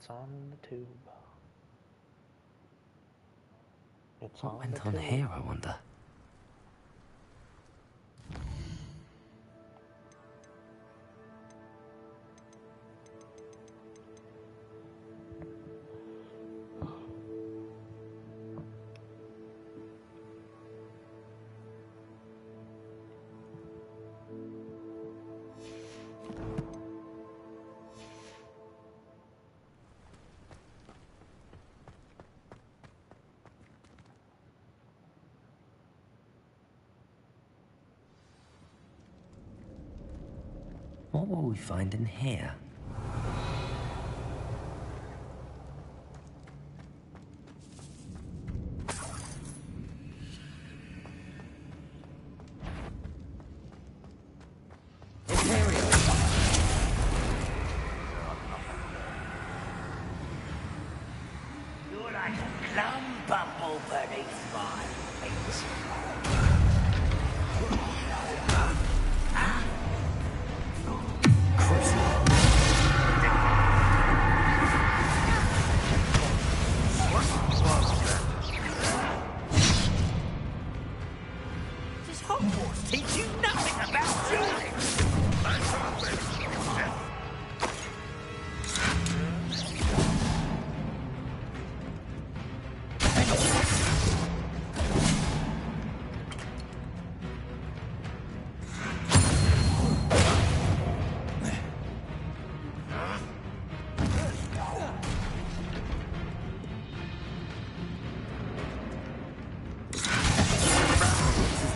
It's on the tube. It's What on went the on tube. here, I wonder? What will we find in here? You're like a plum bumble beneath my feet. Does Hogwarts teach you nothing about dueling?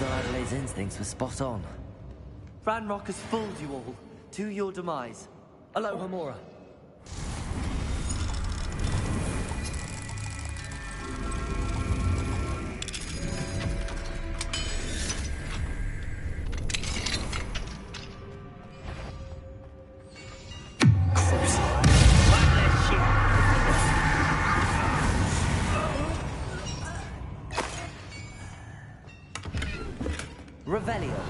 Adelaide's instincts were spot on. Ranrock has fooled you all, to your demise. Alohomora. Revelio.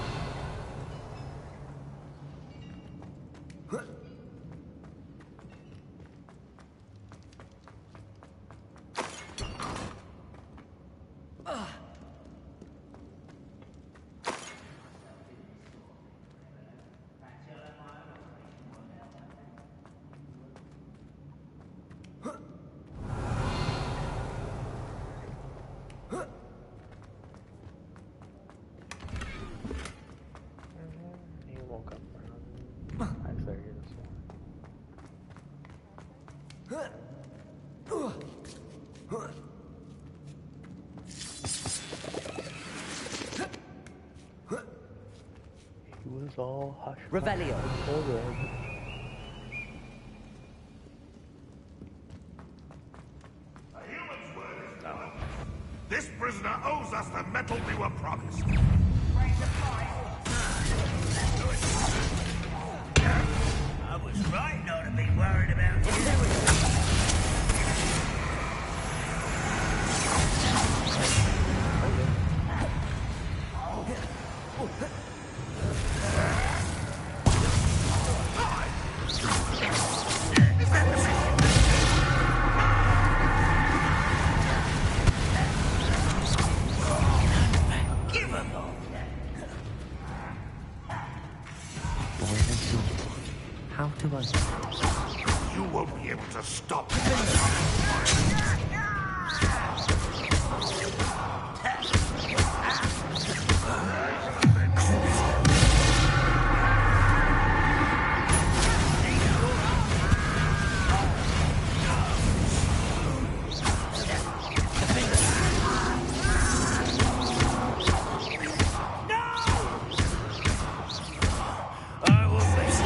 He woke up around 5:30 this morning. He was all hush. Revelio. So good. A human's word is done. This prisoner owes us the metal we were promised. I was right not to be worried about you. Give him all. How do I... You won't be able to stop. I will face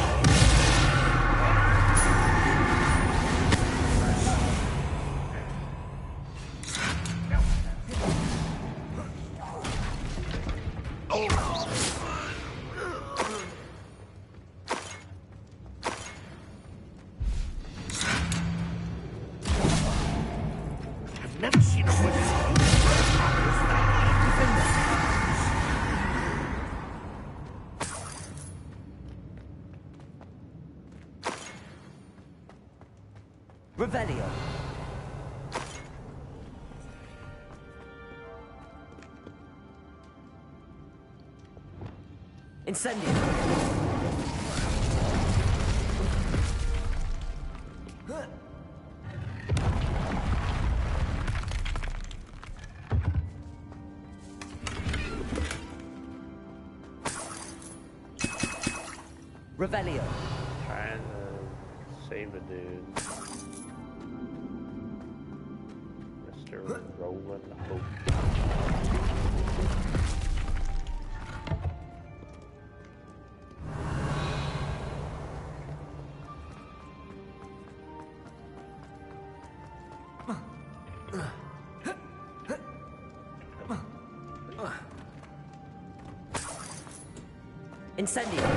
I've never seen a wizard use grasshoppers Revelio. Incendio. Revelio. Trying to save a dude. Mr. Roland Hope. Incendio.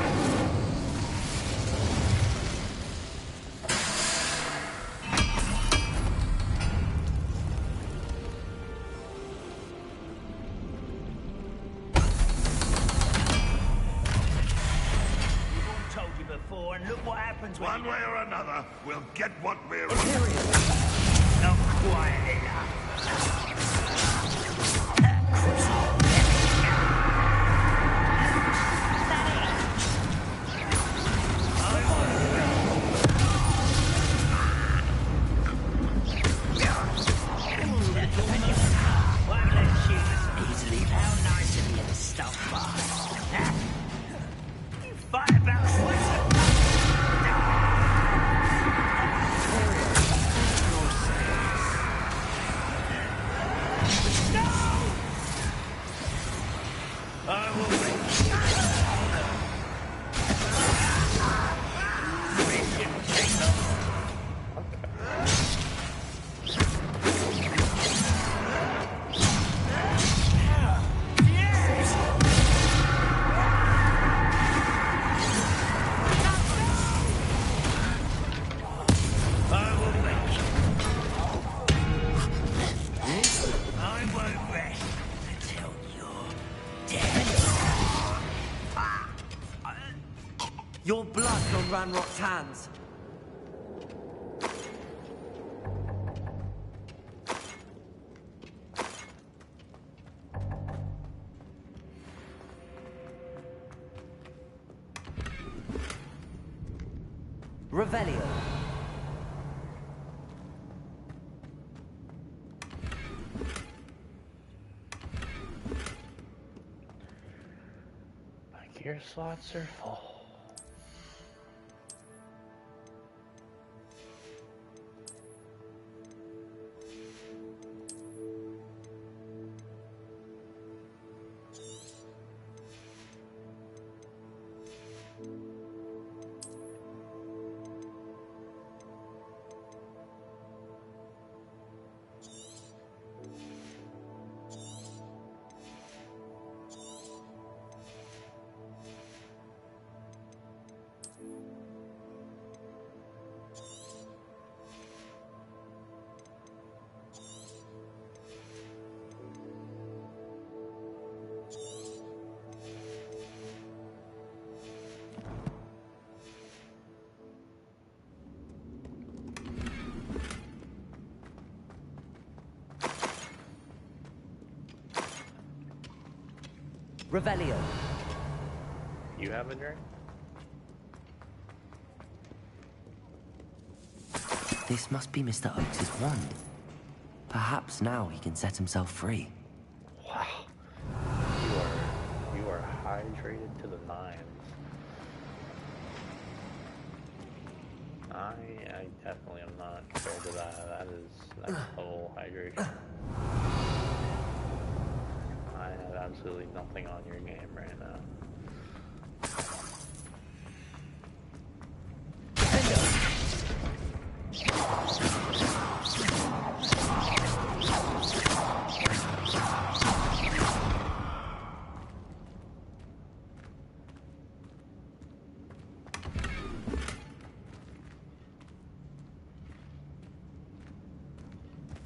Told you before, and look what happens when One way or another, we'll get what we're... not quiet enough. Won't let you easily. How nice of you to stop by. You fight about Switzerland. I will I won't rest until you're dead. Your blood on Ranrock's hands. Revelio. My gear slots are full. Revelio. You have a drink? This must be Mr. Oakes' wand. Perhaps now he can set himself free. Wow. You are hydrated to the nines. I definitely am not compared to that. That is next level hydration. I have absolutely nothing on your game right now.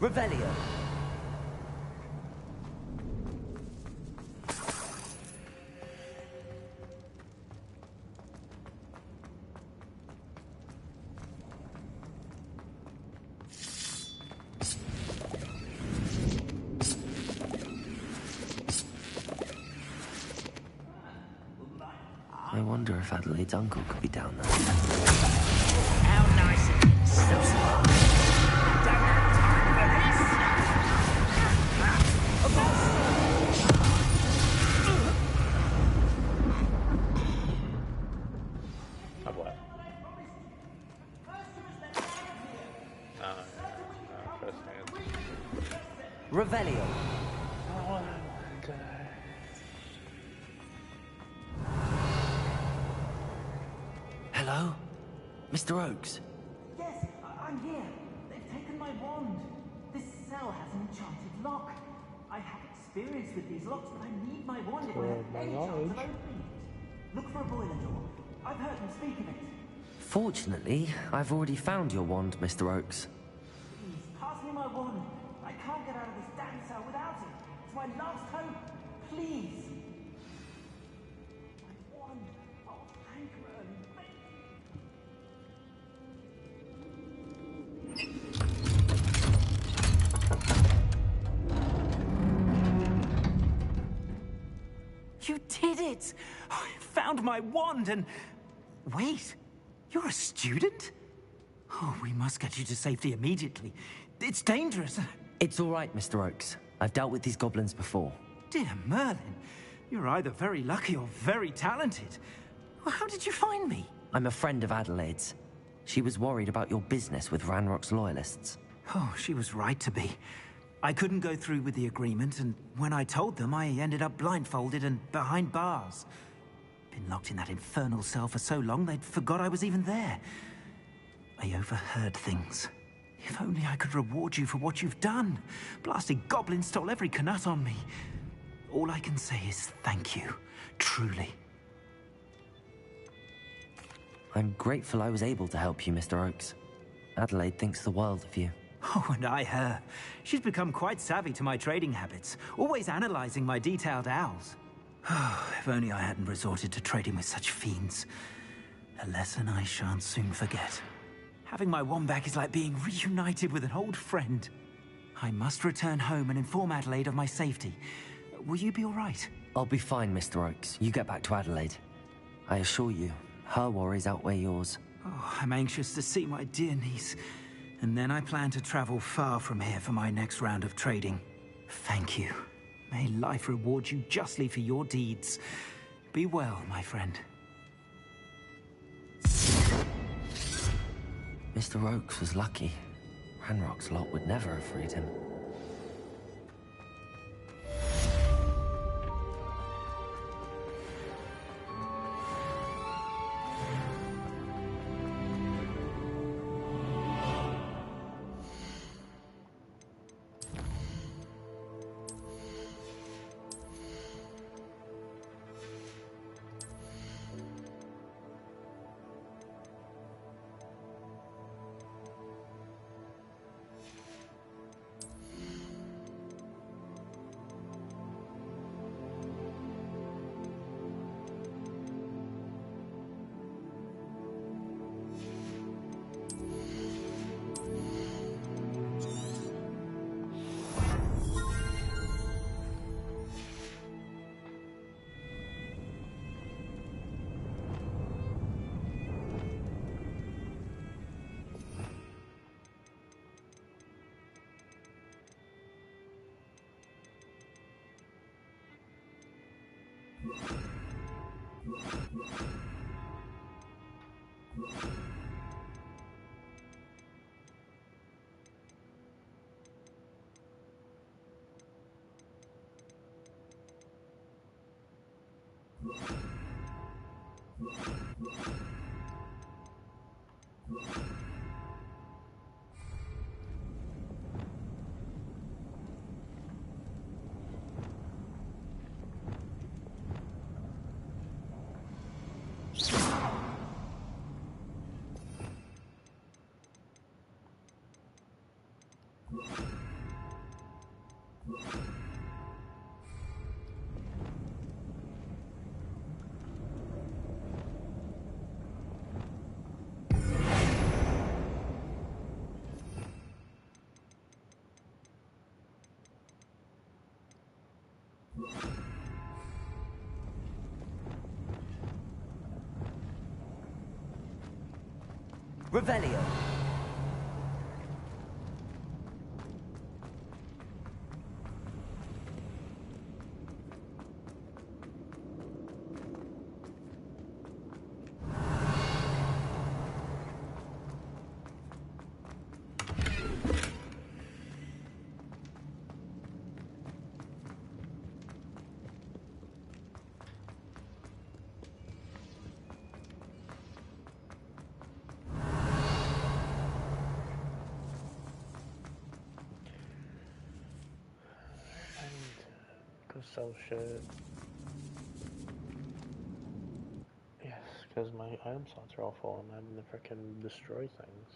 Revelio. wonder if Adelaide's uncle could be down there. How nice of you. So smart. Don't have time for Of what? First hand. Revelio. Oh my god. Hello? Mr. Oakes? Yes, I'm here. They've taken my wand. This cell has an enchanted lock. I have experience with these locks, but I need my wand if I have my any chance knowledge. of opening it. Look for a boiler door. I've heard them speak of it. Fortunately, I've already found your wand, Mr. Oakes. Please, pass me my wand. I can't get out of this damn cell without it. It's my last hope. Please. My wand. Oh, thank Merlin. Thank You did it! I found my wand and... Wait, you're a student? Oh, we must get you to safety immediately. It's dangerous. It's all right, Mr. Oakes. I've dealt with these goblins before. Dear Merlin, you're either very lucky or very talented. Well, how did you find me? I'm a friend of Adelaide's. She was worried about your business with Ranrock's loyalists. Oh, she was right to be. I couldn't go through with the agreement, and when I told them, I ended up blindfolded and behind bars. Been locked in that infernal cell for so long, they'd forgot I was even there. I overheard things. If only I could reward you for what you've done. Blasted goblin stole every Knut on me. All I can say is thank you. Truly. I'm grateful I was able to help you, Mr. Oakes. Adelaide thinks the world of you. Oh, and I her. She's become quite savvy to my trading habits, always analyzing my detailed owls. Oh, if only I hadn't resorted to trading with such fiends. A lesson I shan't soon forget. Having my wand back is like being reunited with an old friend. I must return home and inform Adelaide of my safety. Will you be all right? I'll be fine, Mr. Oakes. You get back to Adelaide. I assure you, her worries outweigh yours. Oh, I'm anxious to see my dear niece. And then I plan to travel far from here for my next round of trading. Thank you. May life reward you justly for your deeds. Be well, my friend. Mr. Oakes was lucky. Ranrock's lot would never have freed him. Revelio. Go sell shit. Yes, because my item slots are all full and I'm having to frickin' destroy things.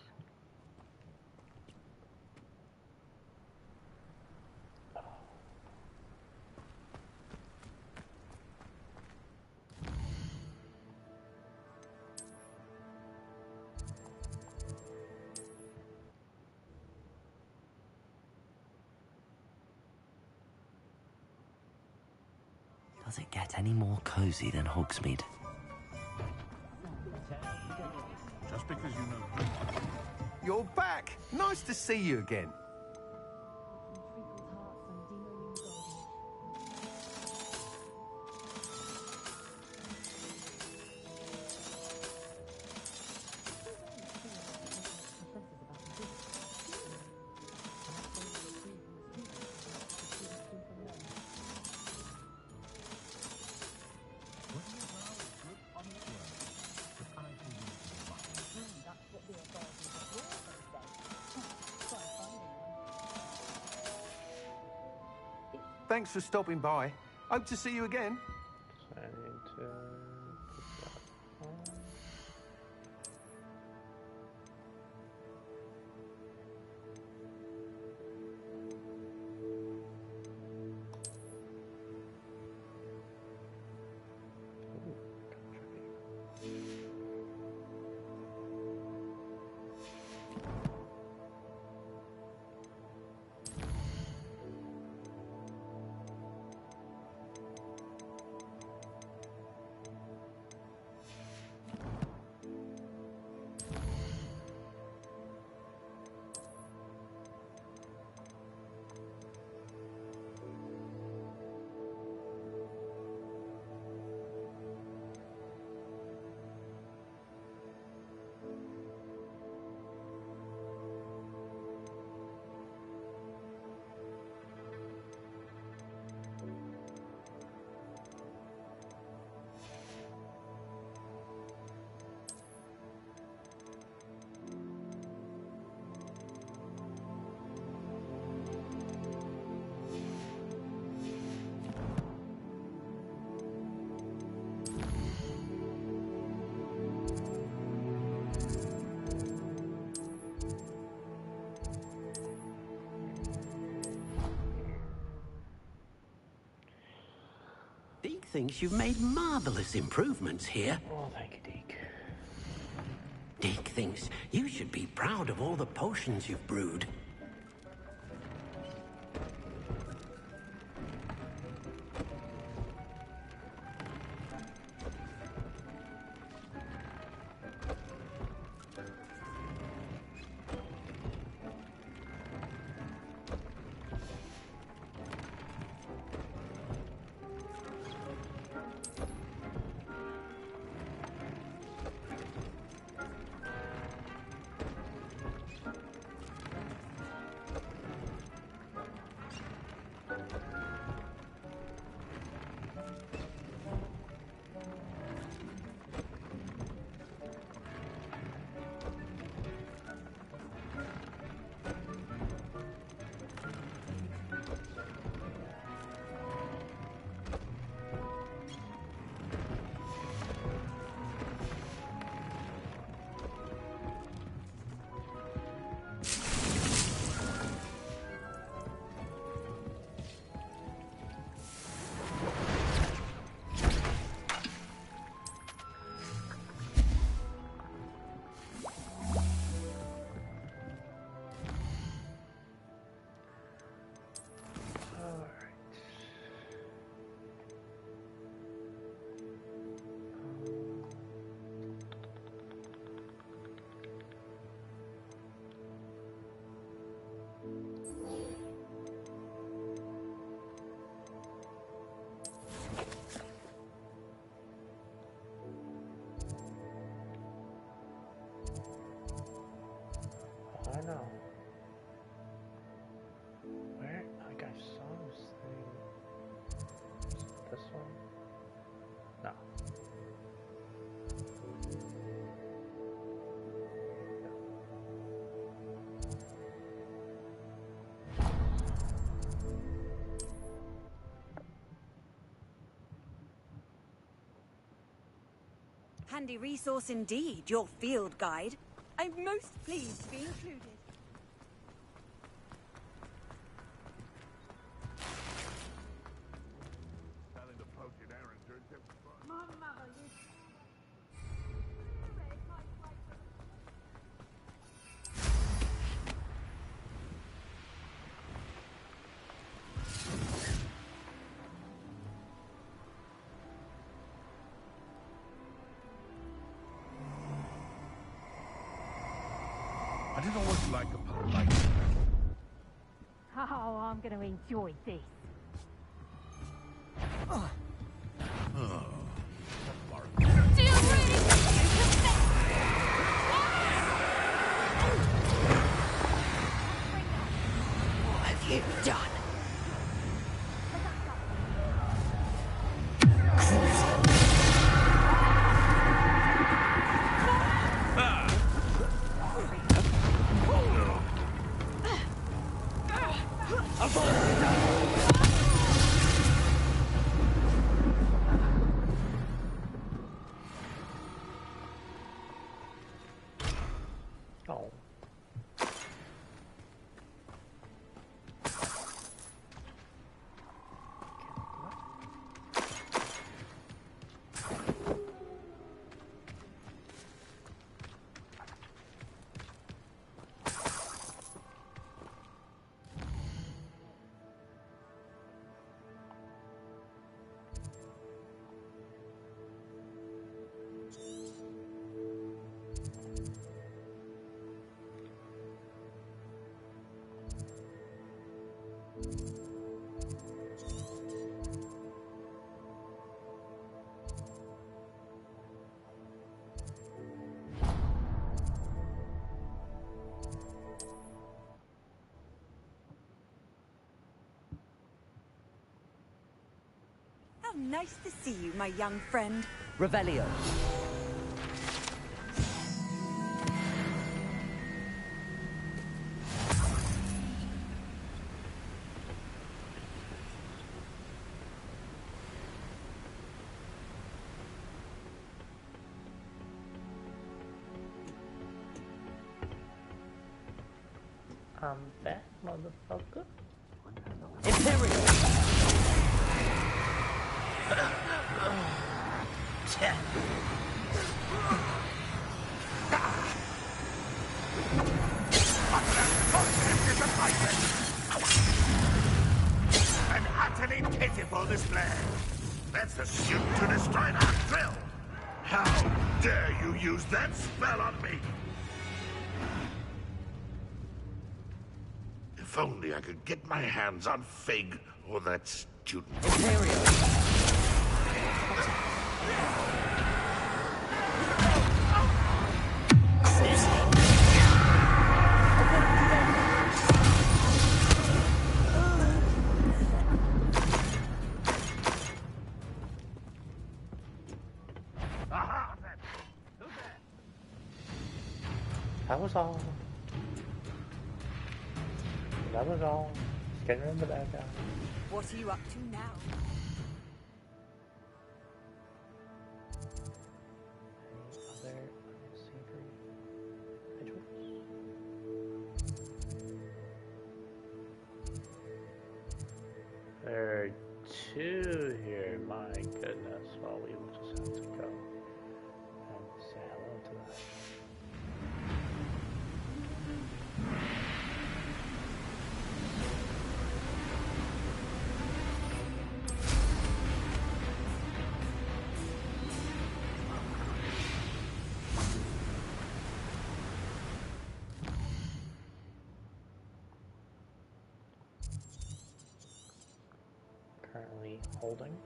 Does it get any more cozy than Hogsmeade? Just because you know. You're back! Nice to see you again. Thanks for stopping by. Hope to see you again. So I need to put that on. Ooh, country. Deke thinks you've made marvelous improvements here. Oh, thank you, Deke. Deke thinks you should be proud of all the potions you've brewed. Handy resource indeed, your field guide. I'm most pleased to be included. Telling the poaching errand turns out My mother used I didn't know what you like about light. Oh, I'm going to enjoy this. What have you done? Oh. How nice to see you, my young friend. Revelio. I'm back, motherfucker. Imperial. An utterly pitiful display. That's the suit to destroy that drill. How dare you use that spell on me? If only I could get my hands on Fig or that student. Imperial. That was all. That was all. Getting rid of the bad guy. What are you up to now? Any other unsavory rituals? There are two here. My goodness. Well, we will just have to go and say hello to them. Currently holding.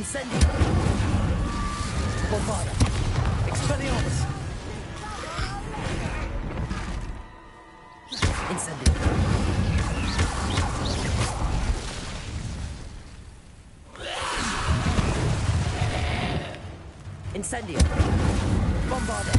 Incendio! Bombada! Expelliarmus! Incendio! Incendio! Bombada!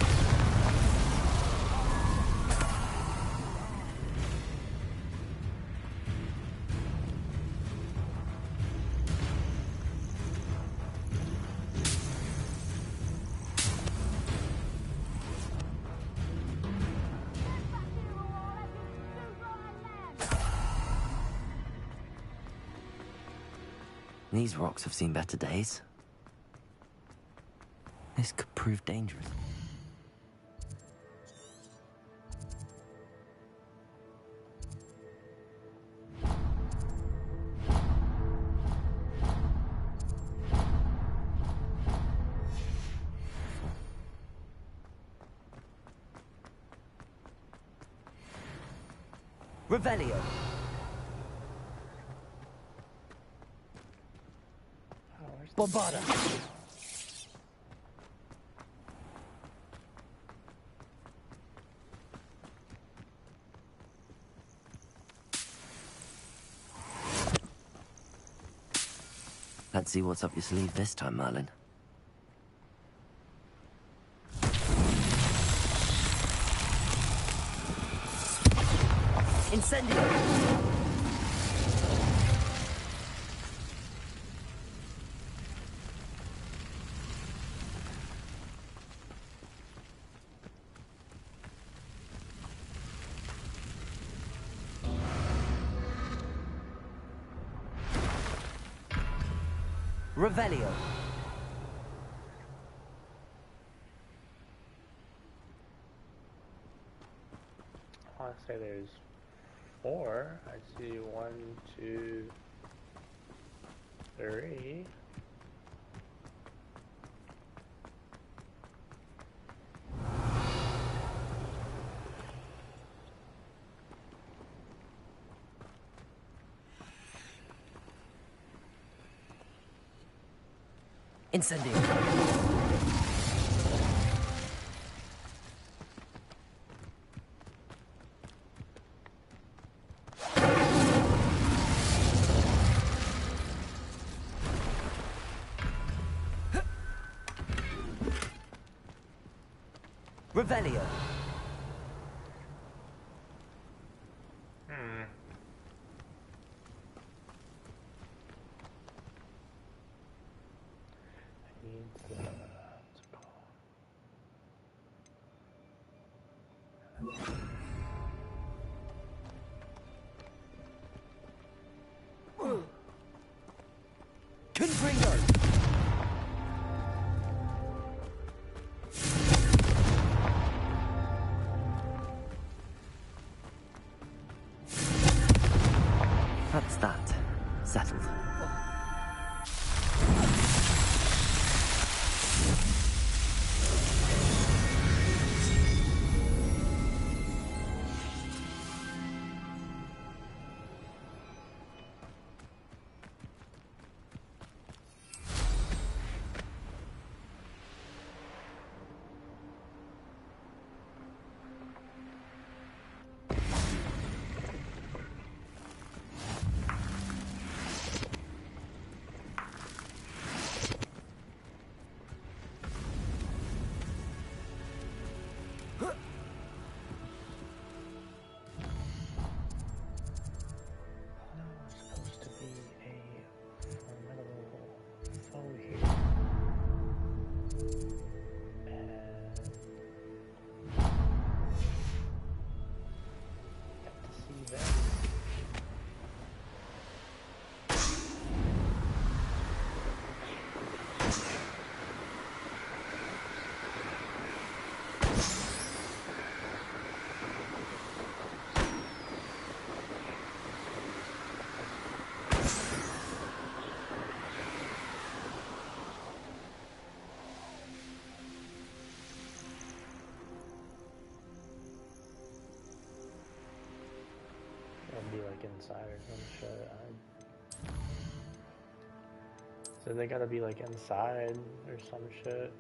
These rocks have seen better days. This could prove dangerous. Revelio! Bombada! Let's see what's up your sleeve this time, Merlin. Incendio! Revelio. I want to say there's 4. I see 1, 2, 3. Incendio. Revelio. Confringo! That's that. Settled. It'll be like inside or some shit. So they gotta be like inside or some shit.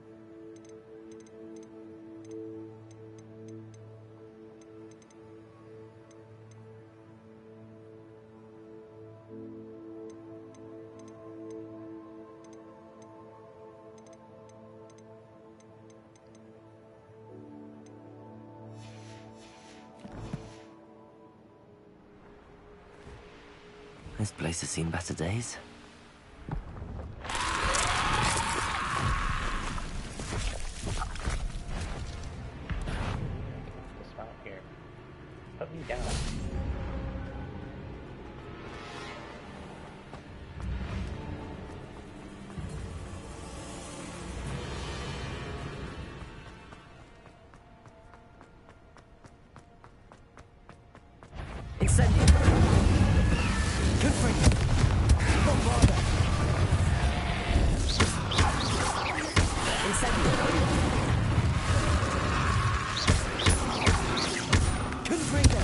This place has seen better days. Dismount here. Put me down. Incendio. Confringo. Bombarda. Incendio. Confringo.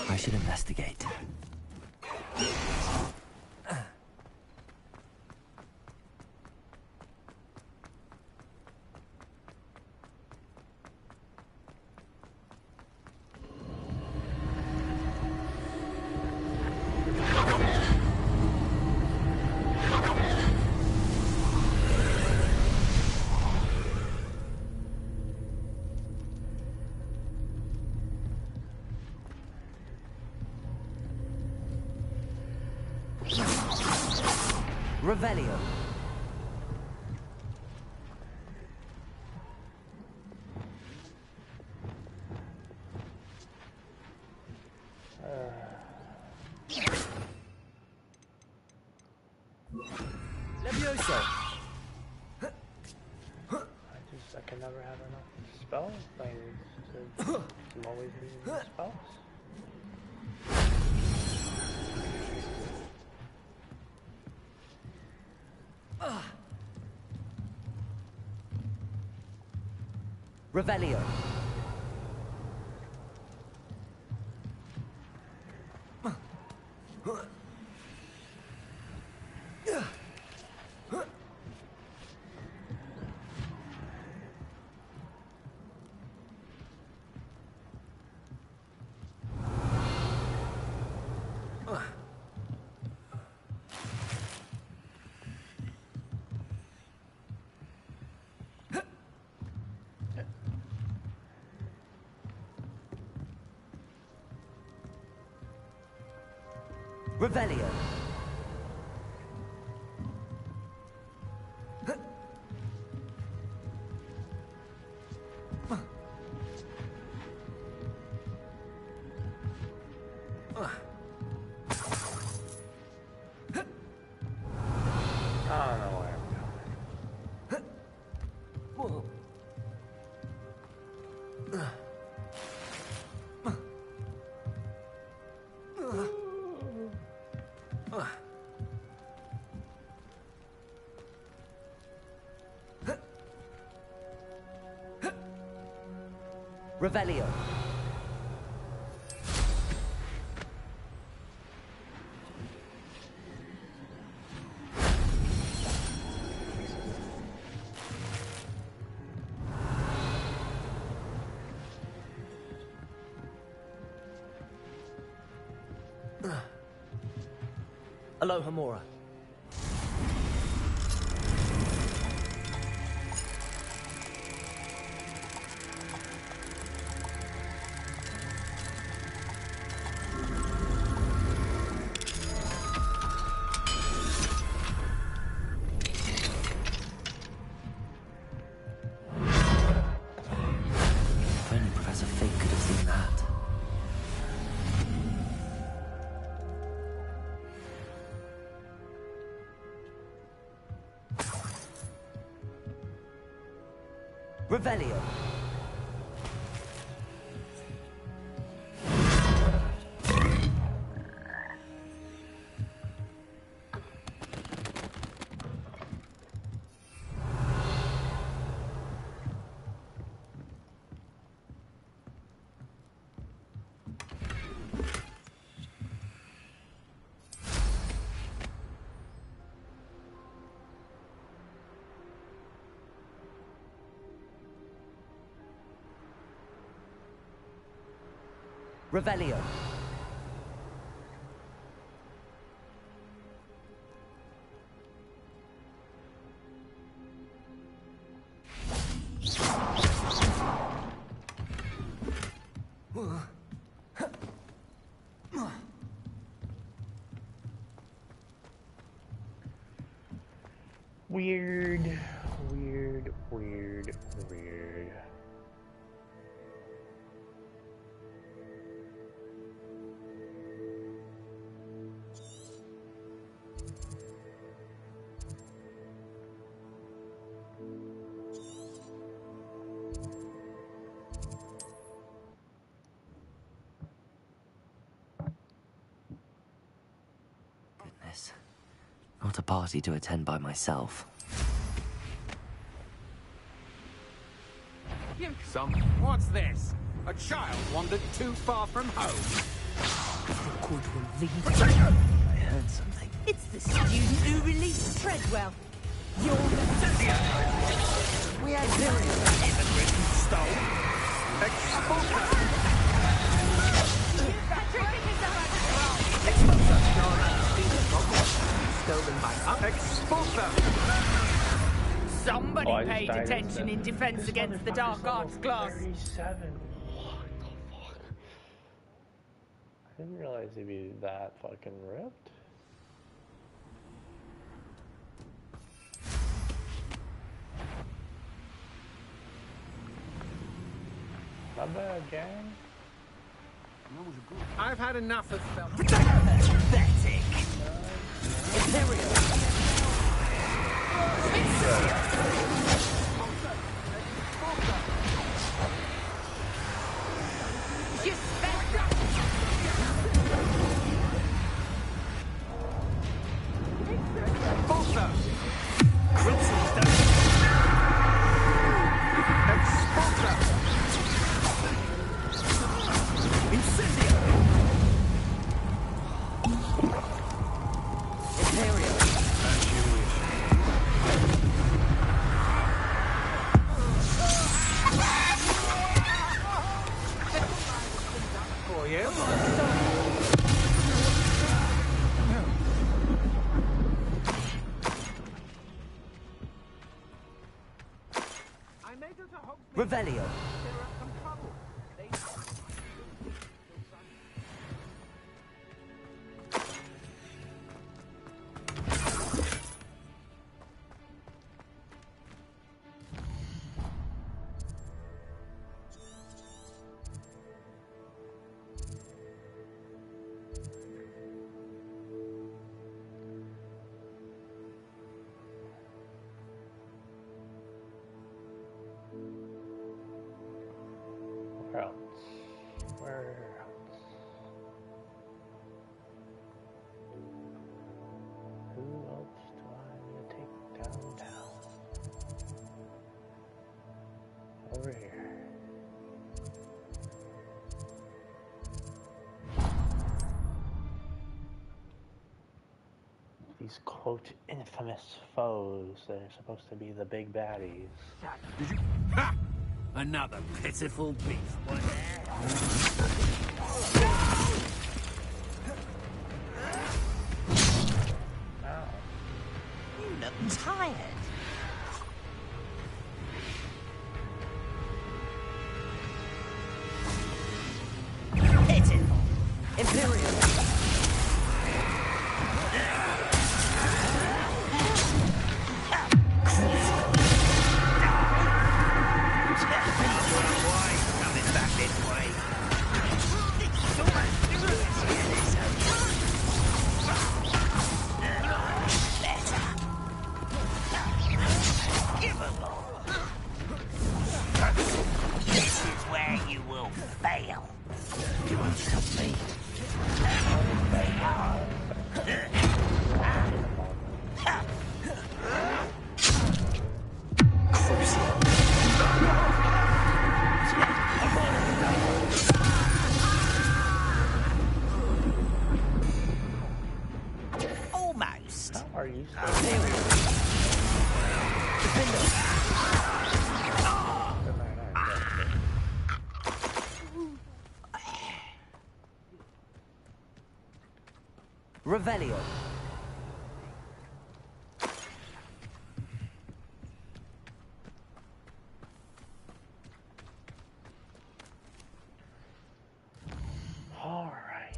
I should investigate. Revelio. Levioso. I can never have enough spell things to I'm always using spells. Revelio. Revelio. I don't know where I'm going. Revelio. Alohomora. If only Professor Fig could have seen that. Revelio. Revelio. Weird, weird, weird, weird. Goodness. Not a party to attend by myself. What's this? A child wandered too far from home. I heard something. It's the student who released Treadwell. You're the... We had immigrant stole. Stolen by Expulsor. Somebody paid attention in defense against the dark arts class. 37. What the fuck? I didn't realize he'd be that fucking ripped. Not bad, gang. I've had enough of them. Pathetic. Imperial. Revelio. Where else? Where else? Who else do I need to take downtown? Over here. These quote infamous foes, they're supposed to be the big baddies. Did you? Ha! Another pitiful beast. You look tired. Pitiful. Imperial. This is where you will fail. You won't stop me. Almost. How are you so Revelio. All right.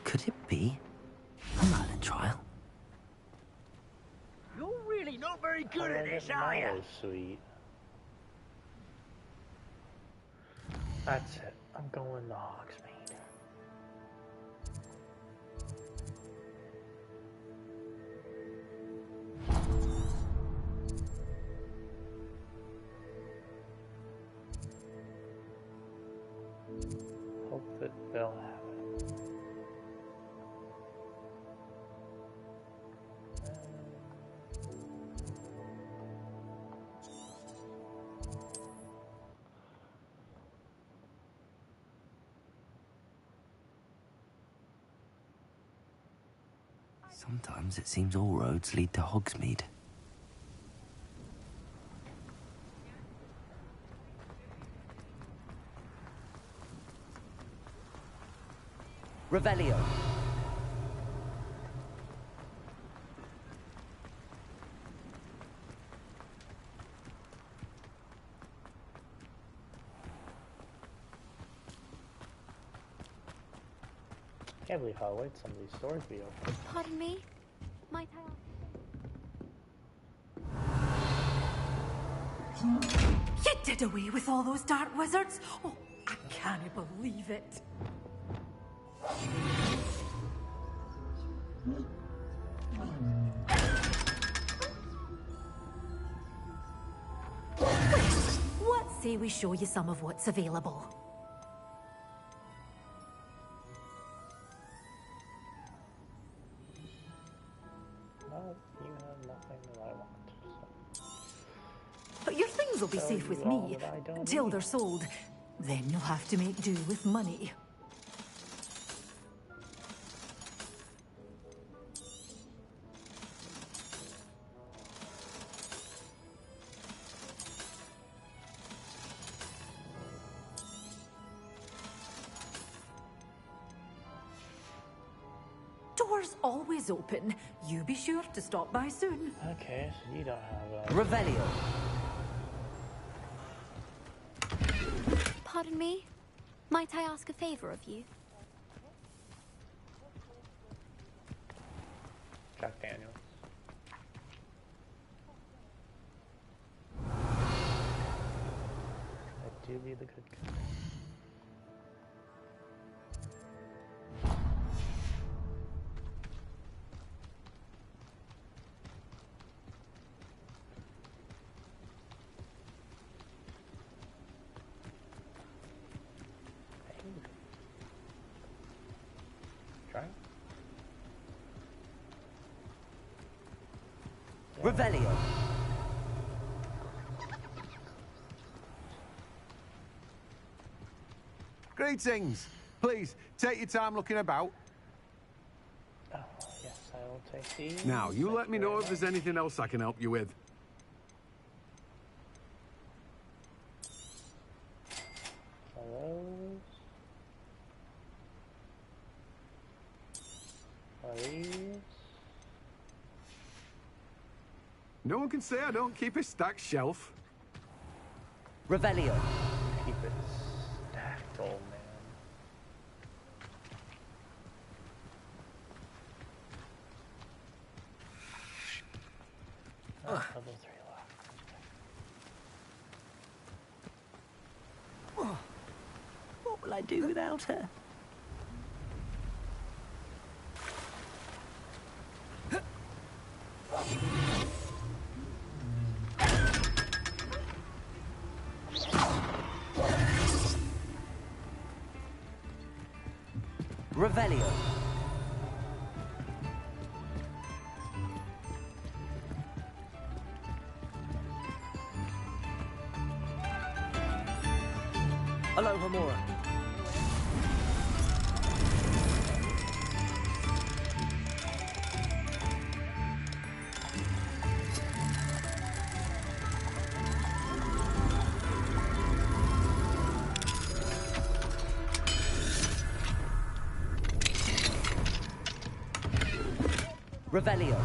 Could it be a Merlin trial? You're really not very good at this, are you? Sweet. That's it. I'm going to Hogsmeade. Hope that they'll have it. Sometimes it seems all roads lead to Hogsmeade. Revelio. Can't believe how late some of these stores be open. Pardon me? Might I ask? You did away with all those dark wizards? Oh, I can't believe it. What say we show you some of what's available? Well, you have nothing that I want. So. But your things will be Tell safe you with all me that I don't until need. they're sold. Then you'll have to make do with money. Doors always open. You be sure to stop by soon. Okay, so you don't have a... Revelio. Pardon me? Might I ask a favor of you? Jack Daniels. I do be the good guy. Revelio. Greetings. Please, take your time looking about. Oh, yes, I We'll take these. Now, you let me know if there's anything else I can help you with. Those. These. No one can say I don't keep a stacked shelf. Revelio. Keep it stacked, old man. Level 3 locked. What will I do without her? Revelio. Alohomora. Revelio.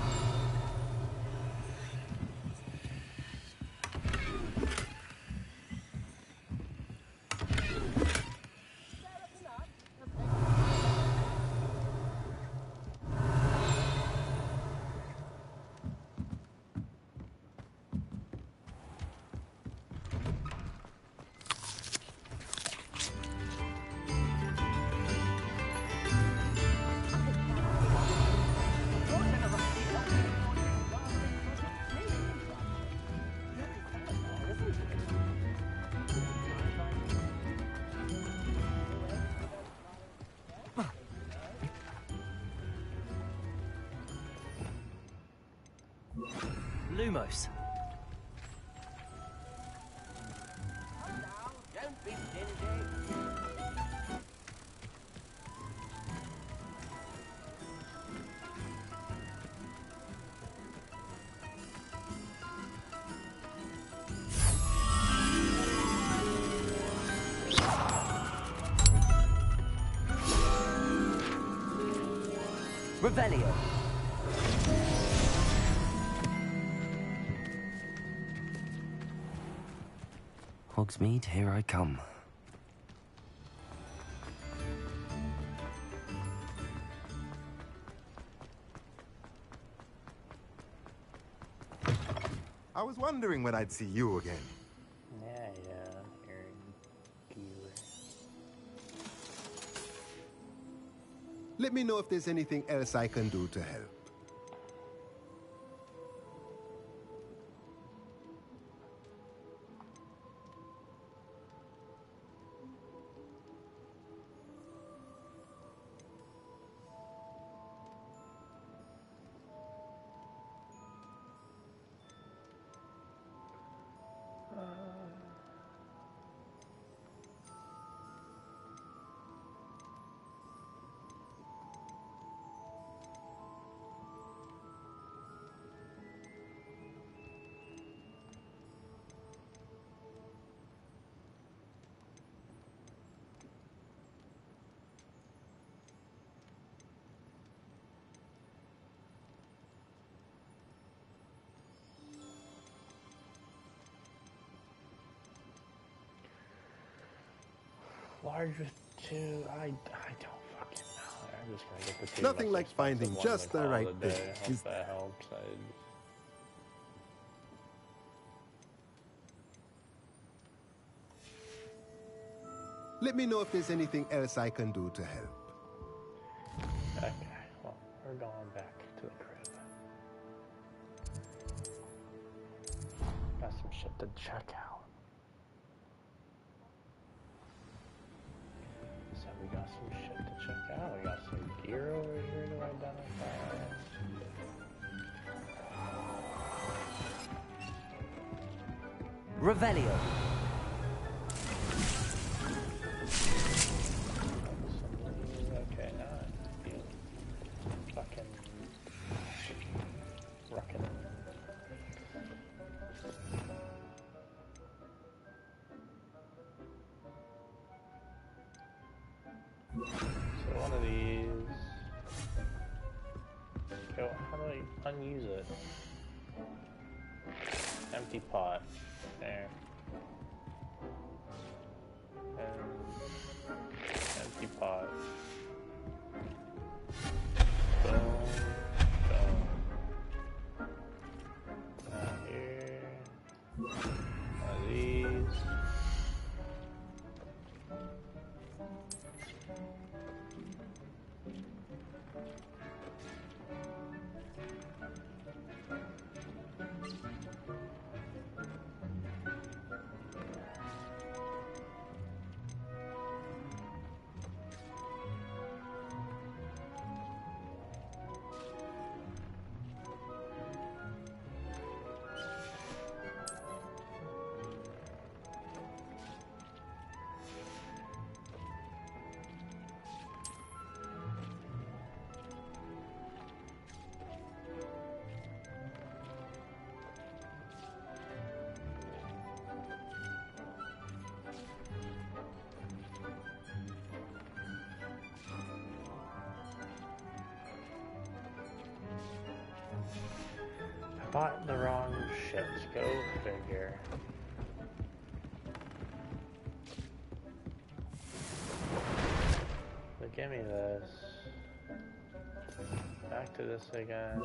Lumos. Don't be stingy. Revelio. Hogsmeade, here I come. I was wondering when I'd see you again. Yeah, Aaron Gear. Let me know if there's anything else I can do to help. Large with two, I don't fucking know. I'm just gonna get the two. Nothing most like finding expensive just one the and call right it a day. thing. Hope Is- that helps. Let me know if there's anything else I can do to help. Okay, well, we're going back to the crib. Got some shit to check out. So we got some shit to check out. We got some gear over here to identify. Revelio. Okay, now I feel fucking So one of these. Okay, how do I unuse it? Empty pot. There. And empty pot. Boom. Boom. Now here. One of these. Bought the wrong shit. Go figure. But give me this. Back to this again.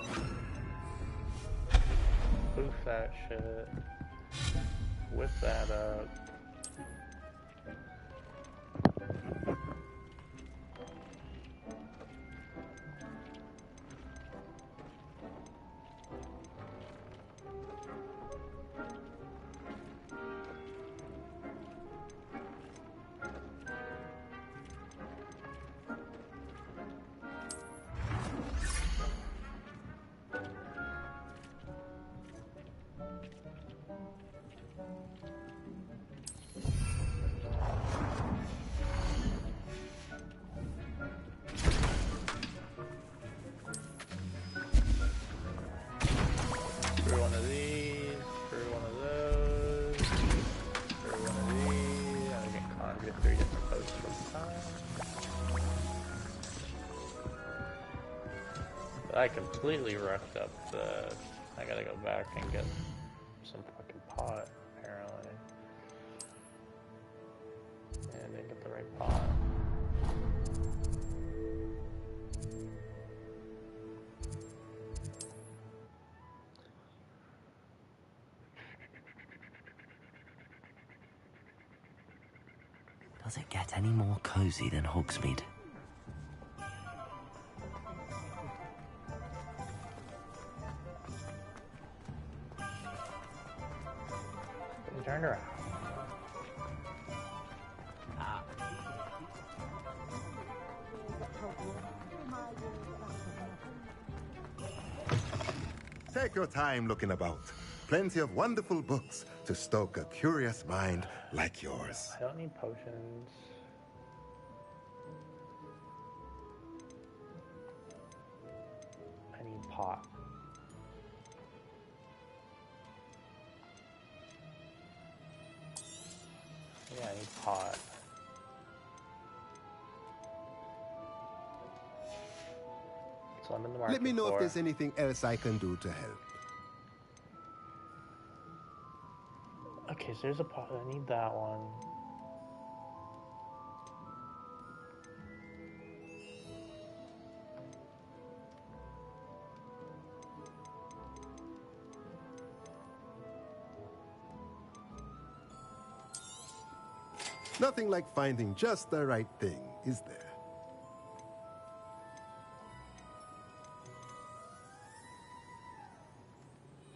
Poof that shit. Whip that up. I completely roughed up the... I gotta go back and get some fucking pot, apparently. And I didn't get the right pot. Does it get any more cozy than Hogsmeade? Turn around. Take your time looking about. Plenty of wonderful books to stoke a curious mind like yours. I don't need potions. I need pot. Yeah, I need pot. So I'm in the market. Let me know if there's anything else I can do to help. Okay, so there's a pot. I need that one. Nothing like finding just the right thing, is there?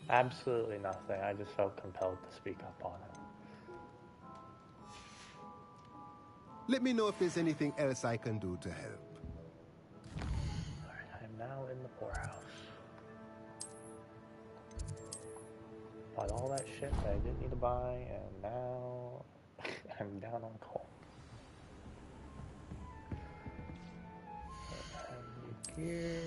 Absolutely nothing. I just felt compelled to speak up on it. Let me know if there's anything else I can do to help. Alright, I am now in the poorhouse. Bought all that shit that I didn't need to buy, and now I'm down on coal. And gear.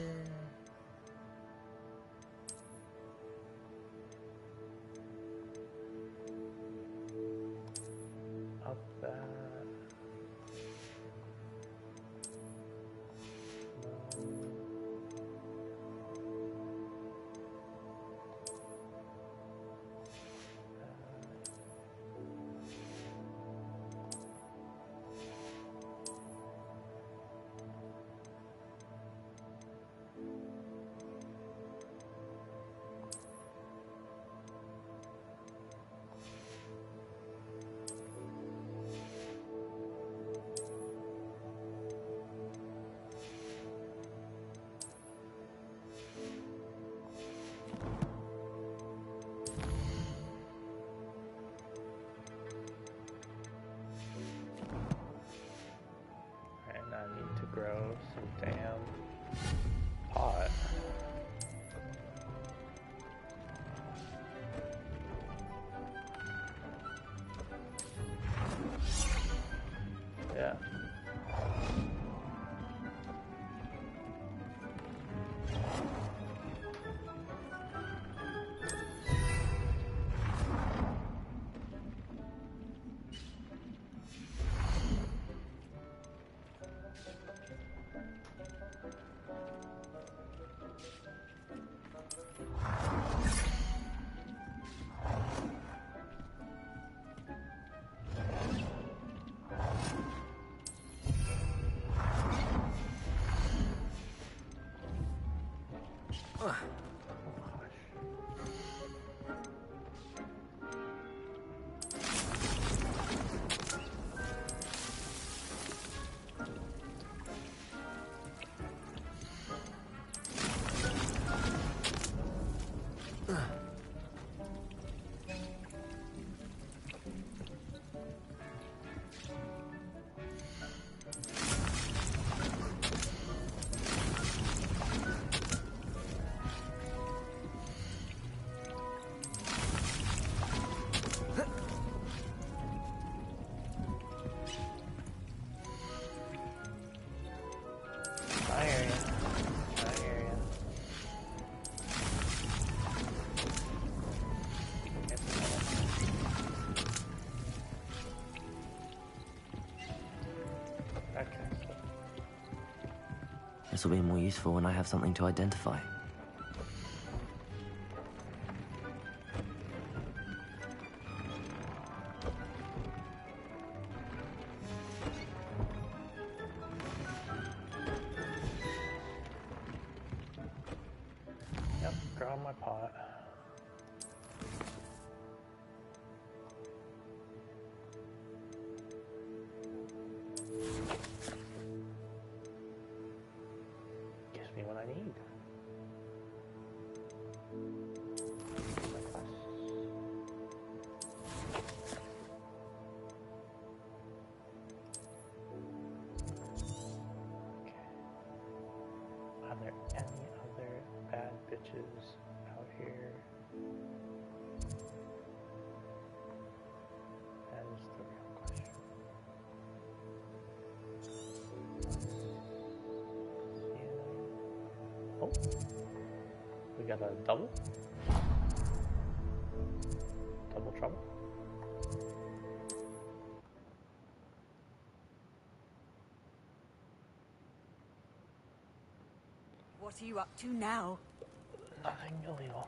Up that. some damn pot. Yeah. This will be more useful when I have something to identify. Yep, grab my pot. Gives me what I need. My glasses. Okay. Are there any other bad bitches out here? That is the real question. Oh, we got a double? Double trouble? What are you up to now? Nothing illegal.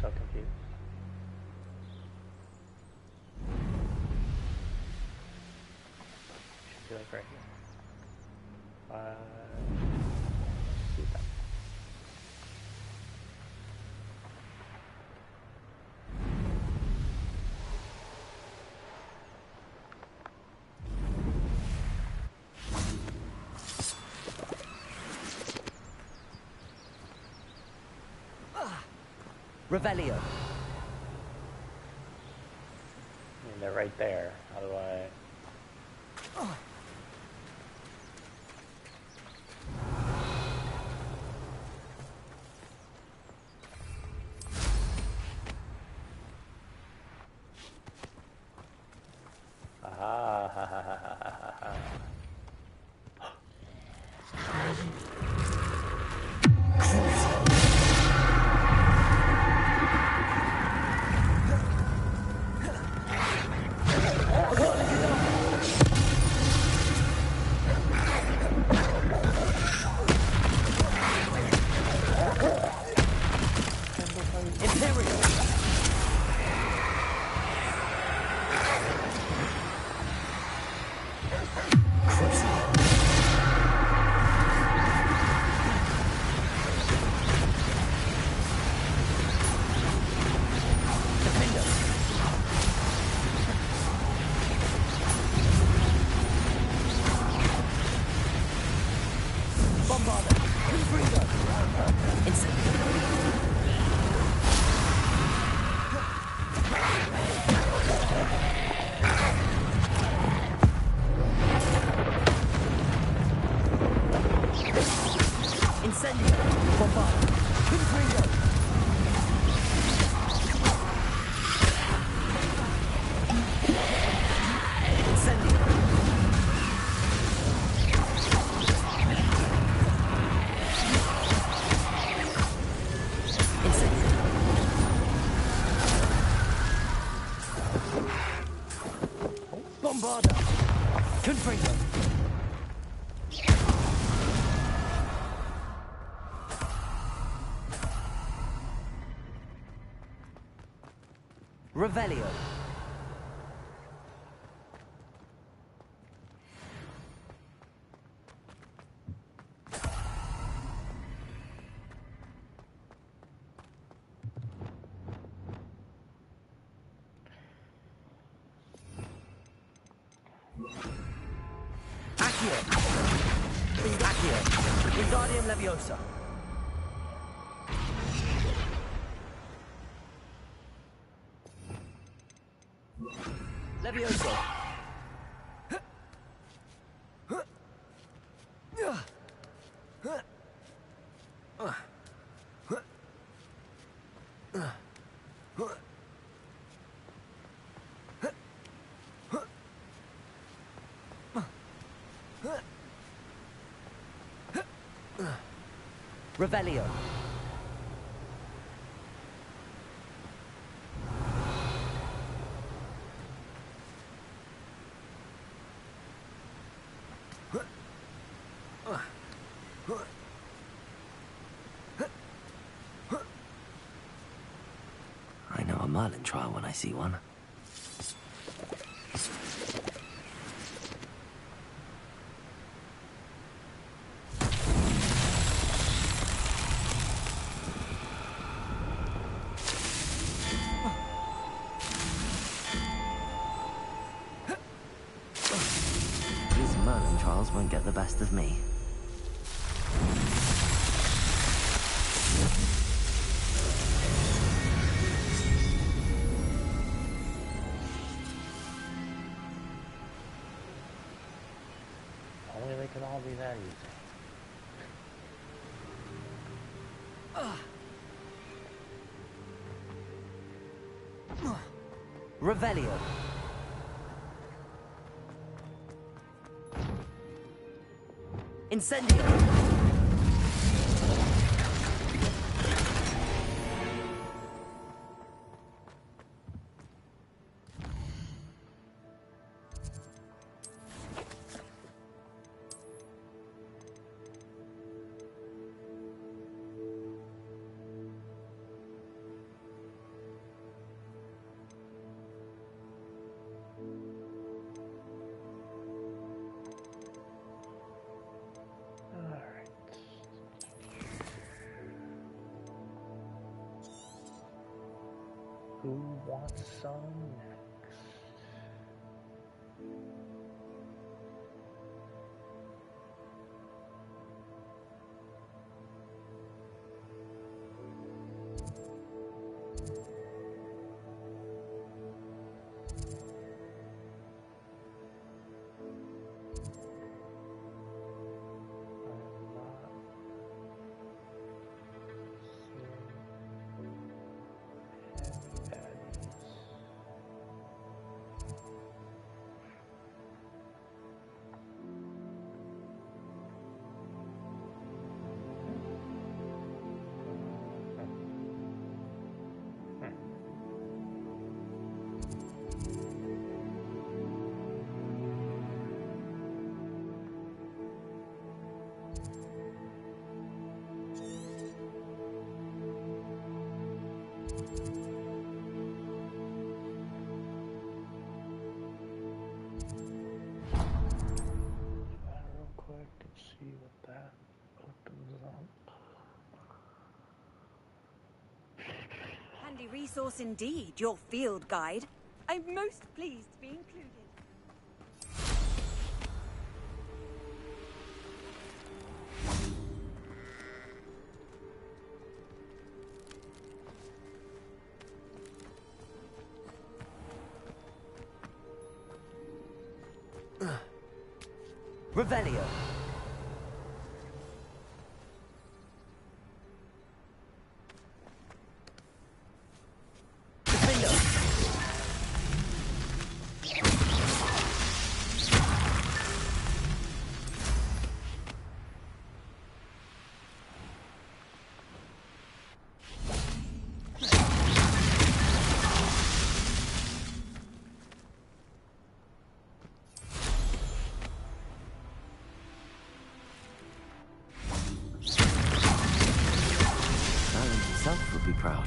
So confused. Should be like right here. See that. Revelio. I mean, they're right there. How do I... Ah, ha, ha, ha, ha, ha, ha. Bombarda! Confringo! Incendio! Incendio! Bombarda! Confringo! Incendio! Bombarda! Confringo! Revelio. Accio. Wingardium Leviosa. Levioso. Revelio. I know a Merlin trial when I see one. These Merlin trials won't get the best of me. Only they can all be that easy. Revelio. Incendio. Who wants some next? Real quick and see what that opens up. Handy resource indeed, your field guide. I'm most pleased to be included. Revelio. Would be proud.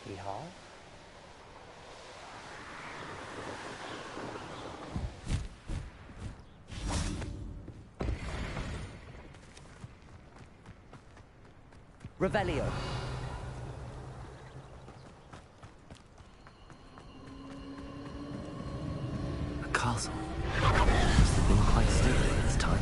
Yeehaw. Revelio. A castle. Must have been quite still at this time.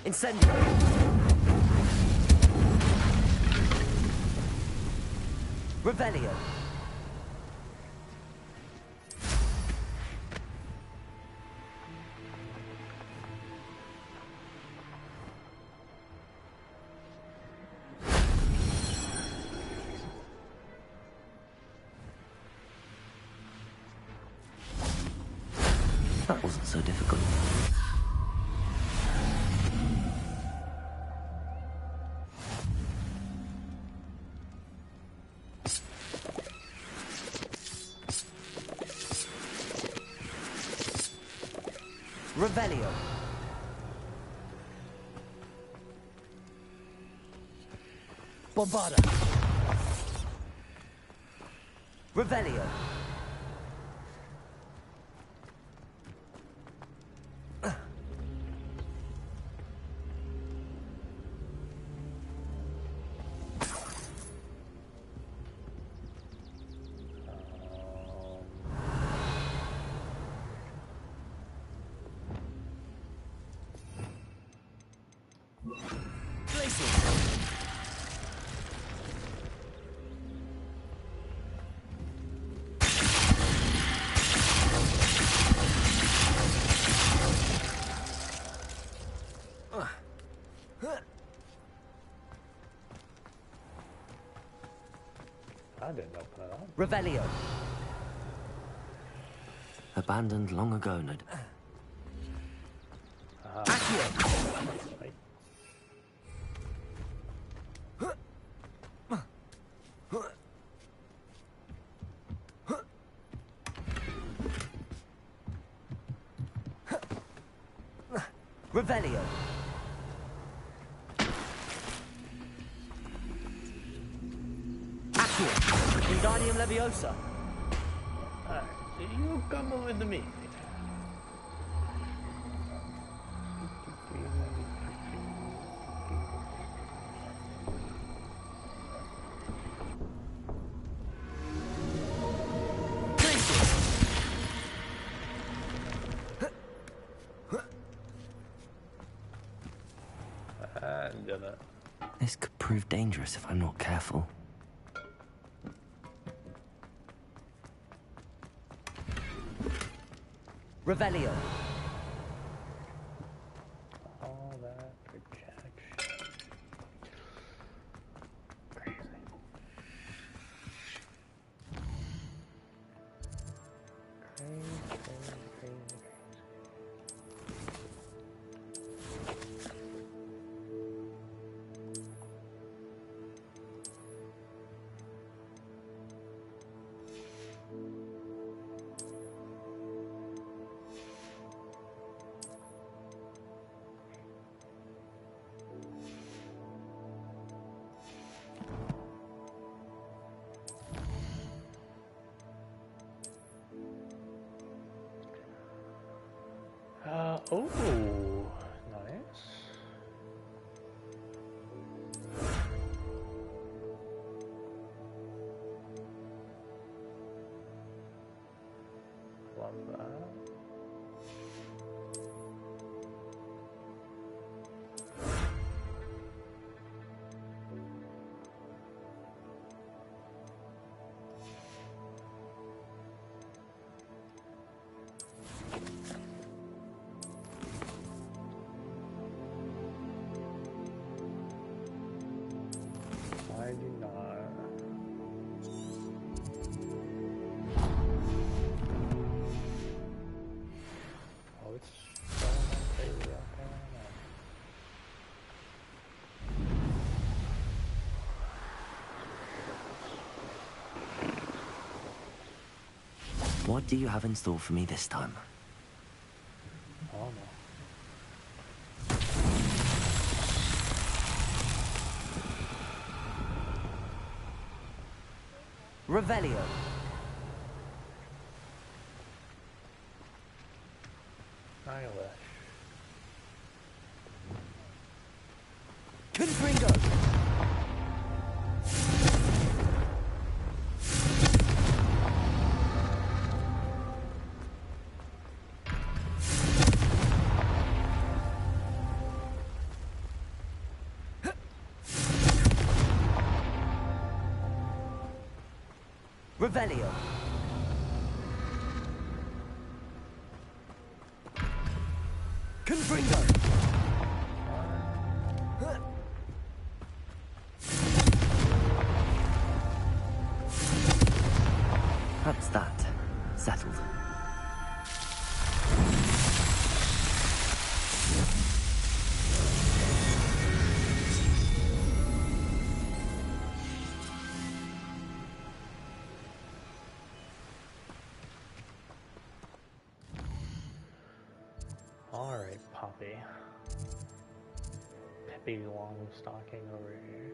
Incendio. Revelio. That wasn't so difficult. Revelio. Bombarda. Revelio. I didn't open it up. Revelio. Abandoned long ago, Ned. Right. Revelio. Accio. Wingardium Leviosa. Alright, so you come with me. I'm gonna... This could prove dangerous if I'm not careful. Revelio. All that projection. Crazy. Crazy. Oh, nice. Love that. What do you have in store for me this time? Oh no. Revelio. Nihilish. Confringo. Revelio. Confringo. That's that. Settled. Alright, Poppy. Peppy Longstocking over here.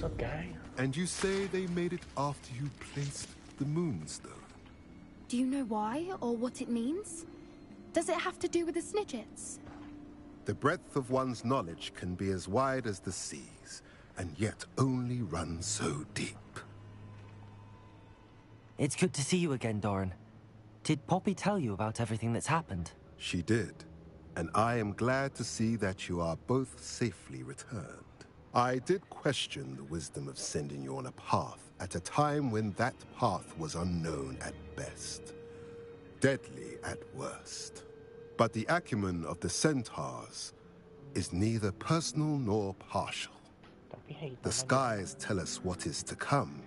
What's up, guy? And you say they made it after you placed the Moonstone? Do you know why, or what it means? Does it have to do with the Snidgets? The breadth of one's knowledge can be as wide as the seas, and yet only run so deep. It's good to see you again, Doran. Did Poppy tell you about everything that's happened? She did, and I am glad to see that you are both safely returned. I did question the wisdom of sending you on a path at a time when that path was unknown at best, deadly at worst. But the acumen of the Centaurs is neither personal nor partial. The skies tell us what is to come,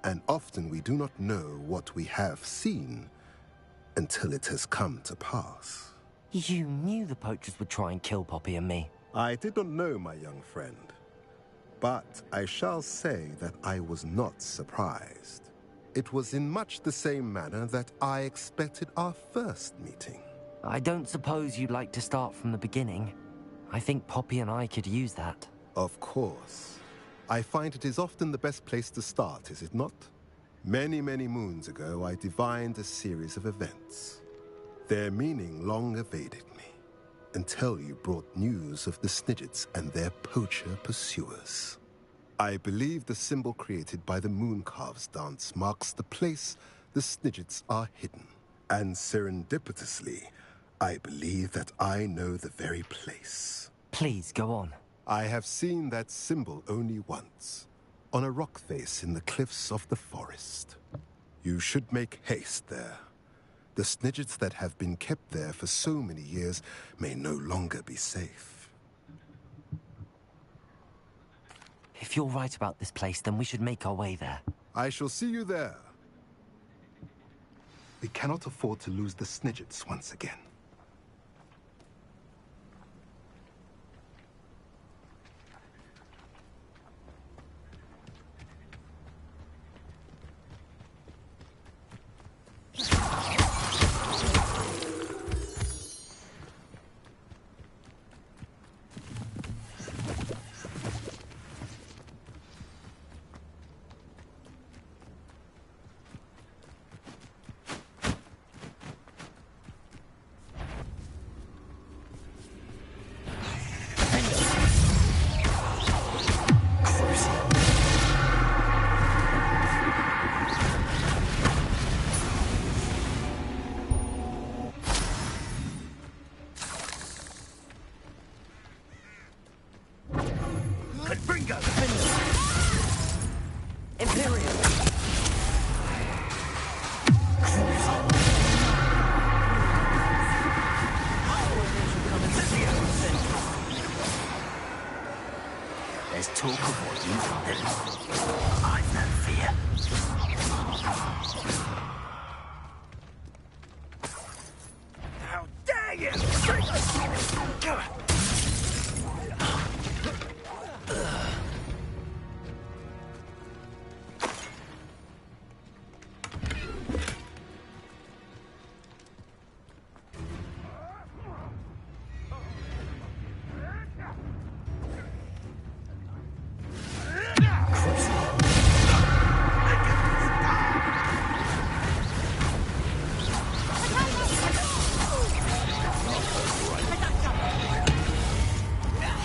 and often we do not know what we have seen until it has come to pass. You knew the poachers would try and kill Poppy and me. I did not know, my young friend. But I shall say that I was not surprised. It was in much the same manner that I expected our first meeting. I don't suppose you'd like to start from the beginning. I think Poppy and I could use that. Of course. I find it is often the best place to start, is it not? Many, many moons ago, I divined a series of events. Their meaning long evaded me, until you brought news of the Snidgets and their poacher pursuers. I believe the symbol created by the Mooncalves dance marks the place the Snidgets are hidden. And serendipitously, I believe that I know the very place. Please, go on. I have seen that symbol only once, on a rock face in the cliffs of the forest. You should make haste there. The Snidgets that have been kept there for so many years may no longer be safe. If you're right about this place, then we should make our way there. I shall see you there. We cannot afford to lose the Snidgets once again. There's talk of what you've done. I've no fear. How dare you!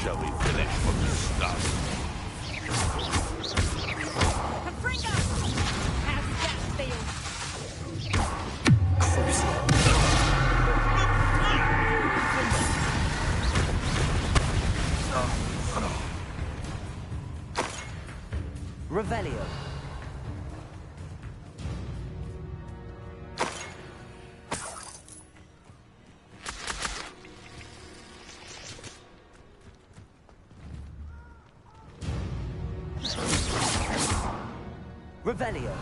Shall we finish what we started? Paprika! How's that feel? Revelio. Revelio.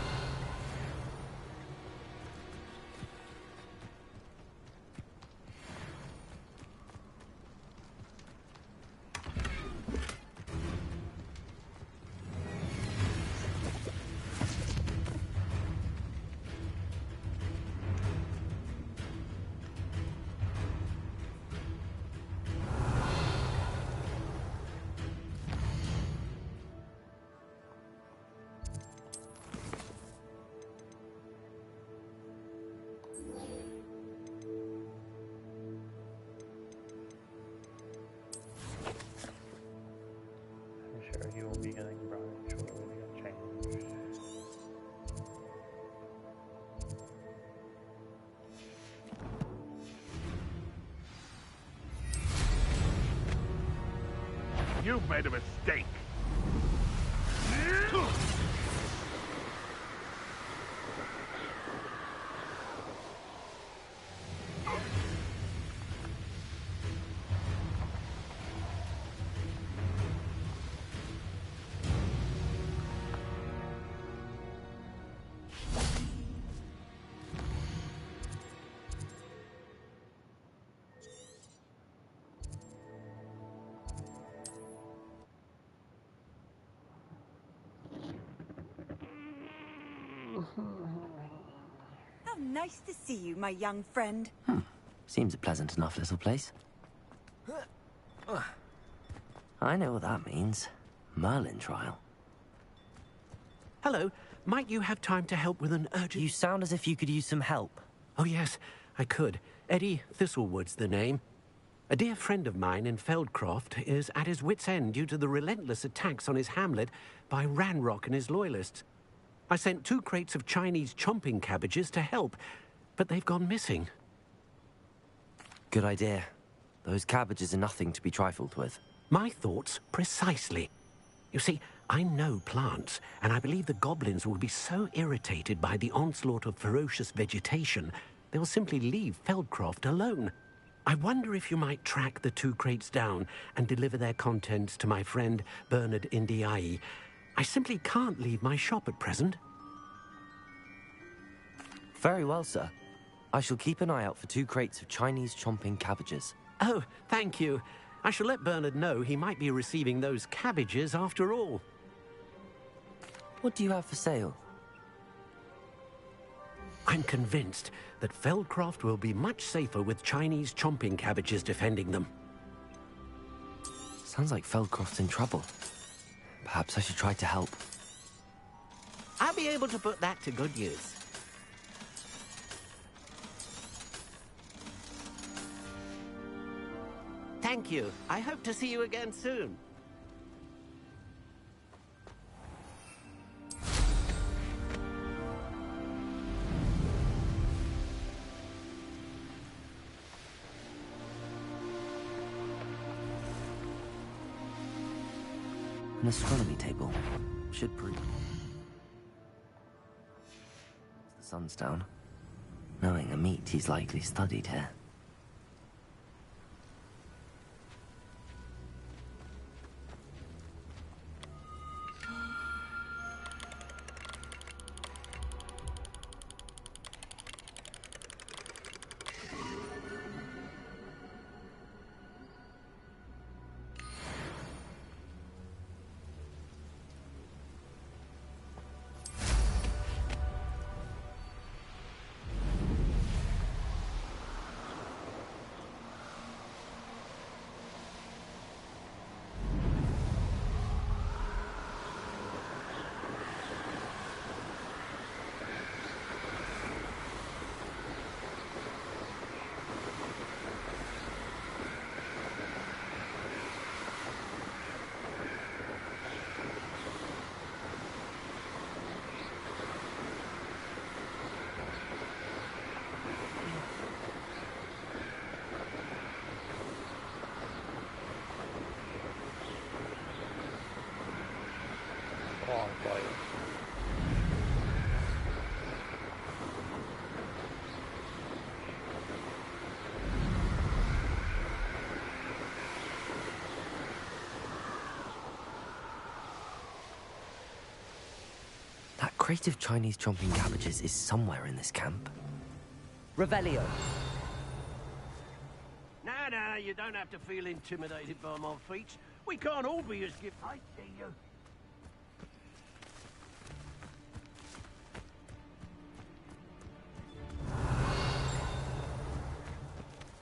I'm sure you will be getting brought shortly to get changed. You've made a mistake. How nice to see you, my young friend. Seems a pleasant enough little place. I know what that means. Merlin trial. Hello. Might you have time to help with an urgent... You sound as if you could use some help. Oh, yes, I could. Eddie Thistlewood's the name. A dear friend of mine in Feldcroft is at his wit's end due to the relentless attacks on his hamlet by Ranrock and his loyalists. I sent 2 crates of Chinese chomping cabbages to help, but they've gone missing. Good idea. Those cabbages are nothing to be trifled with. My thoughts precisely. You see, I know plants, and I believe the goblins will be so irritated by the onslaught of ferocious vegetation, they'll simply leave Feldcroft alone. I wonder if you might track the 2 crates down and deliver their contents to my friend Bernard Indiai. I simply can't leave my shop at present. Very well, sir. I shall keep an eye out for 2 crates of Chinese chomping cabbages. Oh, thank you. I shall let Bernard know he might be receiving those cabbages after all. What do you have for sale? I'm convinced that Feldcroft will be much safer with Chinese chomping cabbages defending them. Sounds like Feldcroft's in trouble. Perhaps I should try to help. I'll be able to put that to good use. Thank you. I hope to see you again soon. An astronomy table. Should prove. The sun's down. Knowing a meat, he's likely studied here. Spawn players. That crate of Chinese chomping cabbages is somewhere in this camp. Revelio. No, you don't have to feel intimidated by my feats. We can't all be as gifted. I see you.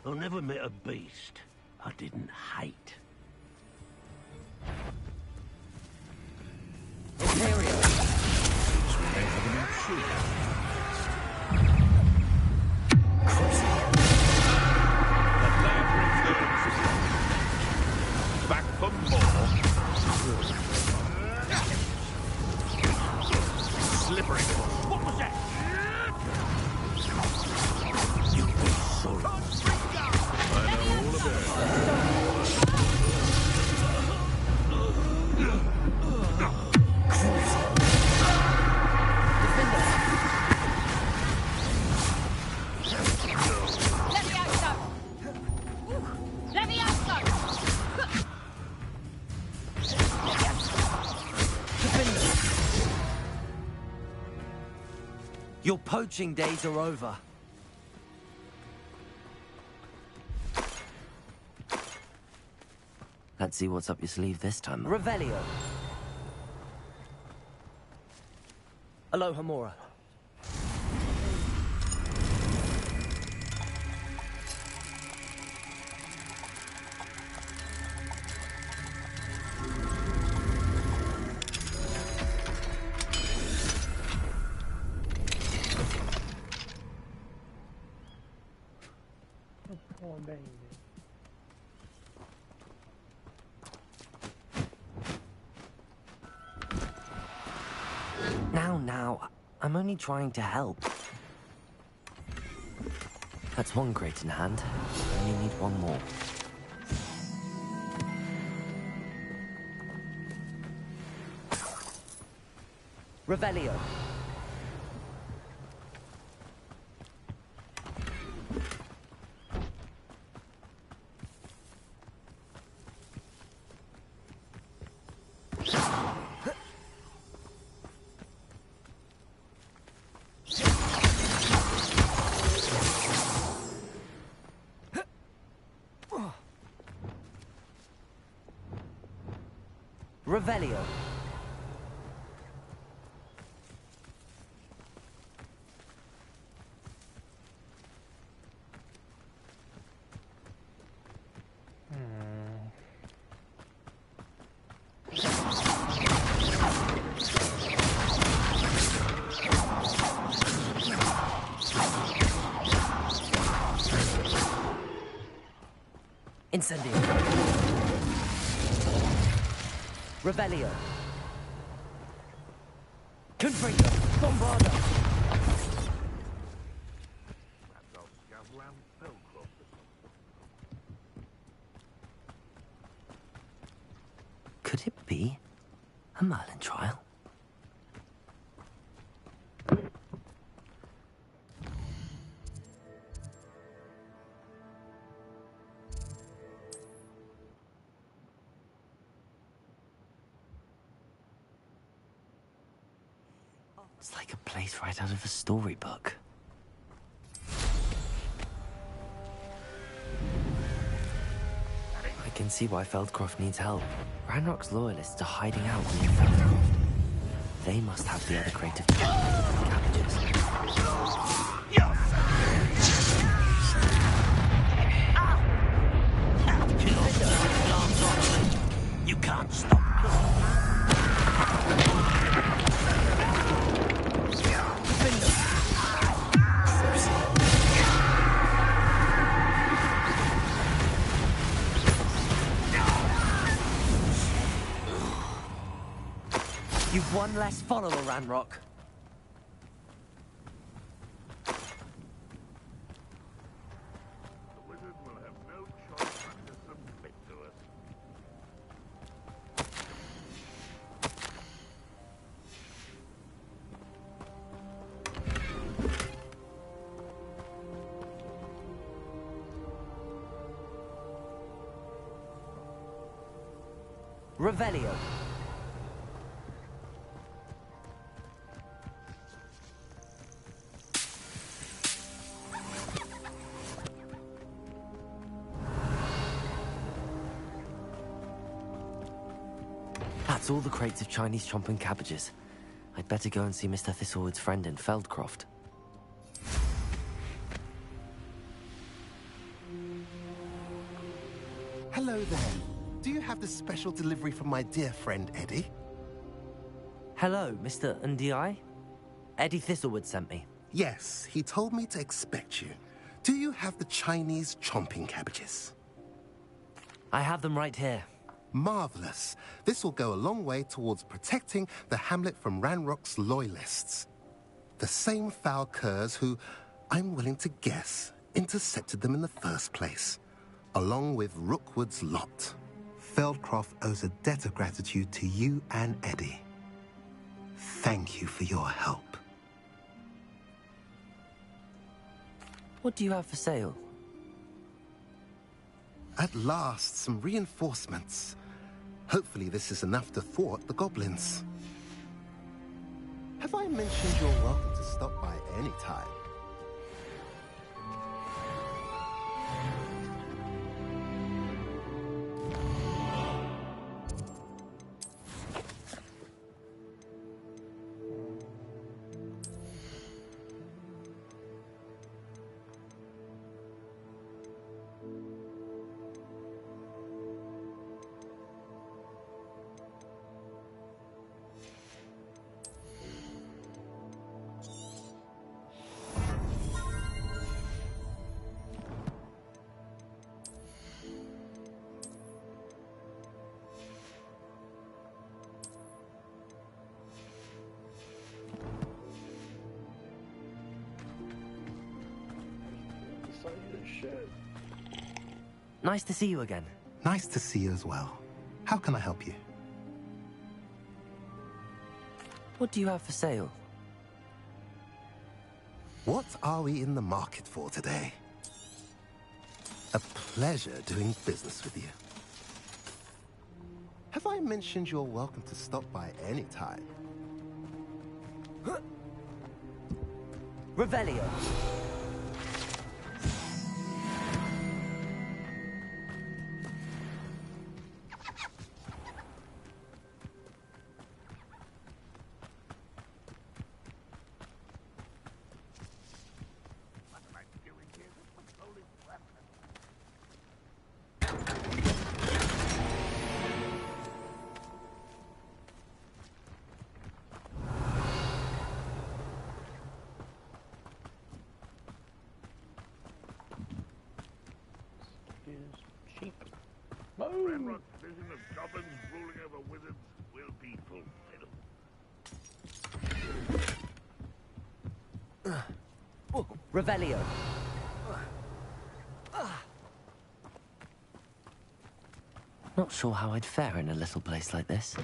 I never met a beast I didn't hate. Imperial. Back for more. Slippery. What was that? You'll be sorry. I know all about it. Your poaching days are over. Let's see what's up your sleeve this time. Revelio. Alohomora. Poor baby. Now, I'm only trying to help. That's one crate in hand. Only need one more. Revelio. Revelio. Incendio. Revelio. Confringo. Bombarda. Could it be a Merlin trial? It's like a place right out of a storybook. I can see why Feldcroft needs help. Ranrock's loyalists are hiding out near Feldcroft. They must have the other crate of cabbages. You can't stop. You've one less follower, Ranrock. The wizard will have no choice but to submit to us. Revelio. That's all the crates of Chinese chomping cabbages. I'd better go and see Mr. Thistlewood's friend in Feldcroft. Hello there. Do you have the special delivery from my dear friend Eddie? Hello, Mr. Ndi? Eddie Thistlewood sent me. Yes, he told me to expect you. Do you have the Chinese chomping cabbages? I have them right here. Marvelous. This will go a long way towards protecting the hamlet from Ranrock's loyalists. The same foul curs who, I'm willing to guess, intercepted them in the first place, along with Rookwood's lot. Feldcroft owes a debt of gratitude to you and Eddie. Thank you for your help. What do you have for sale? At last, some reinforcements. Hopefully this is enough to thwart the goblins. Have I mentioned you're welcome to stop by any time? Nice to see you again. Nice to see you as well. How can I help you? What do you have for sale? What are we in the market for today? A pleasure doing business with you. Have I mentioned you're welcome to stop by any time? Revelio. Ranrock's vision of goblins ruling over wizards will be fulfilled. Revelio. Not sure how I'd fare in a little place like this.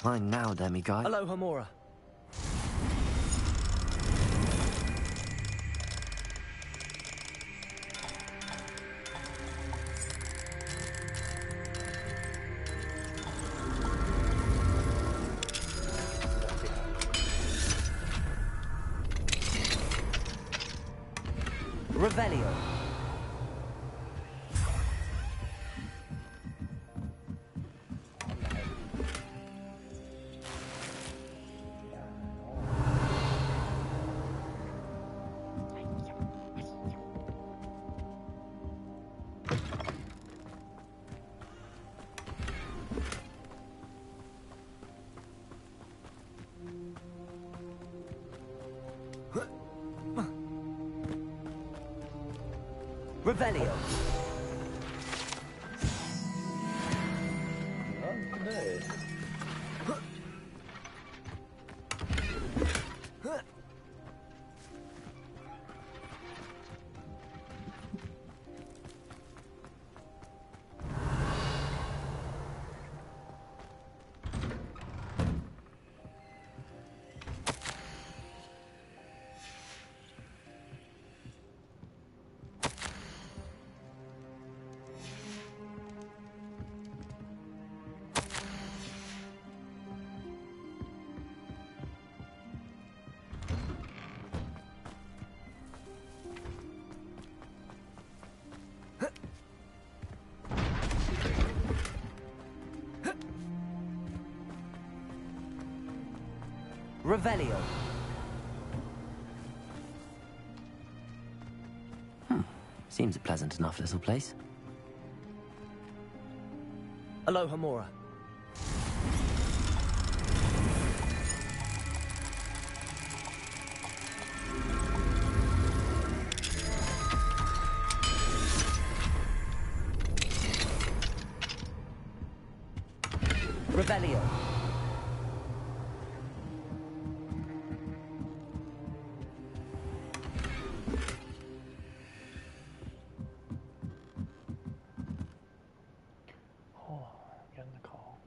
Mine now, demiguy. Hello, Hamura. Revelio. Revelio. Okay. Revelio. Seems a pleasant enough little place. Alohomora. Revelio. Oh, getting the call.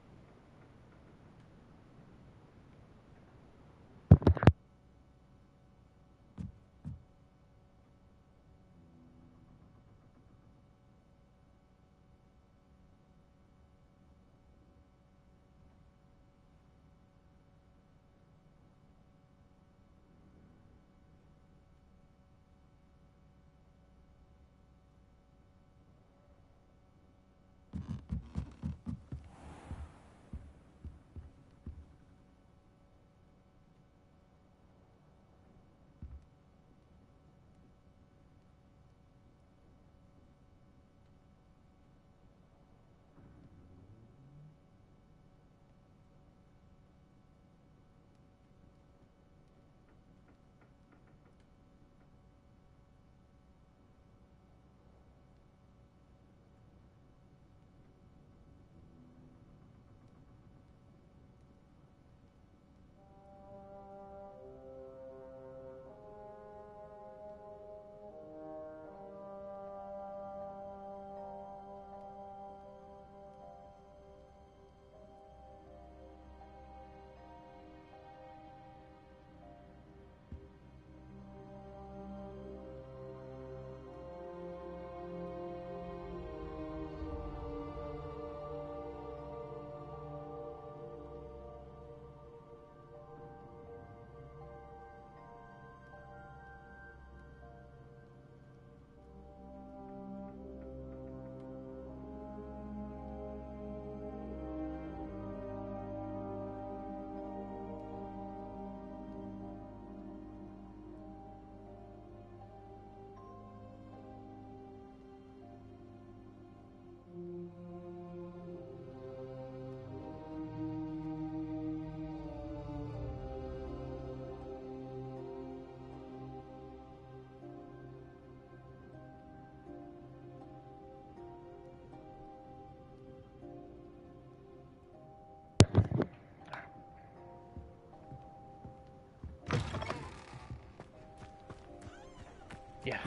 Yeah.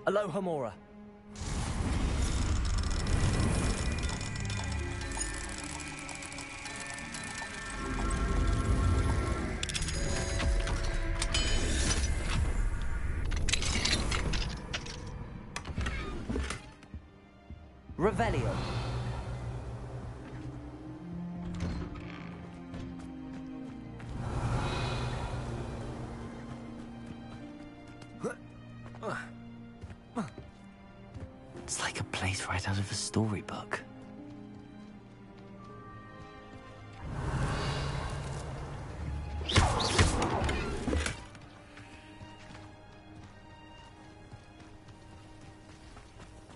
Alohomora. Revelio. It's like a place right out of a storybook.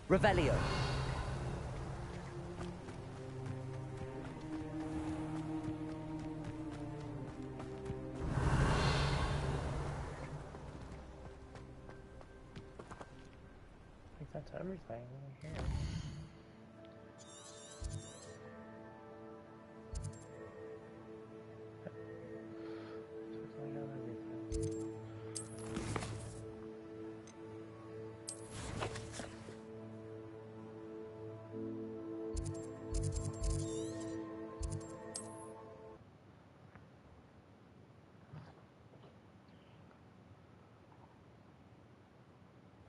Revelio. That's everything here.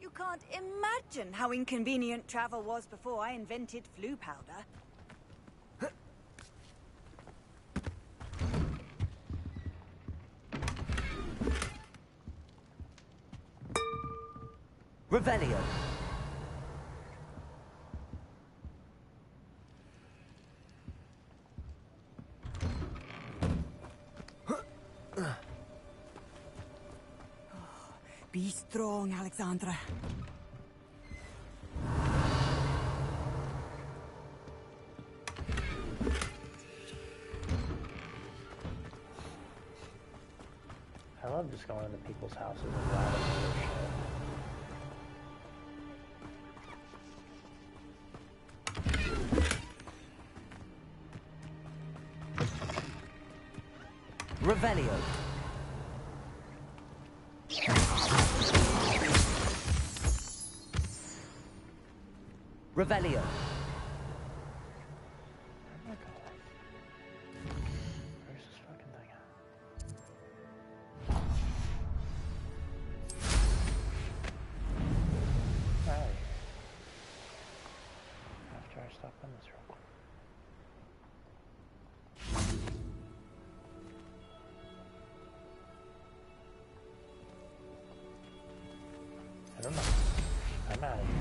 You can't imagine how inconvenient travel was before I invented flu powder. Revelio. Be strong, Alexandra. I love just going into people's houses and grabbing their shit. Revelio. Revelio. Where's this fucking thing at? Alright. After I stop on this real quick. I don't know. I'm out of here.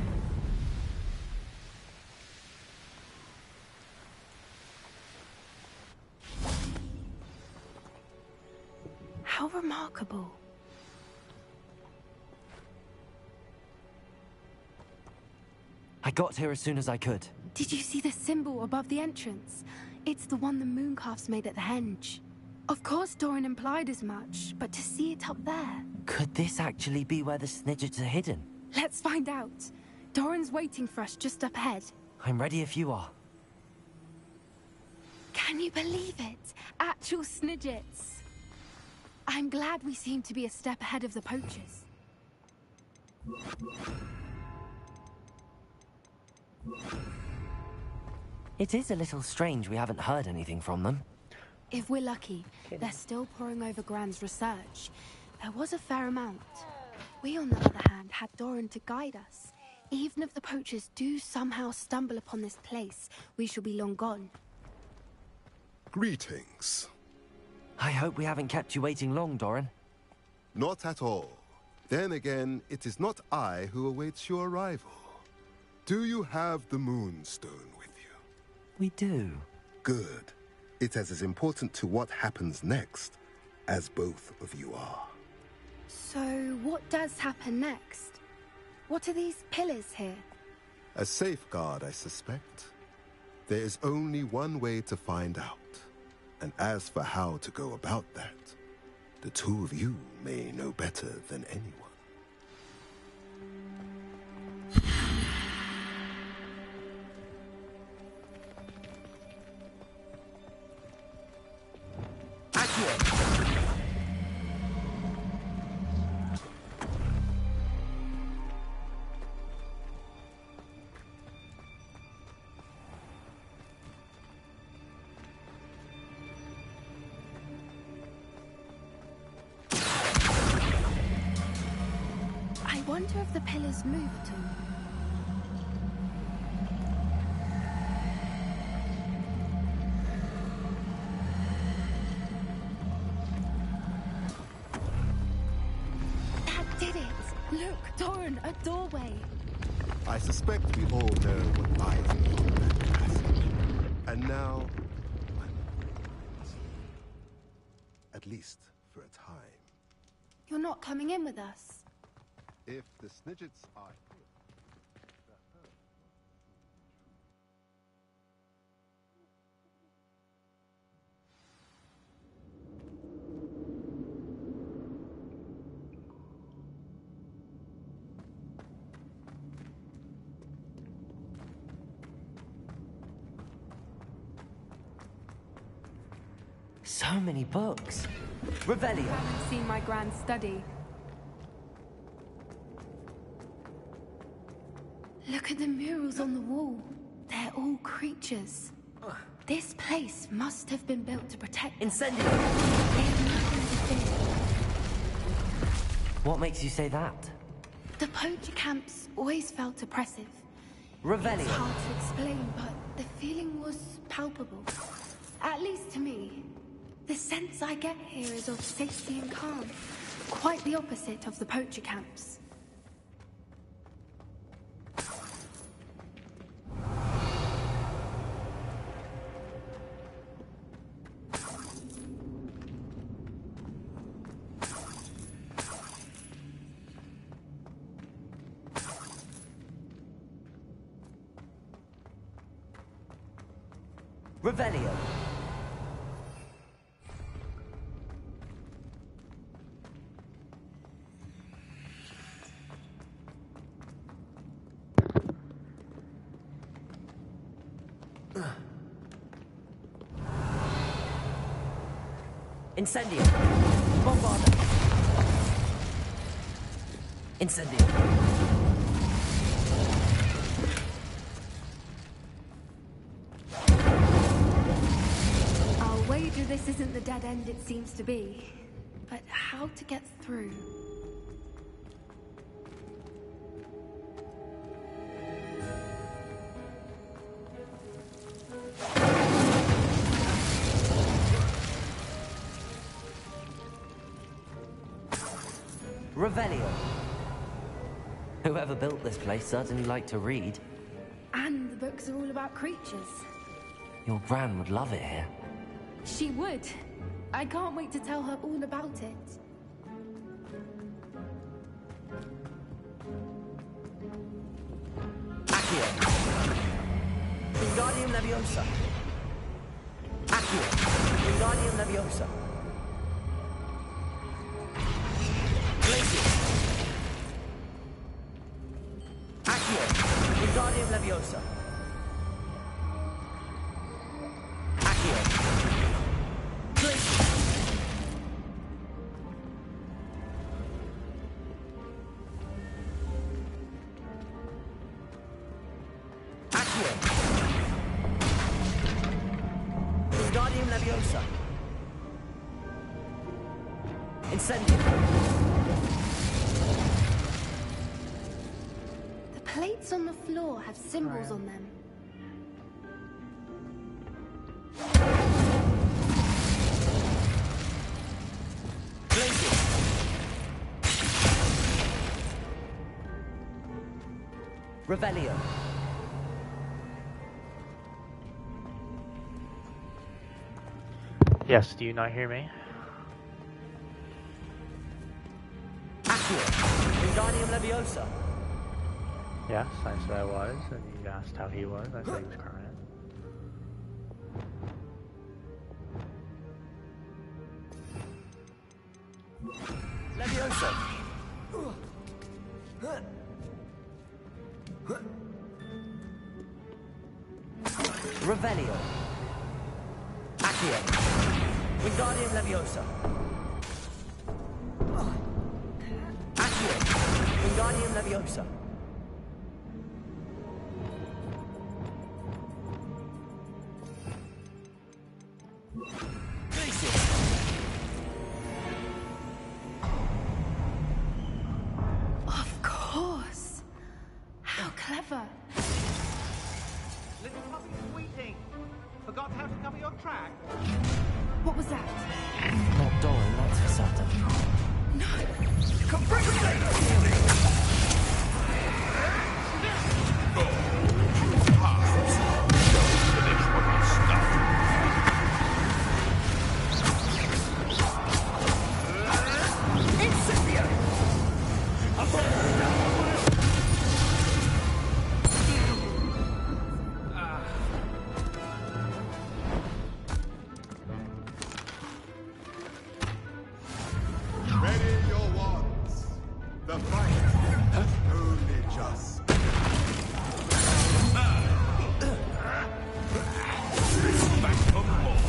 How remarkable. I got here as soon as I could. Did you see the symbol above the entrance? It's the one the Mooncalfs made at the henge. Of course Doran implied as much, but to see it up there... Could this actually be where the Snidgets are hidden? Let's find out. Doran's waiting for us just up ahead. I'm ready if you are. Can you believe it? Actual Snidgets. I'm glad we seem to be a step ahead of the poachers. It is a little strange we haven't heard anything from them. If we're lucky, they're still poring over Gran's research. There was a fair amount. We, on the other hand, had Doran to guide us. Even if the poachers do somehow stumble upon this place, we shall be long gone. Greetings. I hope we haven't kept you waiting long, Doran. Not at all. Then again, it is not I who awaits your arrival. Do you have the Moonstone with you? We do. Good. It is as important to what happens next as both of you are. So, what does happen next? What are these pillars here? A safeguard, I suspect. There is only one way to find out. And as for how to go about that, the two of you may know better than anyone. I wonder if the pillars move at all. That did it! Look, Doran, a doorway! I suspect we all know what lies beyond that passage. And now, at least for a time. You're not coming in with us. If the Snidgets are here, So many books. Revelio. I haven't seen my grand study. Look at the murals on the wall. They're all creatures. This place must have been built to protect them. Incendio! They have nothing to fear. What makes you say that? The poacher camps always felt oppressive. Revelio. It's hard to explain, but the feeling was palpable. At least to me. The sense I get here is of safety and calm. Quite the opposite of the poacher camps. Revelio. Incendio. Bombarda. Incendio. I'll wager this isn't the dead end it seems to be. But how to get through? Revelio. Whoever built this place certainly liked to read. And the books are all about creatures. Your Gran would love it here. She would. I can't wait to tell her all about it. Accio. Wingardium Leviosa. Accio. Wingardium Leviosa. Glacius. Accio. Wingardium Leviosa. Accio. Glacius. Accio. Wingardium Leviosa. Incendio. The plates on the floor have symbols on them. Glacius. Revelio. Yes, do you not hear me? Accio. Wingardium Leviosa. Yes, I said I was, and you asked how he was. I said he was crying. Leviosa. Revelio. Accio. Wingardium Leviosa. Accio. Wingardium Leviosa. Glacius. Of course. How clever. Little puppy squeaking. Forgot how to cover your track? What was that? Not Doran, that's for certain. No. Come bring it later! Finish what you started. Incendio! Ready your wands. The fight. Only just. Back for more.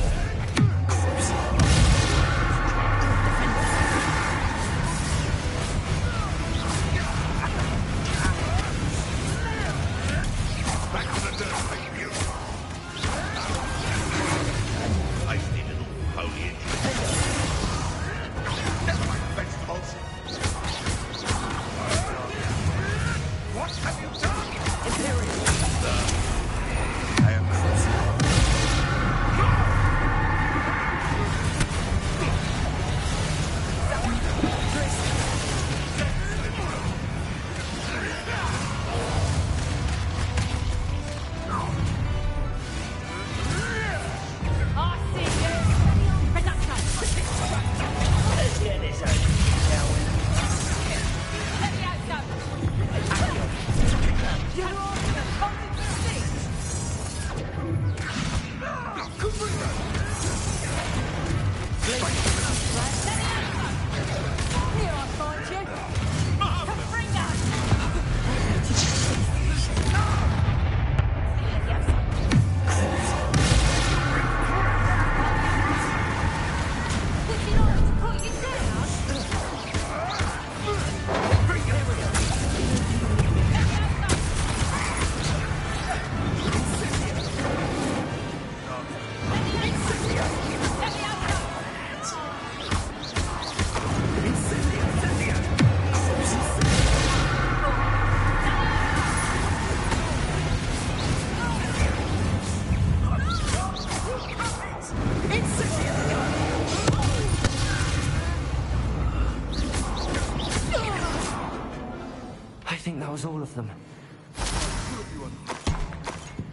think that was all of them.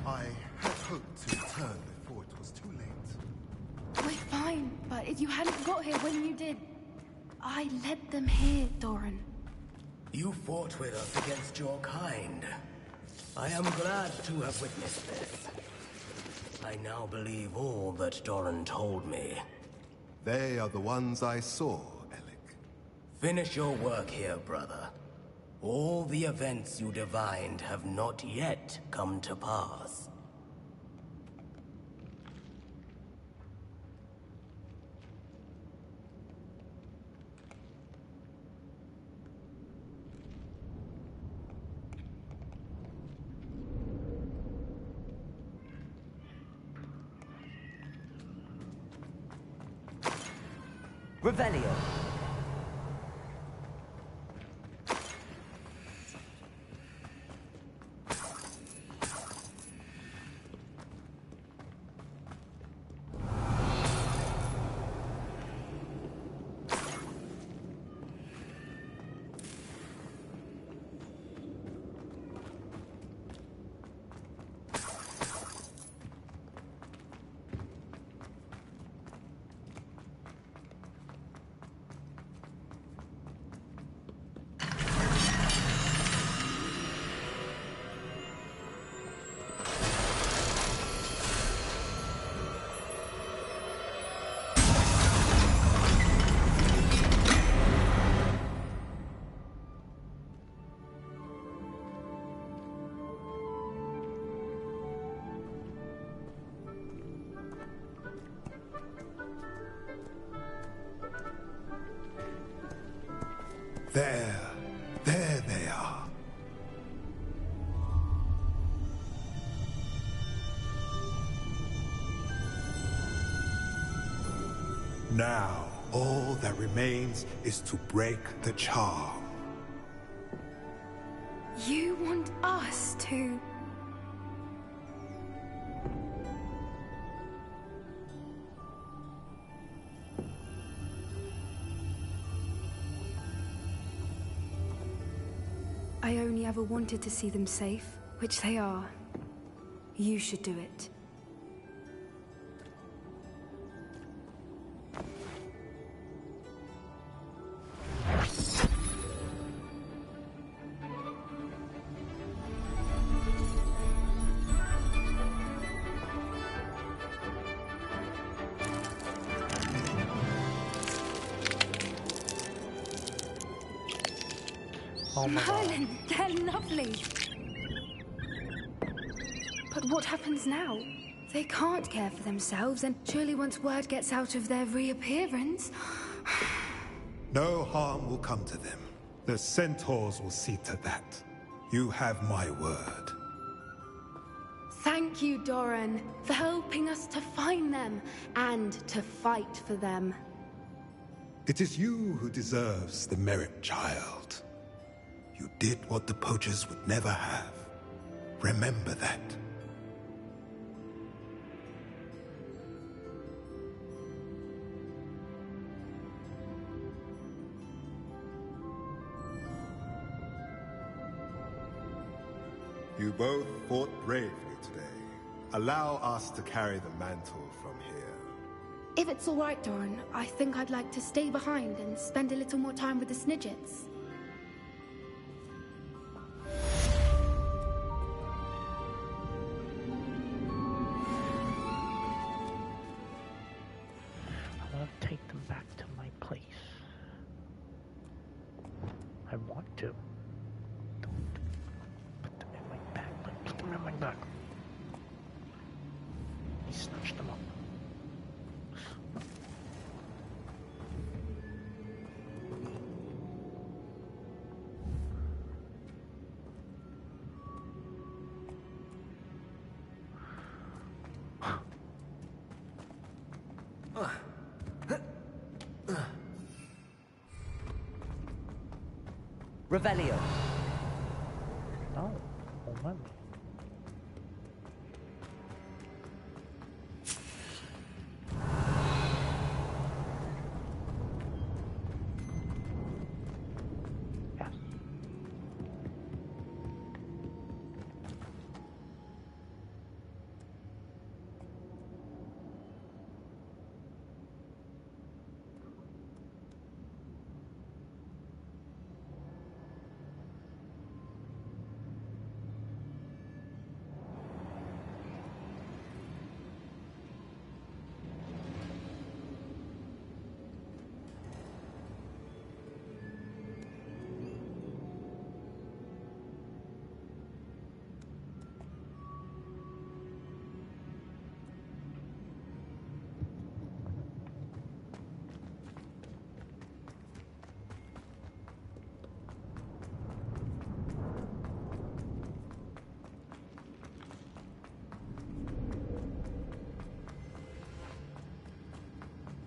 I had hoped to return before it was too late. We're fine, but if you hadn't got here when you did, I led them here, Doran. You fought with us against your kind. I am glad to have witnessed this. I now believe all that Doran told me. They are the ones I saw, Alec. Finish your work here, brother. All the events you divined have not yet come to pass. Revelio. There they are. Now, all that remains is to break the charm. You want us to... I only ever wanted to see them safe, which they are. You should do it. Oh my God. Merlin, they're lovely. But what happens now? They can't care for themselves, and surely once word gets out of their reappearance... No harm will come to them. The centaurs will see to that. You have my word. Thank you, Doran, for helping us to find them, and to fight for them. It is you who deserves the merit, child. You did what the poachers would never have. Remember that. You both fought bravely today. Allow us to carry the mantle from here. If it's all right, Doran, I think I'd like to stay behind and spend a little more time with the Snidgets. I want to take them back to my place. I want to. Put them in my bag. Put them in my bag. He snatched them up. Revelio. No, hold on. Yes.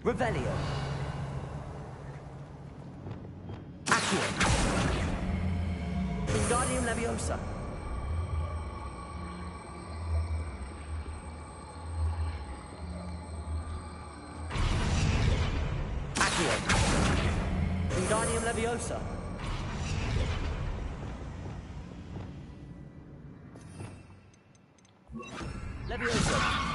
Revelio. Accio. Wingardium Leviosa. Accio. Wingardium Leviosa. Leviosa.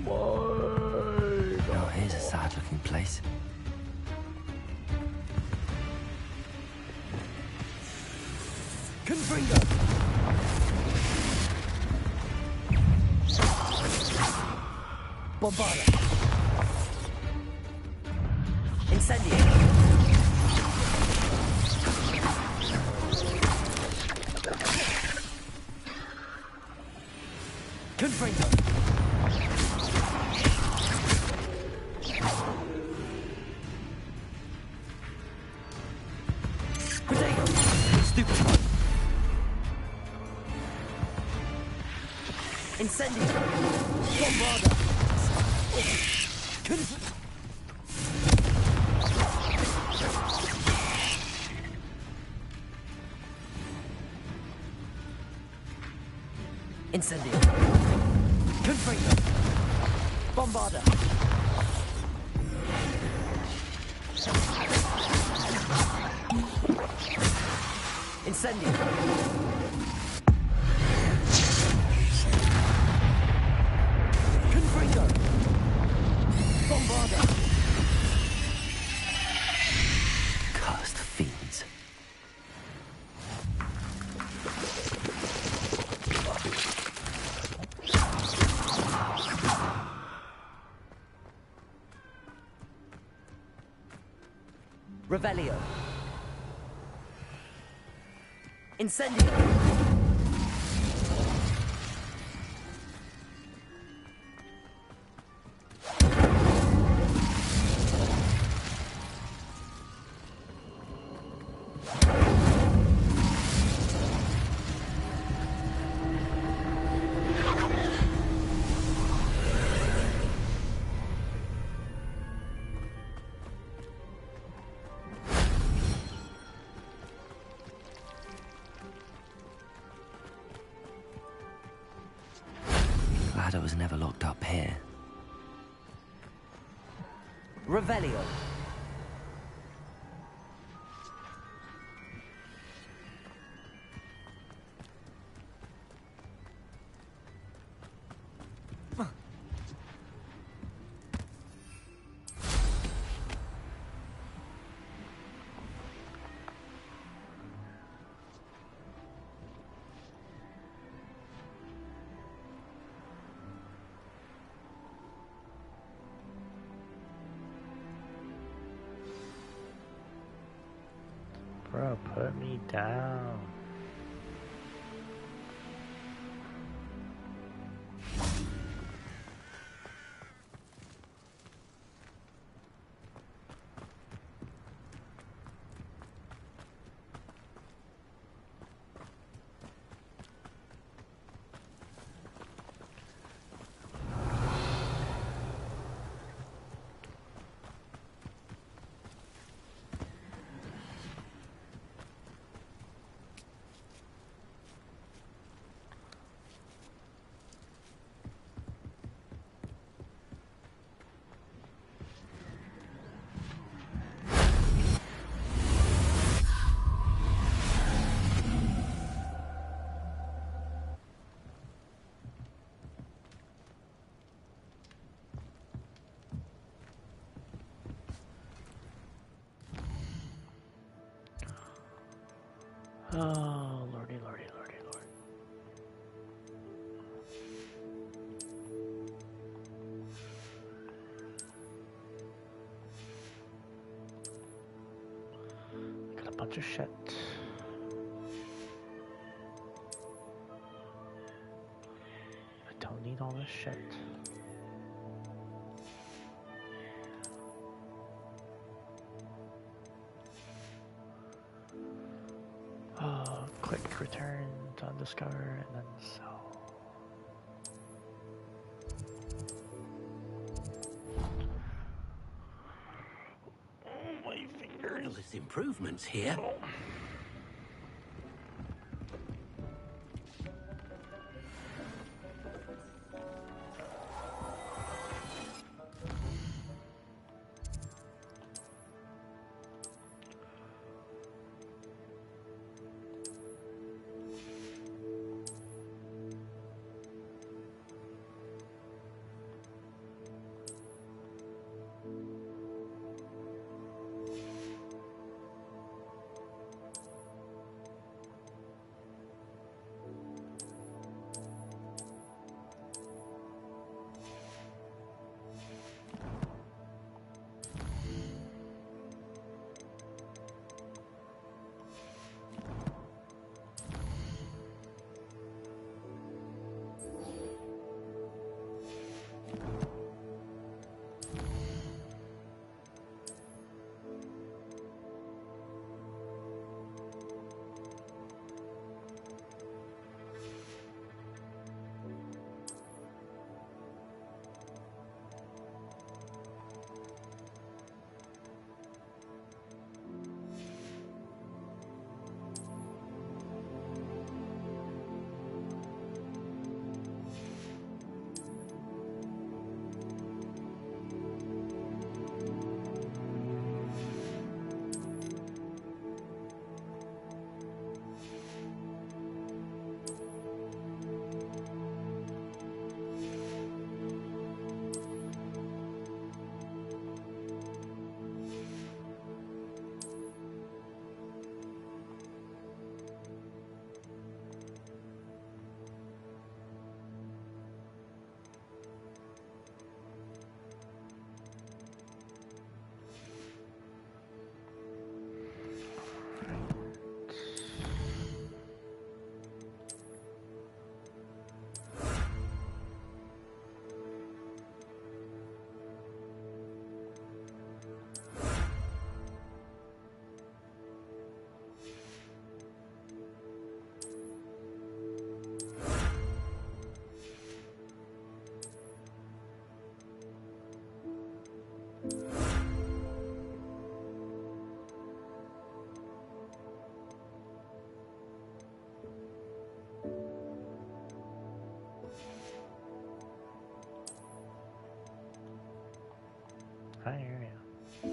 Oh, here's a sad-looking place. Confringo. Bombarda. Incendio. Confringo. Potato. Stupid. Incendio. Bombarda. Incendio. Confringo. Bombarda. Incendio. Confringo. Bombarda. Cursed fiends. Revelio. Incendio. Glad I was never locked up here. Revelio. Bro, put me down. Oh, lordy, lordy, lordy, lord. Got a bunch of shit. I don't need all this shit. Click return to undiscover and then sell. Oh, my fingers. Well, there's improvements here. Oh. I hear you.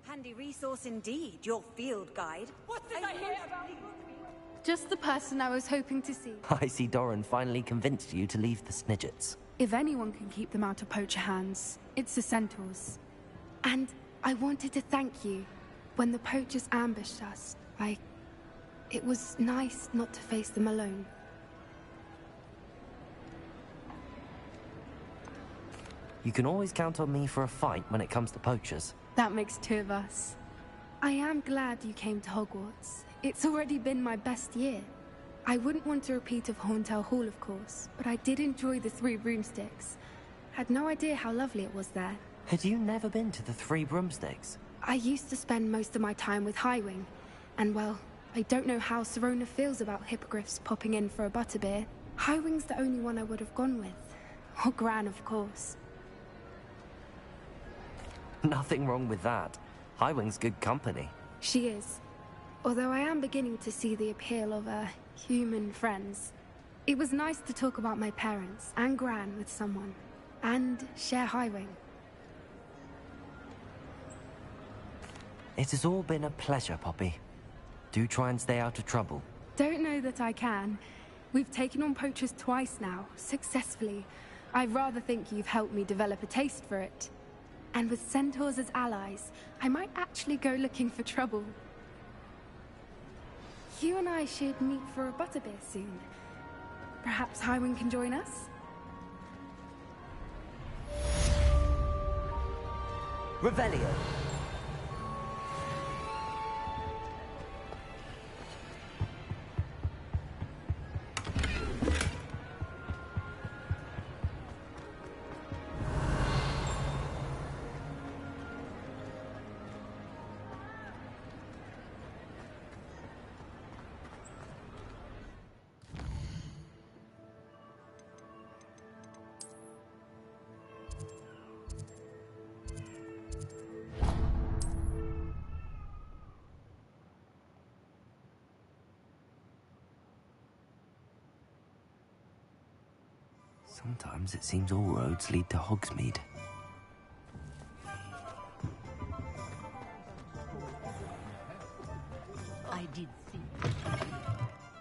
Handy resource indeed, your field guide. What did I hear about? Just the person I was hoping to see. I see Doran finally convinced you to leave the Snidgets. If anyone can keep them out of poacher hands, it's the Centaurs. And I wanted to thank you. When the poachers ambushed us, it was nice not to face them alone. You can always count on me for a fight when it comes to poachers. That makes two of us. I am glad you came to Hogwarts. It's already been my best year. I wouldn't want a repeat of Horntail Hall, of course, but I did enjoy the Three Broomsticks. Had no idea how lovely it was there. Had you never been to the Three Broomsticks? I used to spend most of my time with Highwing, and well, I don't know how Sirona feels about hippogriffs popping in for a butterbeer. Highwing's the only one I would have gone with. Or Gran, of course. Nothing wrong with that. Highwing's good company. She is. Although I am beginning to see the appeal of, human friends. It was nice to talk about my parents and Gran with someone. And share Highwing. It has all been a pleasure, Poppy. Do try and stay out of trouble. Don't know that I can. We've taken on poachers twice now, successfully. I rather think you've helped me develop a taste for it. And with centaurs as allies, I might actually go looking for trouble. You and I should meet for a butterbeer soon. Perhaps Highwind can join us? Revelio. Sometimes it seems all roads lead to Hogsmeade. I did see.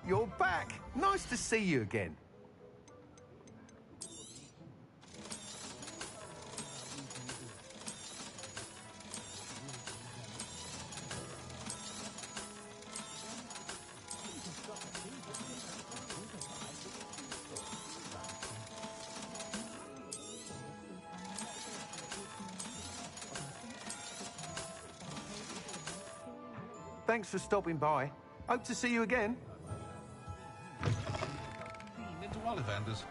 You're back. Nice to see you again. Thanks for stopping by. Hope to see you again. Into Ollivanders.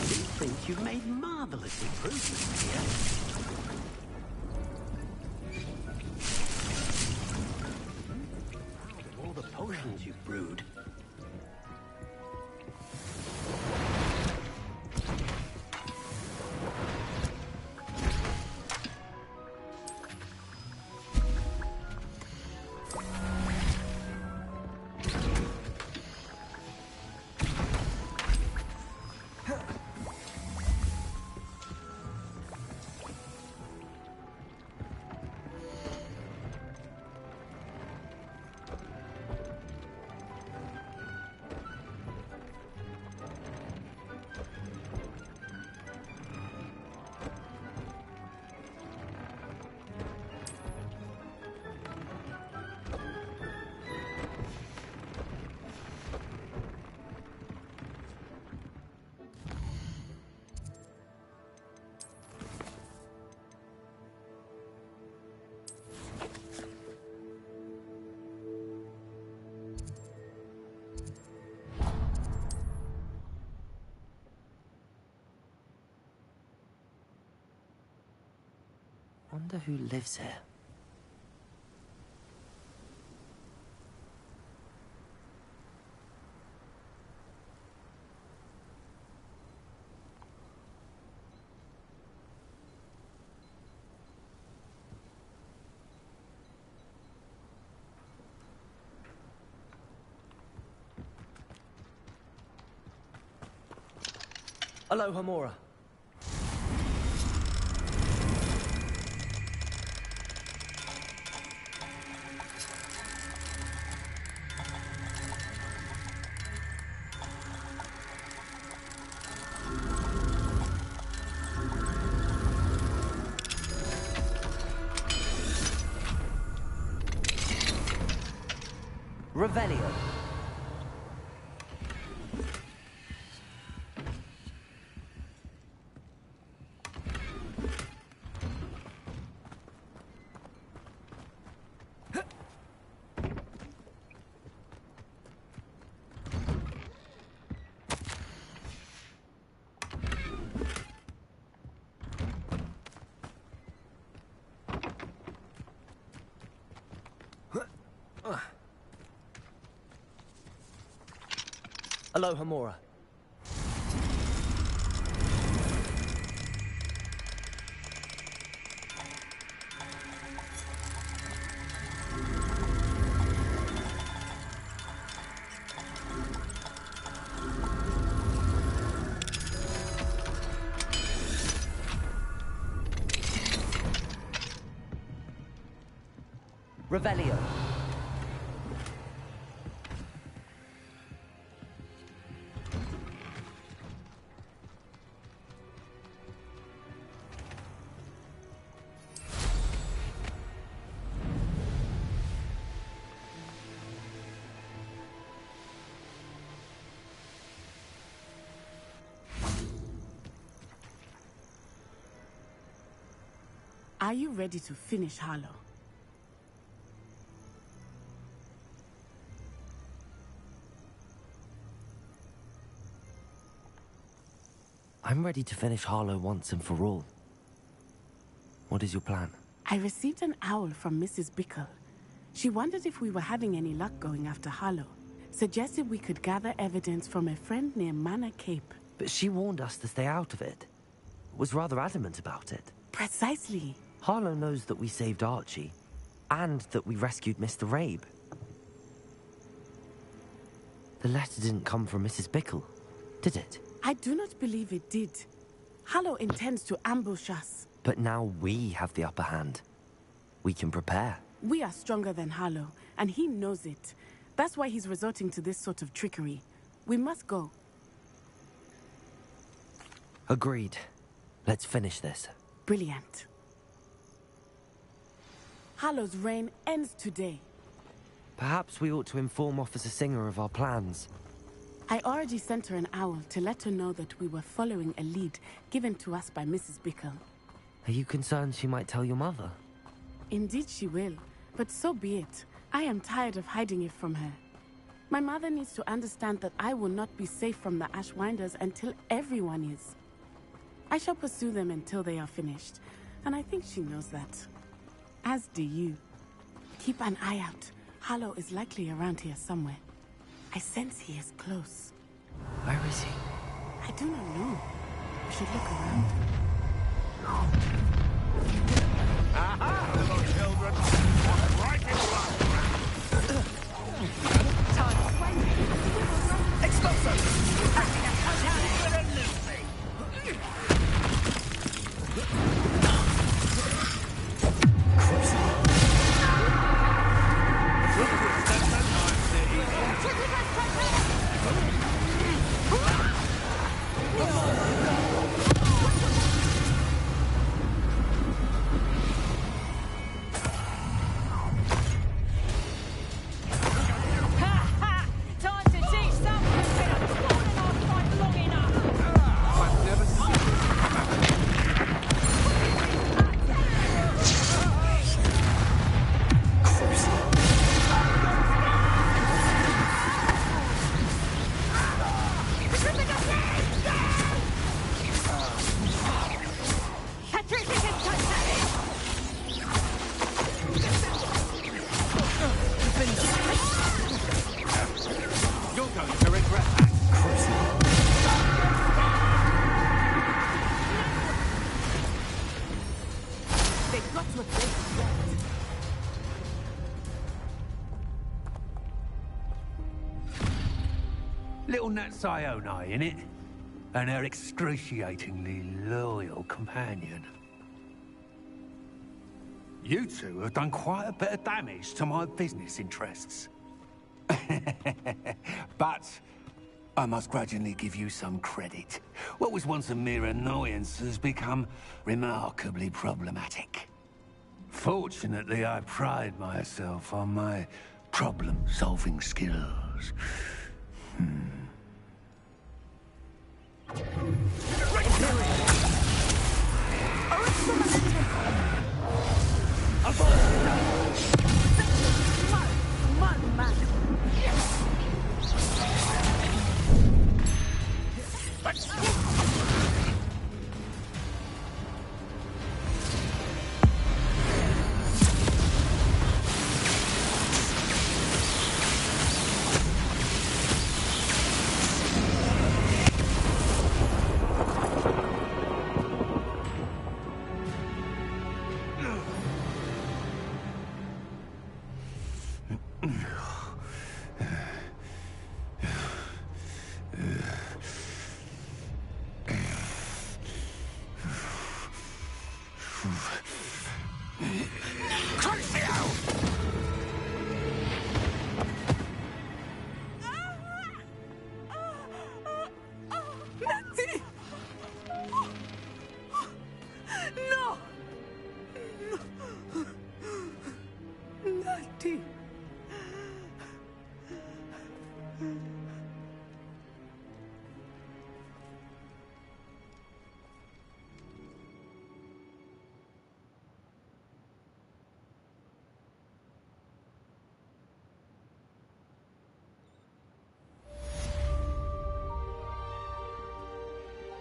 I think you've made marvelous improvements here. Proud of all the potions you've brewed. Wonder who lives here. Aloha Mora. Revelio. Aloha, Mora. Revelio. Are you ready to finish Harlow? I'm ready to finish Harlow once and for all. What is your plan? I received an owl from Mrs. Bickle. She wondered if we were having any luck going after Harlow. Suggested we could gather evidence from a friend near Manor Cape. But she warned us to stay out of it. Was rather adamant about it. Precisely. Harlow knows that we saved Archie, and that we rescued Mr. Rabe. The letter didn't come from Mrs. Bickle, did it? I do not believe it did. Harlow intends to ambush us. But now we have the upper hand. We can prepare. We are stronger than Harlow, and he knows it. That's why he's resorting to this sort of trickery. We must go. Agreed. Let's finish this. Brilliant. Harlow's reign ends today. Perhaps we ought to inform Officer Singer of our plans. I already sent her an owl to let her know that we were following a lead given to us by Mrs. Bickle. Are you concerned she might tell your mother? Indeed she will, but so be it. I am tired of hiding it from her. My mother needs to understand that I will not be safe from the Ashwinders until everyone is. I shall pursue them until they are finished, and I think she knows that. As do you. Keep an eye out. Harlow is likely around here somewhere. I sense he is close. Where is he? I do not know. We should look around. Aha, little children! Right in line! Expulso! Acting a touchdown with a Little Nat Sione, innit? And her excruciatingly loyal companion. You two have done quite a bit of damage to my business interests. But I must grudgingly give you some credit. What was once a mere annoyance has become remarkably problematic. Fortunately, I pride myself on my problem-solving skills. Natty! No! Natty!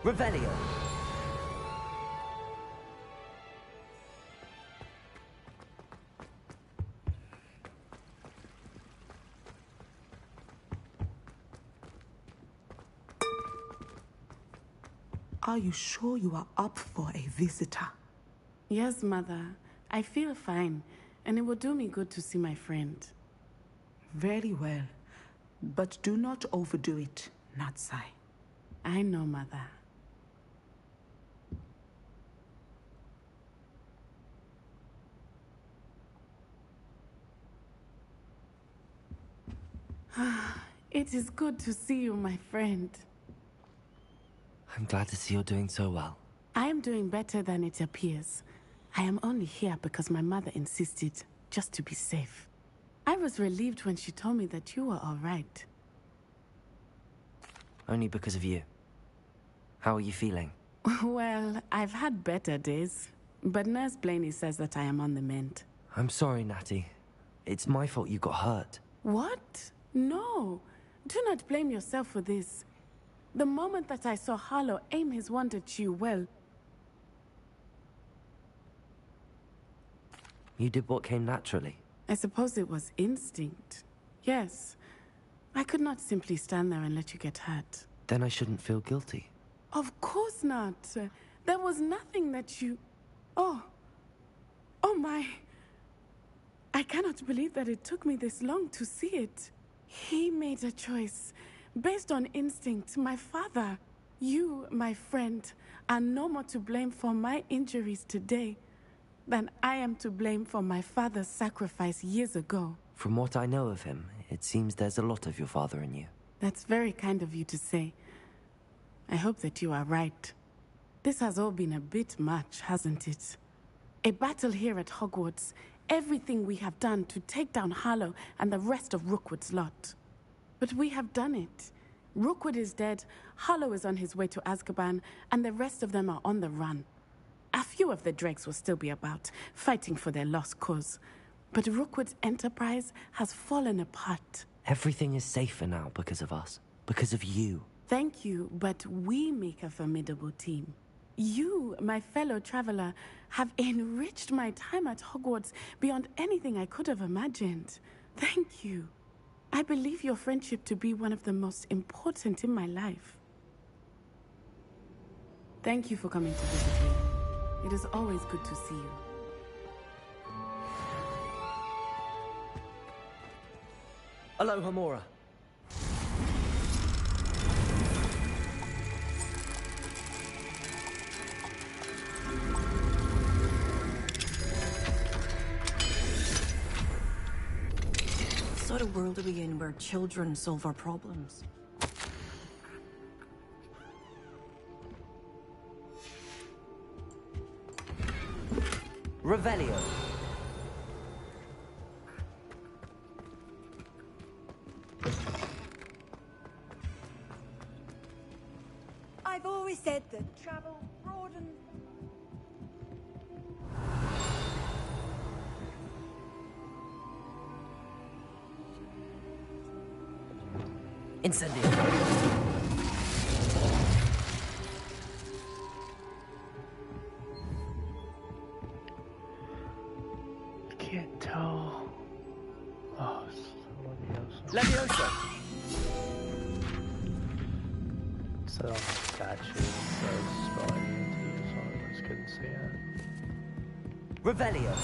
Revelio. Are you sure you are up for a visitor? Yes, Mother. I feel fine, and it will do me good to see my friend. Very well. But do not overdo it, Natsai. I know, Mother. It is good to see you, my friend. I'm glad to see you're doing so well. I am doing better than it appears. I am only here because my mother insisted, just to be safe. I was relieved when she told me that you were all right. Only because of you. How are you feeling? Well, I've had better days, but Nurse Blaney says that I am on the mend. I'm sorry, Natty. It's my fault you got hurt. What? No. Do not blame yourself for this. The moment that I saw Harlow aim his wand at you, well... You did what came naturally. I suppose it was instinct. Yes. I could not simply stand there and let you get hurt. Then I shouldn't feel guilty. Of course not. There was nothing that you... Oh. Oh my. I cannot believe that it took me this long to see it. He made a choice. Based on instinct, my father, you, my friend, are no more to blame for my injuries today than I am to blame for my father's sacrifice years ago. From what I know of him, it seems there's a lot of your father in you. That's very kind of you to say. I hope that you are right. This has all been a bit much, hasn't it? A battle here at Hogwarts, everything we have done to take down Harlow and the rest of Rookwood's lot. But we have done it. Rookwood is dead, Harlow is on his way to Azkaban, and the rest of them are on the run. A few of the dregs will still be about, fighting for their lost cause. But Rookwood's enterprise has fallen apart. Everything is safer now because of us. Because of you. Thank you, but we make a formidable team. You, my fellow traveler, have enriched my time at Hogwarts beyond anything I could have imagined. Thank you. I believe your friendship to be one of the most important in my life. Thank you for coming to visit me. It is always good to see you. Aloha, Mora. What sort of world are we in where children solve our problems? Revelio. I've always said that travel broadens. Incendio. I can't tell. Oh, it's Leviosa. So on the statue, so spelling into so I just couldn't see it. Revelio.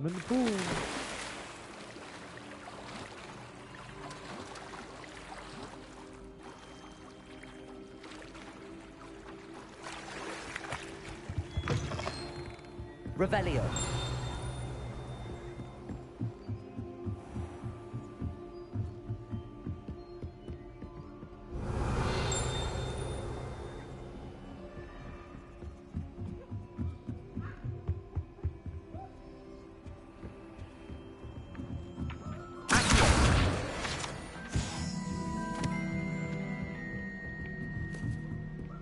I'm in the pool. Revelio.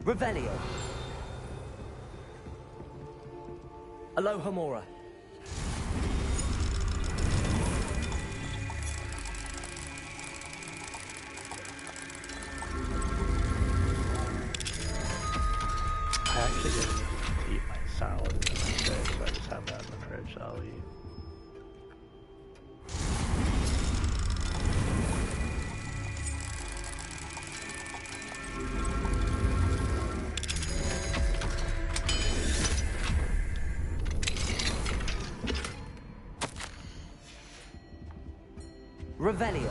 Revelio. Alohomora. I actually didn't eat my salad in the fridge, so I just have that in the fridge that I'll eat. Revelio.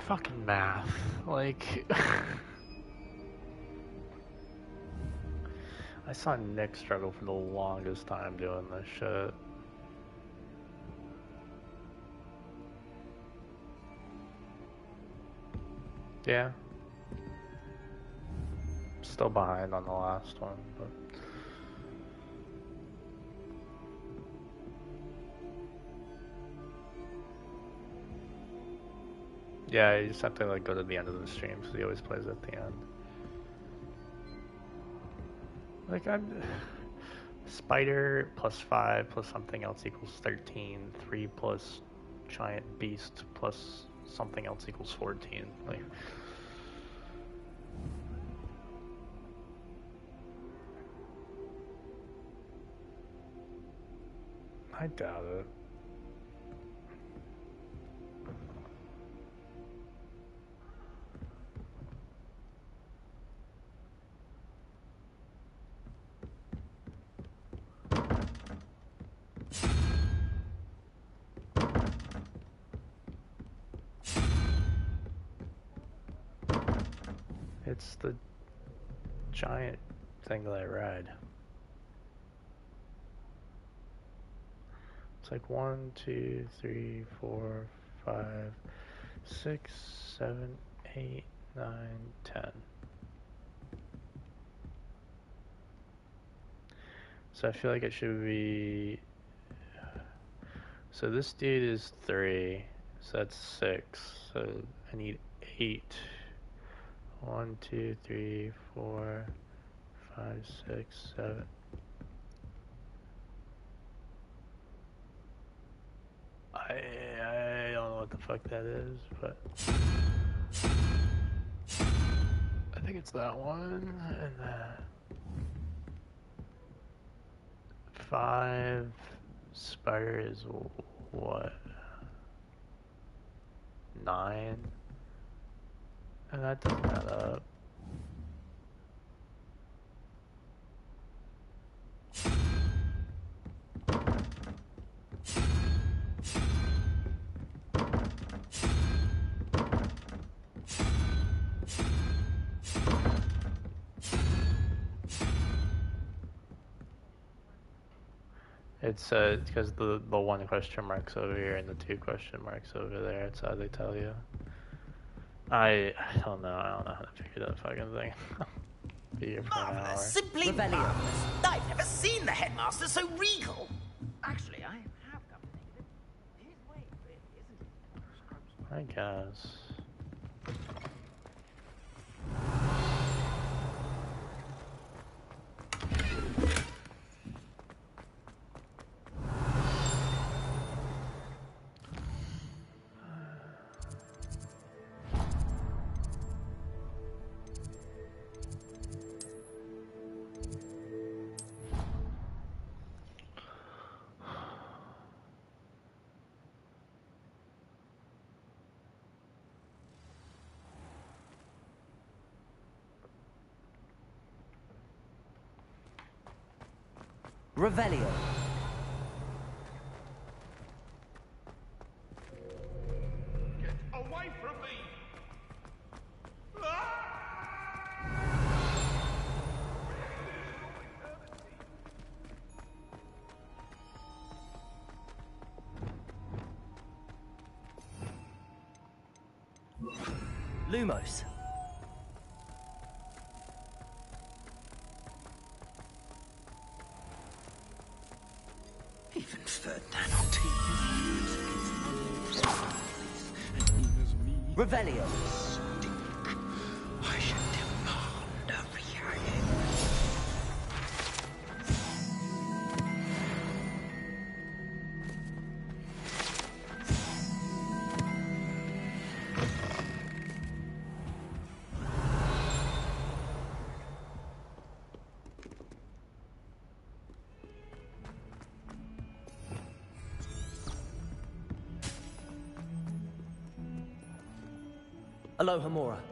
Fucking math. Like... I saw Nick struggle for the longest time doing this shit. Yeah. Still behind on the last one, but... Yeah, you just have to like go to the end of the stream because he always plays at the end. Like Spider plus 5 plus something else equals 13. 3 plus Giant Beast plus something else equals 14. Like, I doubt it. It's the giant thing that I ride. It's like 1, 2, 3, 4, 5, 6, 7, 8, 9, 10. So I feel like it should be... So this dude is 3, so that's 6. So I need 8. 1, 2, 3, 4, 5, 6, 7. I don't know what the fuck that is, but I think it's that one, and then 5 Spider is what? 9? And that doesn't add up. It's because the 1 question mark's over here and the 2 question marks over there. It's how they tell you. I don't know. I don't know how to figure that fucking thing. Be here for an hour. Simply marvelous. I've never seen the headmaster so regal. Actually, I have come to think of it. His way, really, isn't it? I guess. Revelio. Away from me! Lumos. Even Ferdinand Ortiz. Revelio. I should demand a reunion. Aloha Mora.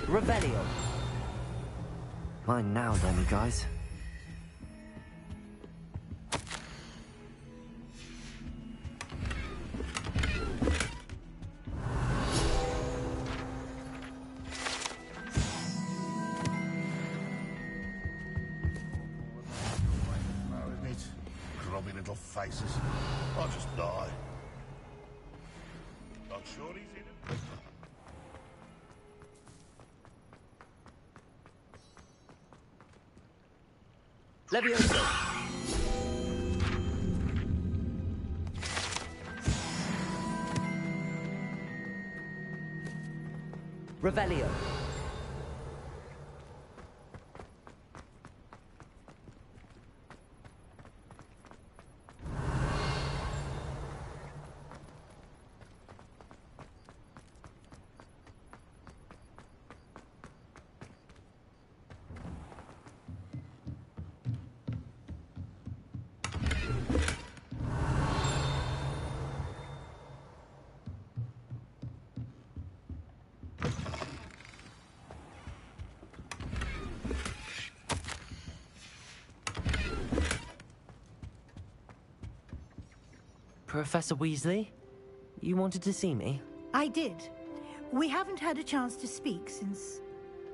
Revelio. Mine now, then, guys. Isn't it? Grubby little faces. I'll just die. Not sure he's in it. Levioso. Revelio. Professor Weasley? You wanted to see me? I did. We haven't had a chance to speak since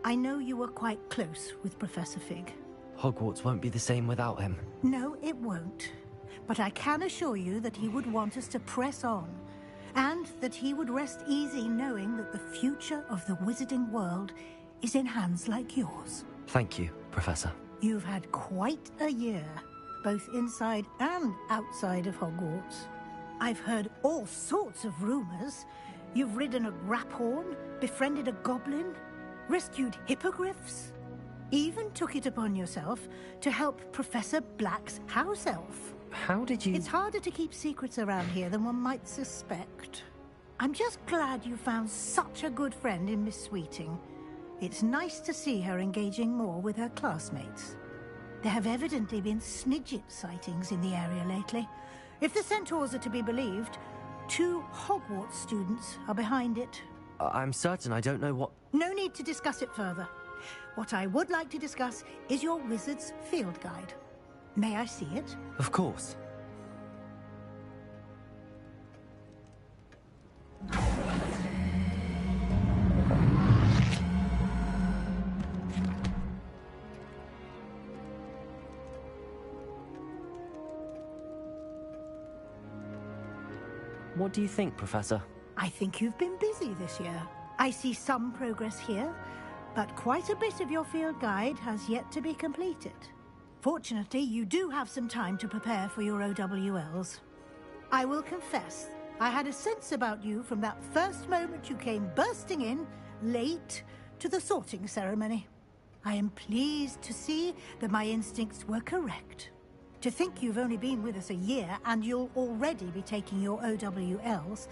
I know you were quite close with Professor Fig. Hogwarts won't be the same without him. No, it won't. But I can assure you that he would want us to press on, and that he would rest easy knowing that the future of the wizarding world is in hands like yours. Thank you, Professor. You've had quite a year, both inside and outside of Hogwarts. I've heard all sorts of rumors. You've ridden a Graphorn, befriended a goblin, rescued hippogriffs, even took it upon yourself to help Professor Black's house elf. How did you... It's harder to keep secrets around here than one might suspect. I'm just glad you found such a good friend in Miss Sweeting. It's nice to see her engaging more with her classmates. There have evidently been Snidget sightings in the area lately. If the Centaurs are to be believed, 2 Hogwarts students are behind it. I'm certain I don't know what... No need to discuss it further. What I would like to discuss is your wizard's field guide. May I see it? Of course. What do you think, Professor? I think you've been busy this year. I see some progress here, but quite a bit of your field guide has yet to be completed. Fortunately, you do have some time to prepare for your OWLs. I will confess, I had a sense about you from that first moment you came bursting in, late, to the sorting ceremony. I am pleased to see that my instincts were correct. To think you've only been with us a year and you'll already be taking your OWLs,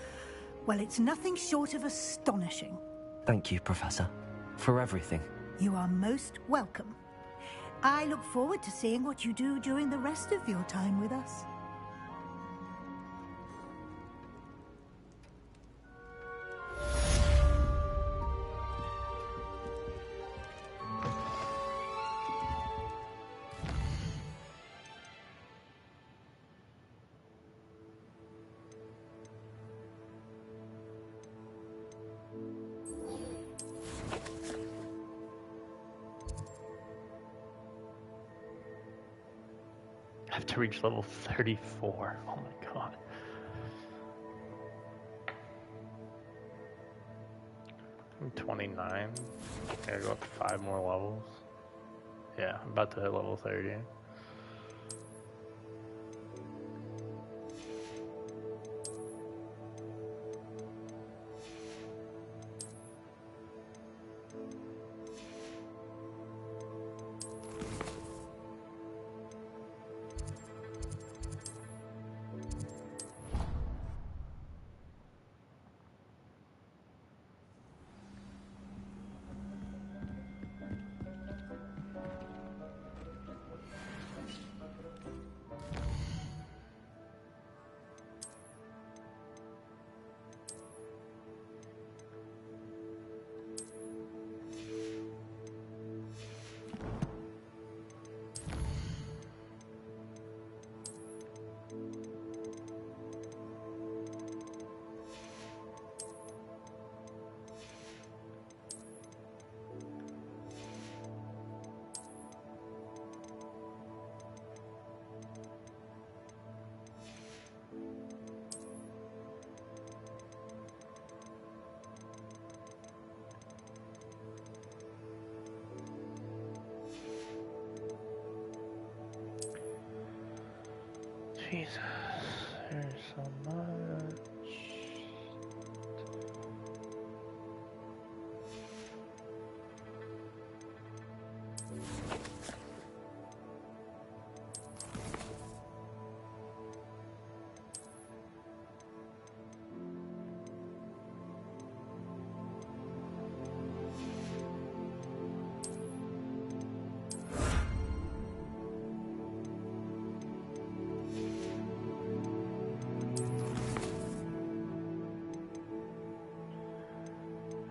well, it's nothing short of astonishing. Thank you, Professor, for everything. You are most welcome. I look forward to seeing what you do during the rest of your time with us. I have to reach level 34. Oh my god. I'm 29. I gotta go up 5 more levels. Yeah, I'm about to hit level 30. Jesus, there's so much.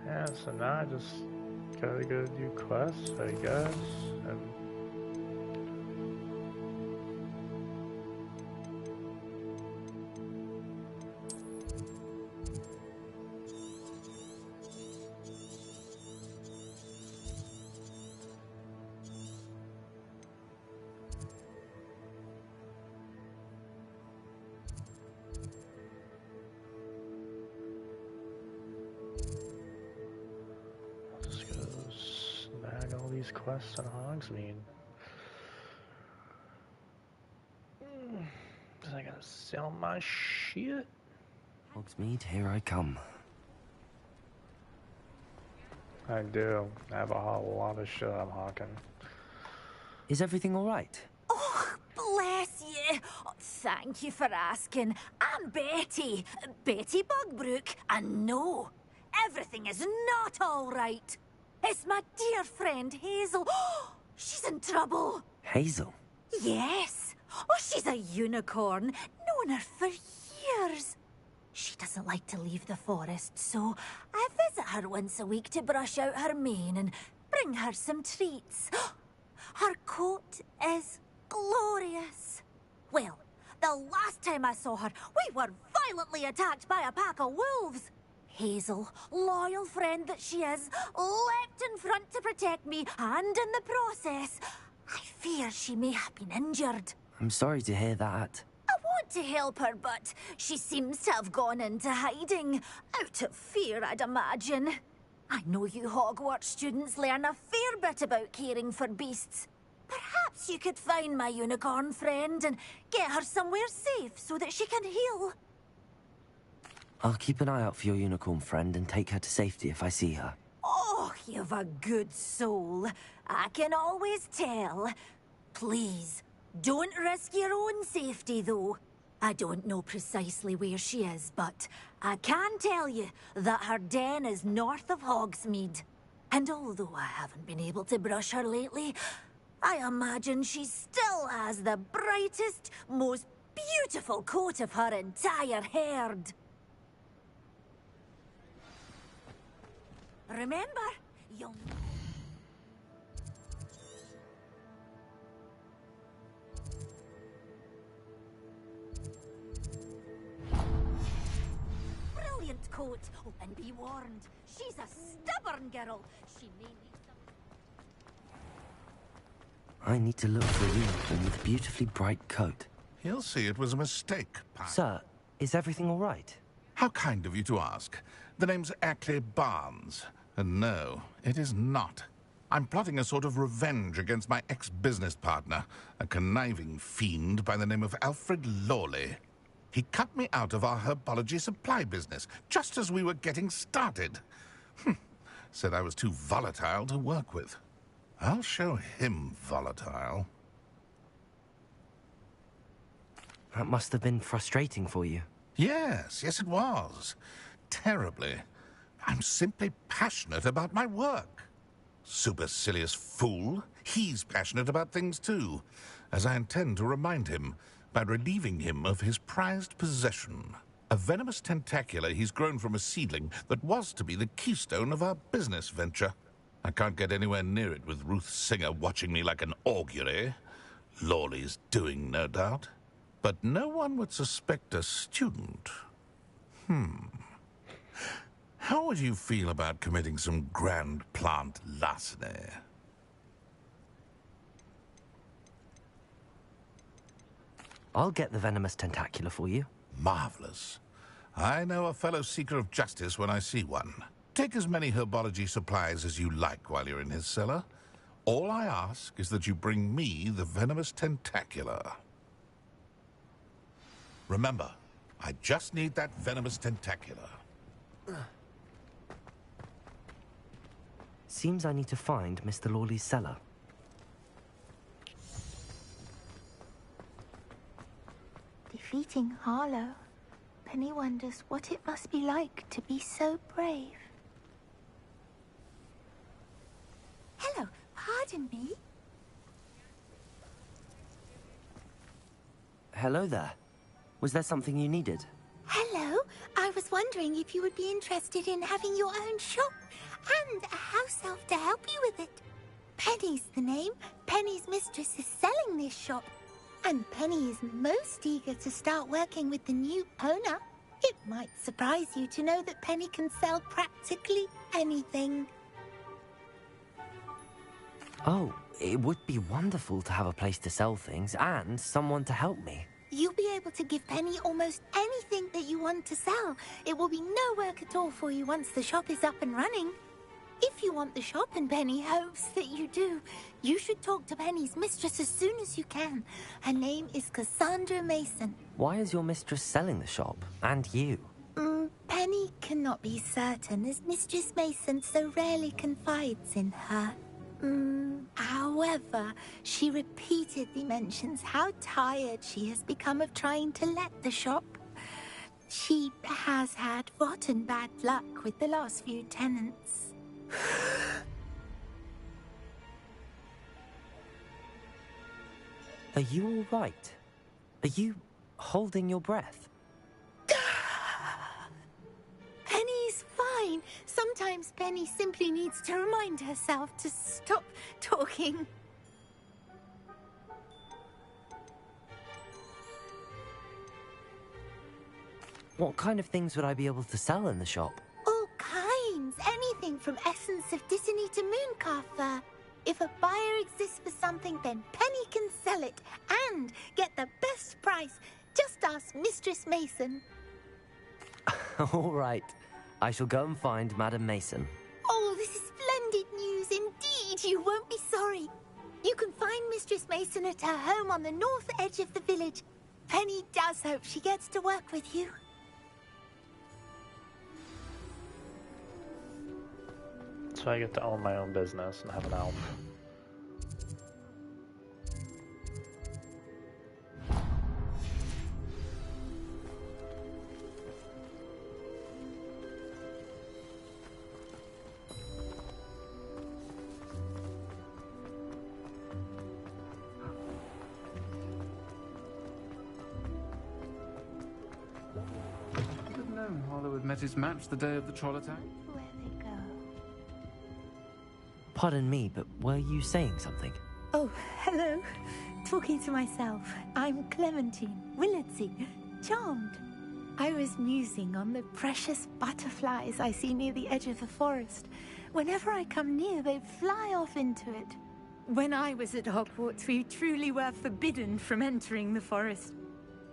Yeah, so now I just gotta go do quests, I guess, and quests on Hogsmeade. Cause I gotta sell my shit. Hogsmeade, here I come. I do. I have a whole lot of shit I'm hawking. Is everything alright? Oh, bless you. Oh, thank you for asking. I'm Betty. Betty Bugbrook. And no, everything is not alright. It's my dear friend Hazel. She's in trouble. Hazel? Yes. Oh, she's a unicorn. Known her for years. She doesn't like to leave the forest, so I visit her once a week to brush out her mane and bring her some treats. Her coat is glorious. Well, the last time I saw her, we were violently attacked by a pack of wolves. Hazel, loyal friend that she is, leapt in front to protect me, and in the process, I fear she may have been injured. I'm sorry to hear that. I want to help her, but she seems to have gone into hiding. Out of fear, I'd imagine. I know you Hogwarts students learn a fair bit about caring for beasts. Perhaps you could find my unicorn friend and get her somewhere safe so that she can heal. I'll keep an eye out for your unicorn friend and take her to safety if I see her. Oh, you've a good soul. I can always tell. Please, Don't risk your own safety, though. I don't know precisely where she is, but I can tell you that her den is north of Hogsmeade. And although I haven't been able to brush her lately, I imagine she still has the brightest, most beautiful coat of her entire herd. Remember, you'll... Brilliant coat. Oh, and be warned, she's a stubborn girl. She may need some... I need to look for a unicorn with a beautifully bright coat. He'll see it was a mistake, Sir, is everything all right? How kind of you to ask. The name's Ackley Barnes. And no, it is not. I'm plotting a sort of revenge against my ex-business partner, a conniving fiend by the name of Alfred Lawley. He cut me out of our herbology supply business, just as we were getting started. Said I was too volatile to work with. I'll show him volatile. That must have been frustrating for you. Yes, it was. Terribly. I'm simply passionate about my work. Supercilious fool. He's passionate about things too, as I intend to remind him by relieving him of his prized possession. A venomous tentacular he's grown from a seedling that was to be the keystone of our business venture. I can't get anywhere near it with Ruth Singer watching me like an augury. Lawley's doing, no doubt. But no one would suspect a student. How would you feel about committing some grand plant larceny? I'll get the venomous tentacular for you. Marvelous. I know a fellow seeker of justice when I see one. Take as many herbology supplies as you like while you're in his cellar. All I ask is that you bring me the venomous tentacular. Remember, I just need that venomous tentacular. Seems I need to find Mr. Lawley's cellar. Defeating Harlow. Penny wonders what it must be like to be so brave. Hello, pardon me. Hello there. Was there something you needed? Hello, I was wondering if you would be interested in having your own shop and a house elf to help you with it. Penny's the name. Penny's mistress is selling this shop. And Penny is most eager to start working with the new owner. It might surprise you to know that Penny can sell practically anything. Oh, it would be wonderful to have a place to sell things and someone to help me. You'll be able to give Penny almost anything that you want to sell. It will be no work at all for you once the shop is up and running. If you want the shop, and Penny hopes that you do, you should talk to Penny's mistress as soon as you can. Her name is Cassandra Mason. Why is your mistress selling the shop? And you? Penny cannot be certain, as Mistress Mason so rarely confides in her. However, she repeatedly mentions how tired she has become of trying to let the shop. She has had rotten bad luck with the last few tenants. Are you all right? Are you holding your breath? Penny's fine. Sometimes Penny simply needs to remind herself to stop talking. What kind of things would I be able to sell in the shop? All kinds. Anything from essence of Disney to Mooncalf fur. If a buyer exists for something, then Penny can sell it and get the best price. Just ask Mistress Mason. All right. I shall go and find Madam Mason. Oh, this is splendid news indeed. You won't be sorry. You can find Mistress Mason at her home on the north edge of the village. Penny does hope she gets to work with you. So I get to own my own business and have an elf. Harlow had met his match the day of the troll attack. Where they go. Pardon me, but were you saying something? Oh, hello. Talking to myself. I'm Clementine Willardsey. Charmed. I was musing on the precious butterflies I see near the edge of the forest. Whenever I come near, they fly off into it. When I was at Hogwarts, we truly were forbidden from entering the forest.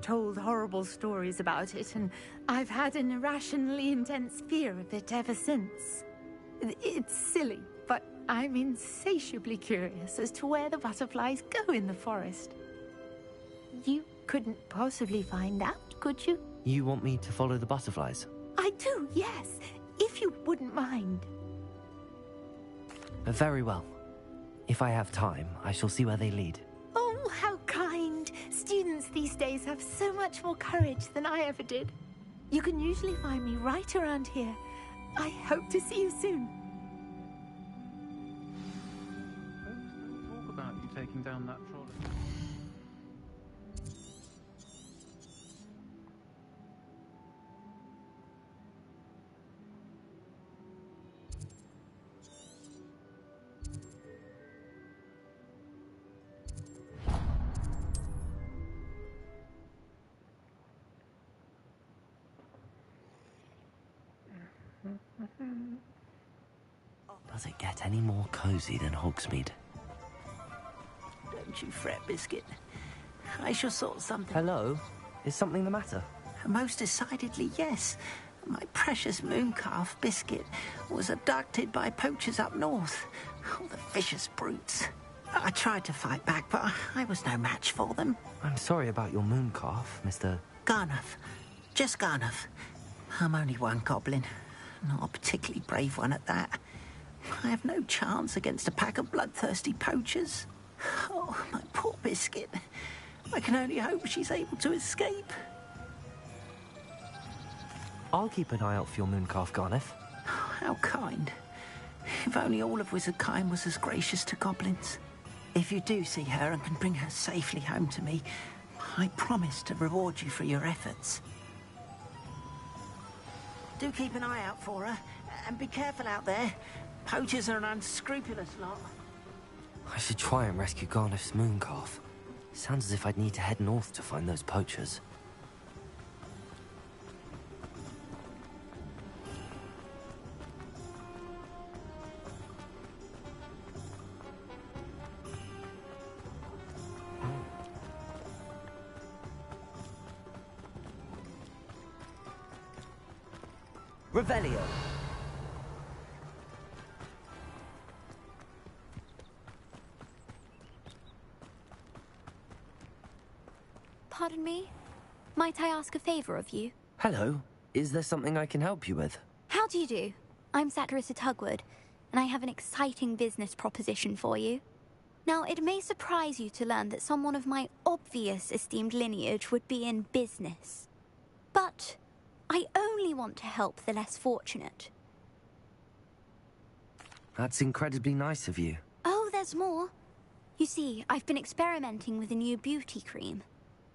Told horrible stories about it, and I've had an irrationally intense fear of it ever since. It's silly, but I'm insatiably curious as to where the butterflies go in the forest. You couldn't possibly find out, could you? You want me to follow the butterflies? I do, yes, if you wouldn't mind. Very well. If I have time, I shall see where they lead. Oh, how kind. Students these days have so much more courage than I ever did. You can usually find me right around here. I hope to see you soon. Talk about you taking down that troll. Does it get any more cozy than Hogsmeade? Don't you fret, Biscuit. I shall sort something. Hello? Is something the matter? Most decidedly, yes. My precious mooncalf, Biscuit, was abducted by poachers up north. Oh, the vicious brutes. I tried to fight back, but I was no match for them. I'm sorry about your mooncalf, Mr. Garnuff. Just Garnuff. I'm only one goblin. Not a particularly brave one at that. I have no chance against a pack of bloodthirsty poachers. Oh, my poor Biscuit. I can only hope she's able to escape. I'll keep an eye out for your mooncalf, Garnuff. Oh, how kind. If only all of Wizardkind was as gracious to goblins. If you do see her and can bring her safely home to me, I promise to reward you for your efforts. Do keep an eye out for her, and be careful out there. Poachers are an unscrupulous lot. I should try and rescue Garnuff's mooncalf. Sounds as if I'd need to head north to find those poachers. Revelio. Pardon me? Might I ask a favor of you? Hello. Is there something I can help you with? How do you do? I'm Satirissa Tugwood, and I have an exciting business proposition for you. Now, it may surprise you to learn that someone of my obvious esteemed lineage would be in business. But I only want to help the less fortunate. That's incredibly nice of you. Oh, there's more. You see, I've been experimenting with a new beauty cream.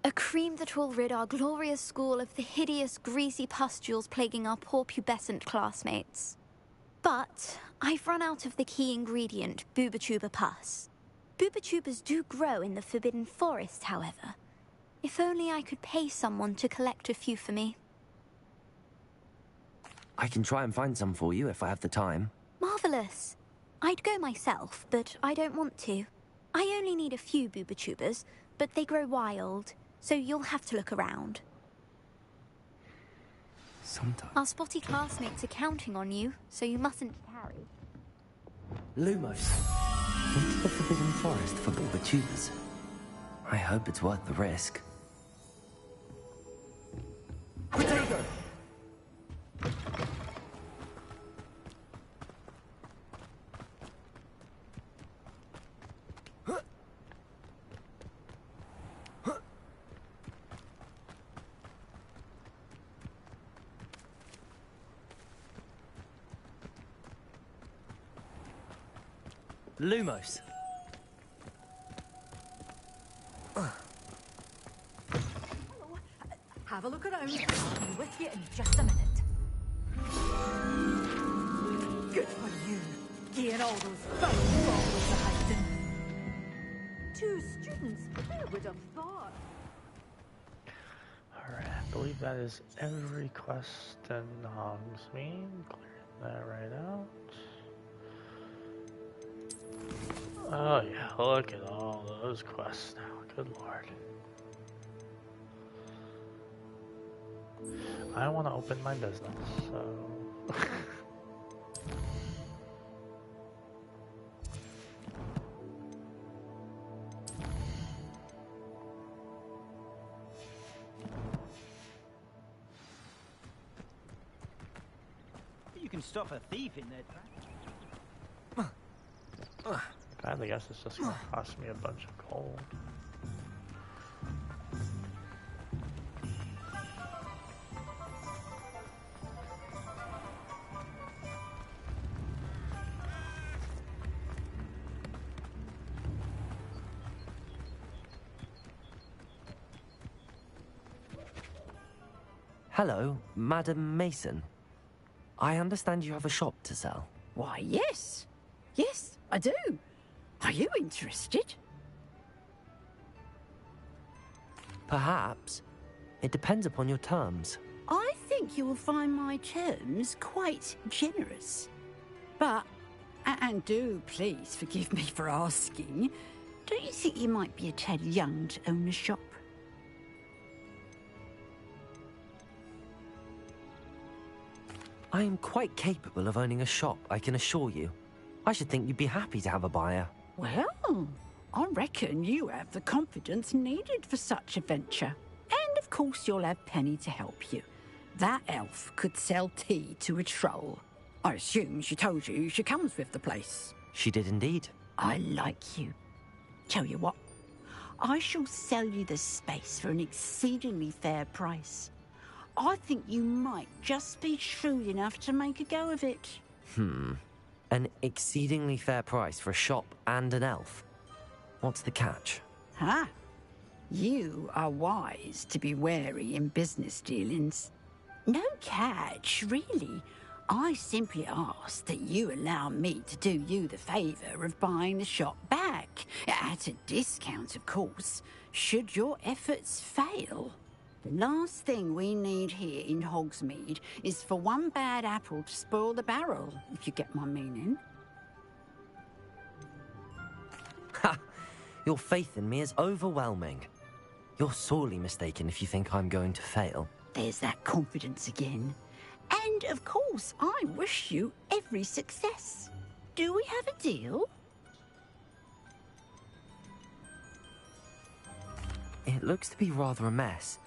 A cream that will rid our glorious school of the hideous, greasy pustules plaguing our poor pubescent classmates. But I've run out of the key ingredient, Bubatuba pus. Bubachubas do grow in the Forbidden Forest, however. If only I could pay someone to collect a few for me. I can try and find some for you if I have the time. Marvelous. I'd go myself, but I don't want to. I only need a few Bubachubas, but they grow wild, so you'll have to look around. Sometimes. Our spotty classmates are counting on you, so you mustn't tarry. Lumos. Into the Forbidden Forest for Bubachubas. I hope it's worth the risk. Potato! Lumos. Have a look around. I'll be with you in just a minute. heavens! Who would have thought? Alright, I believe that is every quest in Hogsmeade. Clearing that right out. Oh yeah, look at all those quests now. Good lord. I want to open my business, so... You can stop a thief in their tracks. God, I guess it's just gonna cost me a bunch of gold. Hello, Madam Mason. I understand you have a shop to sell. Why, yes. Yes, I do. Are you interested? Perhaps. It depends upon your terms. I think you will find my terms quite generous. But, and do please forgive me for asking, don't you think you might be a tad young to own a shop? I am quite capable of owning a shop, I can assure you. I should think you'd be happy to have a buyer. Well, I reckon you have the confidence needed for such a venture. And of course you'll have Penny to help you. That elf could sell tea to a troll. I assume she told you she comes with the place. She did indeed. I like you. Tell you what, I shall sell you the space for an exceedingly fair price. I think you might just be shrewd enough to make a go of it. An exceedingly fair price for a shop and an elf. What's the catch? Huh? You are wise to be wary in business dealings. No catch, really. I simply ask that you allow me to do you the favour of buying the shop back. At a discount, of course, should your efforts fail. The last thing we need here in Hogsmeade is for one bad apple to spoil the barrel, if you get my meaning. Ha! Your faith in me is overwhelming. You're sorely mistaken if you think I'm going to fail. There's that confidence again. And, of course, I wish you every success. Do we have a deal? It looks to be rather a mess.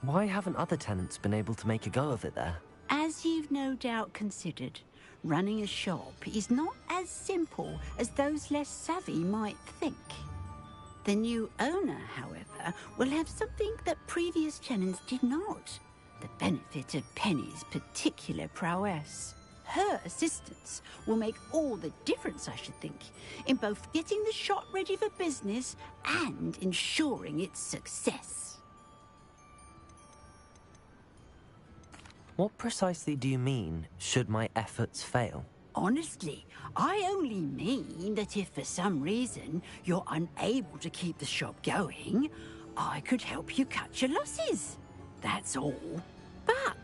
Why haven't other tenants been able to make a go of it there? As you've no doubt considered, running a shop is not as simple as those less savvy might think. The new owner, however, will have something that previous tenants did not. The benefit of Penny's particular prowess. Her assistance will make all the difference, I should think, in both getting the shop ready for business and ensuring its success. What precisely do you mean, should my efforts fail? Honestly, I only mean that if for some reason you're unable to keep the shop going, I could help you cut your losses. That's all. But,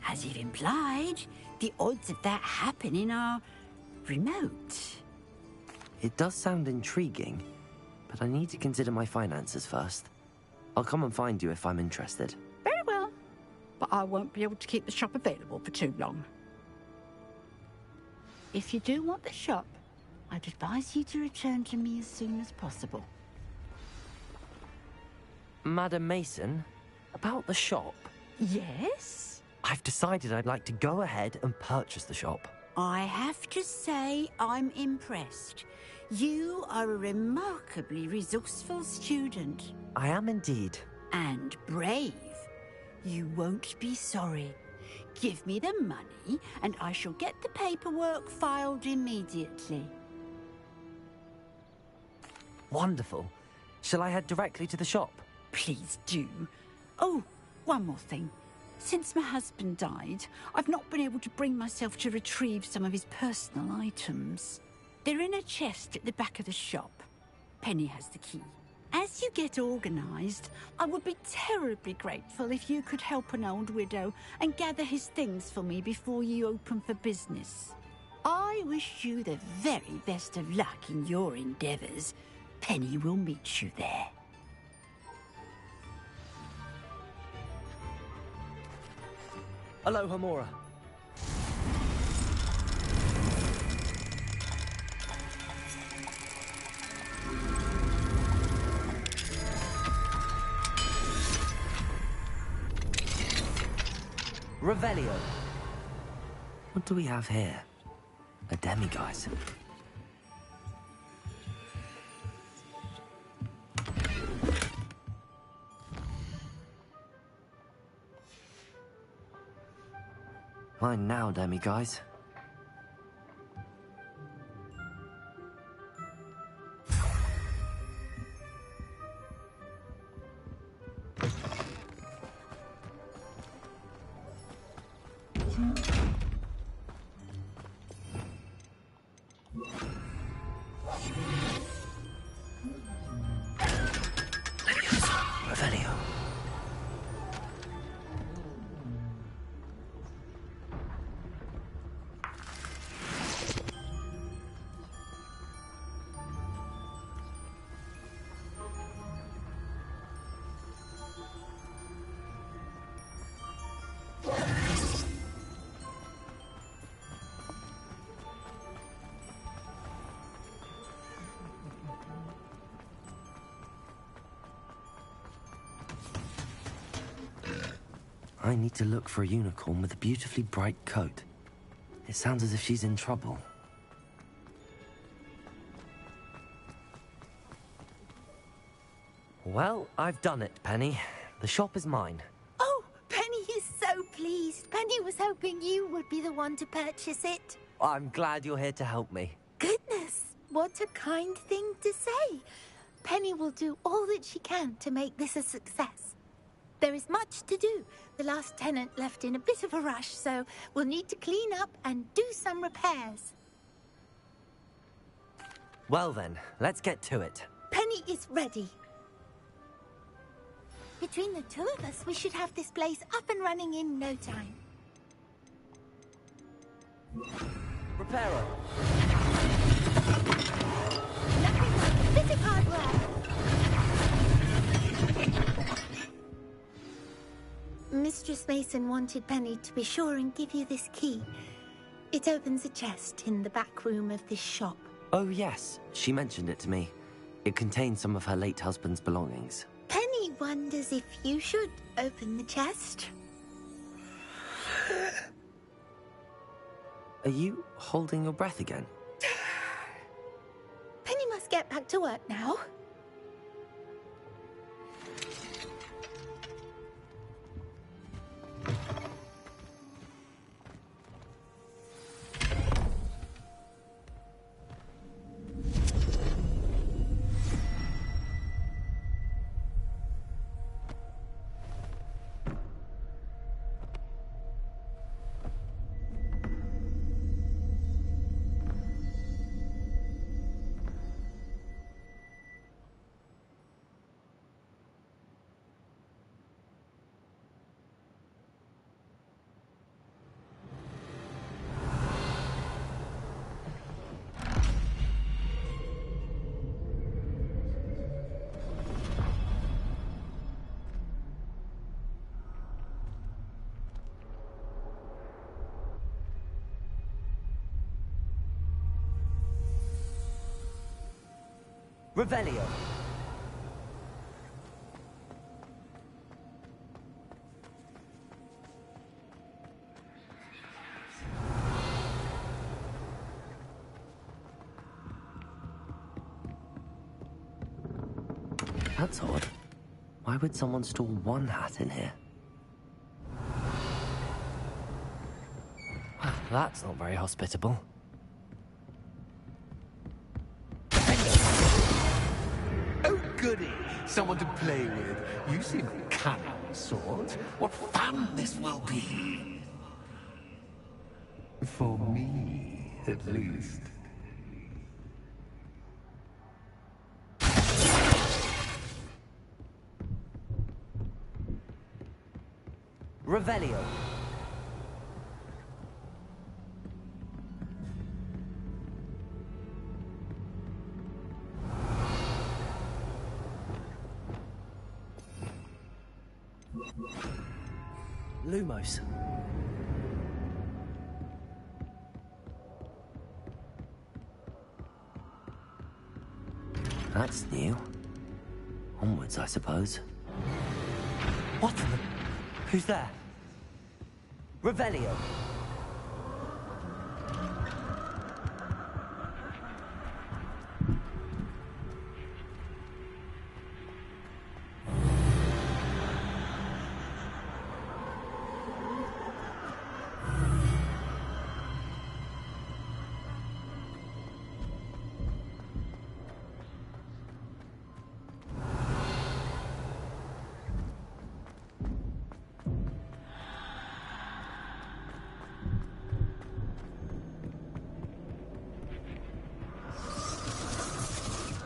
as you've implied, the odds of that happening are remote. It does sound intriguing, but I need to consider my finances first. I'll come and find you if I'm interested. Very well. But I won't be able to keep the shop available for too long. If you do want the shop, I'd advise you to return to me as soon as possible. Madam Mason, about the shop? Yes? I've decided I'd like to go ahead and purchase the shop. I have to say I'm impressed. You are a remarkably resourceful student. I am indeed. And brave. You won't be sorry. Give me the money, and I shall get the paperwork filed immediately. Wonderful. Shall I head directly to the shop? Please do. Oh, one more thing. Since my husband died, I've not been able to bring myself to retrieve some of his personal items. They're in a chest at the back of the shop. Penny has the key. As you get organised, I would be terribly grateful if you could help an old widow and gather his things for me before you open for business. I wish you the very best of luck in your endeavours. Penny will meet you there. Aloha, Mora. Revelio. What do we have here? A demiguise. Mine now, demiguise. Revelio. I need to look for a unicorn with a beautifully bright coat. It sounds as if she's in trouble. Well, I've done it, Penny. The shop is mine. Oh, Penny is so pleased. Penny was hoping you would be the one to purchase it. I'm glad you're here to help me. Goodness, what a kind thing to say. Penny will do all that she can to make this a success. There is much to do. The last tenant left in a bit of a rush, so we'll need to clean up and do some repairs. Well then, let's get to it. Penny is ready. Between the two of us, we should have this place up and running in no time. Reparo. Nothing like a bit of hard work. Mistress Mason wanted Penny to be sure and give you this key. It opens a chest in the back room of this shop. Oh yes, she mentioned it to me. It contains some of her late husband's belongings. Penny wonders if you should open the chest. Are you holding your breath again? Penny must get back to work now. Revelio. That's odd. Why would someone store one hat in here? Well, that's not very hospitable. Oh, goody! Someone to play with. You seem cunning, sort. What fun this will be! For me, at least. Revelio. Lumos. That's new. Onwards, I suppose. What the... Who's there? Revelio.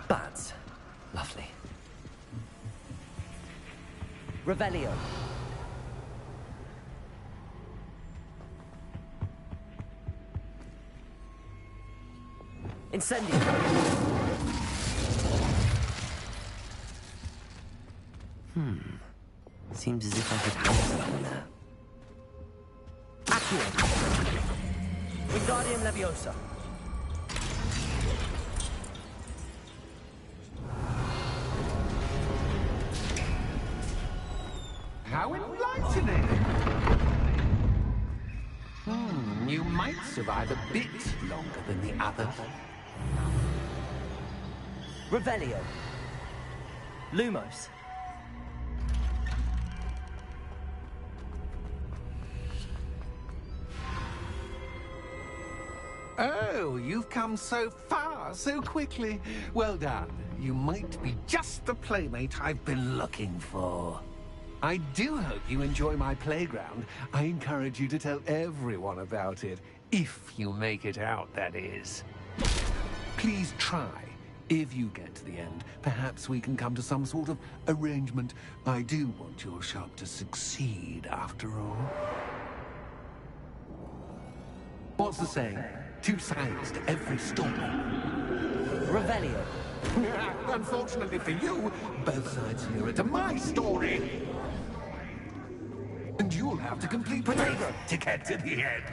Bats. Lovely. Revelio. Incendio. Seems as if I could hang something there. Accio. Wingardium Leviosa. How enlightening! You might survive a bit longer than the others. Revelio. Lumos. Oh, you've come so far so quickly. Well done. You might be just the playmate I've been looking for. I do hope you enjoy my playground. I encourage you to tell everyone about it. If you make it out, that is. Please try. If you get to the end, perhaps we can come to some sort of arrangement. I do want your shop to succeed, after all. What's the saying? Two sides to every story. Revelio. Unfortunately for you, both sides here are to my story. And you'll have to complete Protego to get to the end.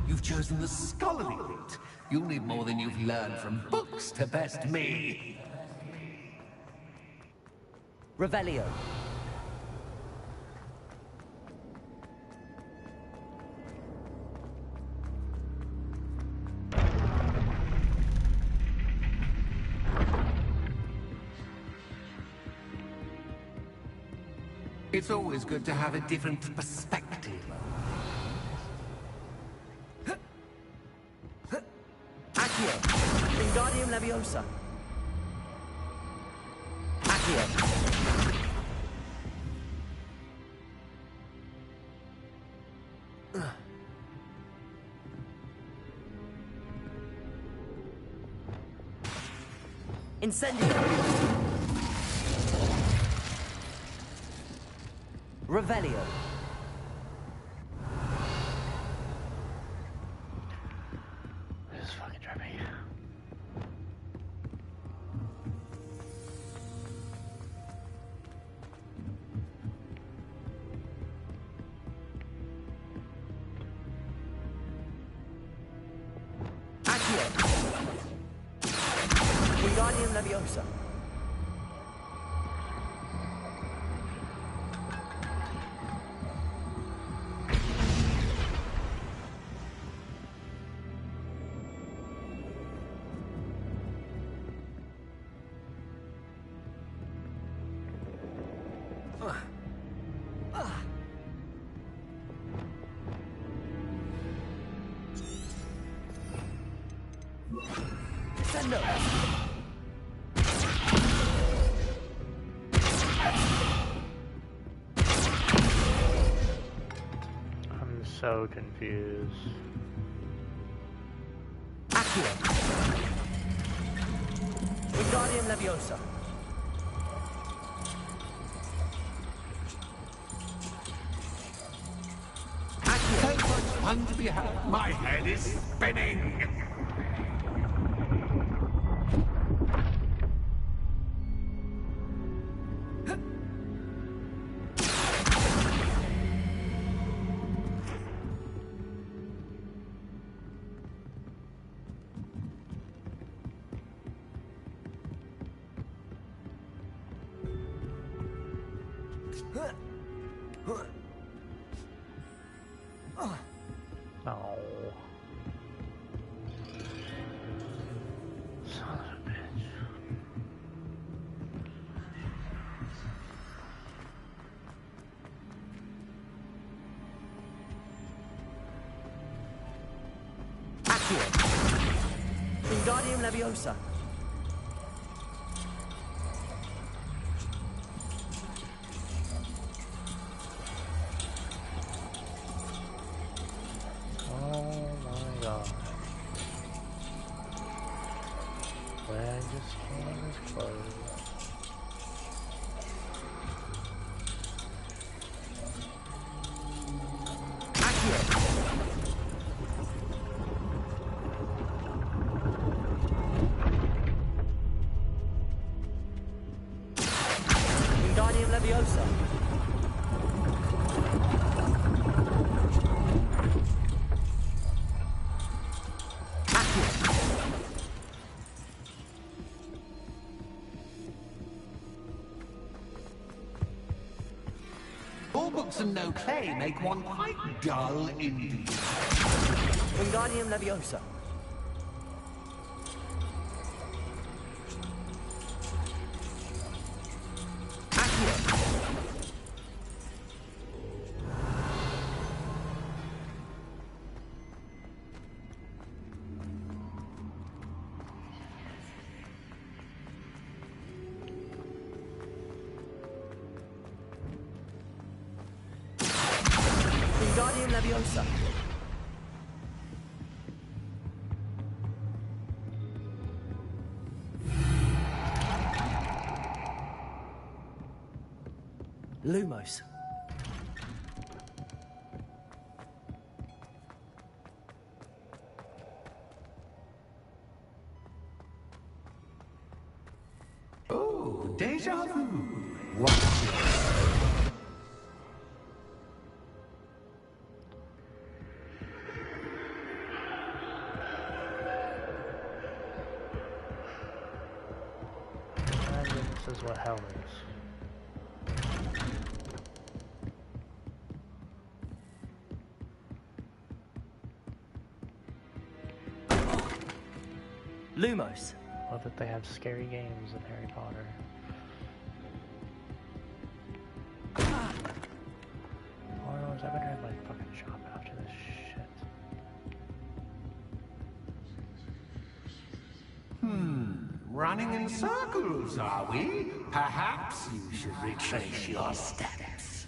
You've chosen the scholarly route. You'll need more than you've learned from books to best me. Revelio. It's always good to have a different perspective. Accio. Wingardium Leviosa. Accio. Incendio. Revelio. This is fucking trippy. Accio. Wingardium Leviosa. Sendo. I'm so confused. Accio. Wingardium Leviosa. fun to be had. My head is spinning. No. Son of a bitch. Accio. Wingardium Leviosa. Oh my god. Where this game is closed. Wingardium Leviosa. All books and no play make one quite dull indeed. Wingardium Leviosa. Wingardium Leviosa. Lumos. Oh, deja vu. What's this? Imagine this is what hell is. Lumos. Love that they have scary games in Harry Potter. Lord knows, I better have my fucking shop after this shit. Running in circles, are we? Perhaps you should retrace your steps.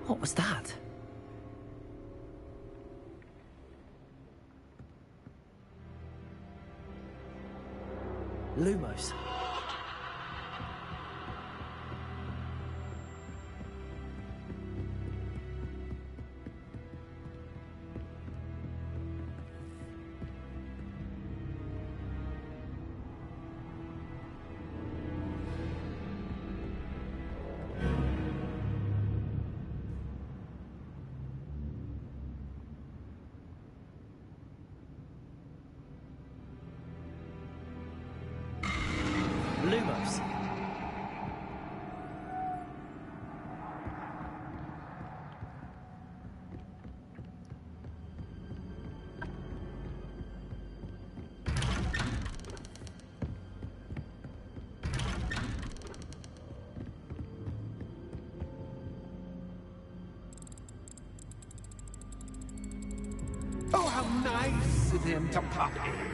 What was that? Lumos. Lumos. Oh, how nice of him to pop in.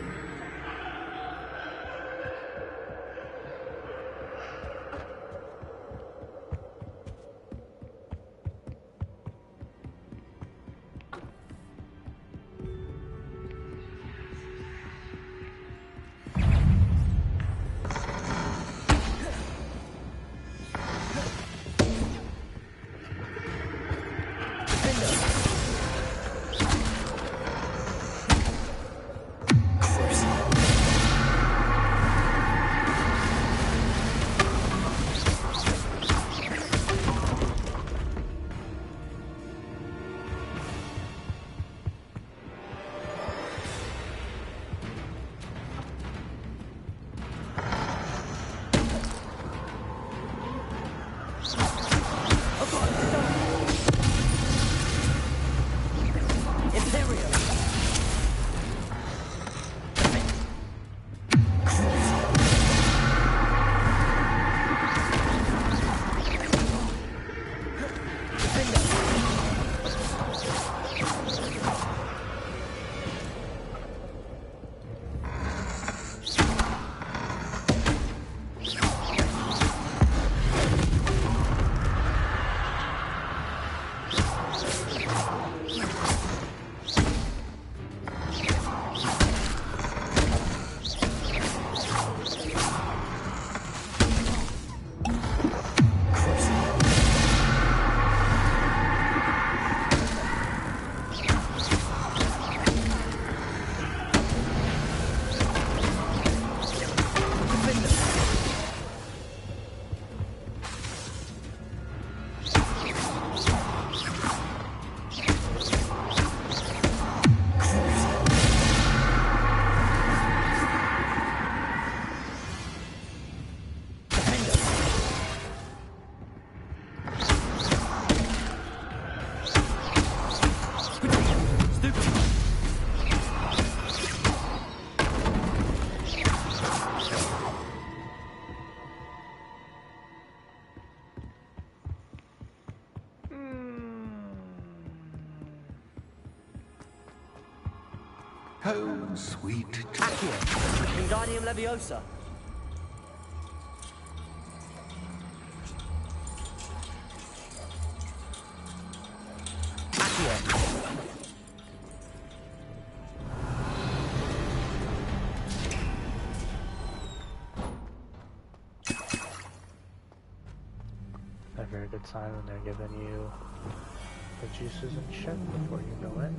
Home, sweet. Accio. Wingardium Leviosa. A very good sign when they're giving you the juices and shit before you go in.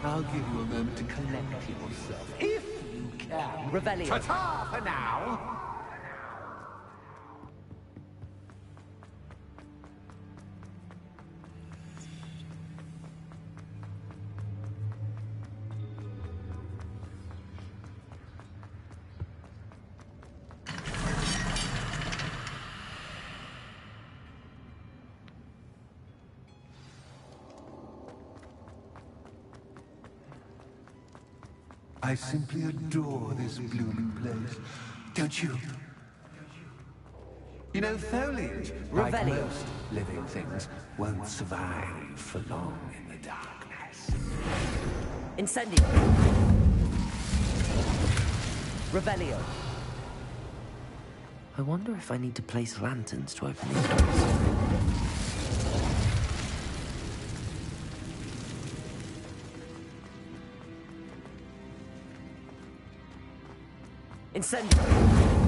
I'll give you a moment to collect yourself, if you can. Revelio. Ta-ta for now! I simply adore this blooming place. Don't you? You know, foliage, like Revelio. most living things, won't survive for long in the darkness. Incendio. Revelio. I wonder if I need to place lanterns to open these doors. Incendio.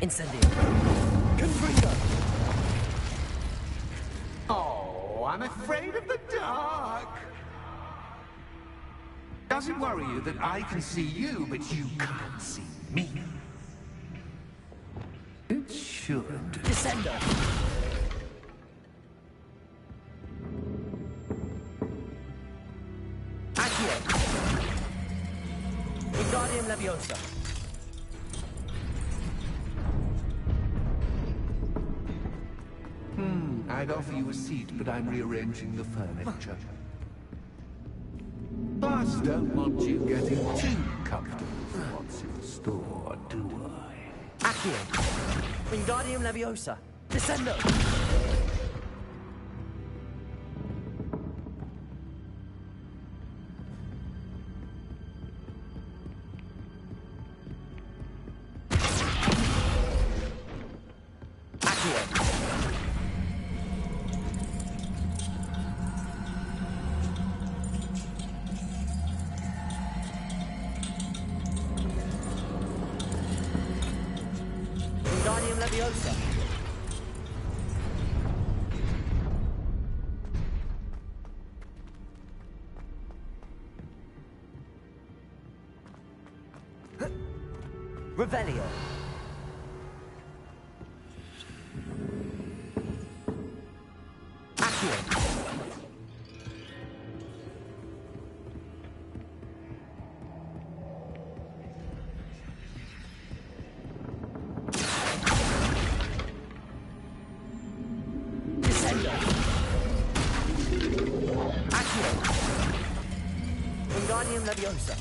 Incendio. Confringo. Oh, I'm afraid of the dark. Does it worry you that I can see you, but you can't see me? It should. Descendo. Accio. Wingardium Leviosa. I'd offer you a seat, but I'm rearranging the furniture. Plus, don't want you getting too comfortable for what's in store, do I? Accio. Wingardium Leviosa. Descendo. Wingardium Leviosa. Revelio. Accio. Wingardium Leviosa.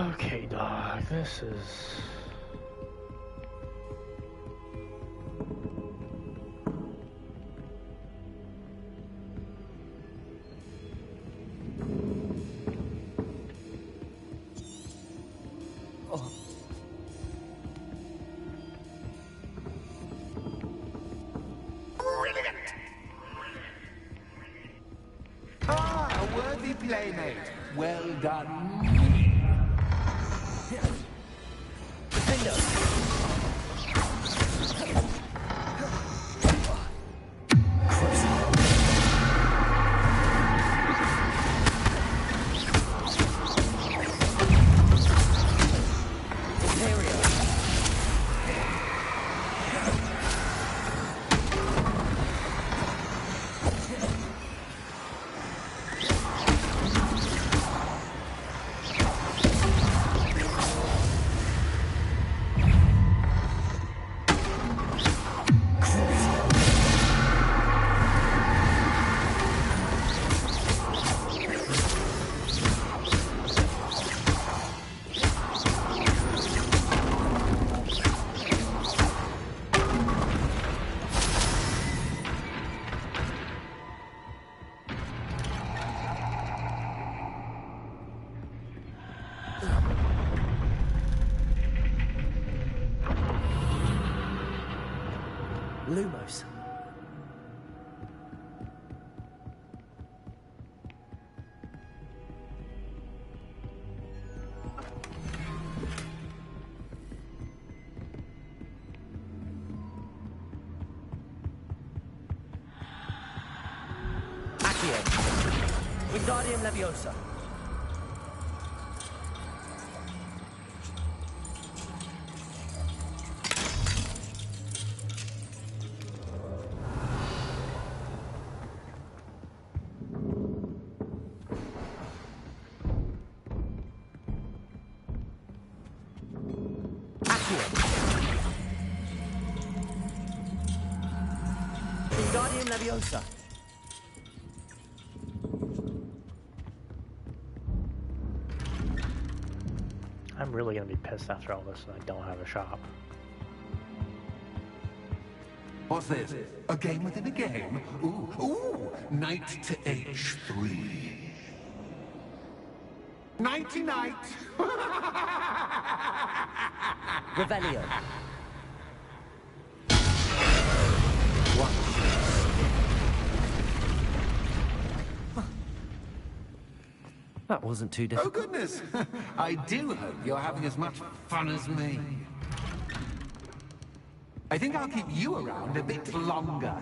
Okay, dog, this is... Brilliant! Ah, a worthy playmate. Well done. Lumos. Accio. Wingardium Leviosa. Wingardium Leviosa. I'm really gonna be pissed after all this and I don't have a shop. What's this? A game within a game? Ooh, knight to H3. Nighty-night! Revelio. That wasn't too difficult. Oh, goodness! I do hope you're having as much fun as me. I think I'll keep you around a bit longer.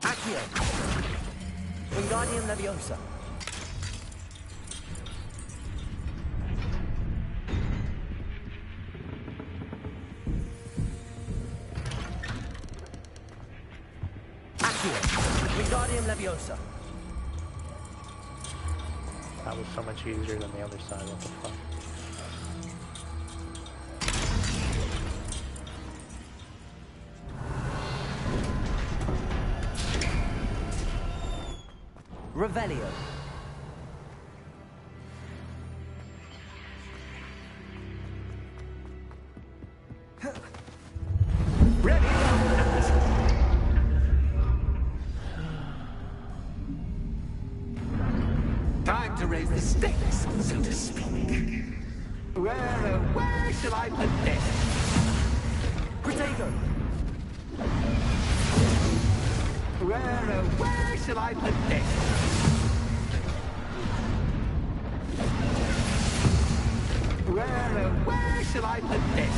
Accio. Wingardium Leviosa. Accio. Wingardium Leviosa. That was so much easier than the other side, what the fuck. Revelio. Ready? Time to raise the stakes, so to speak. Where shall I put this? Protego. Where shall I put this? Where shall I put this?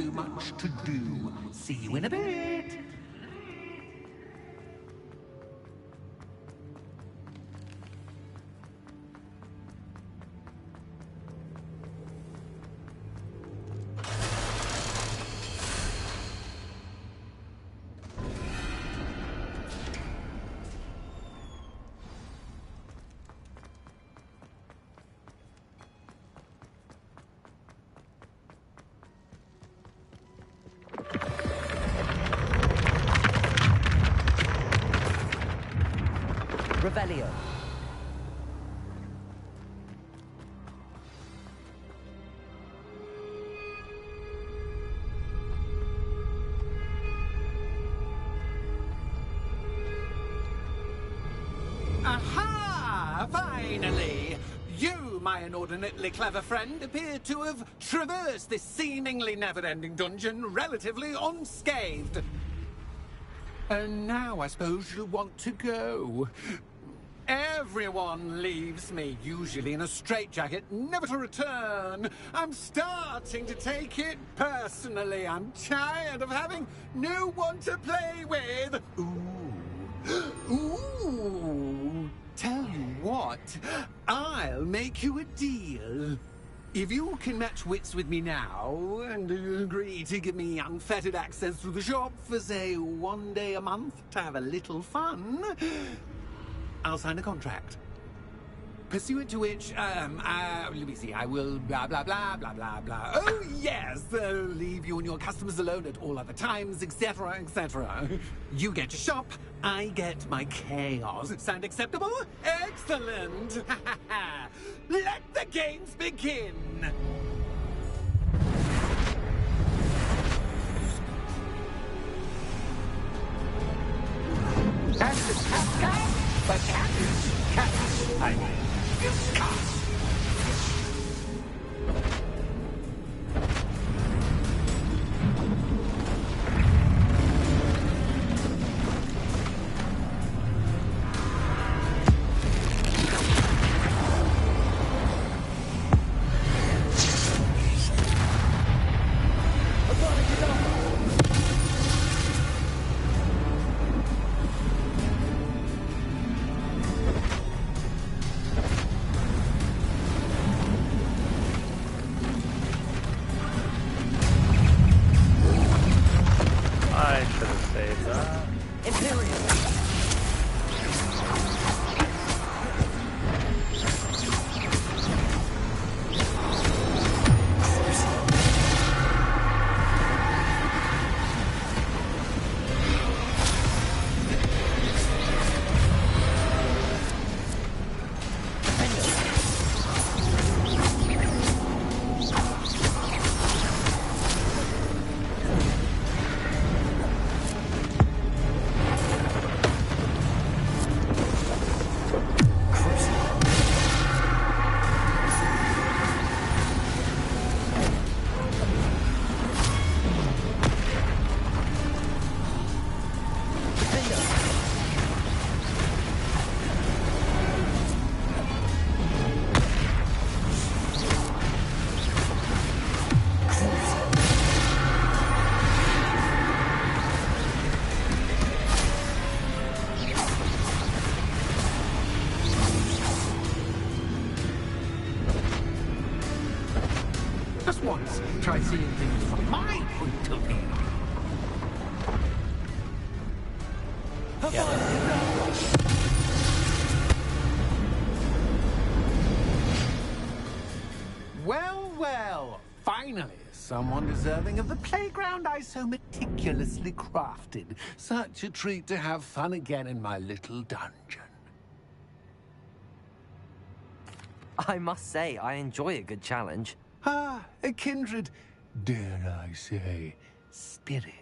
too much to do. See you in a bit. Revelio. Aha! Finally! You, my inordinately clever friend, appear to have traversed this seemingly never-ending dungeon relatively unscathed. And now I suppose you'll want to go. Everyone leaves me, usually in a straitjacket, never to return. I'm starting to take it personally. I'm tired of having no one to play with. Ooh. Ooh. Tell you what, I'll make you a deal. If you can match wits with me now, and agree to give me unfettered access to the shop for, say, 1 day a month to have a little fun, I'll sign a contract. Pursuant to which, let me see, I will blah, blah, blah, blah, blah, blah. Oh, yes, leave you and your customers alone at all other times, etc., etc. You get your shop, I get my chaos. Sound acceptable? Excellent! Let the games begin! That's the cat guy? But cat? I mean, cat. Just once, try seeing things from my point of view. Well, well, finally, someone deserving of the playground I so meticulously crafted. Such a treat to have fun again in my little dungeon. I must say, I enjoy a good challenge. Ah, a kindred, dare I say, spirit.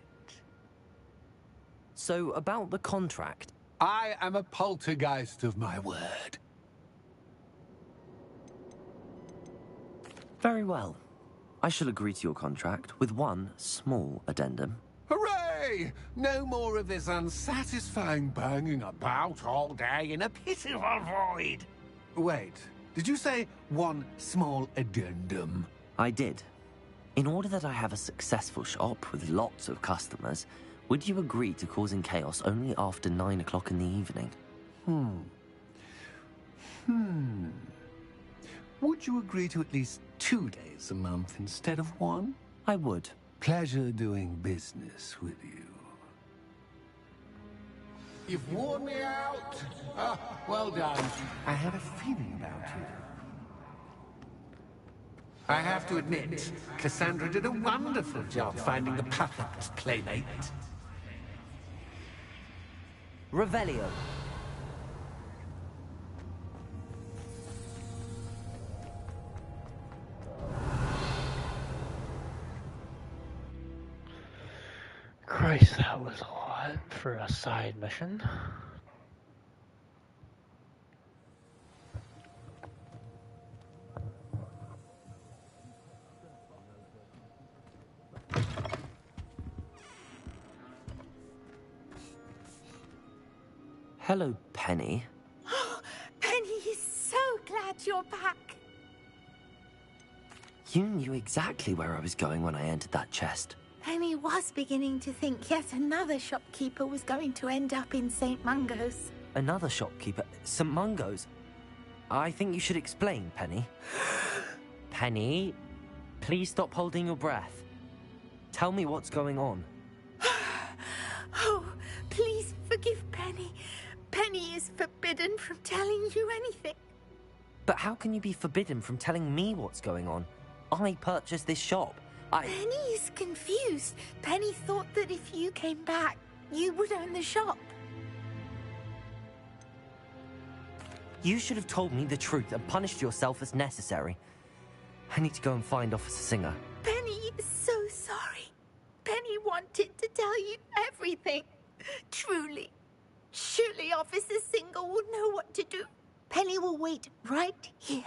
So, about the contract. I am a poltergeist of my word. Very well. I shall agree to your contract with one small addendum. Hooray! No more of this unsatisfying banging about all day in a pitiful void. Wait, did you say one small addendum? I did. In order that I have a successful shop with lots of customers, would you agree to causing chaos only after 9 o'clock in the evening? Would you agree to at least 2 days a month instead of 1? I would. Pleasure doing business with you. You've worn me out. Well done. I had a feeling about you. I have to admit, Cassandra did a wonderful job finding the perfect playmate. Revelio. Christ, that was a lot for a side mission. Hello, Penny. Penny is so glad you're back. You knew exactly where I was going when I entered that chest. Penny was beginning to think yet another shopkeeper was going to end up in St. Mungo's. Another shopkeeper? St. Mungo's? I think you should explain, Penny. Penny, please stop holding your breath. Tell me what's going on. Oh, please forgive Penny. Penny is forbidden from telling you anything. But how can you be forbidden from telling me what's going on? I purchased this shop. Penny is confused. Penny thought that if you came back, you would own the shop. You should have told me the truth and punished yourself as necessary. I need to go and find Officer Singer. Penny is so sorry. Penny wanted to tell you everything. Truly. Surely Officer Singer will know what to do. Penny will wait right here.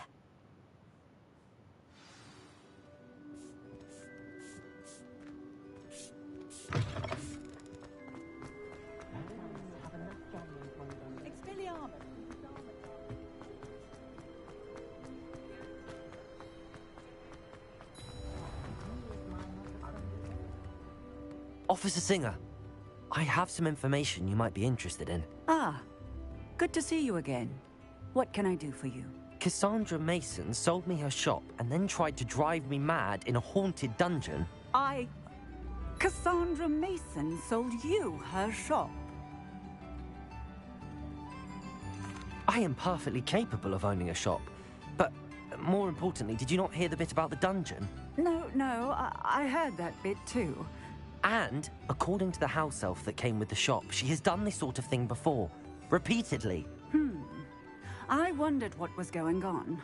Officer Singer, I have some information you might be interested in. Ah, good to see you again. What can I do for you? Cassandra Mason sold me her shop and then tried to drive me mad in a haunted dungeon. Cassandra Mason sold you her shop? I am perfectly capable of owning a shop. But more importantly, did you not hear the bit about the dungeon? No, I heard that bit too. And, according to the house elf that came with the shop, she has done this sort of thing before. Repeatedly. I wondered what was going on.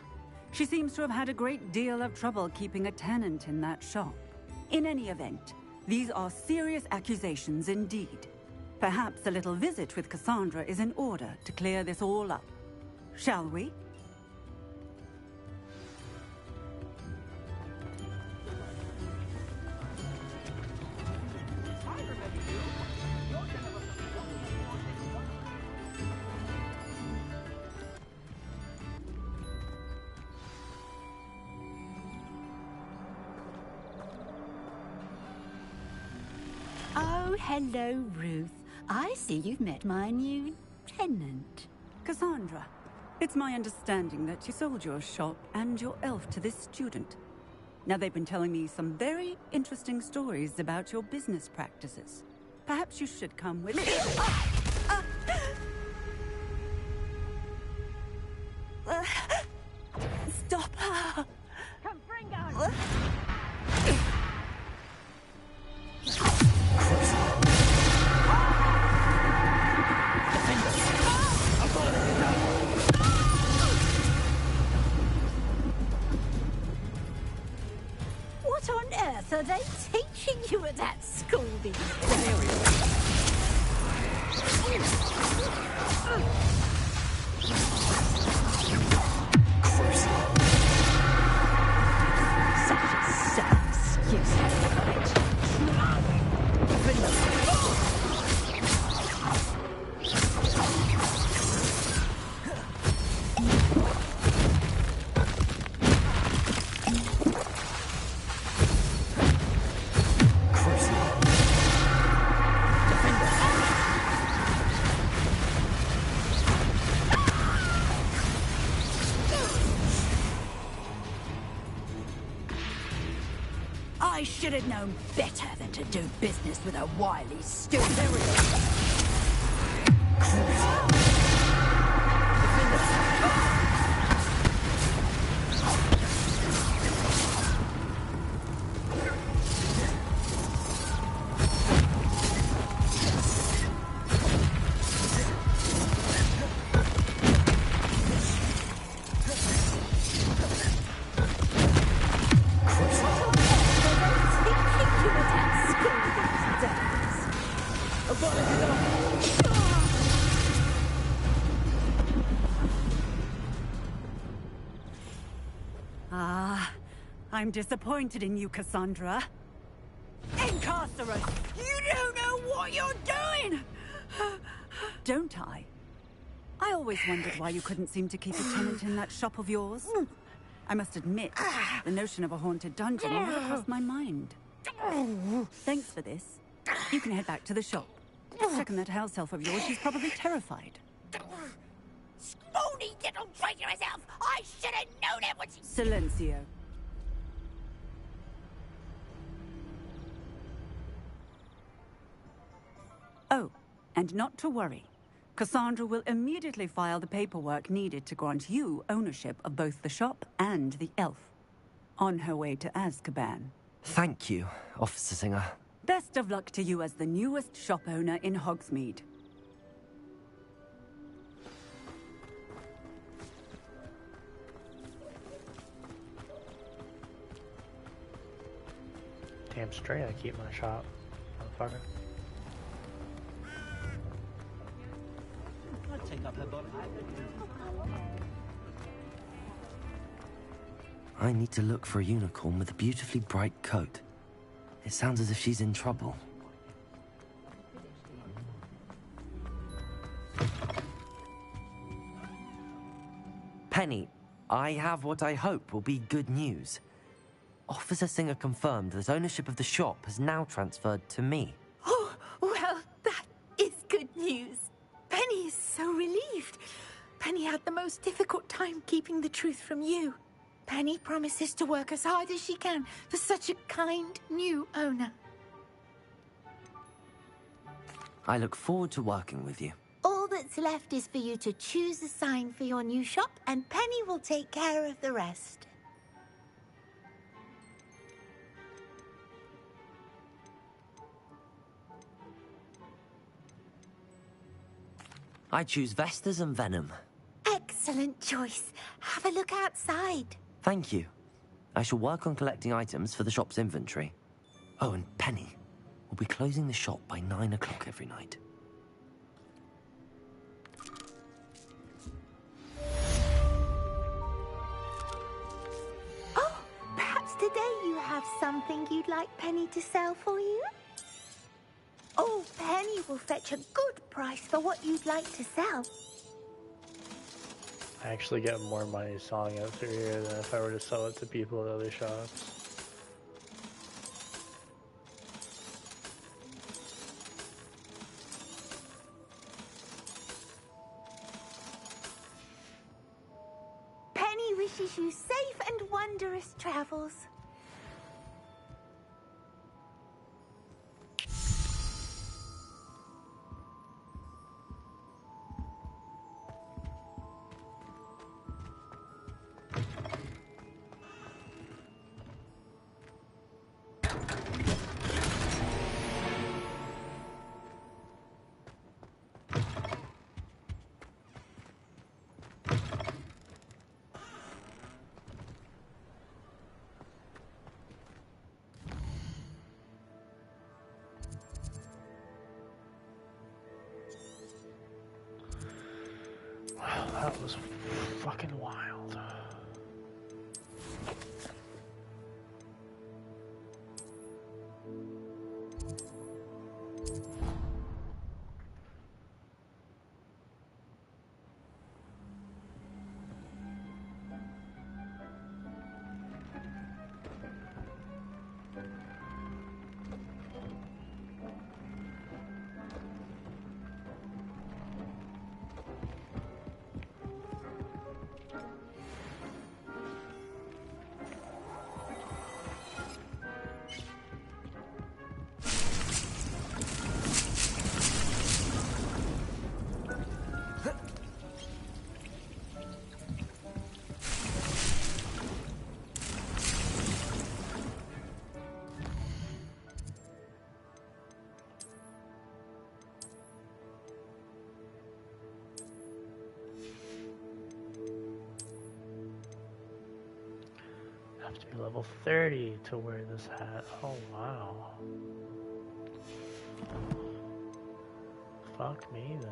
She seems to have had a great deal of trouble keeping a tenant in that shop. In any event, these are serious accusations indeed. Perhaps a little visit with Cassandra is in order to clear this all up. Shall we? Oh, hello, Ruth. I see you've met my new tenant. Cassandra, it's my understanding that you sold your shop and your elf to this student. Now, they've been telling me some very interesting stories about your business practices. Perhaps you should come with me. Stop her! Confringo! What on earth are they teaching you at that school these days? should have known better than to do business with a wily stupid. I'm disappointed in you, Cassandra. Incarcerate! You don't know what you're doing! Don't I? I always wondered why you couldn't seem to keep a tenant in that shop of yours. I must admit, the notion of a haunted dungeon never crossed my mind. Thanks for this. You can head back to the shop. Checking that house elf of yours, she's probably terrified. Spoony little traitor herself! I should have known it when she... Silencio. Oh, and not to worry. Cassandra will immediately file the paperwork needed to grant you ownership of both the shop and the elf. On her way to Azkaban. Thank you, Officer Singer. Best of luck to you as the newest shop owner in Hogsmeade. Damn straight I keep my shop, motherfucker. I need to look for a unicorn with a beautifully bright coat. It sounds as if she's in trouble. Penny, I have what I hope will be good news. Officer Singer confirmed that ownership of the shop has now transferred to me. Oh, well, that is good news. Penny is so relieved. Penny had the most difficult time keeping the truth from you. Penny promises to work as hard as she can for such a kind new owner. I look forward to working with you. All that's left is for you to choose a sign for your new shop, and Penny will take care of the rest. I choose Vestas and Venom. Excellent choice. Have a look outside. Thank you. I shall work on collecting items for the shop's inventory. Oh, and Penny, we'll be closing the shop by 9 o'clock every night. Oh, perhaps today you have something you'd like Penny to sell for you? Oh, Penny will fetch a good price for what you'd like to sell. I actually get more money selling it through here than if I were to sell it to people at other shops. Penny wishes you safe and wondrous travels. Wow, that was fucking wild. have to be level 30 to wear this hat. Oh wow. Fuck me then.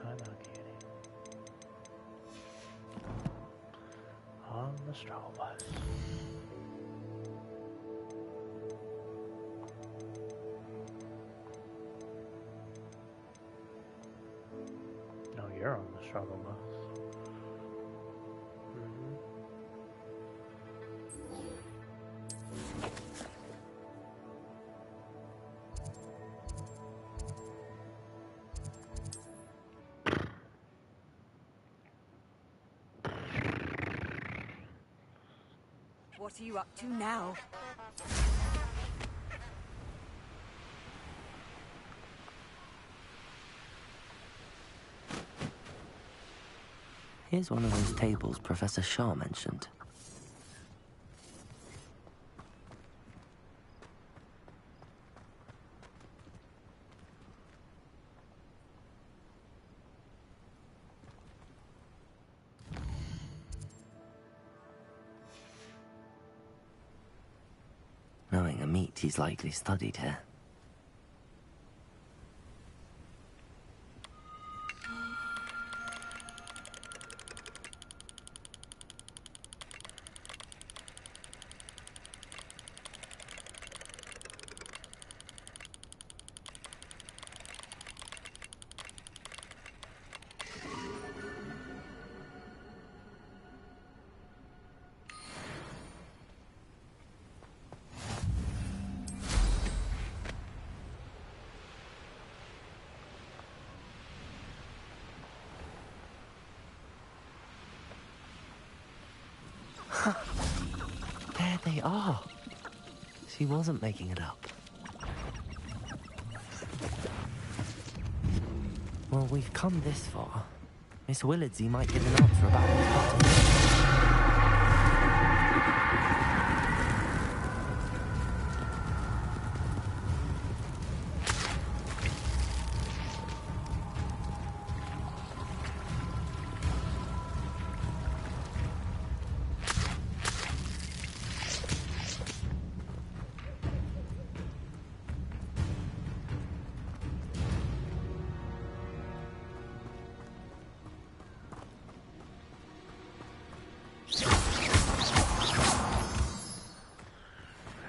I know, Kitty. On the struggle bus. No, you're on the struggle bus. What are you up to now? Here's one of those tables Professor Shaw mentioned. Knowing Amit, he's likely studied here. There they are. She wasn't making it up. Well, we've come this far. Miss Willardsey might give an answer about what's happened.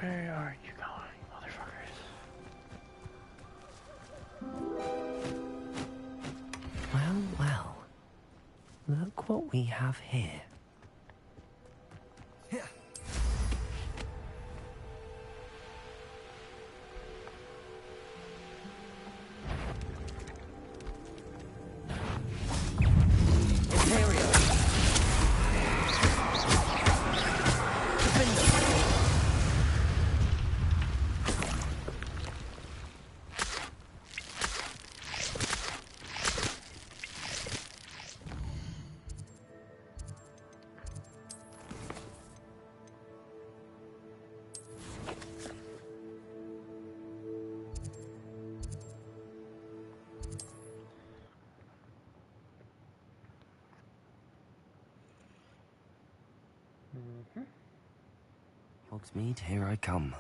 Where are you going, motherfuckers? Well, well. Look what we have here. Hogsmeade, here I come.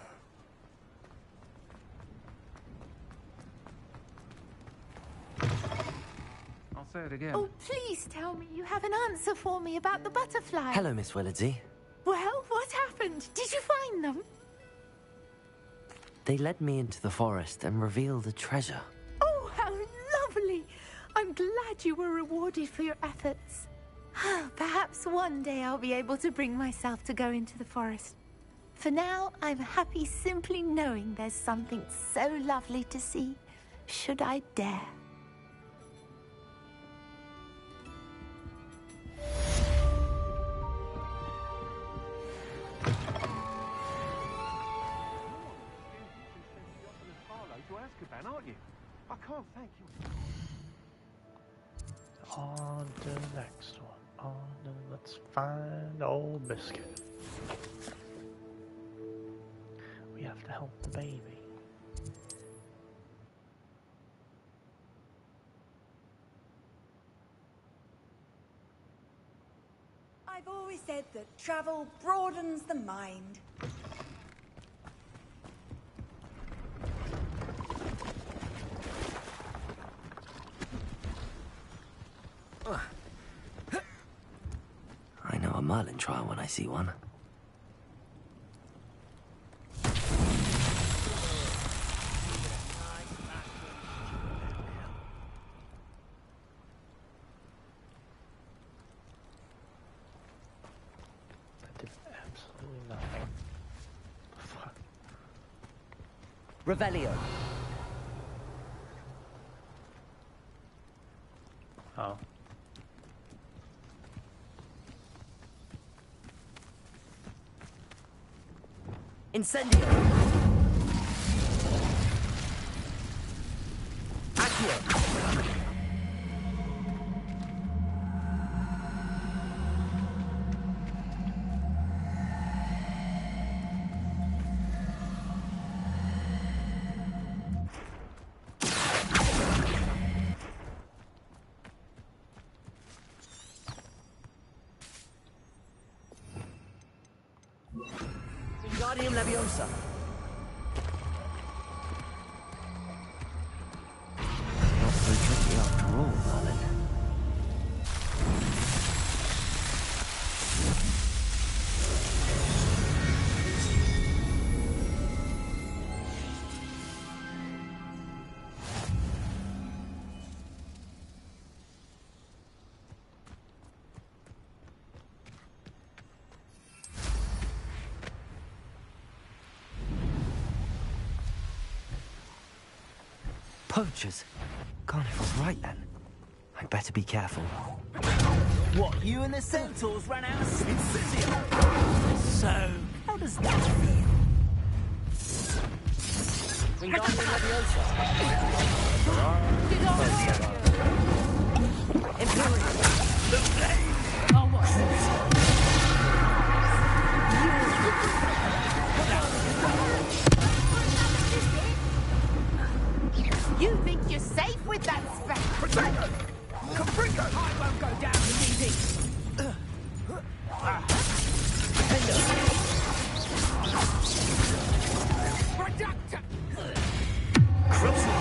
I'll say it again. Oh, please tell me you have an answer for me about the butterfly. Hello, Miss Willardsey. Well, what happened? Did you find them? They led me into the forest and revealed a treasure. Oh, how lovely! I'm glad you were rewarded for your efforts. Perhaps one day I'll be able to bring myself to go into the forest. For now, I'm happy simply knowing there's something so lovely to see, should I dare. Aren't you? I can't thank you. On to the next one. Let's find old Biscuit. We have to help the baby. I've always said that travel broadens the mind. I know a Merlin trial when I see one. That did absolutely nothing. Fuck. Revelio. Oh. Incendio. Accio. Wingardium Leviosa. Not so tricky after all, Merlin. Poachers? Carnival's right then. I'd better be careful. What, you and the centaurs ran out of Incendio? So, how does that feel? Wingardium Leviosa. Imperium. The flame! Oh, what's this? You think you're safe with that spec? Protego! Caprico! I won't go down easy! Reductor! Crucial!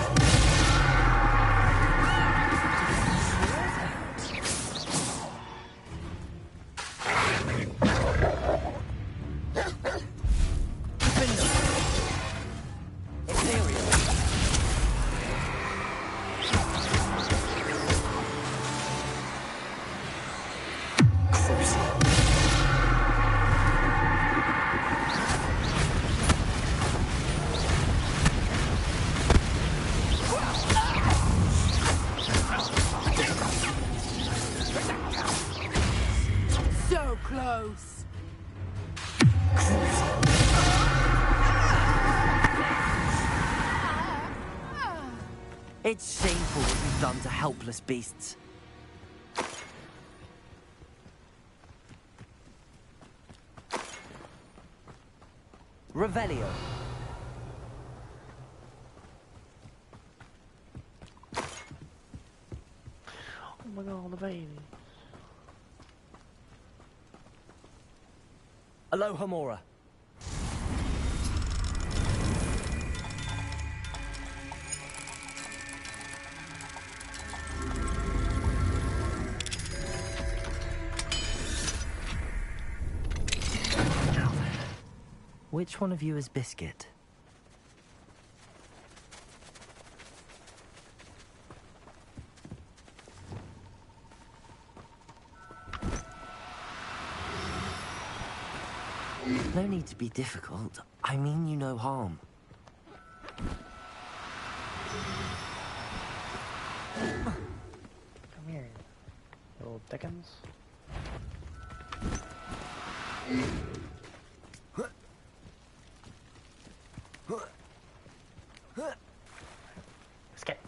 So close. It's shameful what you've done to helpless beasts. Revelio. Oh my god, the baby. Alohomora. Which one of you is Biscuit? No need to be difficult. I mean you no harm. Come here, little Dickens. Let's get.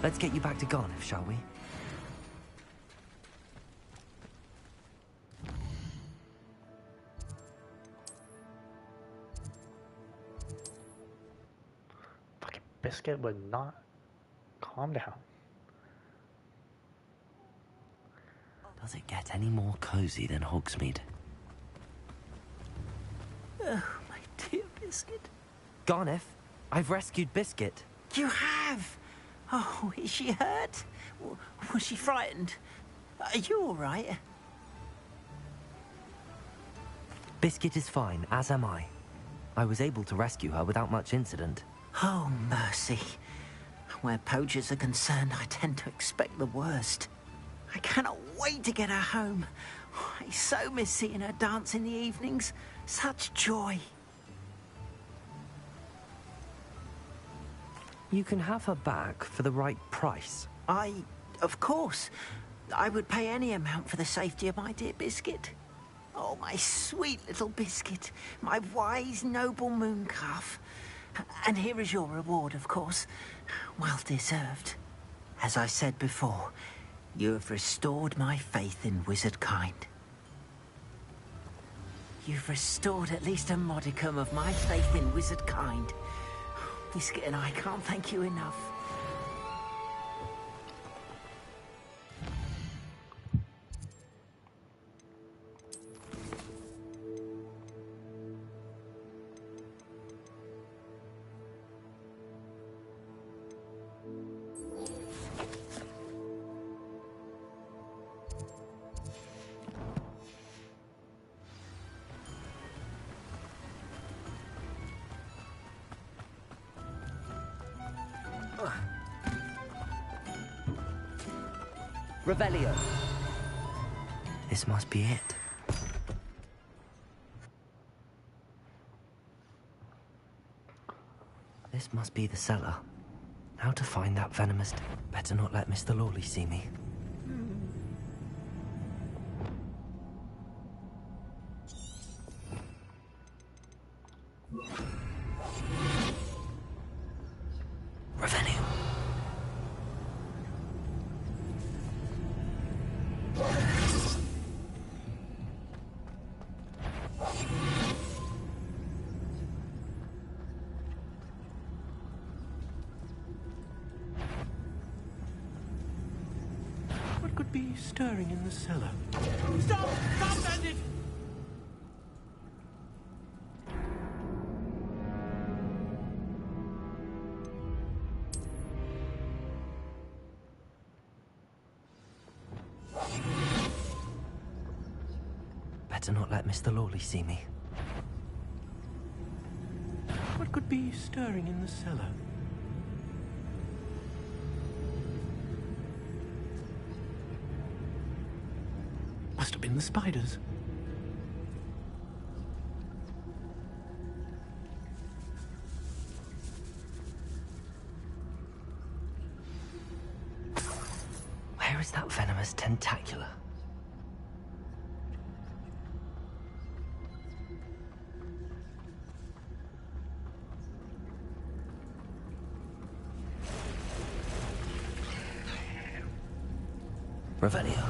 Let's get you back to Garniff, shall we? Fucking Biscuit would not calm down. Does it get any more cozy than Hogsmeade? Oh, my dear Biscuit. Garniff, I've rescued Biscuit. You have? Oh, is she hurt? Was she frightened? Are you all right? Biscuit is fine, as am I. I was able to rescue her without much incident. Oh, mercy. Where poachers are concerned, I tend to expect the worst. I cannot wait to get her home. I so miss seeing her dance in the evenings. Such joy. You can have her back for the right price. Of course. I would pay any amount for the safety of my dear Biscuit. Oh, my sweet little Biscuit. My wise, noble moon calf. And here is your reward, of course. Well deserved. As I said before, you have restored my faith in wizard kind. You've restored at least a modicum of my faith in wizard kind. Biscuit and I can't thank you enough. Revelio. This must be it. This must be the cellar. How to find that venomous... Better not let Mr. Lawley see me. Revelio. What could be stirring in the cellar? Stop! Stop, bandit! Better not let Mr. Lawley see me. What could be stirring in the cellar? Must have been the spiders. Where is that venomous tentacula? Revelio.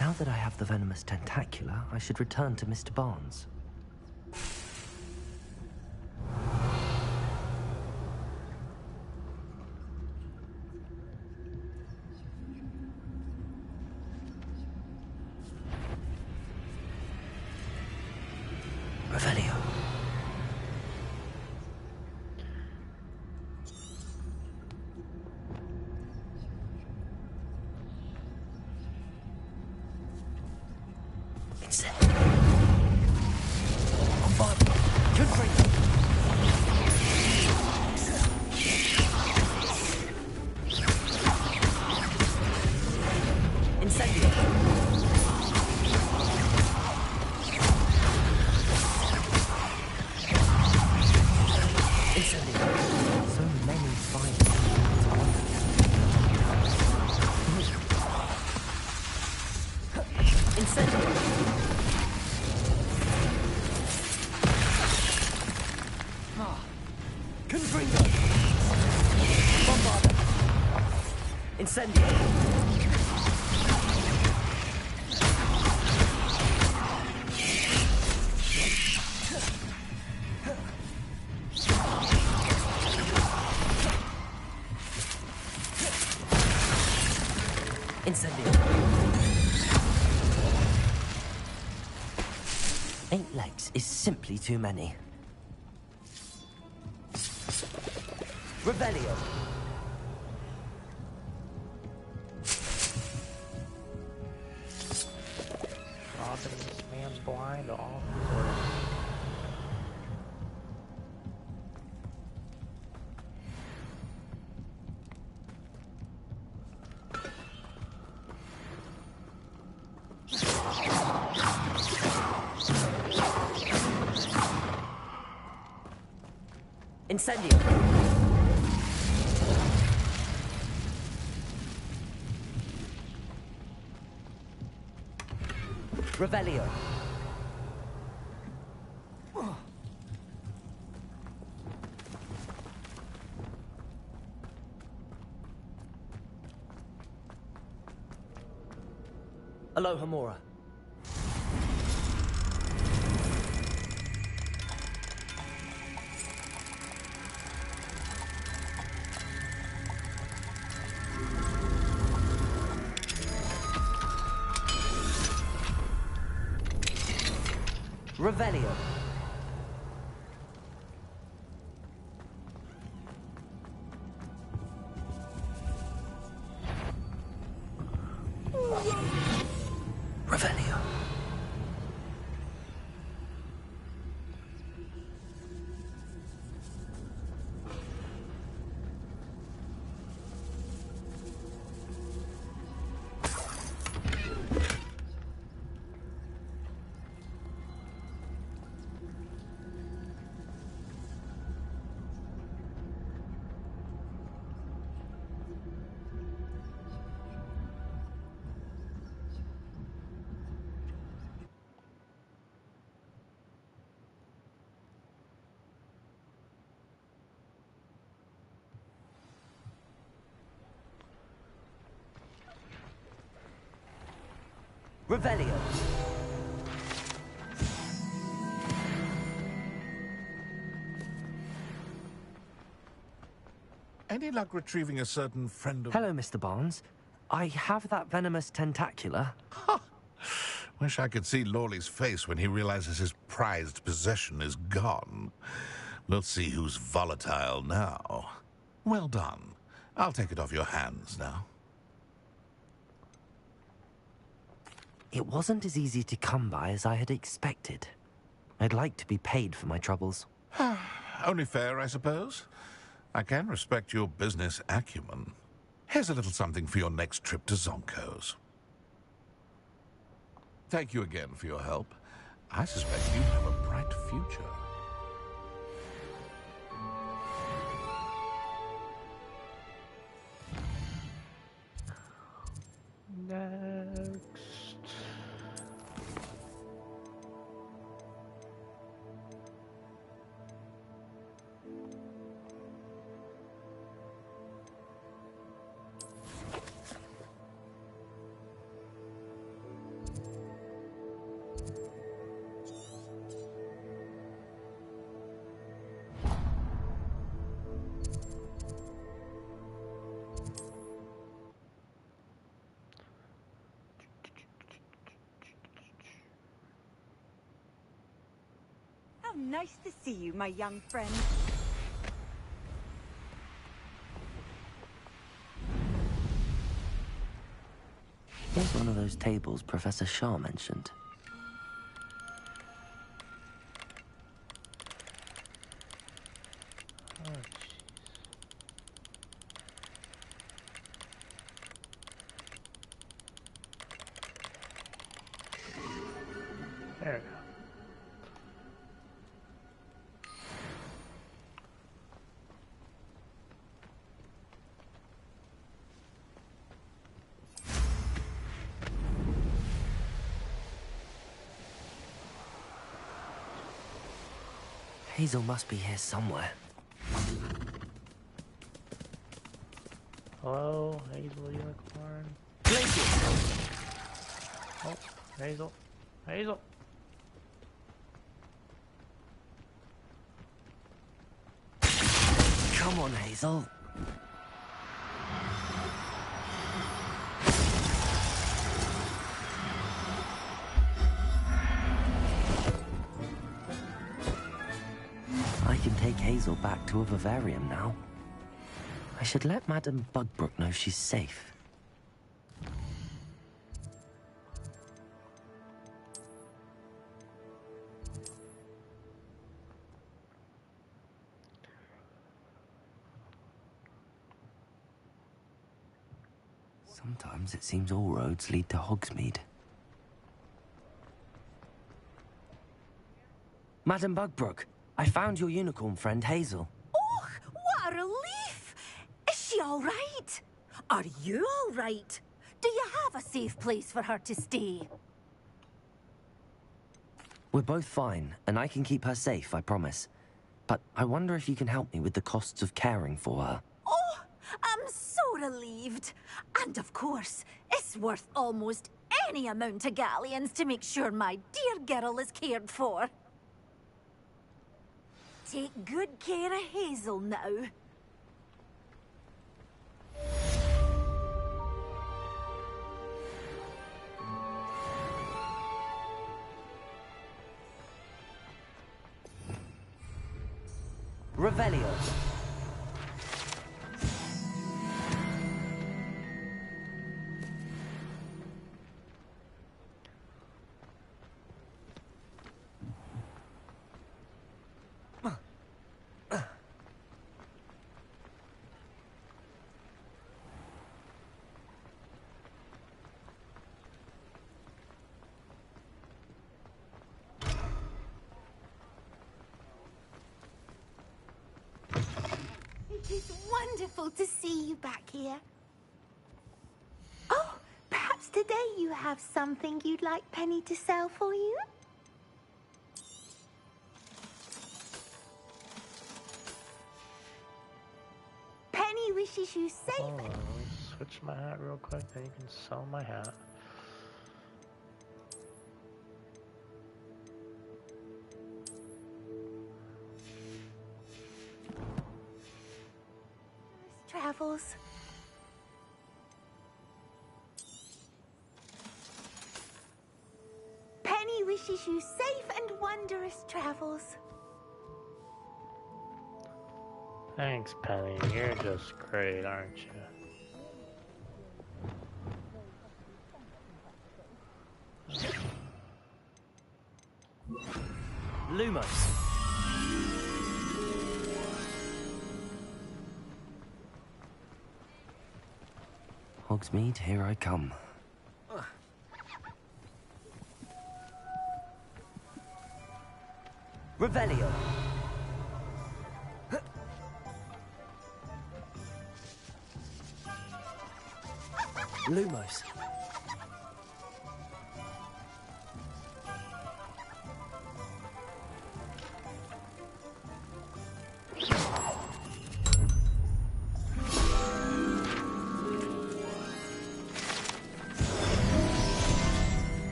Now that I have the venomous tentacula, I should return to Mr. Barnes. Revelio. Incendio! Confringo! Bombarda! Incendio! Incendio! 8 legs is simply too many. Revelio! Robbing this man's blind off. Incendio! Revelio! Alohomora! Revelio. Revelio. Revelio. Any luck retrieving a certain friend of... Hello, Mr. Barnes. I have that venomous tentacula. Wish I could see Lawley's face when he realizes his prized possession is gone. We'll see who's volatile now. Well done. I'll take it off your hands now. It wasn't as easy to come by as I had expected. I'd like to be paid for my troubles. Only fair, I suppose. I can respect your business acumen. Here's a little something for your next trip to Zonko's. Thank you again for your help. I suspect you have a bright future. Next. How nice to see you, my young friend. Here's one of those tables Professor Shah mentioned. There we go. Hazel must be here somewhere. Hello, Hazel Unicorn. Glacius! Oh, Hazel. Hazel! Come on, Hazel. I can take Hazel back to a vivarium now. I should let Madame Bugbrook know she's safe. Sometimes it seems all roads lead to Hogsmeade. Madame Bugbrook, I found your unicorn friend Hazel. Oh, what a relief! Is she all right? Are you all right? Do you have a safe place for her to stay? We're both fine, and I can keep her safe, I promise. But I wonder if you can help me with the costs of caring for her. Oh, I'm so relieved. And of course, it's worth almost any amount of galleons to make sure my dear girl is cared for. Take good care of Hazel now. Revelio. It is wonderful to see you back here. Oh, perhaps today you have something you'd like Penny to sell for you? Penny wishes you safe. Hold on, let me switch my hat real quick, then you can sell my hat. Travels. Penny wishes you safe and wondrous travels. Thanks, Penny. You're just great, aren't you? Lumos. Hogsmeade, here I come. Revelio. Lumos.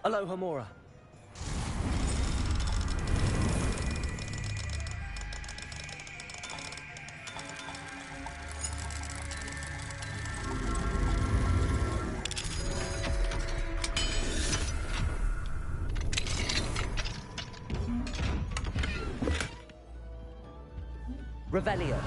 Alohomora. Revelio.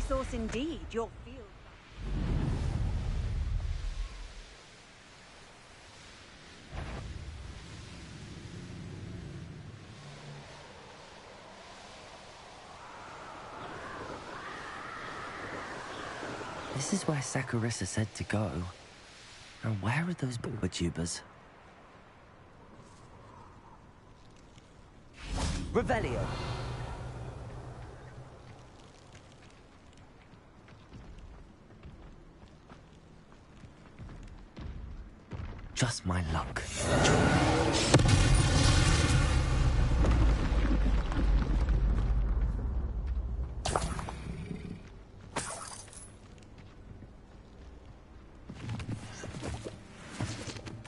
source indeed. Your field. This is where Saccharissa said to go. Now where are those Bulbatubers? Revelio! Just my luck.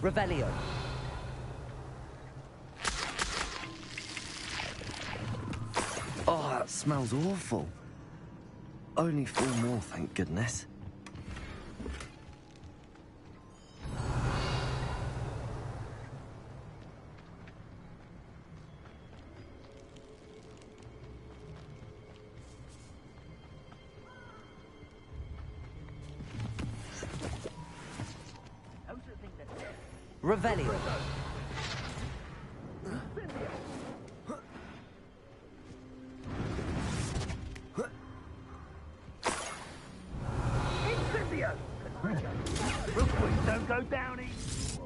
Revelio. Oh, that smells awful. Only 4 more, thank goodness. Revelio. Incendio! Real quick, don't go down easy.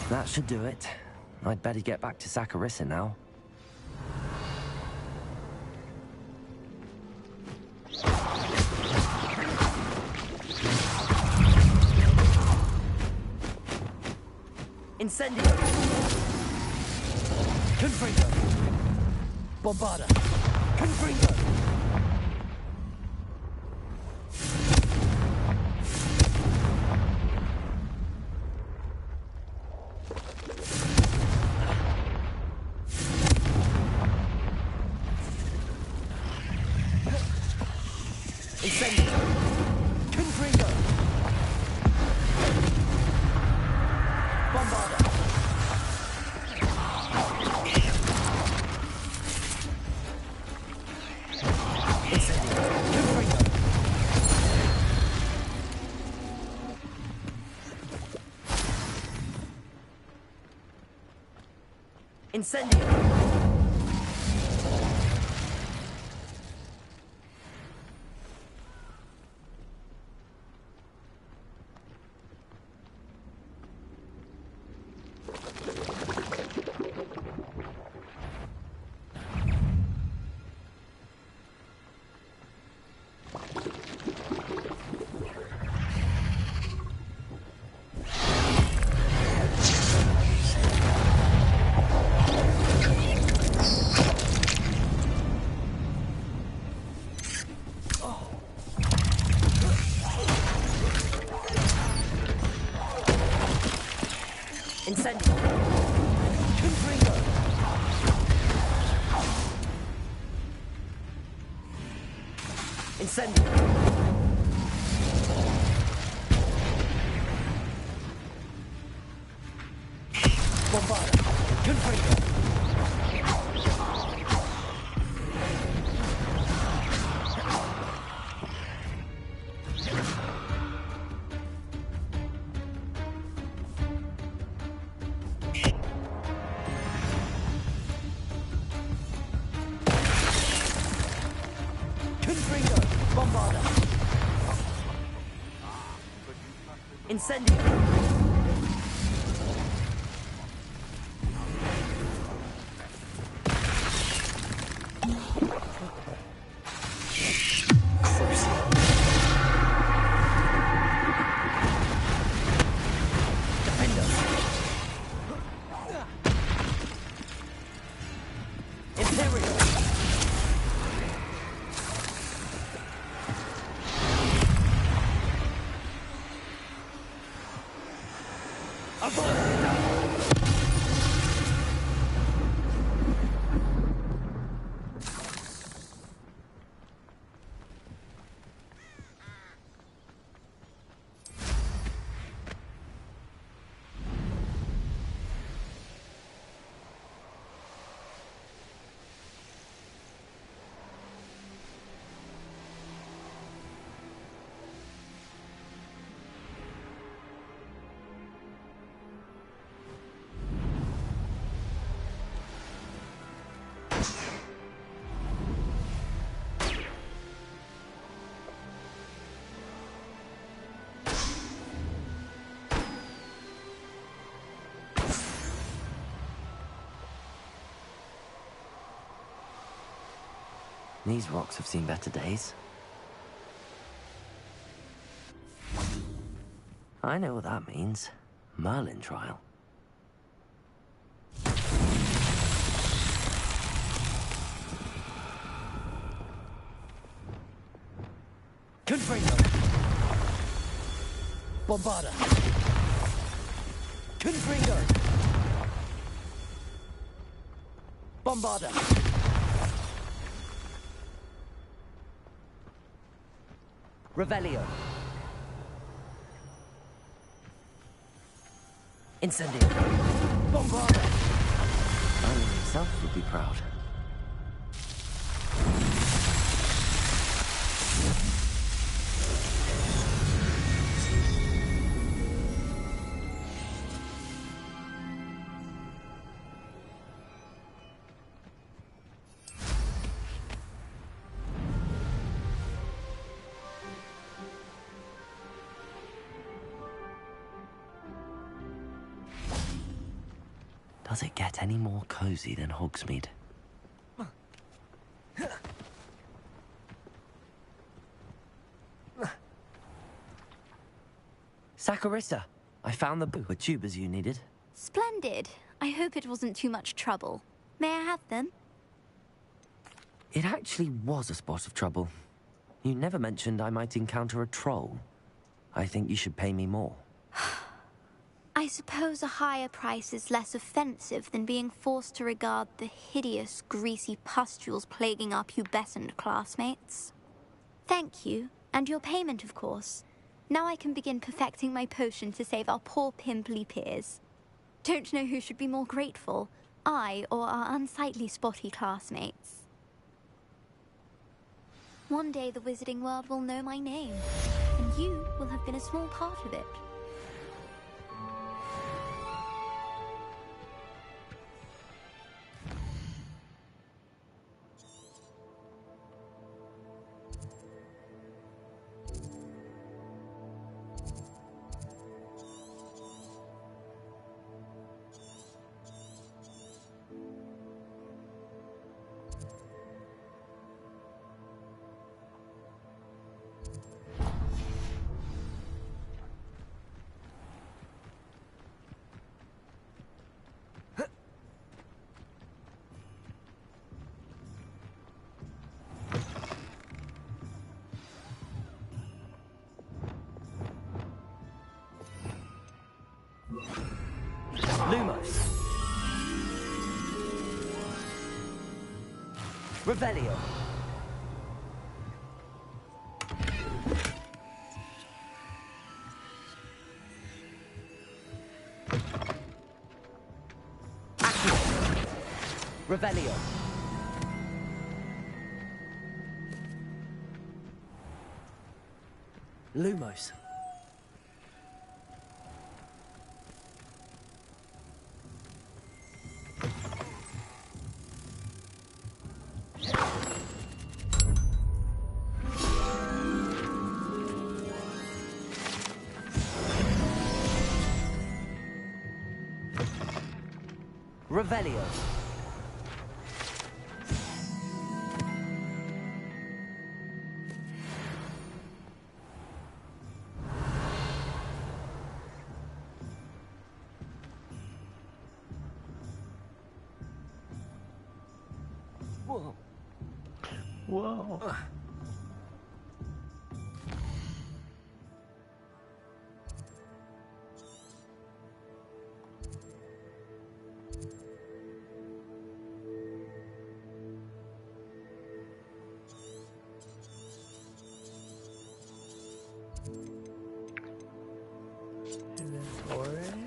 That should do it. I'd better get back to Saccharissa now. Incendio! Confringo! Bombarda! Confringo! Incendio! Confringo! Bombarda! Incendio! Incendio! Confringo! Incendio! Bombarda! Confringo! Confringo! Bombarda! Incendio! These rocks have seen better days. I know what that means. Merlin trial. Confringo! Bombarda! Confringo! Bombarda! Revelio! Incendio! Bombarda! Merlin himself would be proud. Does it get any more cozy than Hogsmeade? Saccharissa, I found the tubers you needed. Splendid. I hope it wasn't too much trouble. May I have them? It actually was a spot of trouble. You never mentioned I might encounter a troll. I think you should pay me more. I suppose a higher price is less offensive than being forced to regard the hideous, greasy pustules plaguing our pubescent classmates. Thank you, and your payment, of course. Now I can begin perfecting my potion to save our poor pimply peers. Don't know who should be more grateful, I or our unsightly spotty classmates. One day the wizarding world will know my name, and you will have been a small part of it. Lumos! Revelio! Accio! Revelio! Lumos! Revelio. Whoa. Whoa. Inventory.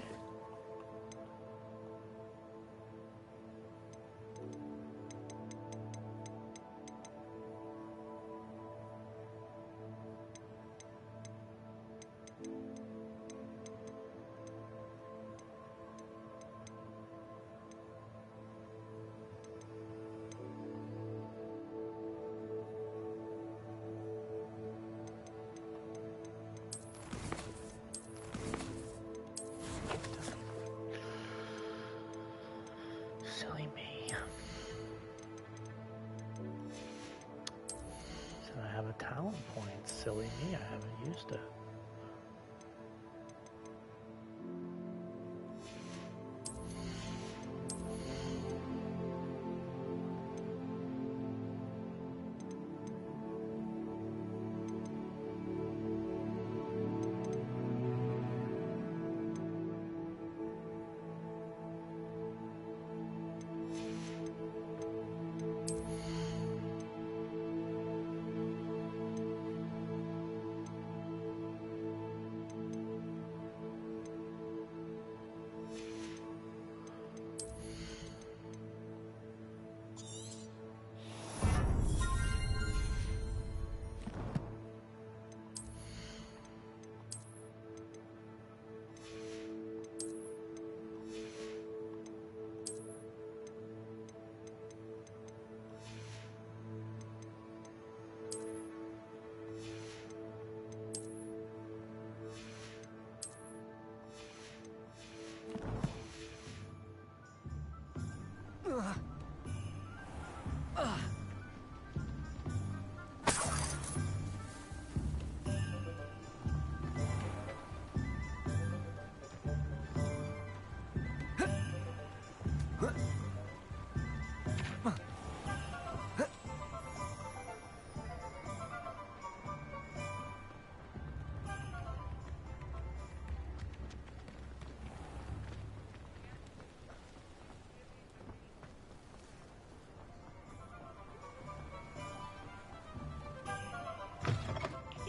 Silly me, I haven't used it.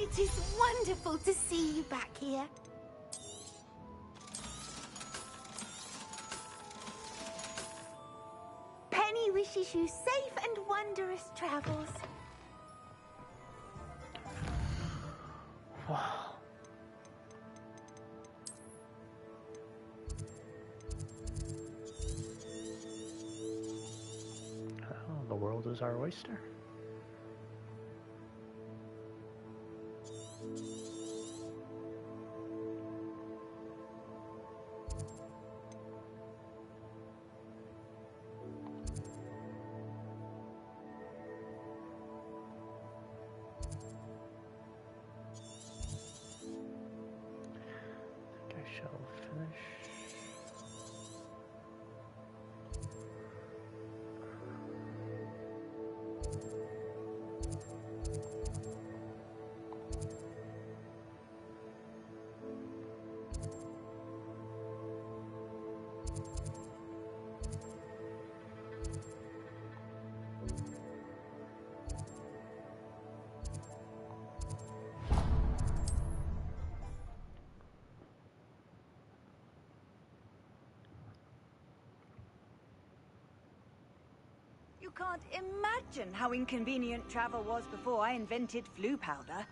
It is wonderful to see you back here. Penny wishes you safe and wondrous travels. Wow. Oh, the world is our oyster. You can't imagine how inconvenient travel was before I invented flu powder.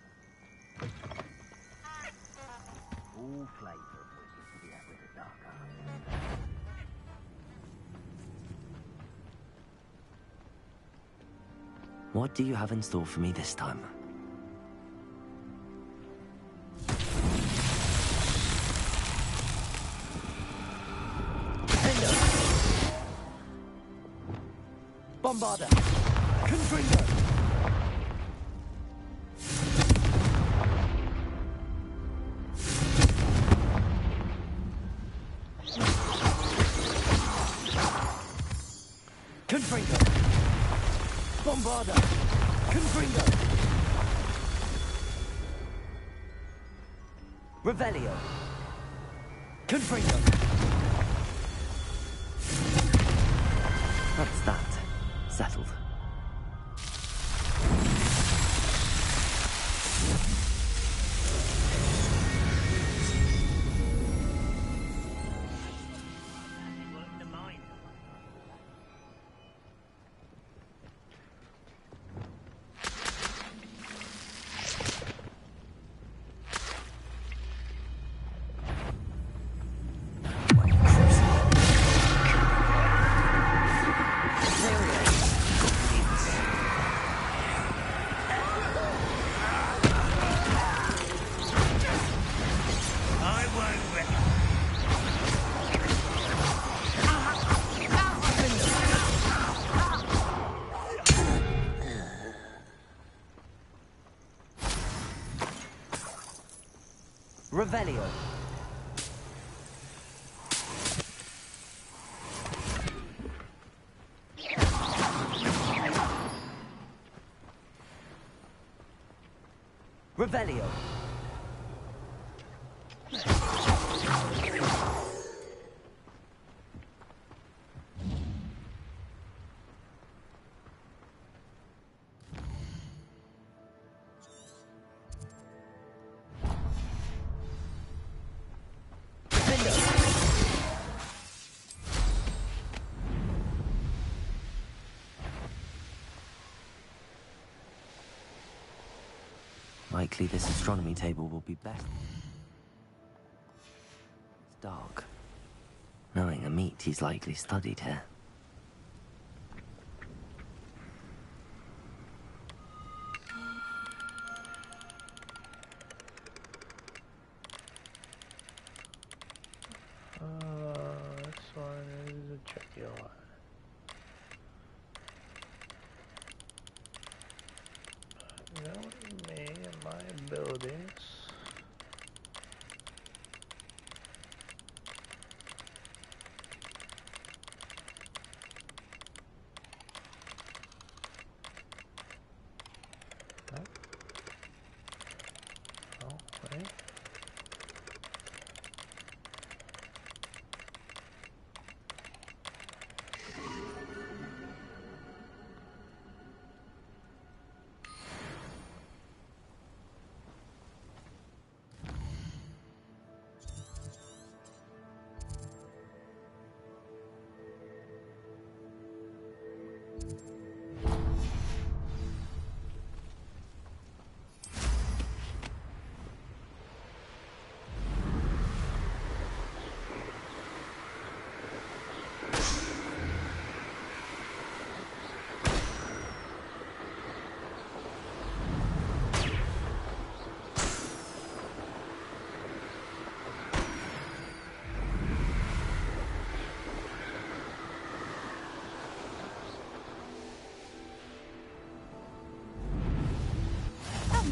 All flavor of what used to be out with the dark arts. What do you have in store for me this time? Bombarder! Confringo! Confringo! Bombarder! Confringo! Revelio! Confringo! That's that. Settled. Revelio. Revelio. Likely this astronomy table will be best. It's dark. Knowing Amit, he's likely studied here. This one is a tricky one. Knowing me and my abilities. No. Oh, wait.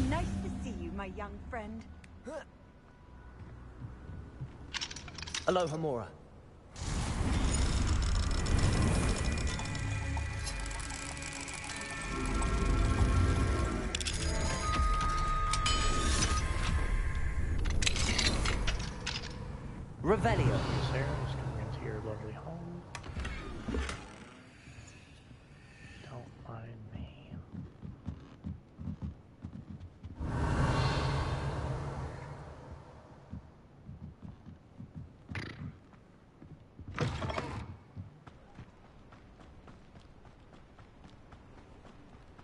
Nice to see you, my young friend. Aloha Mora. Revelio. Sarah is coming into your lovely home. Don't mind me.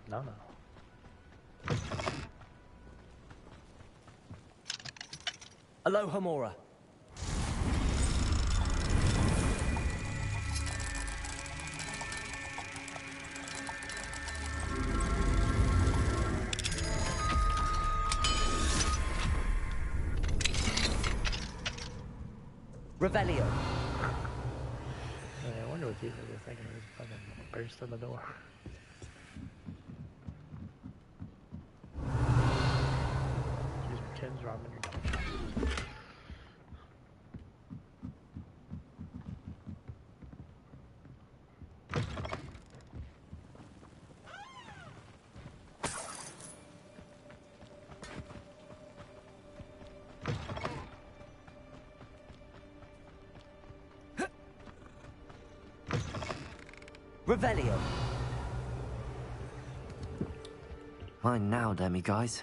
No. Aloha Mora. Revelio. I wonder what these guys are thinking. Just fucking burst in the door. Use Ken's ramen your tongue. Revelio. Mine now, demi guys.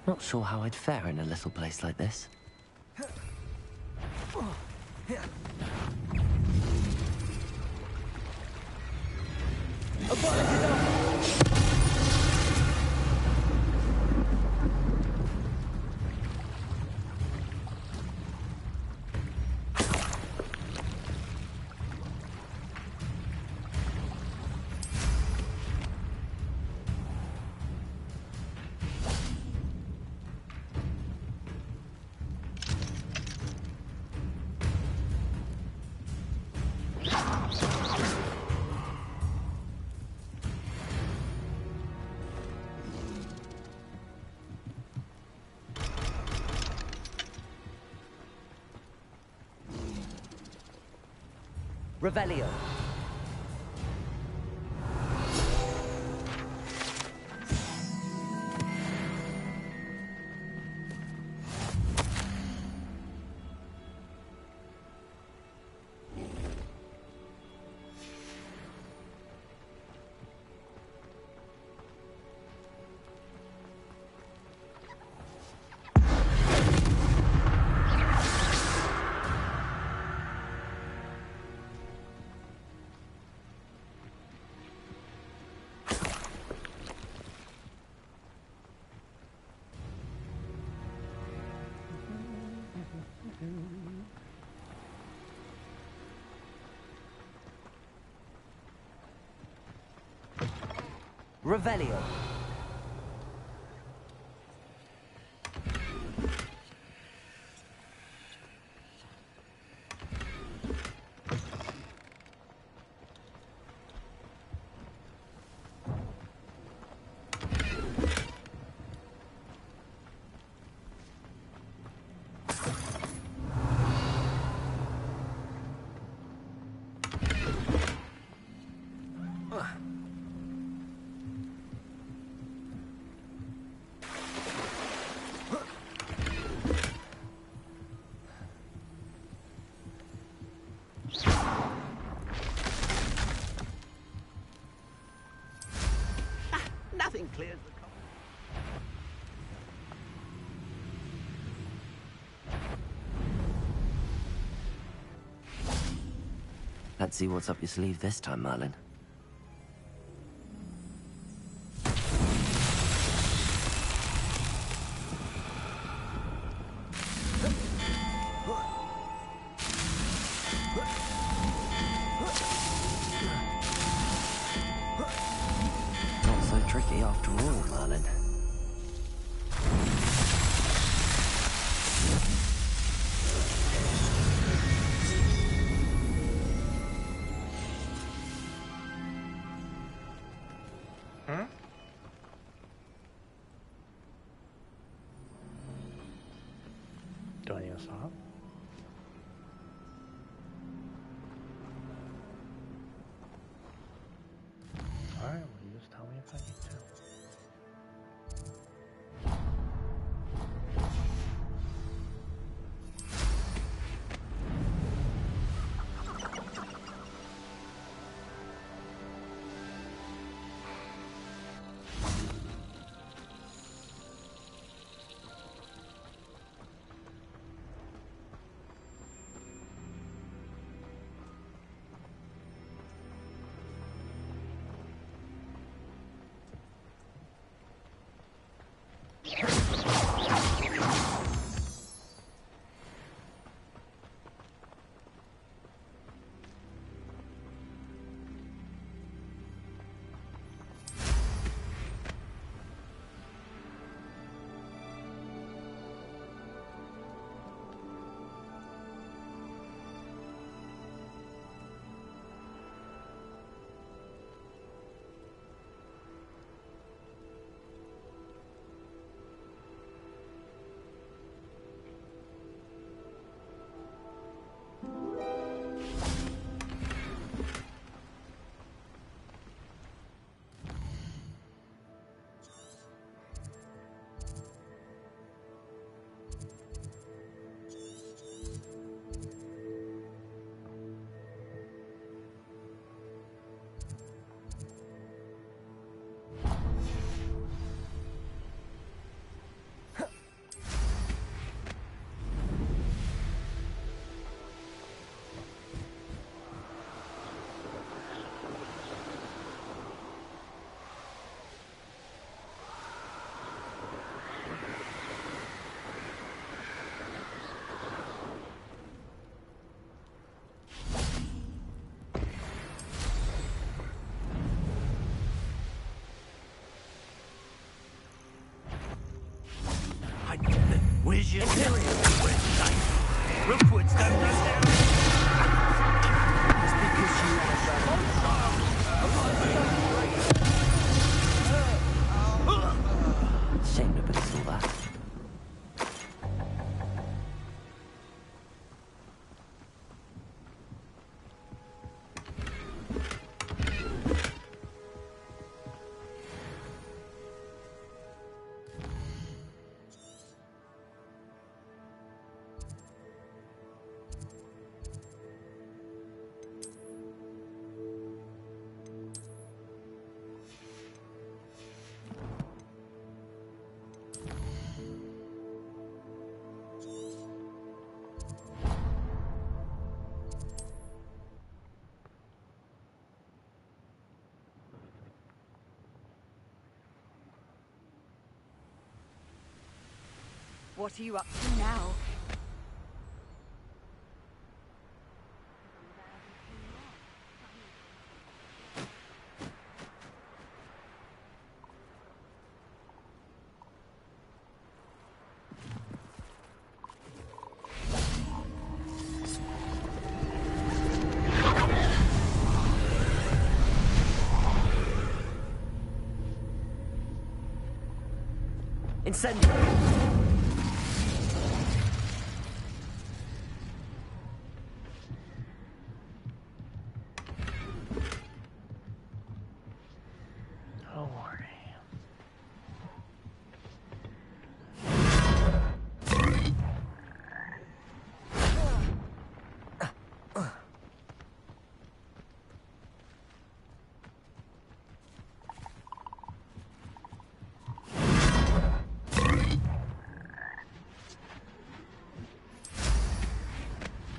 Not sure how I'd fare in a little place like this. Revelio. Revelio. Nothing clears the coffin. Let's see what's up your sleeve this time, Merlin. Not so tricky after all, Merlin. Do I need to stop? Alright, well, you just tell me if I need to. Where's your Imperial? Rookwood's done us down. It's because you Shame nobody saw that. What are you up to now? Incendio! Don't worry.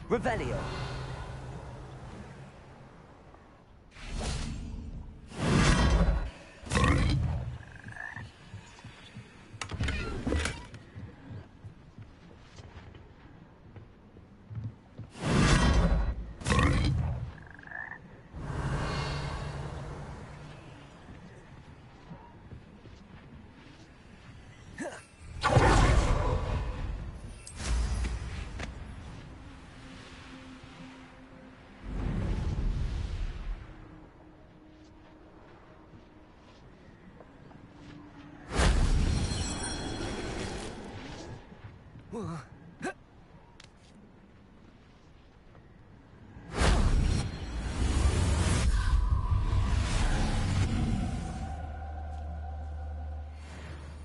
Revelio.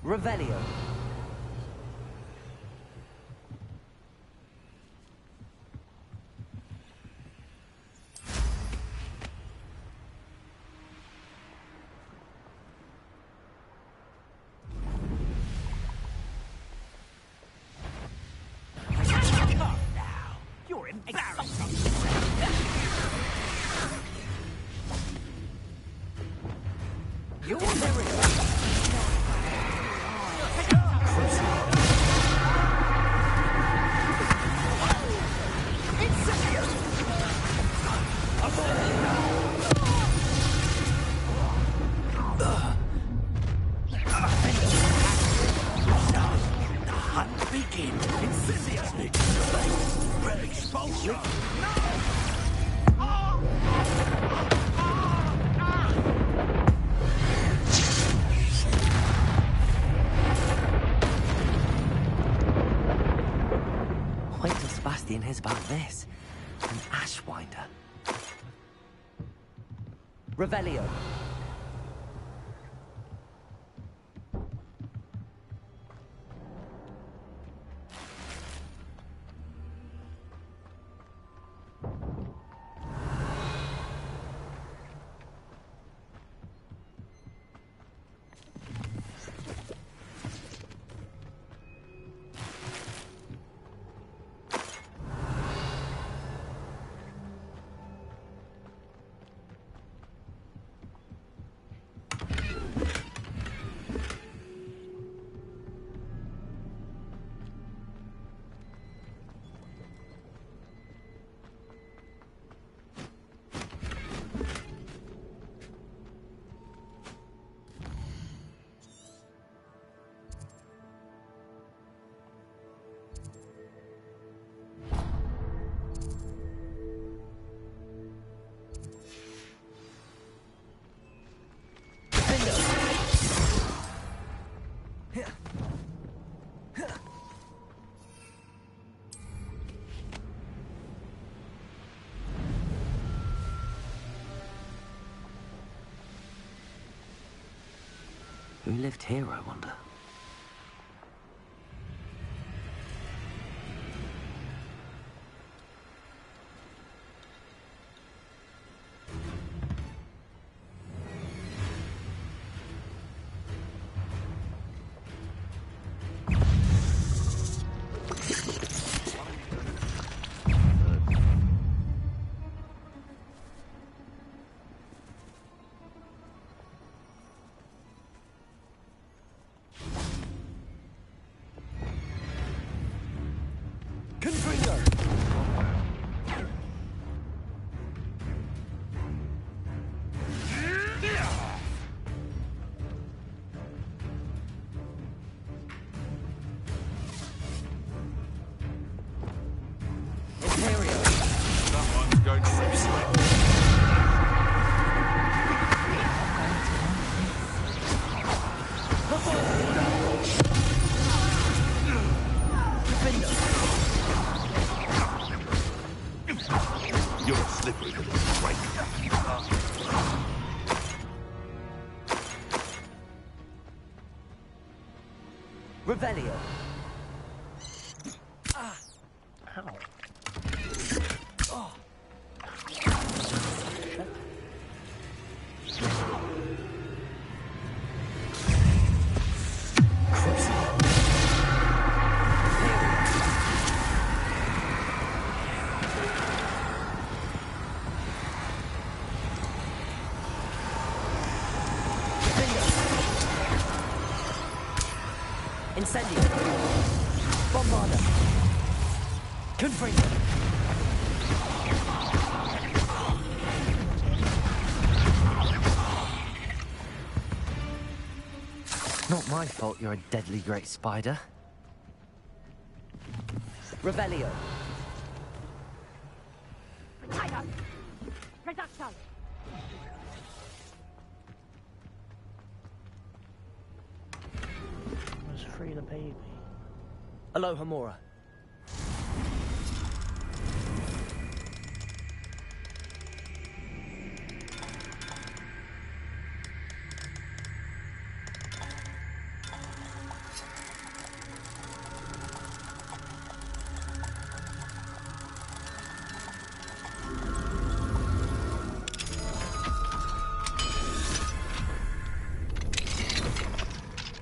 Revelio. You're embarrassing. You're Wait till Sebastian hears about this. An Ashwinder. Revelio. Who lived here, I wonder? You're a slippery little freak. Revelio. Ow. Oh. Incendio. Bombarda. Confringo. Not my fault you're a deadly great spider. Revelio. Reduction. Let's free the baby. Aloha Mora.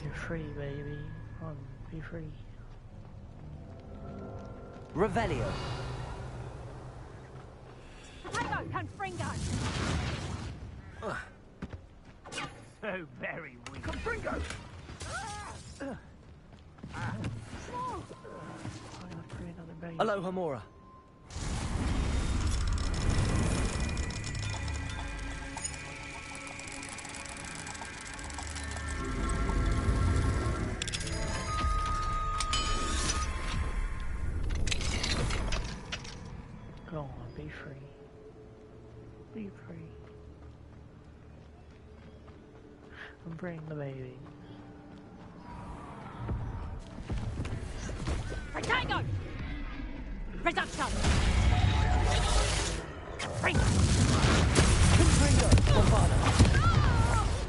You're free, baby. Come on, be free. Revelio. Potato, Confringo. So very weak. Confringo! Aloha Mora. Go on, be free. Be free. And bring the baby. Potato. Reduction. Confringo. Confringo. Bombarda.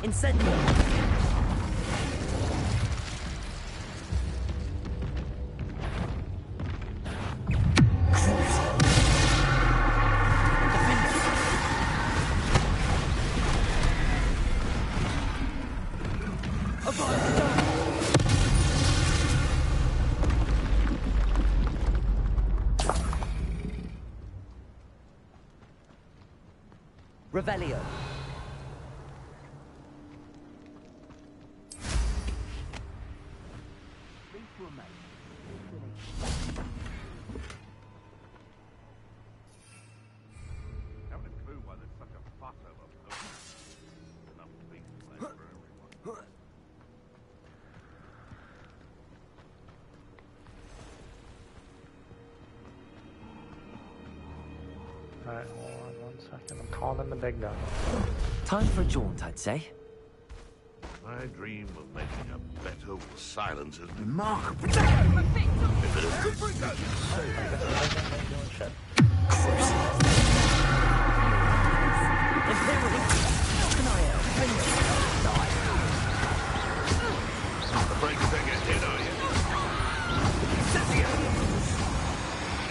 Incendio. Revelio. Haven't a clue why there's such a fuss over potions. Enough beef for everyone. Alright, hold on 1 second. I'm calling the big guy. Time for a jaunt, I'd say. I dream of making a better with silence as remarkable. Afraid to take a hit, are you?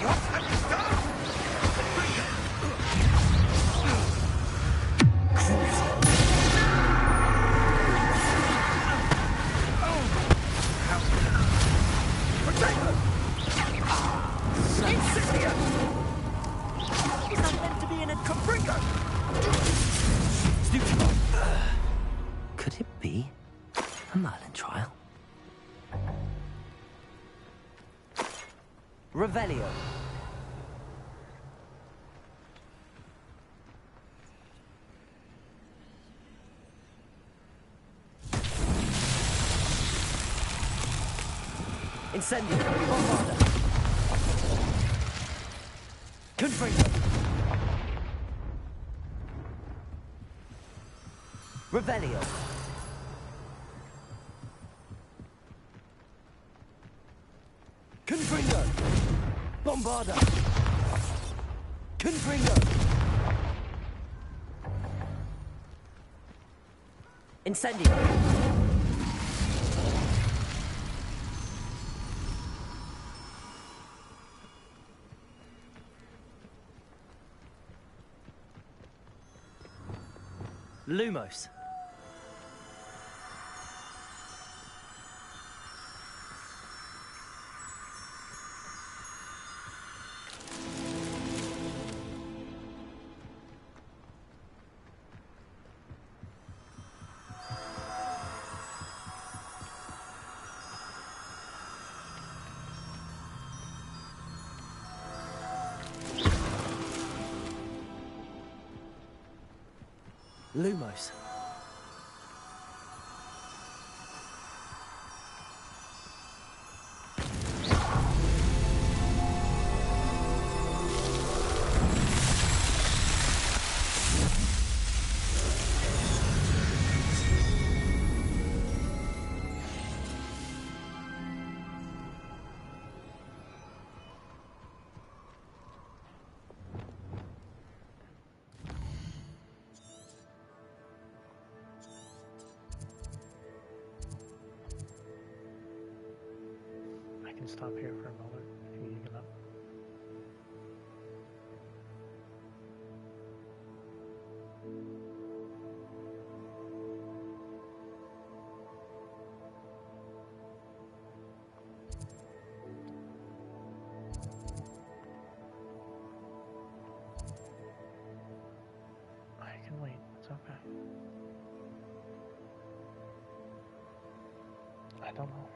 What have you done? Could it be a Merlin trial? Revelio. Incendio. Bombarda. Confringo. Revelio. Confringo. Bombarda. Confringo! Incendio! Lumos. Lumos. I can stop here for a moment. Can you get up? I can wait. It's okay. I don't know.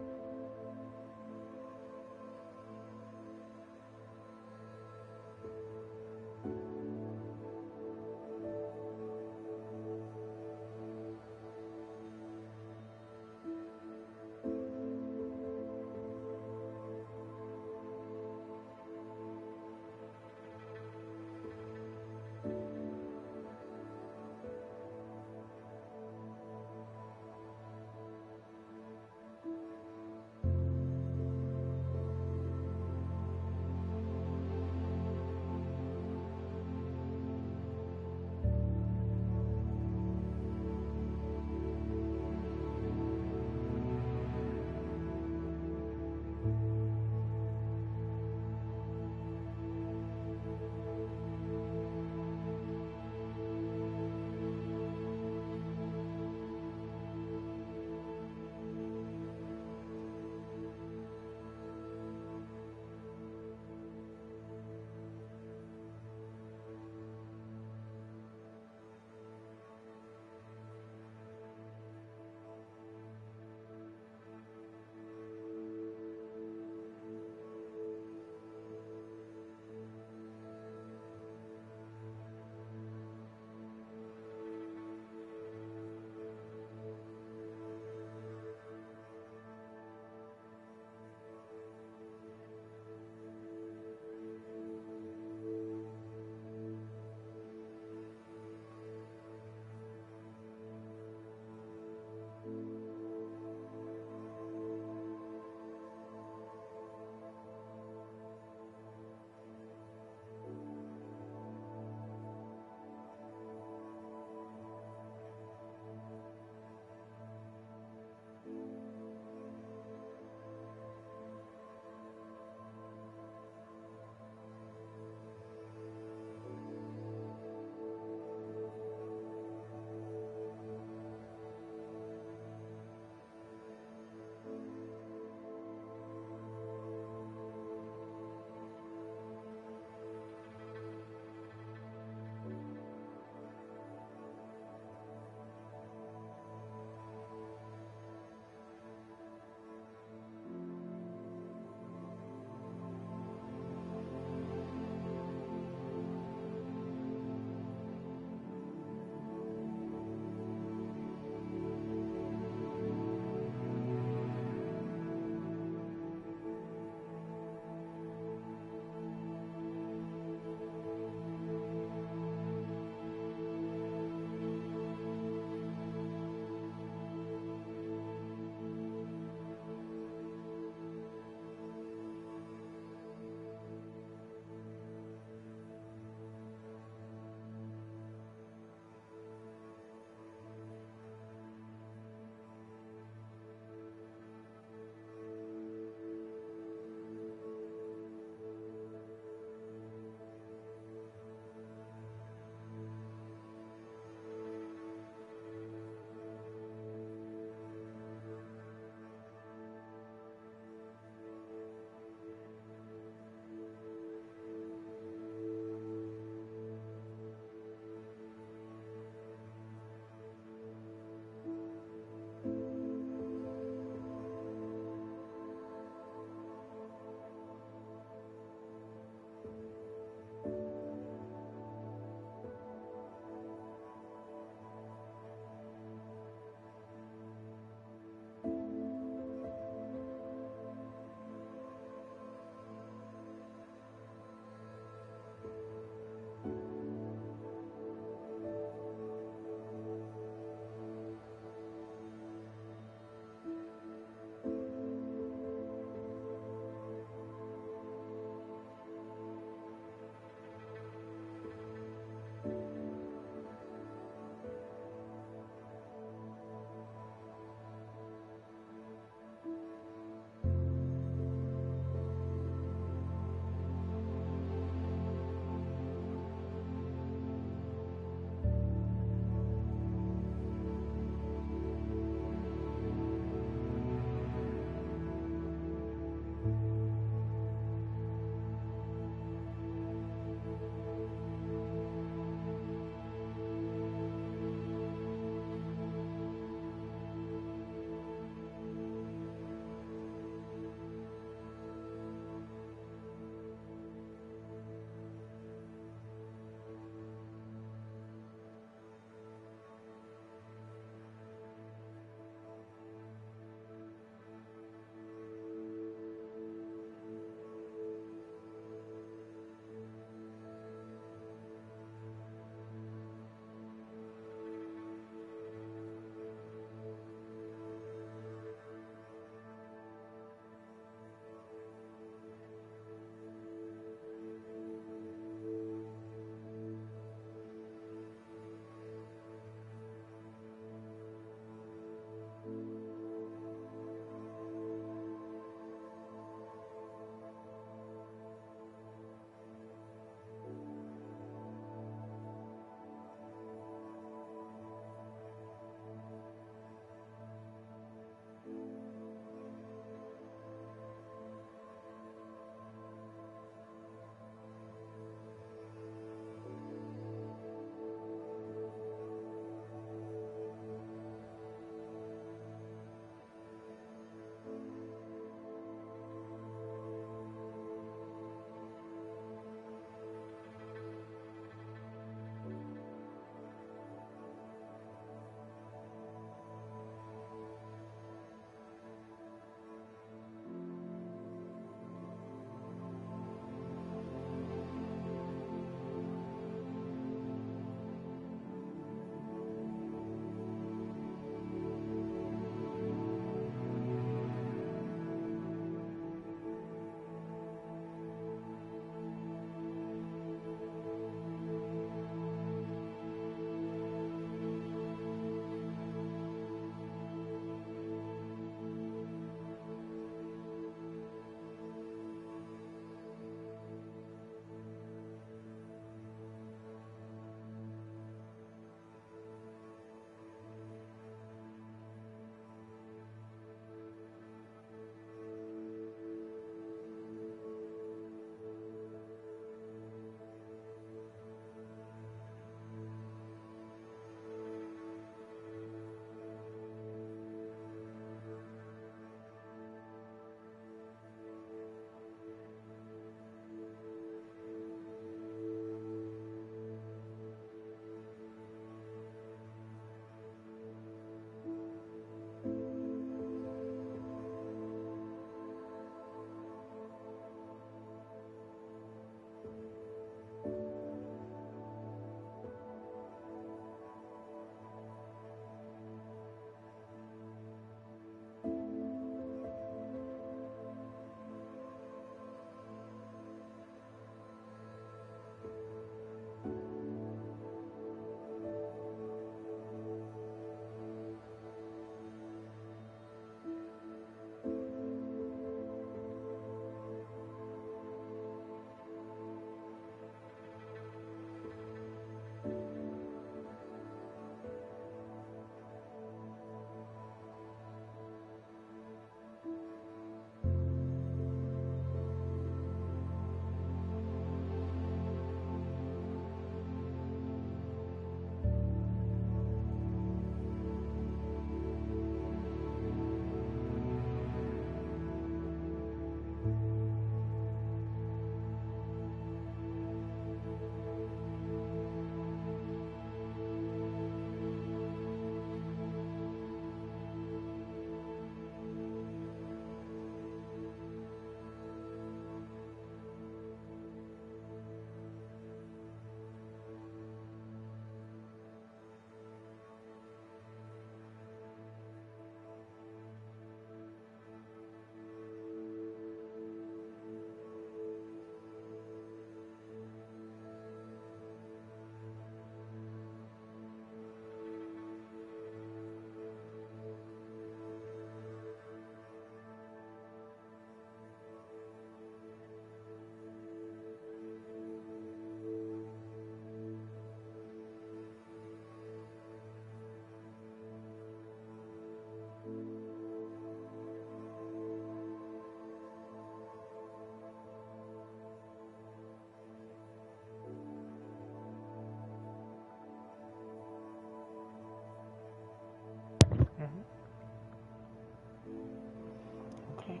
Okay.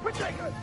Protego!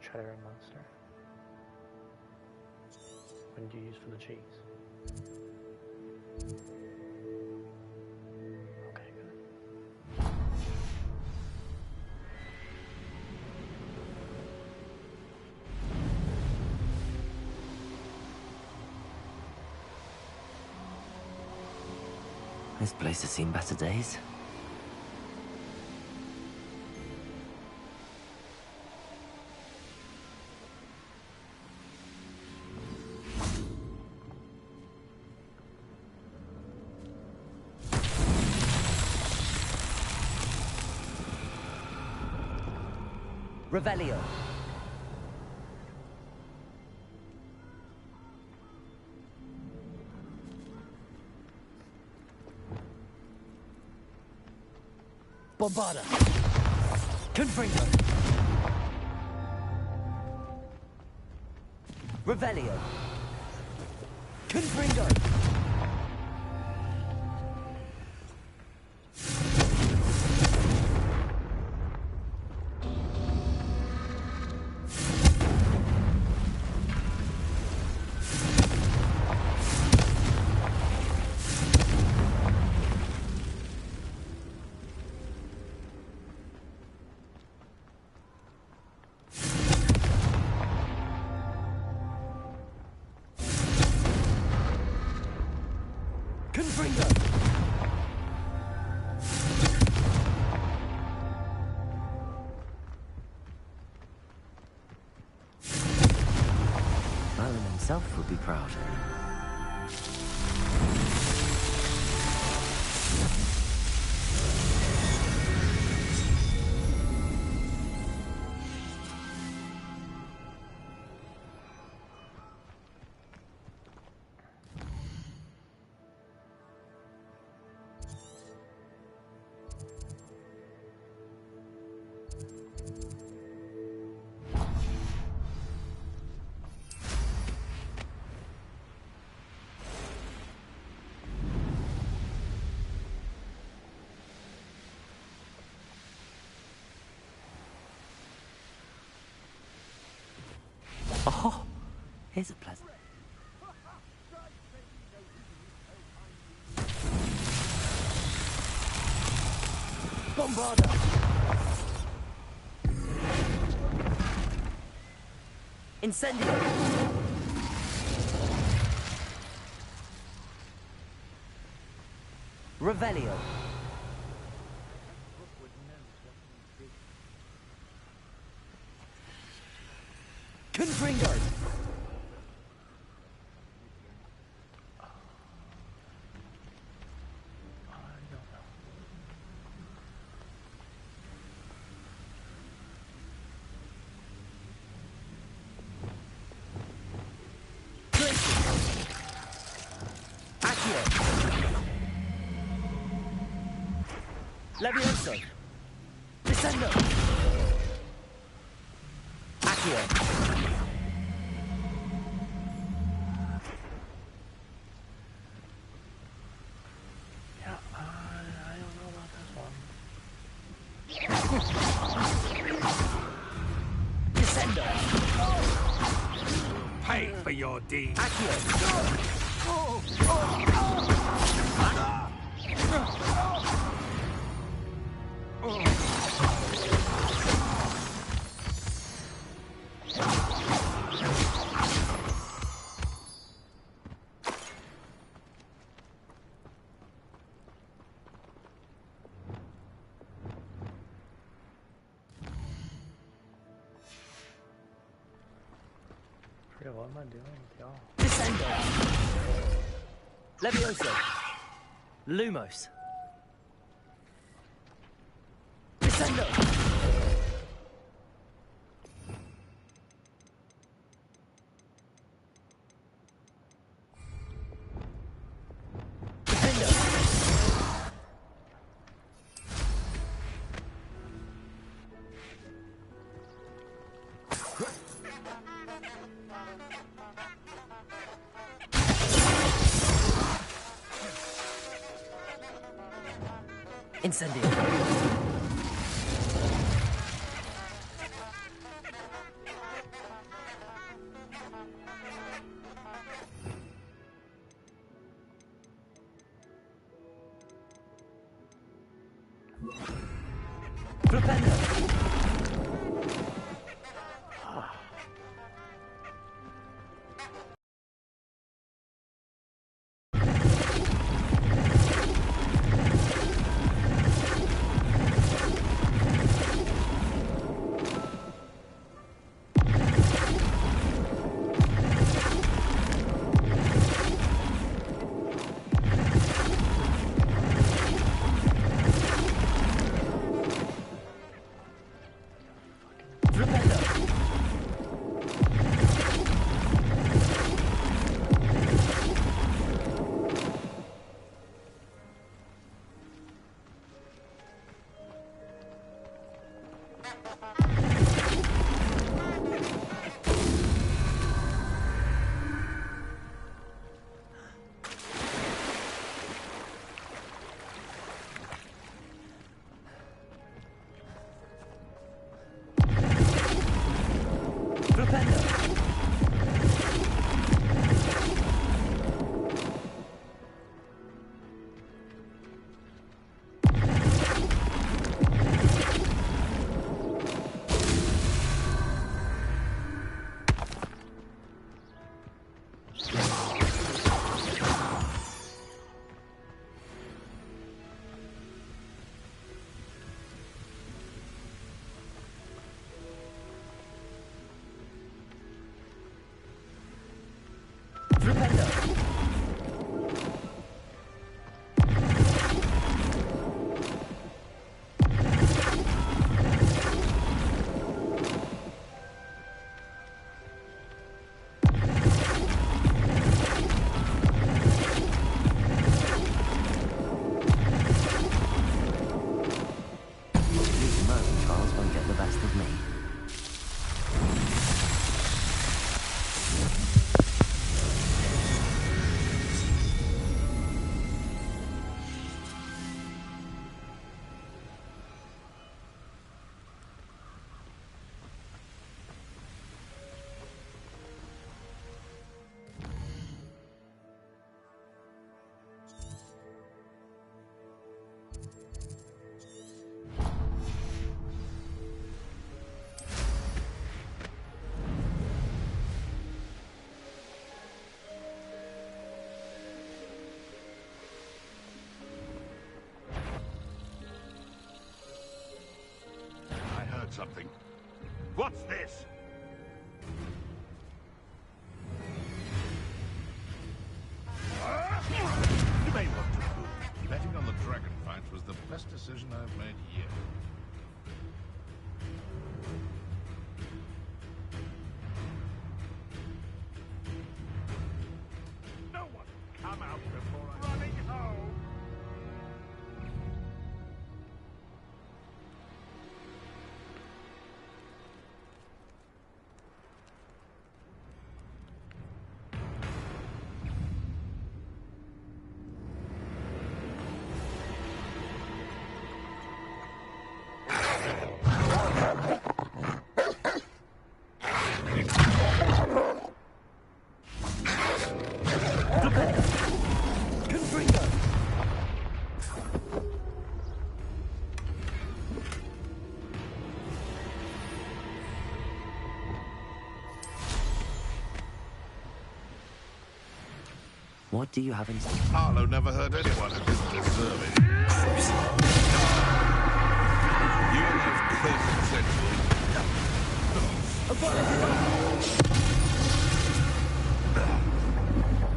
Cheddar monster. When do you use for the cheese? Okay, good. This place has seen better days. Revelio. Bombarda. Confringo. Revelio. Confringo. Merlin himself would be proud. Oh, here's a pleasant. Bombarda! Incendio! Revelio! Gringo! Levioso! Descendo! Accio! Yeah, I don't know about this one. Descendo! Pay for your deed. What am I doing with y'all? Descendo! Levioso! Lumos! Descendo! Incendio. Flipendo. Something. What's this? Best decision I've made yet. No one come out before I'm running home. What do you have in... Harlow never hurt anyone who didn't deserve it. You have cursed century.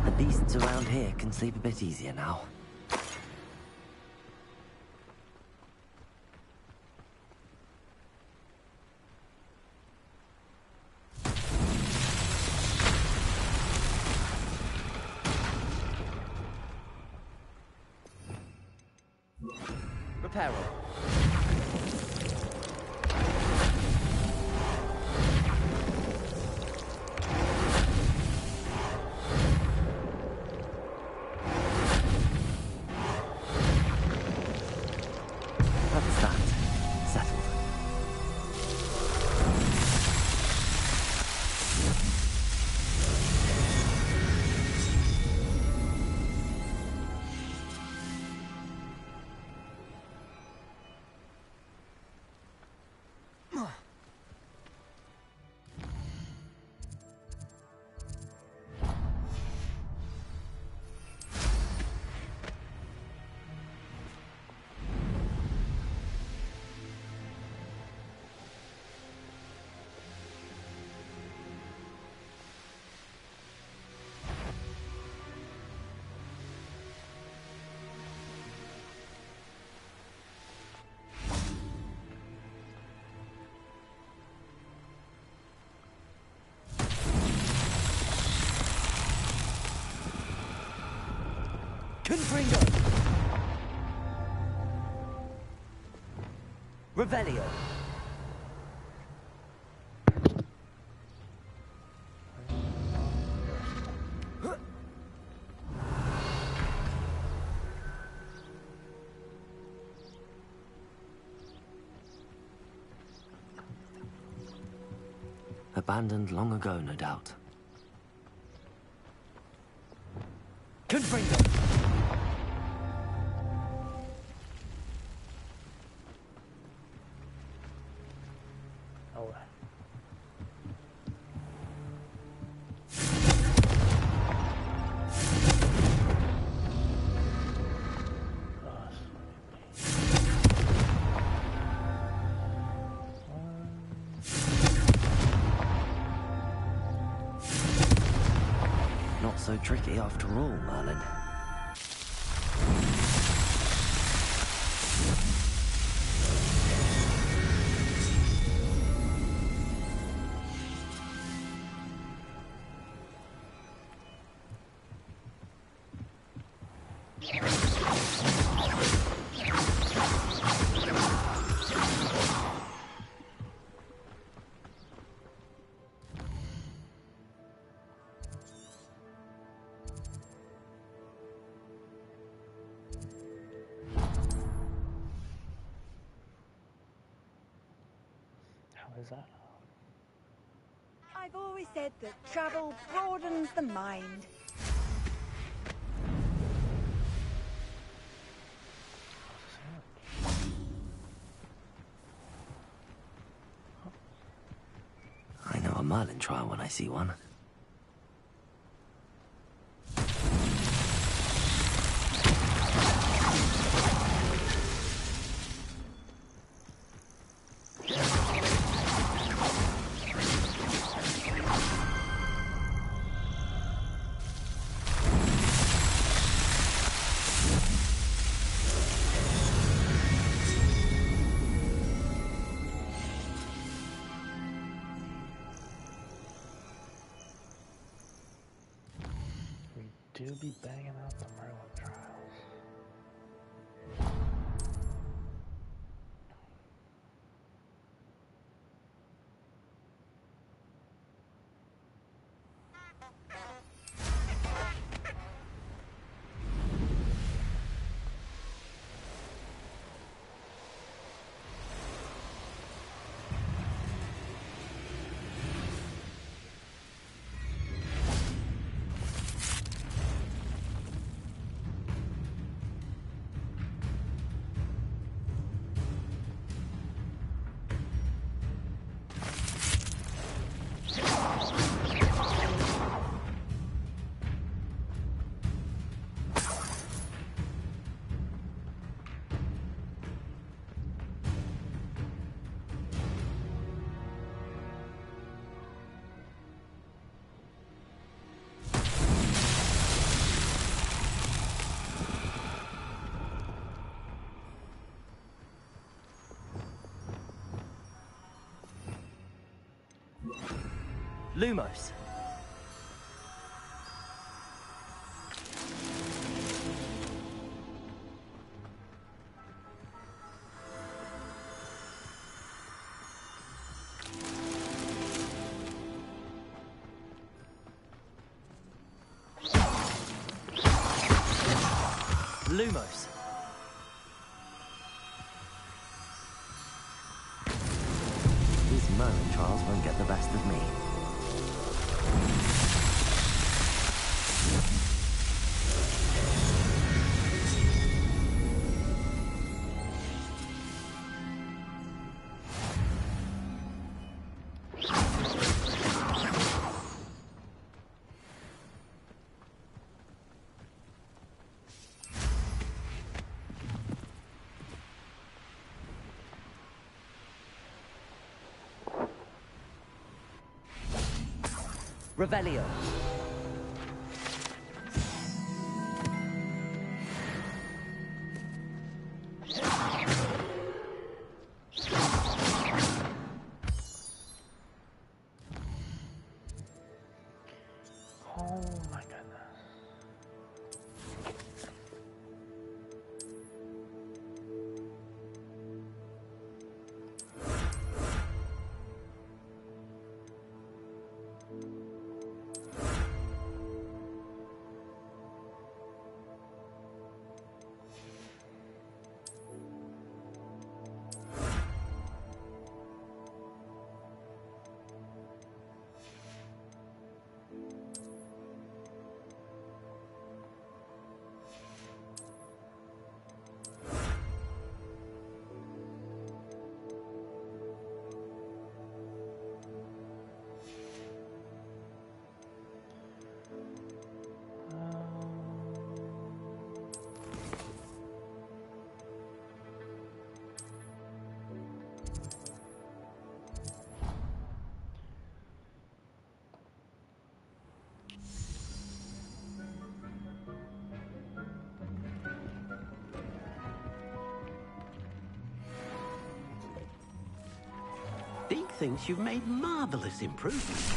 The beasts around here can sleep a bit easier now. Reparo. That's that. Settled. Confringo! Revelio! Abandoned long ago, no doubt. Confringo! Not so tricky after all, Merlin. Is that? I've always said that travel broadens the mind. I know a Merlin trial when I see one. do be banging out the Merlin trials. Lumos. Lumos. These Merlin trials won't get the best of me. Revelio. Oh my goodness. Deke thinks you've made marvelous improvements.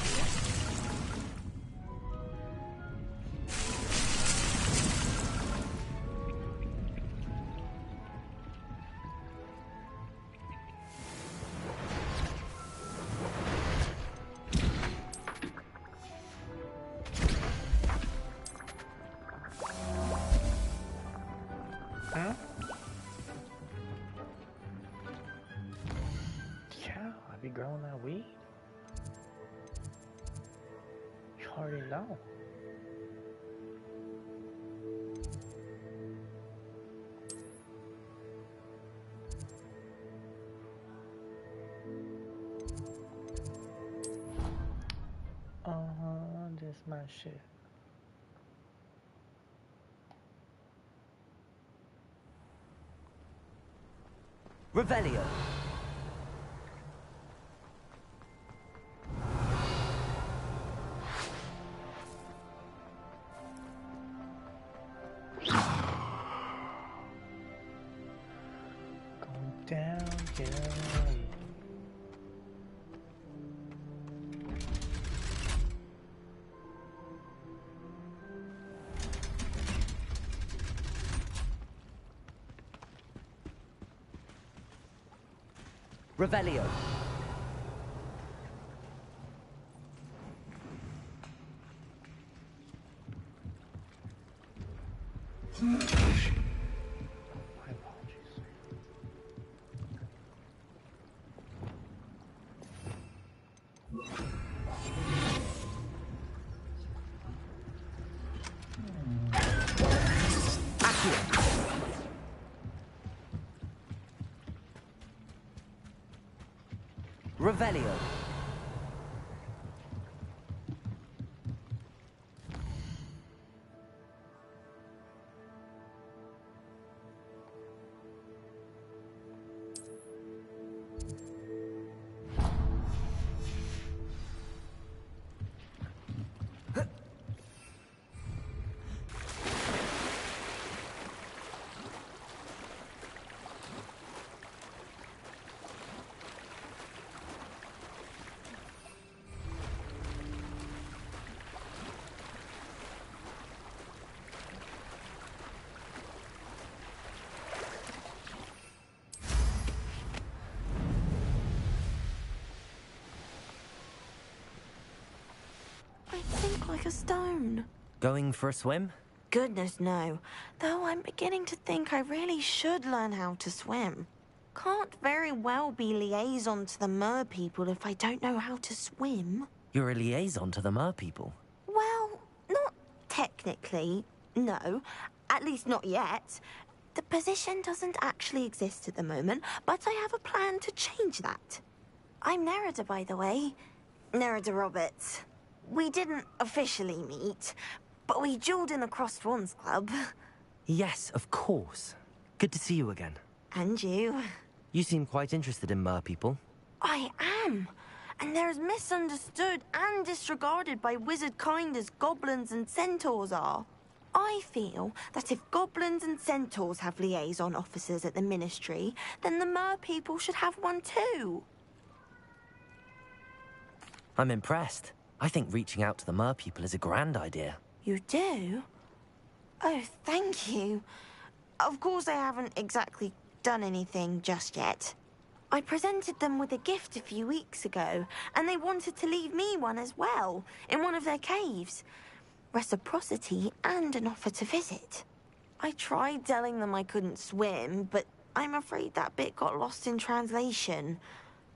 Huh? Yeah, I be growing that weed. You already know. Just my shit. Revelio. Down, down. Revelio. Revelio. I think like a stone. Going for a swim? Goodness, no. Though I'm beginning to think I really should learn how to swim. Can't very well be liaison to the mer people if I don't know how to swim. You're a liaison to the mer people. Well, not technically, no. At least not yet. The position doesn't actually exist at the moment, but I have a plan to change that. I'm Nerida, by the way. Nerida Roberts. We didn't officially meet, but we duelled in the Crossed Swans Club. Yes, of course. Good to see you again. And you. You seem quite interested in mer people. I am. And they're as misunderstood and disregarded by wizard kind as goblins and centaurs are. I feel that if goblins and centaurs have liaison officers at the Ministry, then the mer people should have one too. I'm impressed. I think reaching out to the mer people is a grand idea. You do? Oh, thank you. Of course I haven't exactly done anything just yet. I presented them with a gift a few weeks ago, and they wanted to leave me one as well, in one of their caves. Reciprocity and an offer to visit. I tried telling them I couldn't swim, but I'm afraid that bit got lost in translation.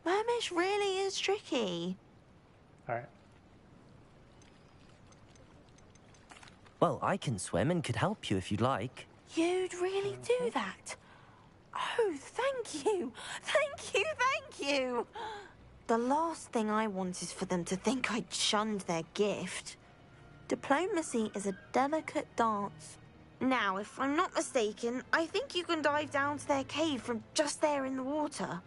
Mermish really is tricky. Alright. Well, I can swim and could help you if you'd like. You'd really do that? Oh, thank you! Thank you, thank you! The last thing I want is for them to think I'd shunned their gift. Diplomacy is a delicate dance. Now, if I'm not mistaken, I think you can dive down to their cave from just there in the water.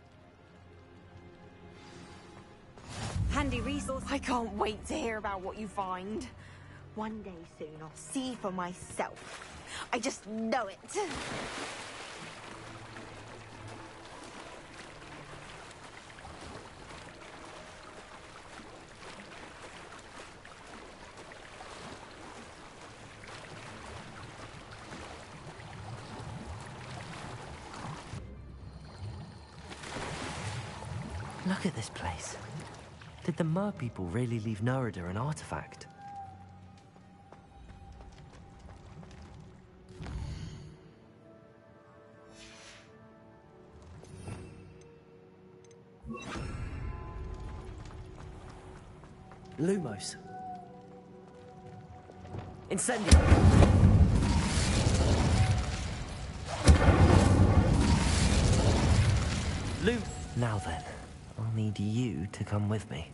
Handy resource. I can't wait to hear about what you find. One day soon, I'll see for myself. I just know it. Look at this place. Did the mer people really leave Nerida an artifact? Lumos. Incendio. Now then, I'll need you to come with me.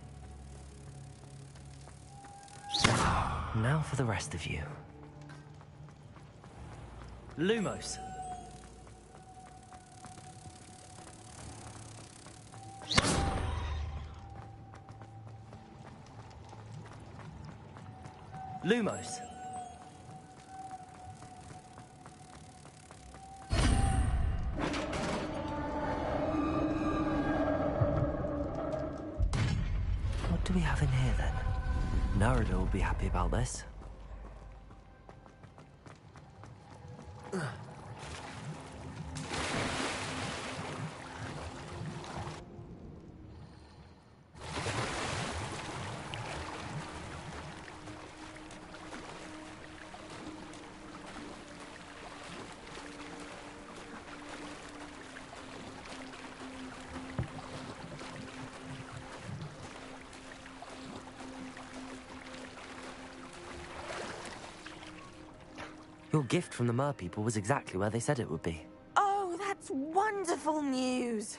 Now for the rest of you. Lumos. Lumos. What do we have in here then? Nerida will be happy about this. Your gift from the Mer people was exactly where they said it would be. Oh, that's wonderful news.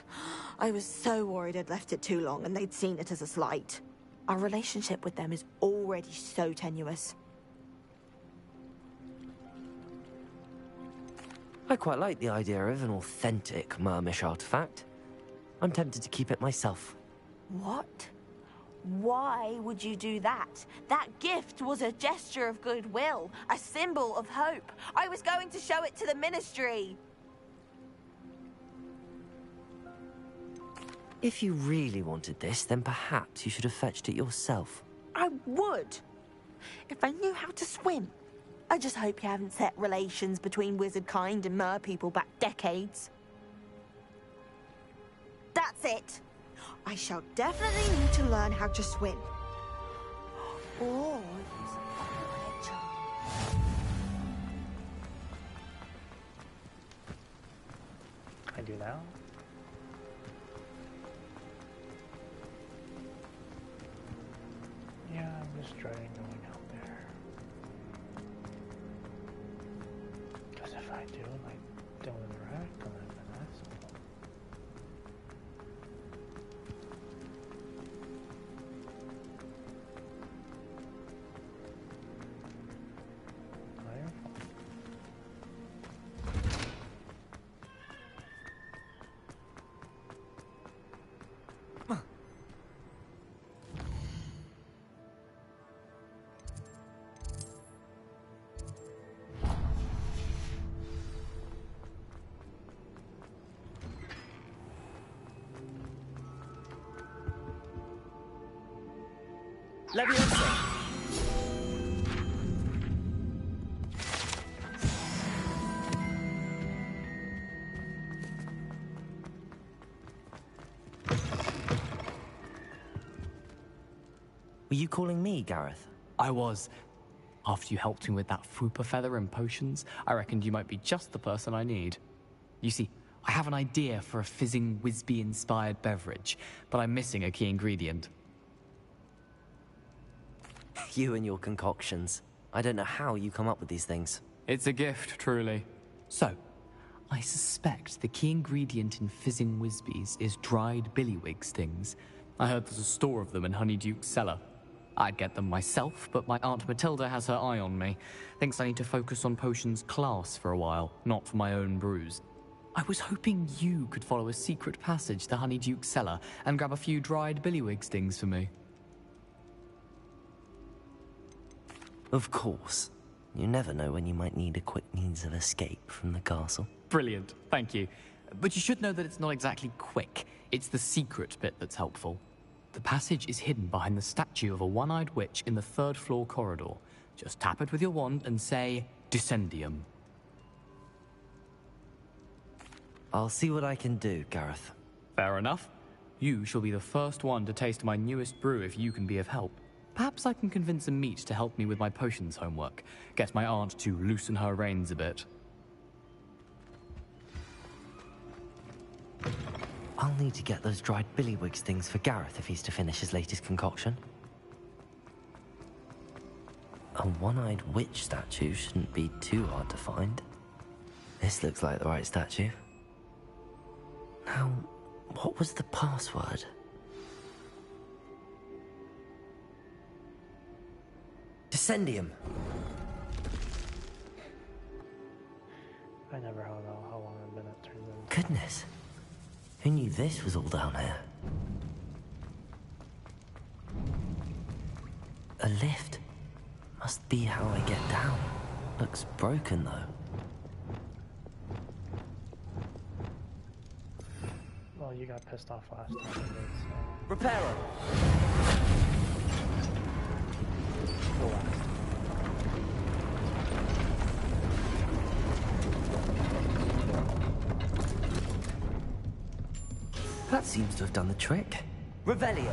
I was so worried I'd left it too long and they'd seen it as a slight. Our relationship with them is already so tenuous. I quite like the idea of an authentic Mermish artifact. I'm tempted to keep it myself. What? Why would you do that? That gift was a gesture of goodwill, a symbol of hope. I was going to show it to the Ministry. If you really wanted this, then perhaps you should have fetched it yourself. I would, if I knew how to swim. I just hope you haven't set relations between wizard kind and mer people back decades. That's it. I shall definitely need to learn how to swim. Or use a fire charm. I do now? Yeah, I'm just trying going out there. Because if I do, I don't interact, then I'm an asshole. Leviosa! Were you calling me, Gareth? I was. After you helped me with that Fupa feather and potions, I reckoned you might be just the person I need. You see, I have an idea for a fizzing Wisby-inspired beverage, but I'm missing a key ingredient. You and your concoctions. I don't know how you come up with these things. It's a gift, truly. So, I suspect the key ingredient in fizzing Wisbies is dried billywig stings. I heard there's a store of them in Honeyduke's cellar. I'd get them myself, but my Aunt Matilda has her eye on me. Thinks I need to focus on potions class for a while, not for my own brews. I was hoping you could follow a secret passage to Honeyduke's cellar and grab a few dried billywig stings for me. Of course. You never know when you might need a quick means of escape from the castle. Brilliant, thank you. But you should know that it's not exactly quick. It's the secret bit that's helpful. The passage is hidden behind the statue of a one-eyed witch in the third-floor corridor. Just tap it with your wand and say, Descendium. I'll see what I can do, Gareth. Fair enough. You shall be the first one to taste my newest brew if you can be of help. Perhaps I can convince a meat to help me with my potions homework. Get my aunt to loosen her reins a bit. I'll need to get those dried billywig stings for Gareth if he's to finish his latest concoction. A one-eyed witch statue shouldn't be too hard to find. This looks like the right statue. Now, what was the password? Descendium. I never know how long I've been at turns in. Goodness. Who knew this was all down here? A lift. Must be how I get down. Looks broken, though. Well, you got pissed off last time. So. Reparo! The last. That seems to have done the trick. Revelio.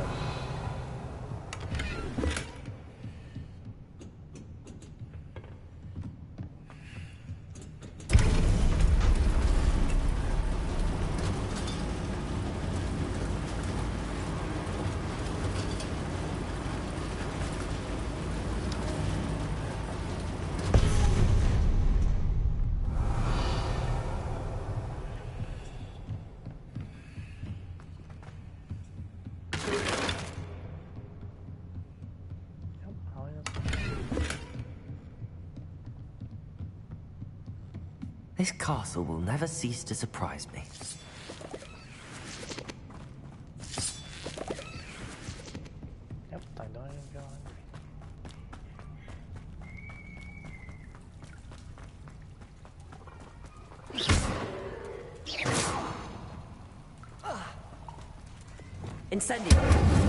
This castle will never cease to surprise me. Yep, I don't even feel hungry. Incendio!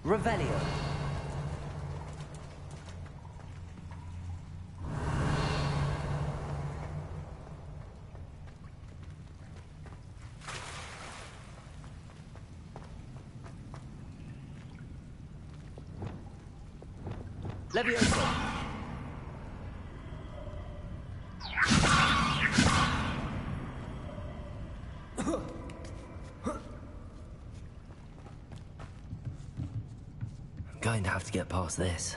Revelio. Levioso. Going to have to get past this.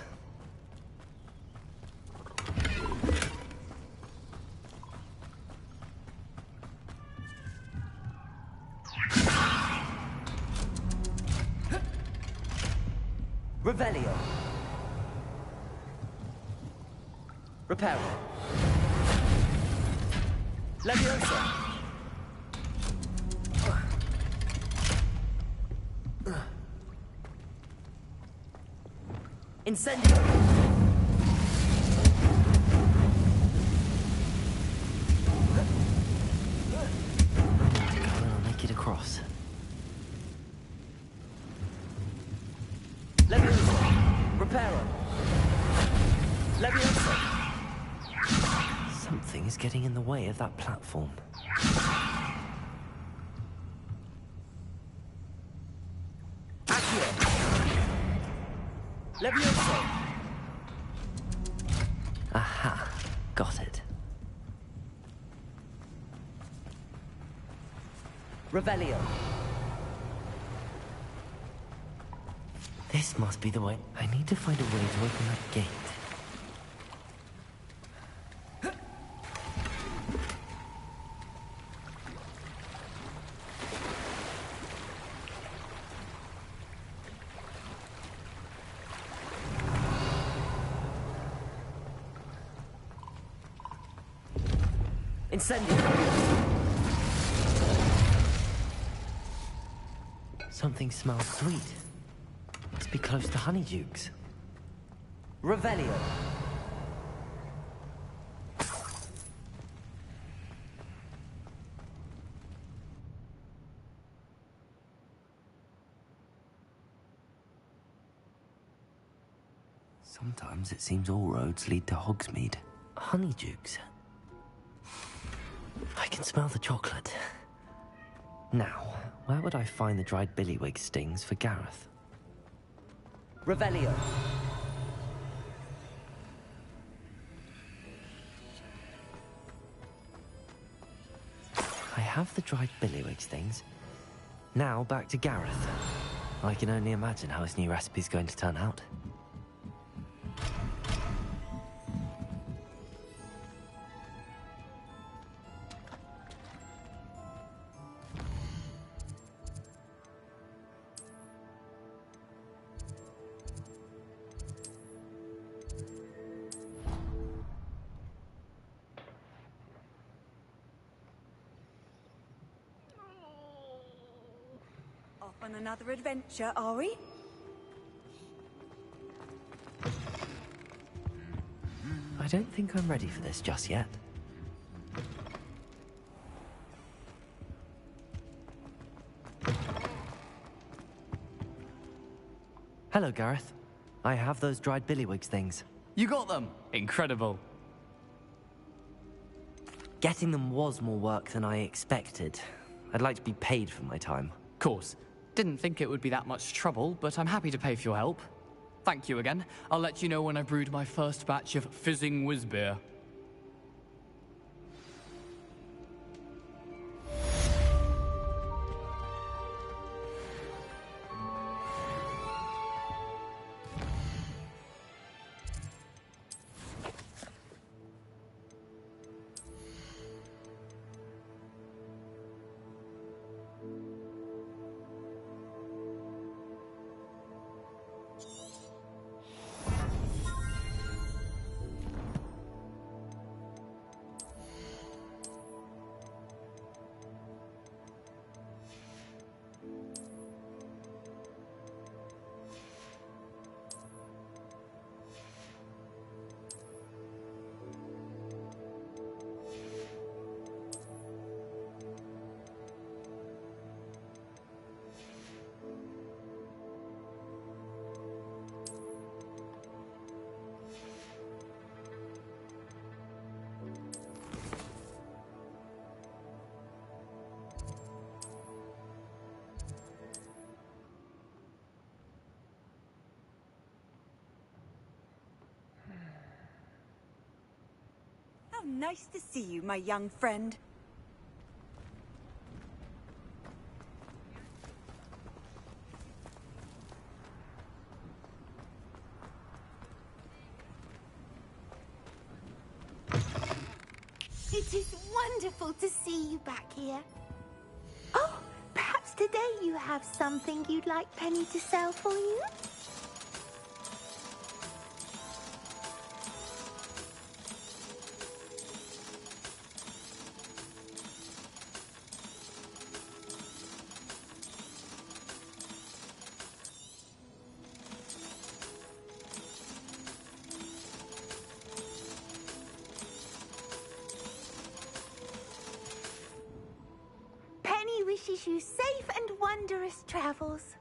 Revelio. Reparo. Leviosa. Incendio! I'll make it across. Leviosa! Reparo! Leviosa! Something is getting in the way of that platform. Levioso! Aha, got it. Revelio. This must be the way. I need to find a way to open that gate. Incendio! Something smells sweet. Must be close to Honeydukes. Revelio. Sometimes it seems all roads lead to Hogsmeade. Honeydukes. I can smell the chocolate. Now, where would I find the dried billywig stings for Gareth? Revelio. I have the dried billywig stings. Now back to Gareth. I can only imagine how his new recipe's going to turn out. On another adventure, are we? I don't think I'm ready for this just yet. Hello. Hello, Gareth. I have those dried billywigs things. You got them! Incredible. Getting them was more work than I expected. I'd like to be paid for my time. Course. Didn't think it would be that much trouble, but I'm happy to pay for your help. Thank you again. I'll let you know when I brewed my first batch of fizzing whizbeer. How nice to see you, my young friend. It is wonderful to see you back here. Oh, perhaps today you have something you'd like Penny to sell for you? Penny wishes you safe and wondrous travels.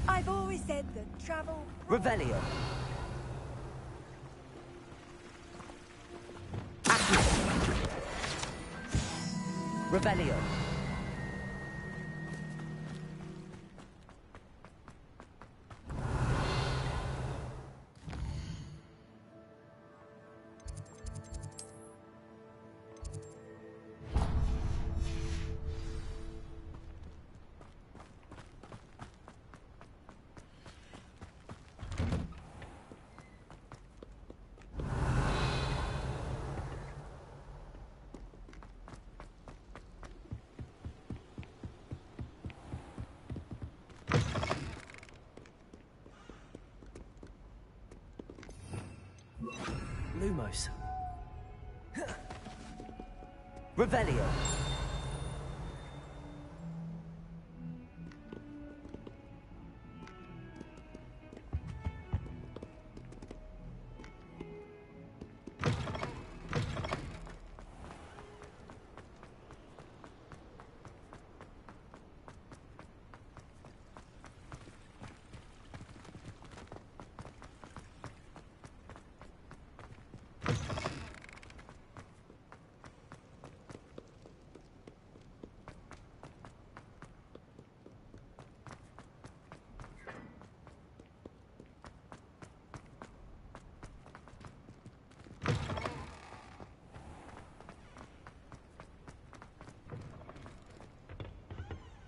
I've always said that travel... Revelio. Revelio. Lumos. Revelio.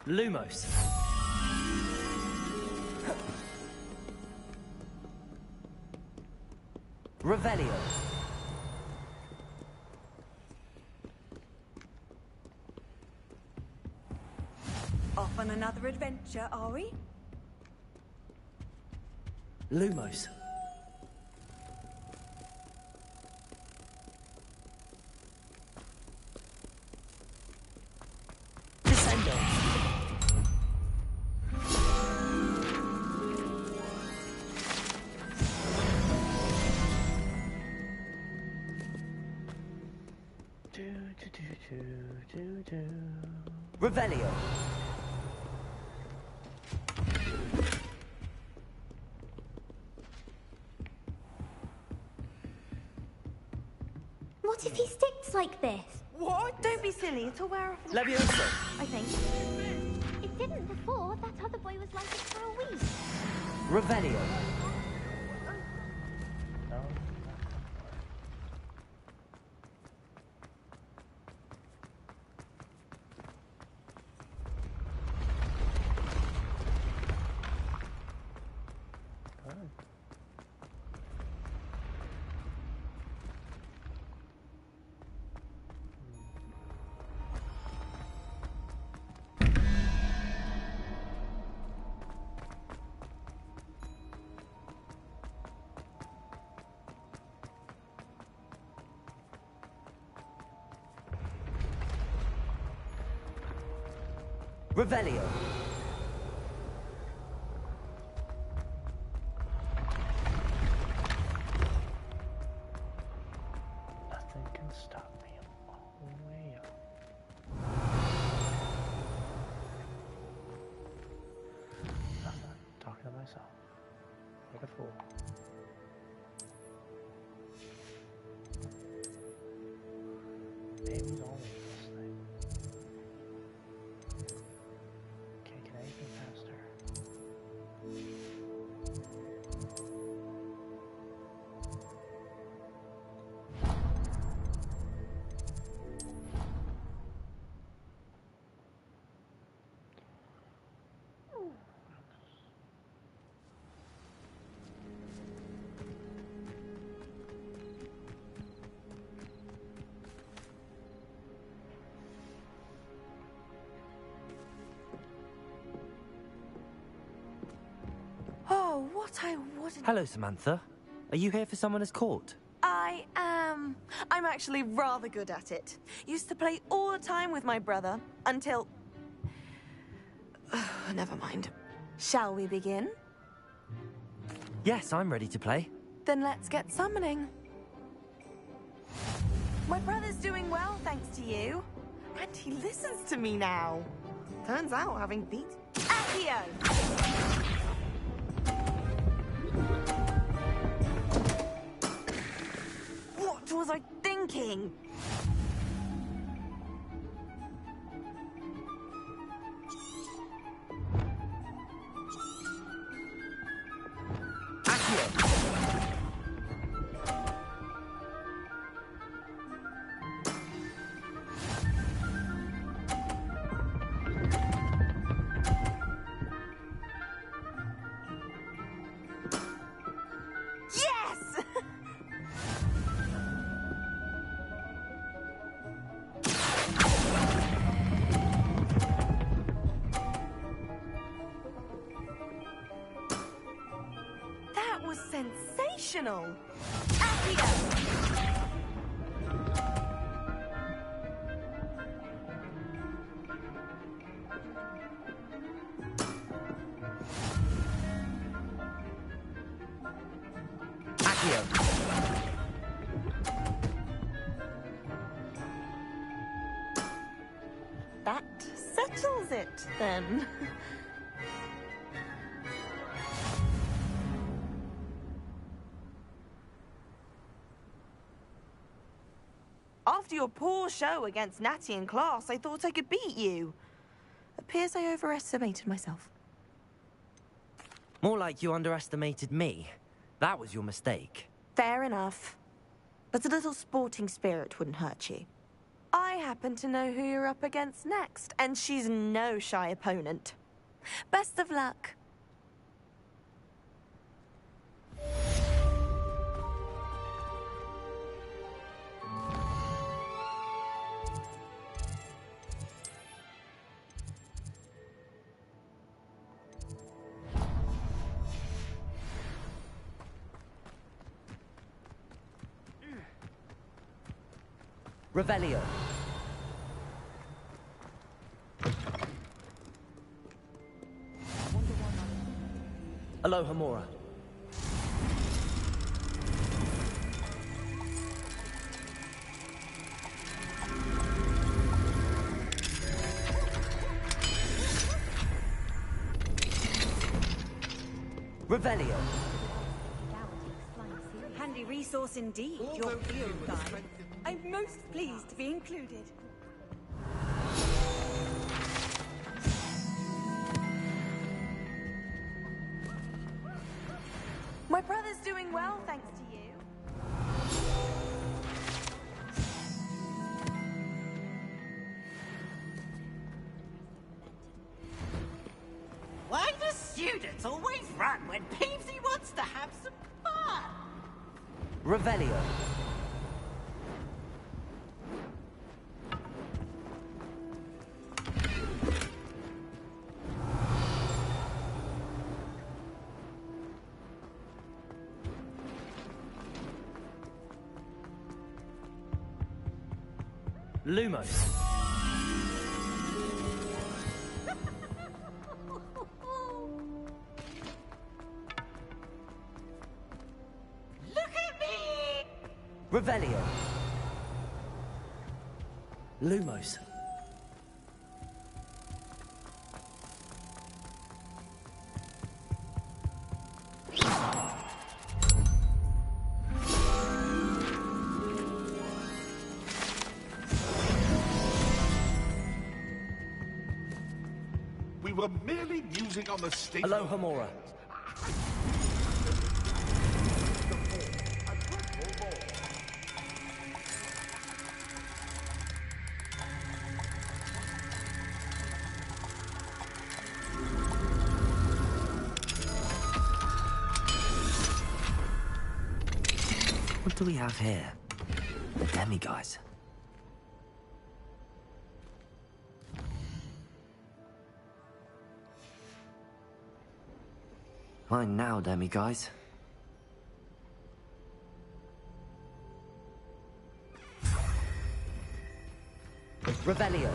Lumos. Revelio. Off on another adventure, are we? Lumos. Revelio. What if he sticks like this? What? Don't be silly. It'll wear off. Levioso. I think. It didn't before. That other boy was like it for a week. Revelio. Revelio. Nothing can stop me. I'm all the way up. Nothing. Talking to myself. Like a fool. Baby's always listening. Can anything faster? Oh, what I wouldn't. Hello, Samantha. Are you here for Summoner's Court? I am. I'm actually rather good at it. Used to play all the time with my brother until. Never mind. Shall we begin? Yes, I'm ready to play. Then let's get summoning. My brother's doing well, thanks to you. And he listens to me now. Turns out having beat Accio! What was I thinking? Yes! That was sensational! Accio! Accio. That settles it, then. After your poor show against Natty in class, I thought I could beat you. Appears I overestimated myself. More like you underestimated me. That was your mistake. Fair enough. But a little sporting spirit wouldn't hurt you. I happen to know who you're up against next, and she's no shy opponent. Best of luck. Revelio. Alohomora. Revelio. Handy resource indeed, your field guide. I'm most pleased to be included. My brother's doing well, thanks to you. Why do students always run when Peevesy wants to have some fun? Revelio. Lumos. Look at me! Revelio. Lumos. We were merely musing on the state. Alohomora. What do we have here? The demiguise. Fine now, demiguise. Revelio.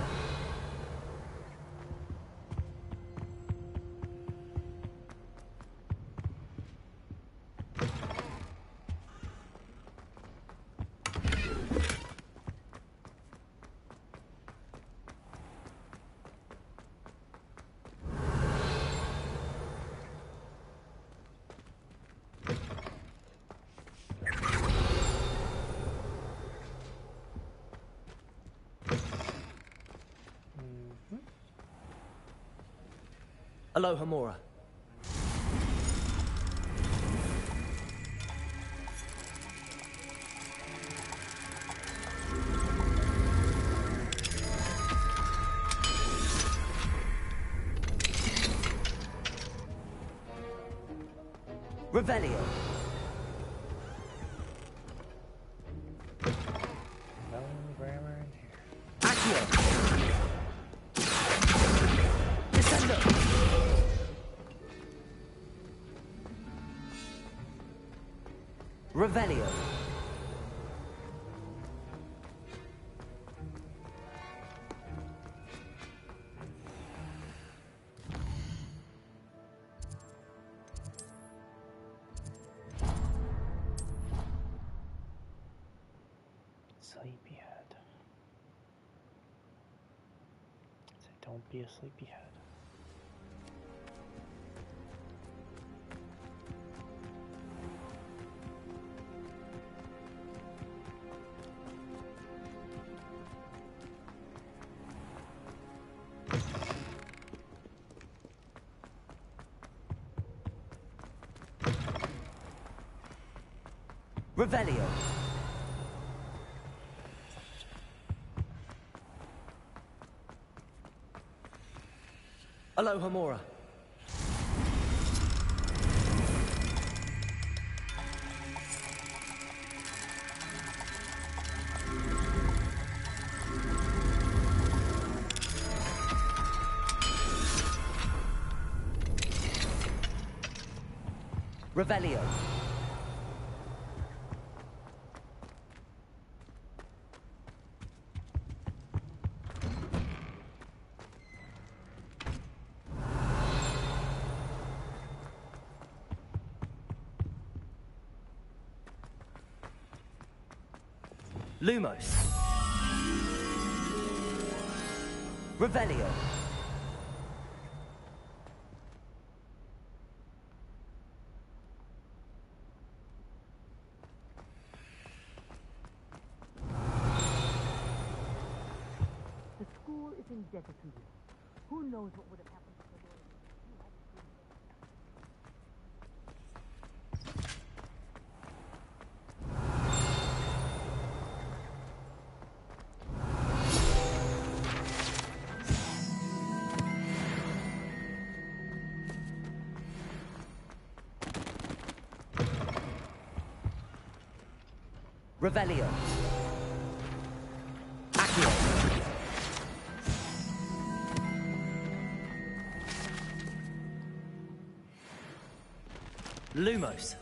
Alohomora. Revelio. No grammar in here. Accio. Descendo. Revelio. Don't be a sleepyhead. Revelio. Alohomora. Revelio. Lumos. Revelio. The school is indebted to you. Who knows what would have happened to the Lord if you hadn't been there? Revelio. Accio. Lumos.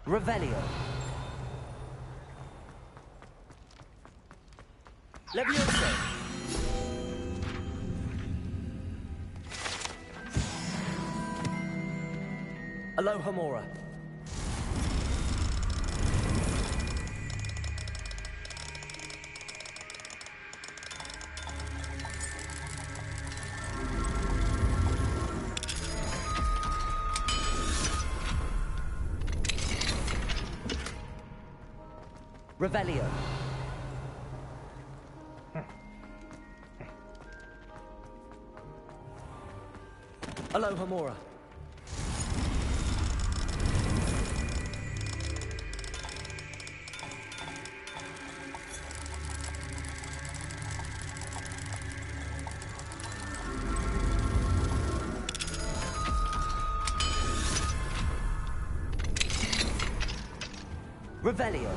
Revelio. Levioso. Alohomora. Revelio. Alohomora. Revelio.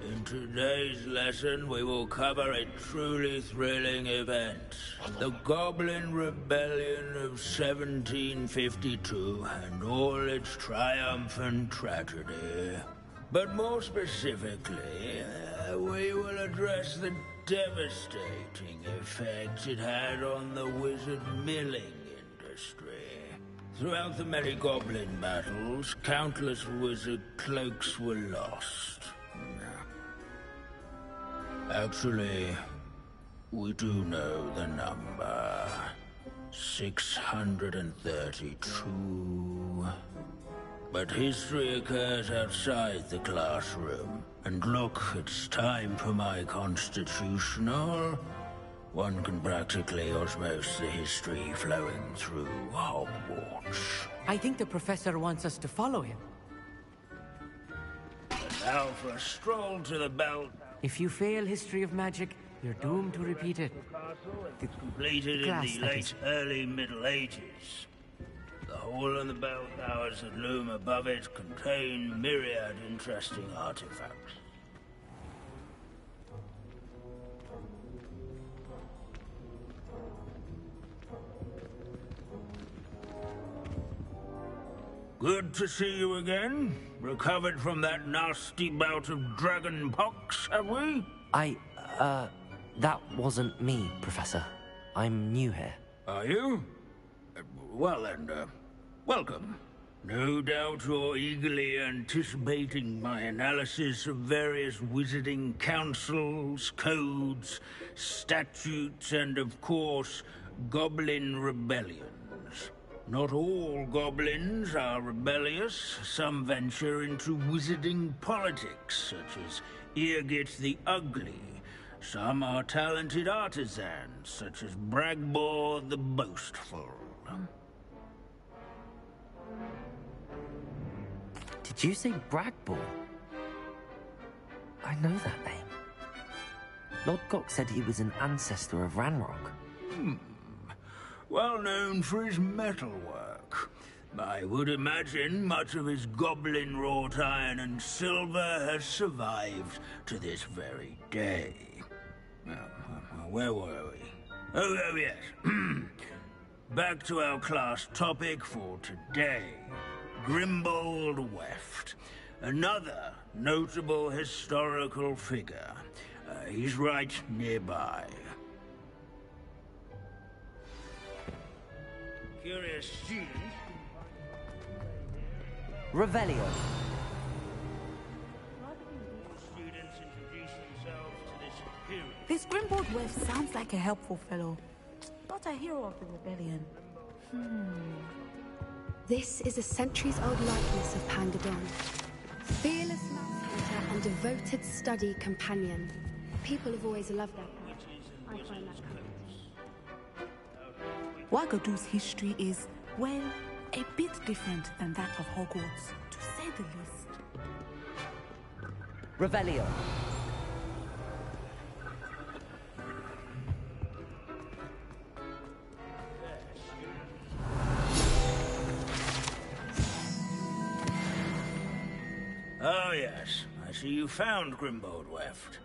In today's lesson, we will cover a truly thrilling event. The Goblin Rebellion of 1752 and all its triumphant tragedy. But more specifically, we will address the devastating effects it had on the wizard milling industry. Throughout the many goblin battles, countless wizard cloaks were lost. Actually, we do know the number. 632. But history occurs outside the classroom. And look, it's time for my constitutional One can practically osmose the history flowing through Hogwarts. I think the professor wants us to follow him. And now for a stroll to the bell. If you fail History of Magic, you're doomed to repeat it. Completed in the late, early Middle Ages. The hall and the bell towers that loom above it contain myriad interesting artifacts. Good to see you again. Recovered from that nasty bout of dragon pox, have we? That wasn't me, Professor. I'm new here. Are you? Well then, welcome. No doubt you're eagerly anticipating my analysis of various wizarding councils, codes, statutes, and of course, goblin rebellions. Not all goblins are rebellious. Some venture into wizarding politics, such as Irgit the Ugly. Some are talented artisans, such as Bragbor the Boastful. Did you say Bragbor? I know that name. Lodgok said he was an ancestor of Ranrock. Well known for his metalwork. I would imagine much of his goblin-wrought iron and silver has survived to this very day. Where were we? Oh yes. Back to our class topic for today. Grimbold Weft. Another notable historical figure. He's right nearby. Curious student. Revelio. Students introduce themselves to this period. This Grimbold Weft sounds like a helpful fellow. Not a hero of the rebellion. This is a centuries-old likeness of Pangadon. Fearless mouse hunter and devoted study companion. People have always loved that. I find that Wagadu's history is, well, a bit different than that of Hogwarts, to say the least. Revelio. Oh yes, I see you found Grimbold Weft.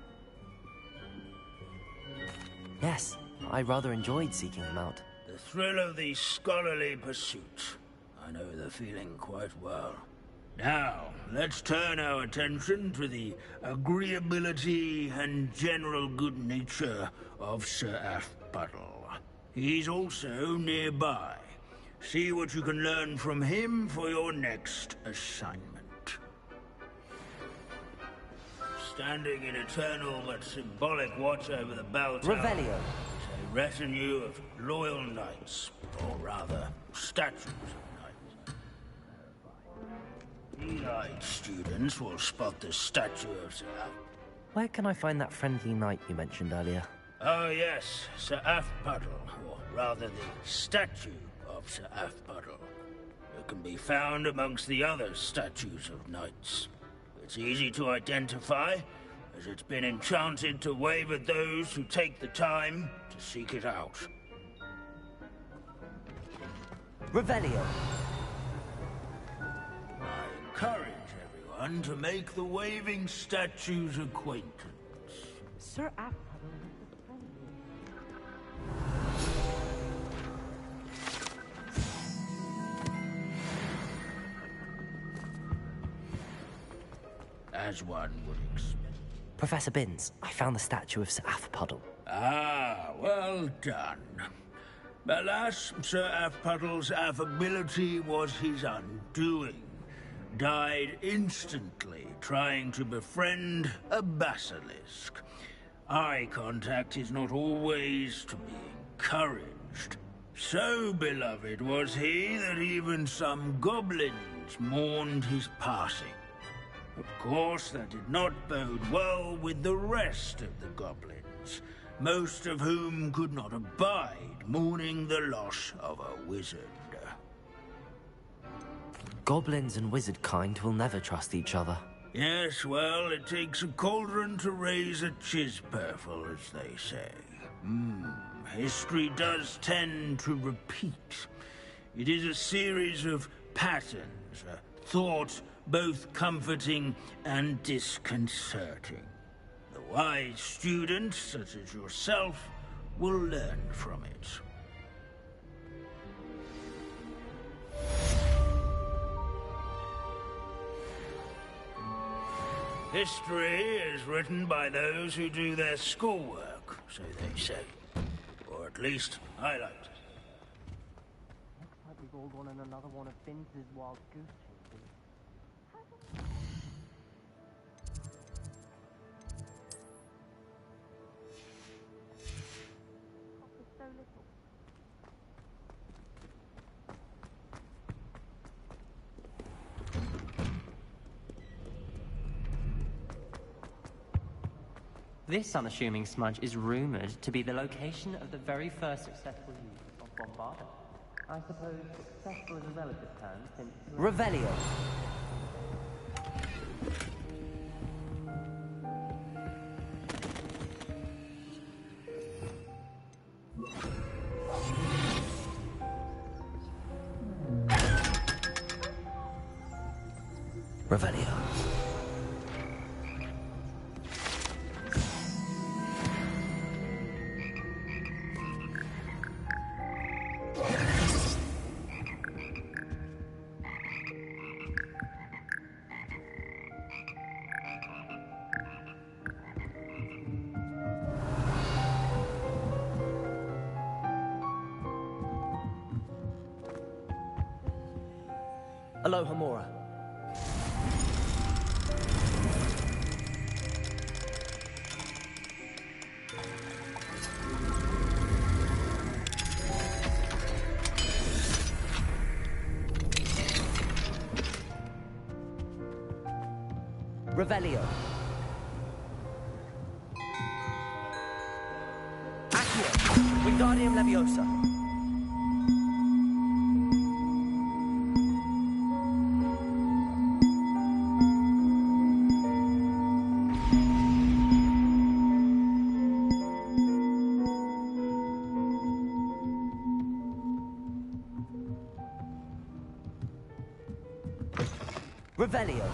Yes, I rather enjoyed seeking him out. The thrill of the scholarly pursuit. I know the feeling quite well. Now, let's turn our attention to the agreeability and general good nature of Sir Afpuddle. He's also nearby. See what you can learn from him for your next assignment. Standing in eternal but symbolic watch over the bell tower. Revelio. A retinue of loyal knights, or rather, statues of knights. Knight students will spot the statue of Sir Afpuddle. Where can I find that friendly knight you mentioned earlier? Oh yes, Sir Afpuddle, or rather the statue of Sir Afpuddle. It can be found amongst the other statues of knights. It's easy to identify, as it's been enchanted to wave at those who take the time to seek it out. Revelio. I encourage everyone to make the waving statue's acquaintance. Sir Afpuddle. As one would expect. Professor Binns, I found the statue of Sir Afpuddle. Ah, well done. Alas, Sir Afpuddle's affability was his undoing. Died instantly trying to befriend a basilisk. Eye contact is not always to be encouraged. So beloved was he that even some goblins mourned his passing. Of course, that did not bode well with the rest of the goblins. most of whom could not abide mourning the loss of a wizard. Goblins and wizard kind will never trust each other. Yes, well, it takes a cauldron to raise a chisperful, as they say. History does tend to repeat. It is a series of patterns, a thought both comforting and disconcerting. The wise student, such as yourself, will learn from it. History is written by those who do their schoolwork, so they say. Or at least, I like to. Looks like we've all gone on another one of Vince's wild goose chases. So little. This unassuming smudge is rumored to be the location of the very first successful use of Bombarda. I suppose successful is a relative term since... Revelio. Revelio. Alohomora. Revelio. Accio. Wingardium Leviosa. Revelio.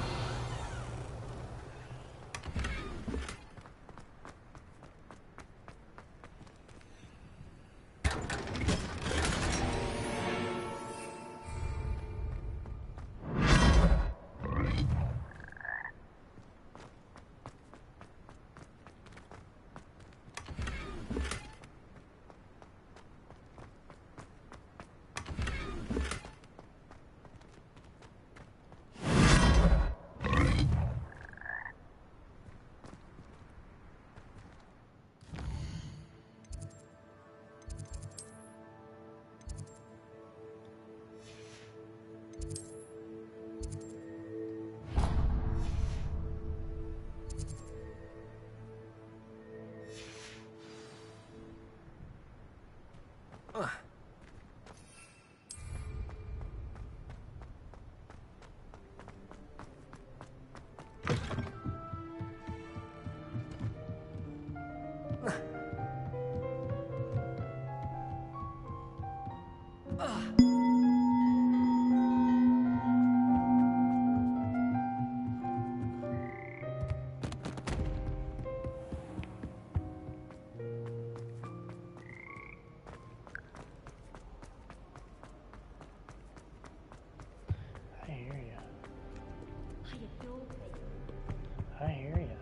I hear ya.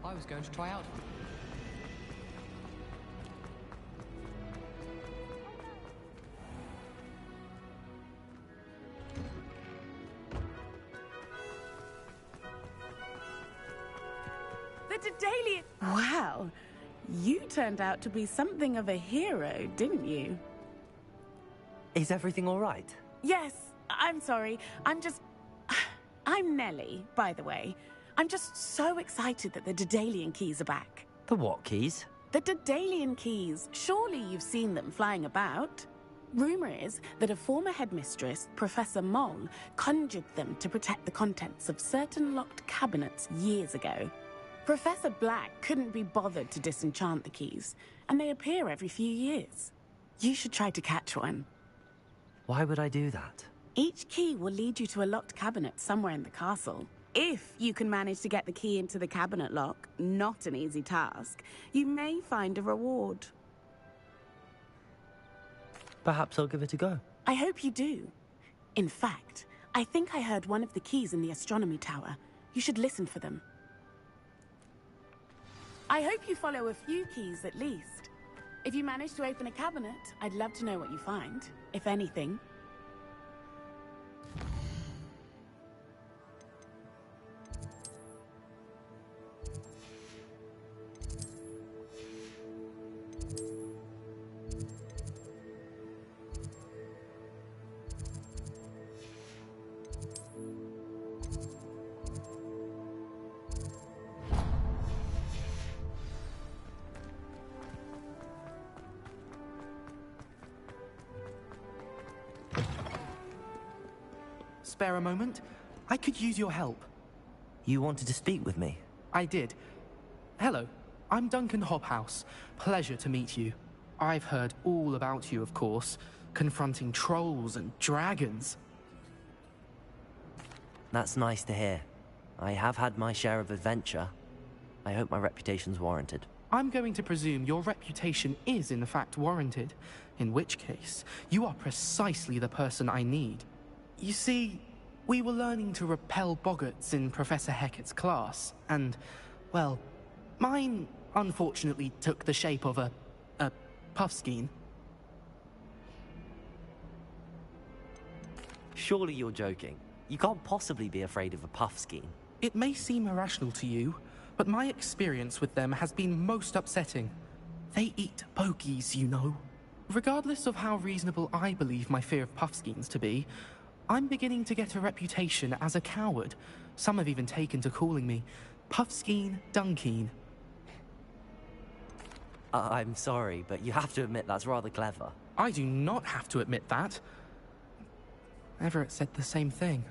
I was going to try out. the Daedalian! Wow, you turned out to be something of a hero, didn't you? Is everything all right? Yes, I'm sorry. I'm Nellie, by the way. I'm just so excited that the Daedalian keys are back. The what keys? The Daedalian keys. Surely you've seen them flying about. Rumor is that a former headmistress, Professor Moll, conjured them to protect the contents of certain locked cabinets years ago. Professor Black couldn't be bothered to disenchant the keys, and they appear every few years. You should try to catch one. Why would I do that? Each key will lead you to a locked cabinet somewhere in the castle. If you can manage to get the key into the cabinet lock, not an easy task, you may find a reward. Perhaps I'll give it a go. I hope you do. In fact, I think I heard one of the keys in the astronomy tower. You should listen for them. I hope you follow a few keys at least. If you manage to open a cabinet, I'd love to know what you find, if anything. Spare a moment? I could use your help. You wanted to speak with me? I did. Hello, I'm Duncan Hobhouse. Pleasure to meet you. I've heard all about you, of course, confronting trolls and dragons. That's nice to hear. I have had my share of adventure. I hope my reputation's warranted. I'm going to presume your reputation is in fact warranted, in which case, you are precisely the person I need. You see, we were learning to repel boggarts in Professor Hecat's class, and, well, mine unfortunately took the shape of a puffskein. Surely you're joking. You can't possibly be afraid of a puffskein. It may seem irrational to you, but my experience with them has been most upsetting. They eat bogies, you know. Regardless of how reasonable I believe my fear of puffskeins to be, I'm beginning to get a reputation as a coward. Some have even taken to calling me Puffskein Dunkeen. I'm sorry, but you have to admit that's rather clever. I do not have to admit that. Everett said the same thing.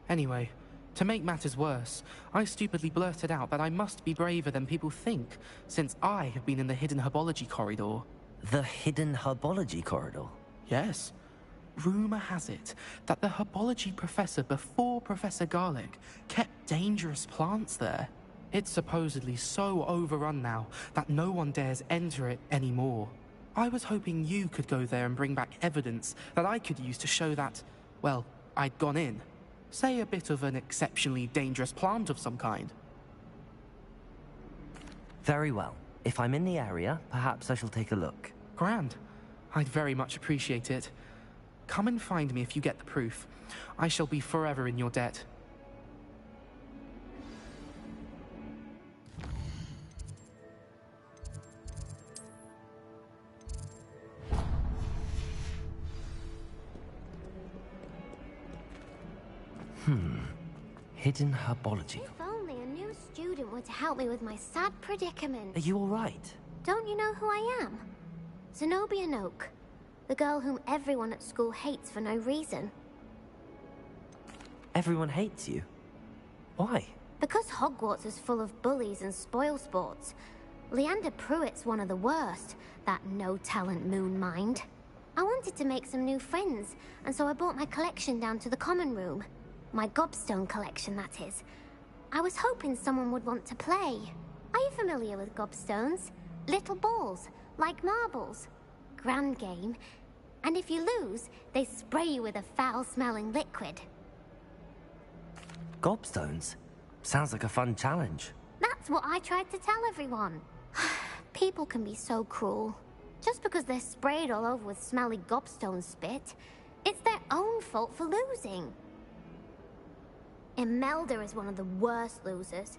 Anyway, to make matters worse, I stupidly blurted out that I must be braver than people think, since I have been in the Hidden Herbology Corridor. The Hidden Herbology Corridor? Yes. Rumor has it that the herbology professor before Professor Garlic kept dangerous plants there. It's supposedly so overrun now that no one dares enter it anymore. I was hoping you could go there and bring back evidence that I could use to show that, well, I'd gone in. Say a bit of an exceptionally dangerous plant of some kind. Very well. If I'm in the area, perhaps I shall take a look. Grand. I'd very much appreciate it. Come and find me if you get the proof. I shall be forever in your debt. Hidden Herbology. If only a new student were to help me with my sad predicament. Are you all right? Don't you know who I am? Zenobia Noak. The girl whom everyone at school hates for no reason. Everyone hates you? Why? Because Hogwarts is full of bullies and spoilsports. Leander Pruitt's one of the worst, that no-talent moon mind. I wanted to make some new friends, and so I brought my collection down to the common room. My gobstone collection, that is. I was hoping someone would want to play. Are you familiar with gobstones? Little balls, like marbles. Grand game. And if you lose, they spray you with a foul-smelling liquid. Gobstones? Sounds like a fun challenge. That's what I tried to tell everyone. People can be so cruel. Just because they're sprayed all over with smelly gobstone spit, it's their own fault for losing. Imelda is one of the worst losers.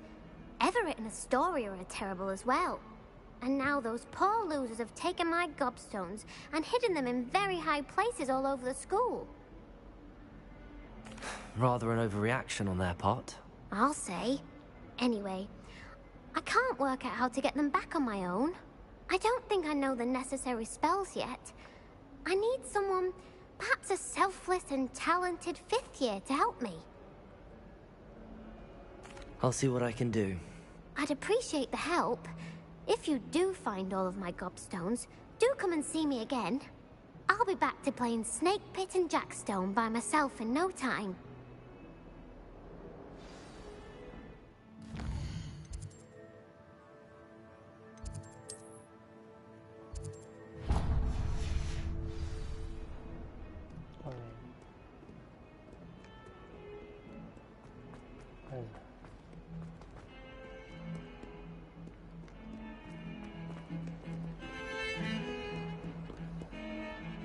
Everett and Astoria are terrible as well. And now those poor losers have taken my gobstones and hidden them in very high places all over the school. Rather an overreaction on their part. I'll say. Anyway, I can't work out how to get them back on my own. I don't think I know the necessary spells yet. I need someone, perhaps a selfless and talented 5th year to help me. I'll see what I can do. I'd appreciate the help. If you do find all of my gobstones, do come and see me again. I'll be back to playing Snake Pit and Jackstone by myself in no time.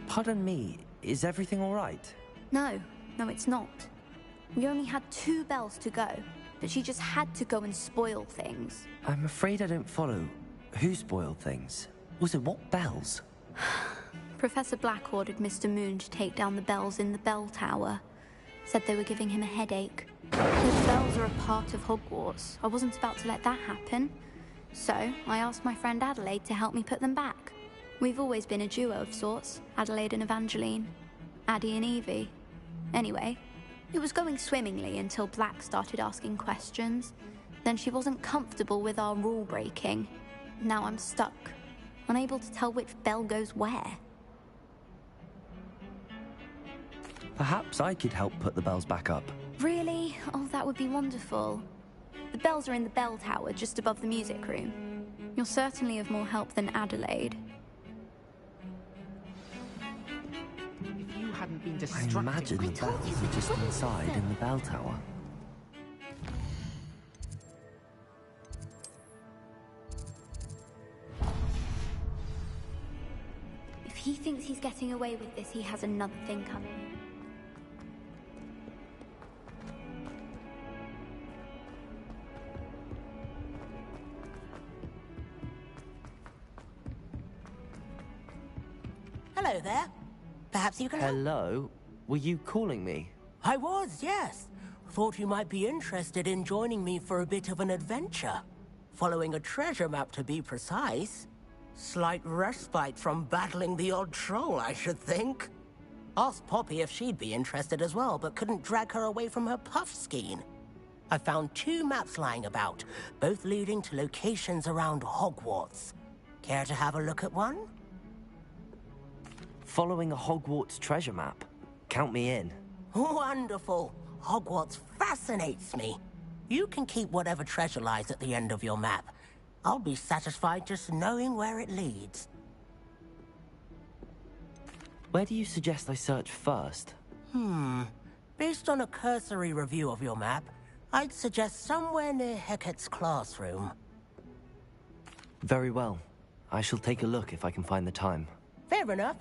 Pardon me, is everything all right? No, it's not. We only had 2 bells to go, but she just had to go and spoil things. I'm afraid I don't follow. Who spoiled things? Also, what bells? Professor Black ordered Mr. Moon to take down the bells in the bell tower. Said they were giving him a headache. Those bells are a part of Hogwarts. I wasn't about to let that happen. So, I asked my friend Adelaide to help me put them back. We've always been a duo of sorts, Adelaide and Evangeline. Addie and Evie. Anyway, it was going swimmingly until Black started asking questions. Then she wasn't comfortable with our rule breaking. Now I'm stuck, unable to tell which bell goes where. Perhaps I could help put the bells back up. Really? Oh, that would be wonderful. The bells are in the bell tower just above the music room. You're certainly of more help than Adelaide. If you hadn't been I distracted... imagine the bells are just inside in the bell tower. If he thinks he's getting away with this, he has another thing coming. Hello there. Perhaps you can help. Hello? Were you calling me? I was, yes. Thought you might be interested in joining me for a bit of an adventure. Following a treasure map, to be precise. Slight respite from battling the odd troll, I should think. Asked Poppy if she'd be interested as well, but couldn't drag her away from her puff skein. I found 2 maps lying about, both leading to locations around Hogwarts. Care to have a look at one? Following a Hogwarts treasure map. Count me in. Wonderful. Hogwarts fascinates me. You can keep whatever treasure lies at the end of your map. I'll be satisfied just knowing where it leads. Where do you suggest I search first? Based on a cursory review of your map, I'd suggest somewhere near Hecat's classroom. Very well. I shall take a look if I can find the time. Fair enough.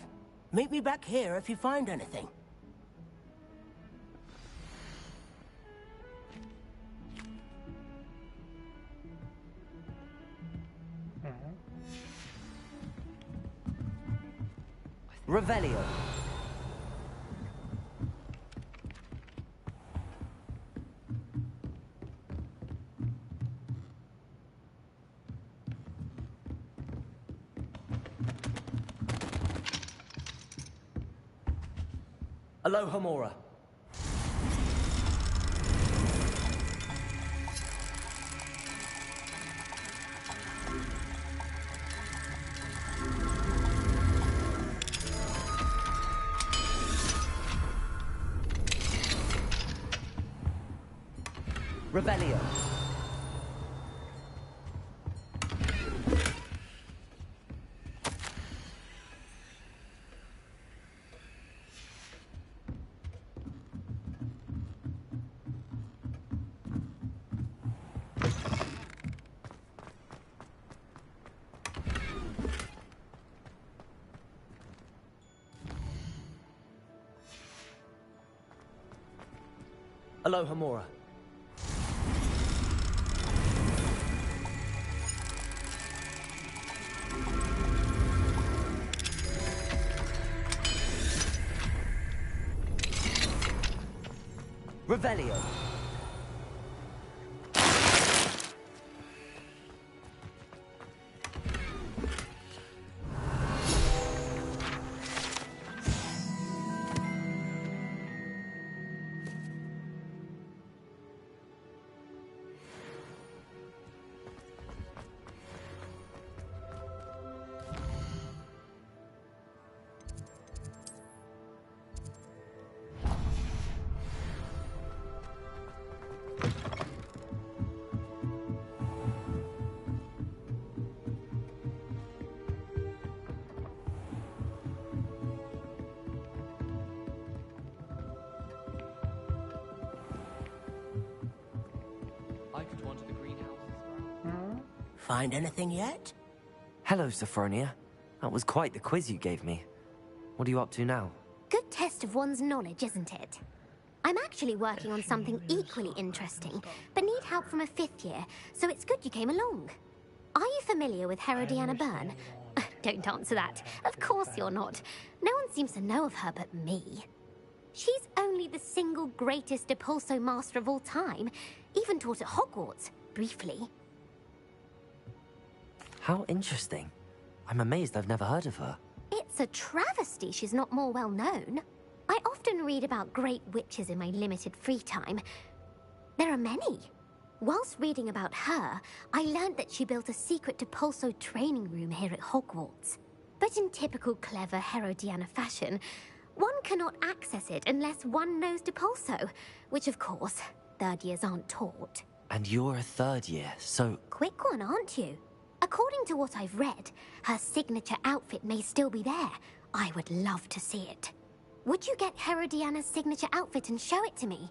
Meet me back here if you find anything. Revelio. Alohomora. Revelio. Alohomora. Revelio. Find anything yet? Hello, Sophronia. That was quite the quiz you gave me. What are you up to now? Good test of one's knowledge, isn't it? I'm actually working on something equally interesting, but need help from a 5th year, so it's good you came along. Are you familiar with Herodiana Byrne? Don't answer that. Of course you're not. No one seems to know of her but me. She's only the single greatest Depulso master of all time, even taught at Hogwarts, briefly. How interesting. I'm amazed I've never heard of her. It's a travesty she's not more well known. I often read about great witches in my limited free time. There are many. Whilst reading about her, I learned that she built a secret Depulso training room here at Hogwarts. But in typical clever Herodiana fashion, one cannot access it unless one knows Depulso, which of course, 3rd years aren't taught. And you're a 3rd year, so... Quick one, aren't you? According to what I've read, her signature outfit may still be there. I would love to see it. Would you get Herodiana's signature outfit and show it to me?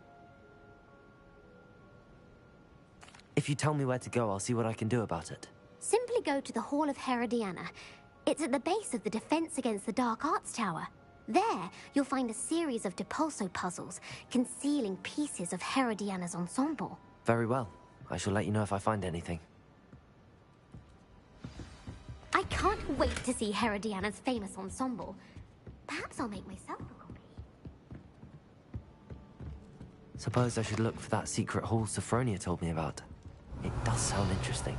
If you tell me where to go, I'll see what I can do about it. Simply go to the Hall of Herodiana. It's at the base of the Defense Against the Dark Arts Tower. There, you'll find a series of Depulso puzzles concealing pieces of Herodiana's ensemble. Very well. I shall let you know if I find anything. I can't wait to see Herodiana's famous ensemble. Perhaps I'll make myself a copy. Suppose I should look for that secret hall Sophronia told me about. It does sound interesting.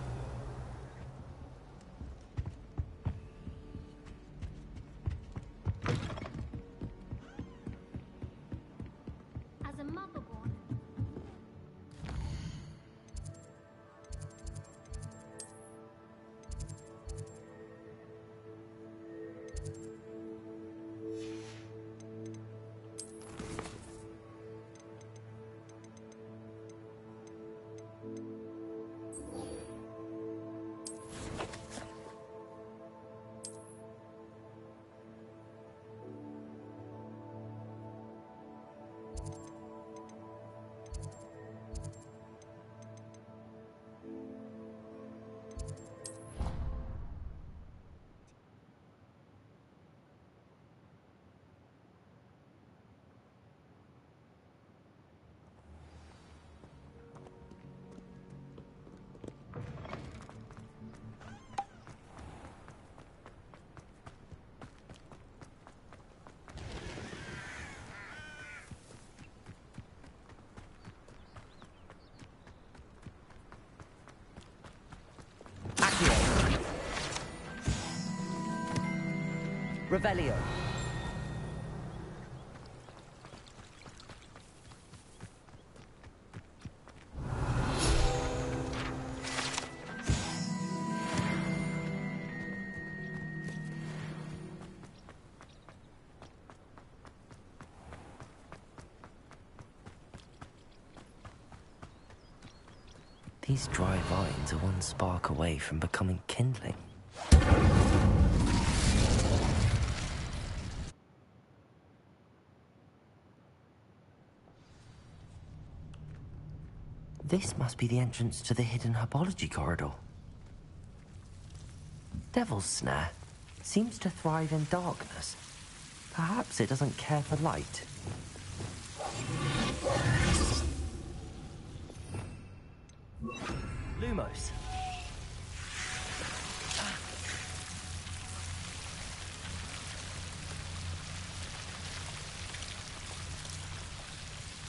As a motherborn... Revelio. These dry vines are one spark away from becoming kindling. This must be the entrance to the hidden herbology corridor. Devil's Snare seems to thrive in darkness. Perhaps it doesn't care for light. Lumos.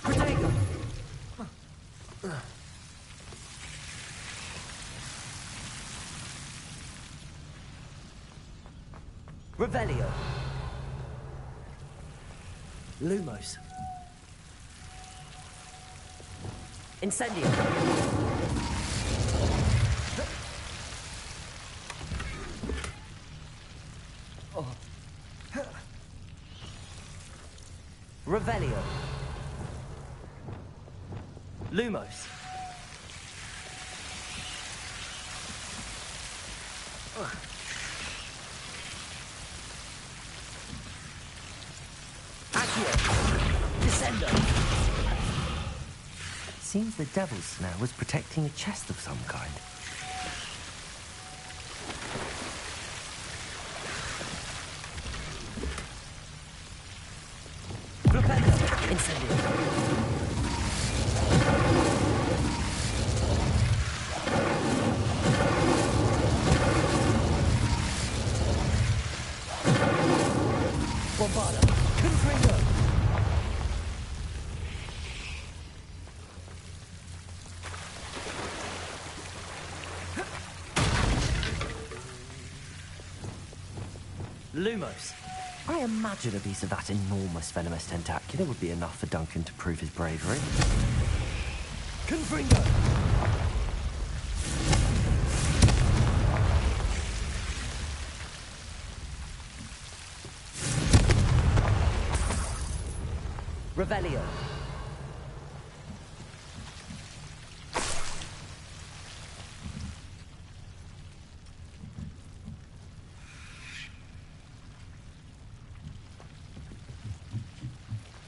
Protego. Revelio. Lumos. Incendio. Oh. Revelio. Lumos. Accio. Descendo. Seems the devil's snare was protecting a chest of some kind. Propello. Incendio. Bombarda. Confringo. Lumos. I imagine a piece of that enormous venomous tentacular would be enough for Duncan to prove his bravery. Confringo. Revelio.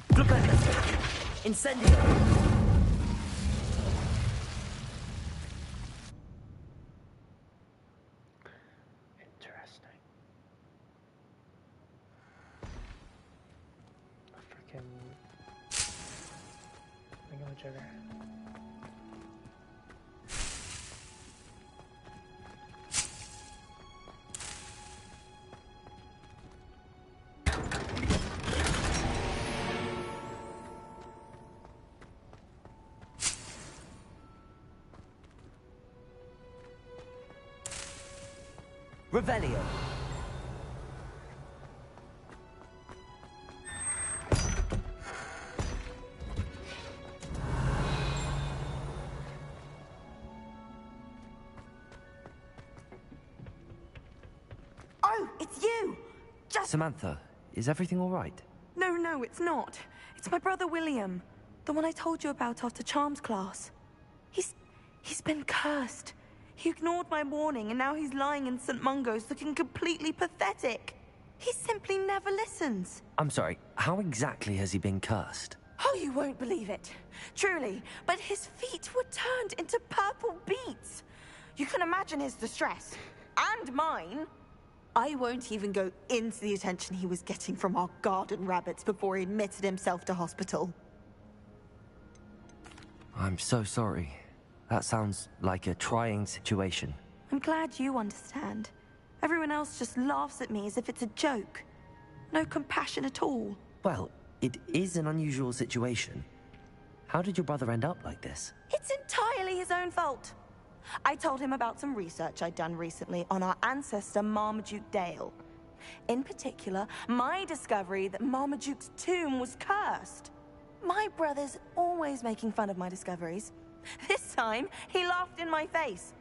Propello. Incendio. Interesting. Freaking. Jigger. Revelio. Oh, it's you! Samantha, is everything all right? No, it's not. It's my brother William. The one I told you about after Charms class. He's been cursed. He ignored my warning and now he's lying in St. Mungo's looking completely pathetic. He simply never listens. I'm sorry, how exactly has he been cursed? Oh, you won't believe it. Truly, but his feet were turned into purple beets. You can imagine his distress. And mine. I won't even go into the attention he was getting from our garden rabbits before he admitted himself to hospital. I'm so sorry. That sounds like a trying situation. I'm glad you understand. Everyone else just laughs at me as if it's a joke. No compassion at all. Well, it is an unusual situation. How did your brother end up like this? It's entirely his own fault. I told him about some research I'd done recently on our ancestor Marmaduke Dale. In particular, my discovery that Marmaduke's tomb was cursed. My brother's always making fun of my discoveries. This time, he laughed in my face.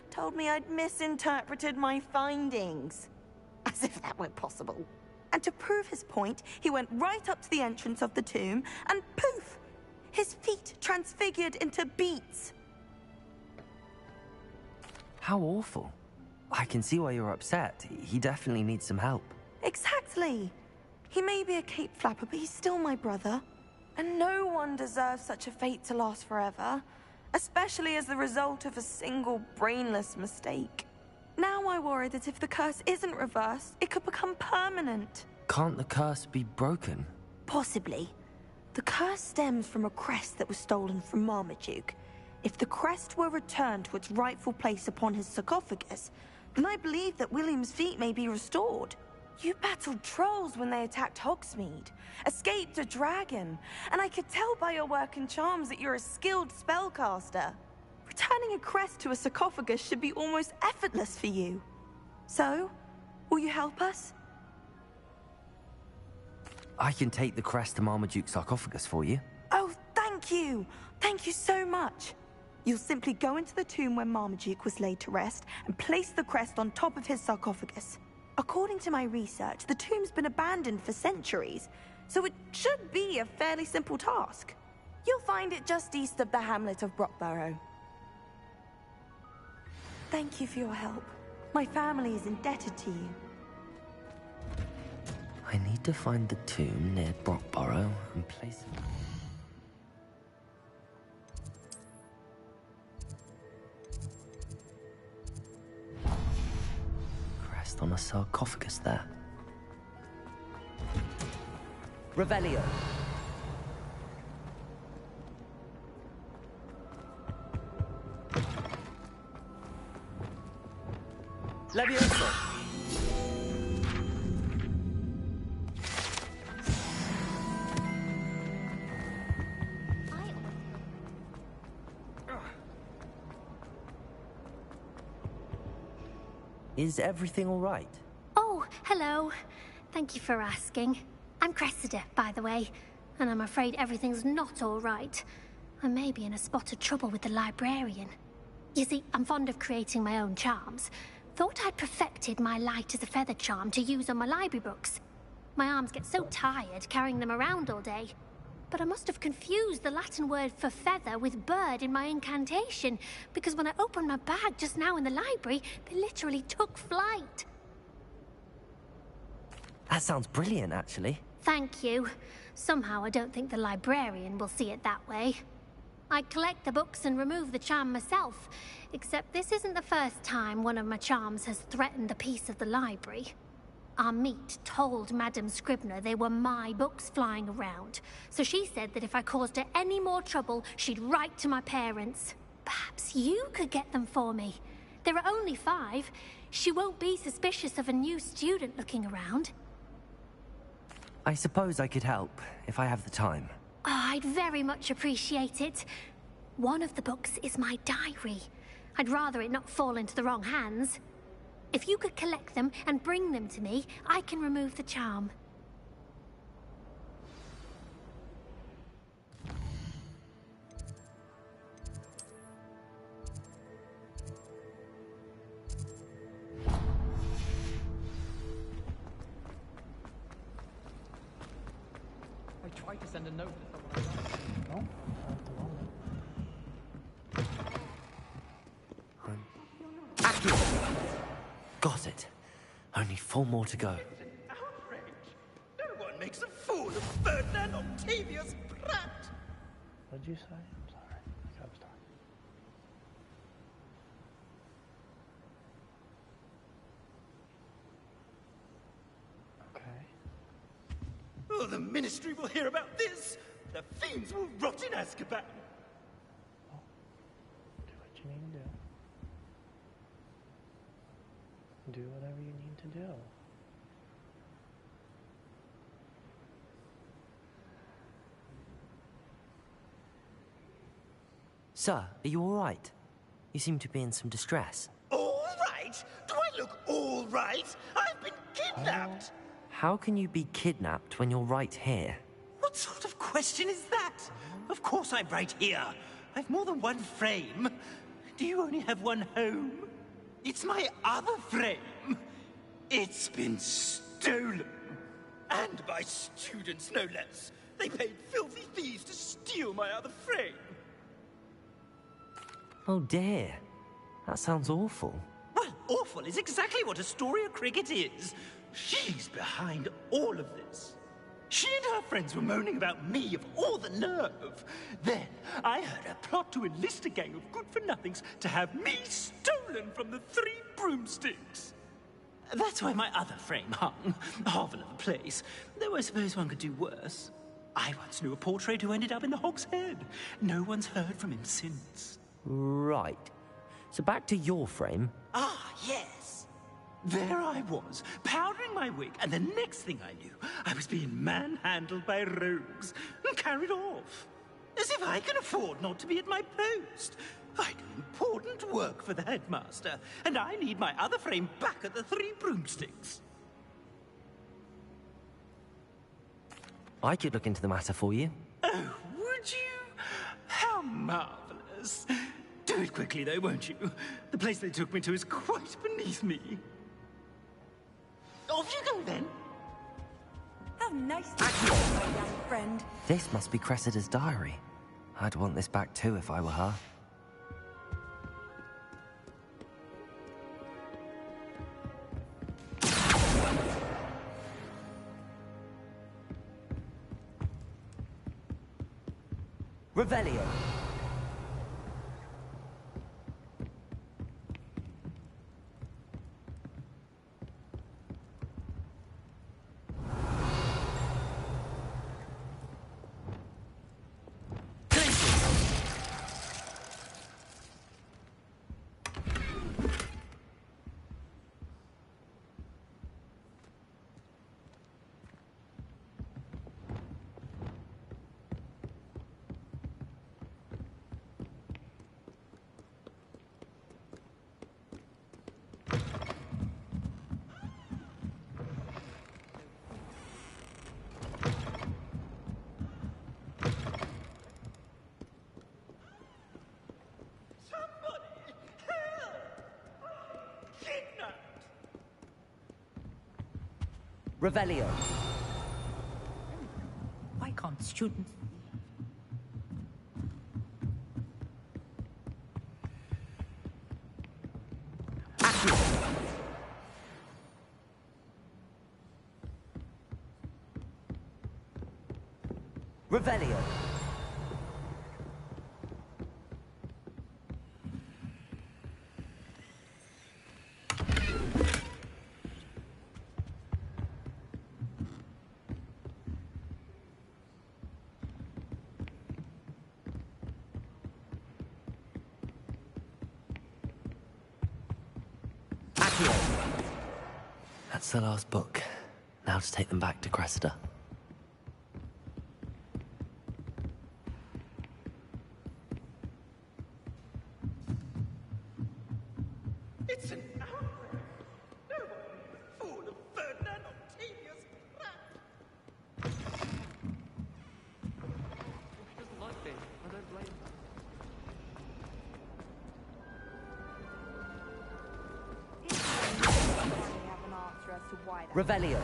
Told me I'd misinterpreted my findings. As if that were possible. And to prove his point, he went right up to the entrance of the tomb and poof! His feet transfigured into beets. How awful. I can see why you're upset. He definitely needs some help. Exactly. He may be a cape flapper, but he's still my brother. And no one deserves such a fate to last forever. Especially as the result of a single brainless mistake. Now I worry that if the curse isn't reversed, it could become permanent. Can't the curse be broken? Possibly. The curse stems from a crest that was stolen from Marmaduke. If the crest were returned to its rightful place upon his sarcophagus, then I believe that William's feet may be restored. You battled trolls when they attacked Hogsmeade, escaped a dragon, and I could tell by your work and charms that you're a skilled spellcaster. Returning a crest to a sarcophagus should be almost effortless for you. So, will you help us? I can take the crest to Marmaduke's sarcophagus for you. Oh, thank you! Thank you so much! You'll simply go into the tomb where Marmaduke was laid to rest and place the crest on top of his sarcophagus. According to my research, the tomb's been abandoned for centuries, so it should be a fairly simple task. You'll find it just east of the hamlet of Brockborough. Thank you for your help. My family is indebted to you. I need to find the tomb near Brockborough and place it. Crest on a sarcophagus there. Revelio. Levioso. Is everything all right? Oh, hello. Thank you for asking. I'm Cressida, by the way, and I'm afraid everything's not all right. I may be in a spot of trouble with the librarian. You see, I'm fond of creating my own charms. Thought I'd perfected my light as a feather charm to use on my library books. My arms get so tired carrying them around all day. But I must have confused the Latin word for feather with bird in my incantation, because when I opened my bag just now in the library, they literally took flight. That sounds brilliant, actually. Thank you. Somehow I don't think the librarian will see it that way. I collect the books and remove the charm myself, except this isn't the first time one of my charms has threatened the peace of the library. Our meet told Madame Scribner they were my books flying around, so she said that if I caused her any more trouble, she'd write to my parents. Perhaps you could get them for me. There are only 5. She won't be suspicious of a new student looking around. I suppose I could help, if I have the time. Oh, I'd very much appreciate it. One of the books is my diary. I'd rather it not fall into the wrong hands. If you could collect them and bring them to me, I can remove the charm. I tried to send a note to someone. Got it. Only 4 more to go. No one makes a fool of Ferdinand Octavius Pratt. What'd you say? I'm sorry. I was talking. Okay. Oh, the Ministry will hear about this. The fiends will rot in Azkaban. Do what you need to do. Do whatever you need to do. Sir, are you all right? You seem to be in some distress. All right? Do I look all right? I've been kidnapped. How can you be kidnapped when you're right here? What sort of question is that? Of course I'm right here. I've more than one frame. Do you only have one home? It's my other frame. It's been stolen. And by students, no less. They paid filthy thieves to steal my other frame. Oh dear. That sounds awful. Well, awful is exactly what Astoria Cricket is. She's behind all of this. She and her friends were moaning about me, of all the nerve. Then I heard her plot to enlist a gang of good-for-nothings to have me stolen from the 3 broomsticks. That's why my other frame hung. Hovel of a place. Though I suppose one could do worse. I once knew a portrait who ended up in the Hog's Head. No one's heard from him since. Right. So back to your frame. Ah, yes. There I was, powdering my wig, and the next thing I knew, I was being manhandled by rogues and carried off. As if I can afford not to be at my post. I do important work for the headmaster, and I need my other frame back at the Three Broomsticks. I could look into the matter for you. Oh, would you? How marvelous. Do it quickly, though, won't you? The place they took me to is quite beneath me. Off you go, then. How nice to meet you, my young friend. This must be Cressida's diary. I'd want this back too if I were her. Revelio. Revelio. Why can't students... Revelio. That's the last book. Now to take them back to Cressida. It's an outrage. No one would fall of Ferdinand Octavius Pratt. He doesn't like me. I don't blame him. Revelio.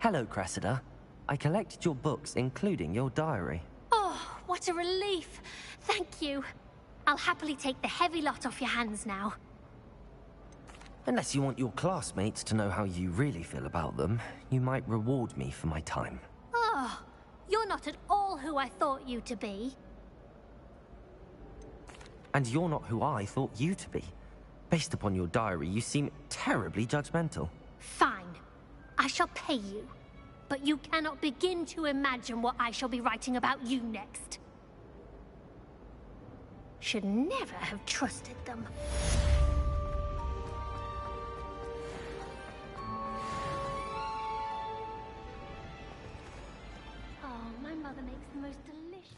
Hello, Cressida. I collected your books, including your diary. Oh, what a relief. Thank you. I'll happily take the heavy lot off your hands now. Unless you want your classmates to know how you really feel about them, you might reward me for my time. Oh, you're not at all who I thought you to be. And you're not who I thought you to be. Based upon your diary, you seem terribly judgmental. Fine. I shall pay you. But you cannot begin to imagine what I shall be writing about you next. Should never have trusted them. Oh, my mother makes the most delicious...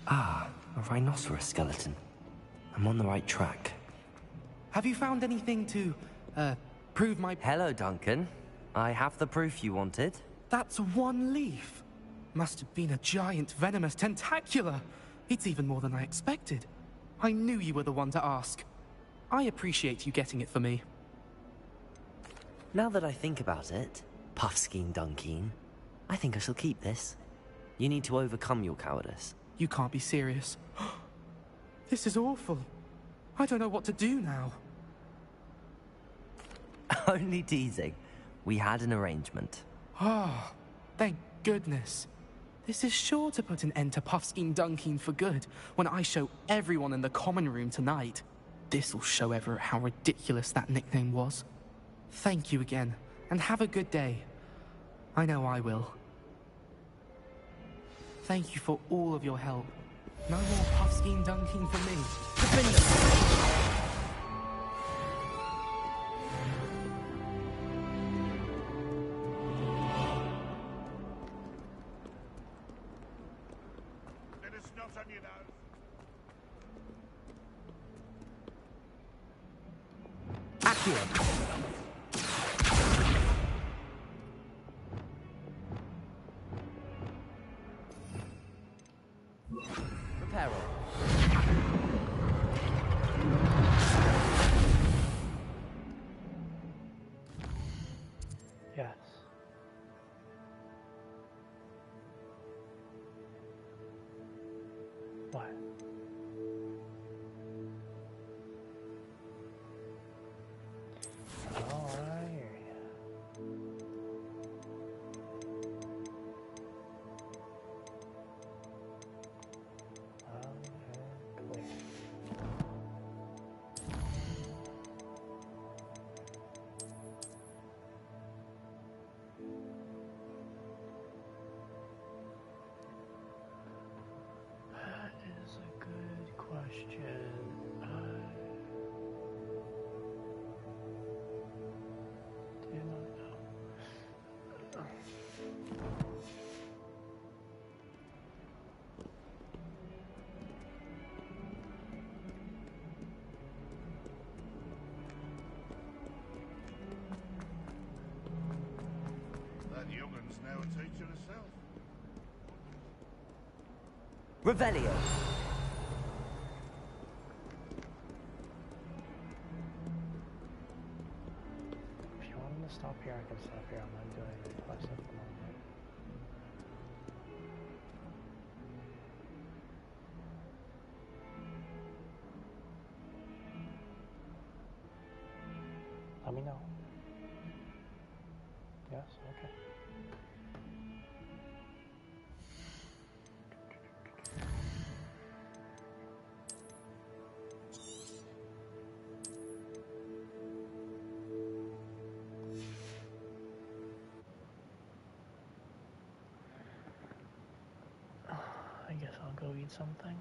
Ah, a rhinoceros skeleton. I'm on the right track. Have you found anything to, prove my... Hello, Duncan. I have the proof you wanted. That's one leaf. Must have been a giant venomous tentacula. It's even more than I expected. I knew you were the one to ask. I appreciate you getting it for me. Now that I think about it, Puffskein Dunkeen. I think I shall keep this. You need to overcome your cowardice. You can't be serious. This is awful. I don't know what to do now. Only teasing. We had an arrangement. Ah, thank goodness. This is sure to put an end to Puffskein Dunkeen for good when I show everyone in the common room tonight. This'll show Everett how ridiculous that nickname was. Thank you again, and have a good day. I know I will. Thank you for all of your help. No more Puffskein Dunkeen for me. Defender! Yes. What? Young'un's now a teacher herself. Revelio. If you want me to stop here, I can stop here. I'm not doing any quests at the moment. Let me know. Yes? Okay. I guess I'll go eat something.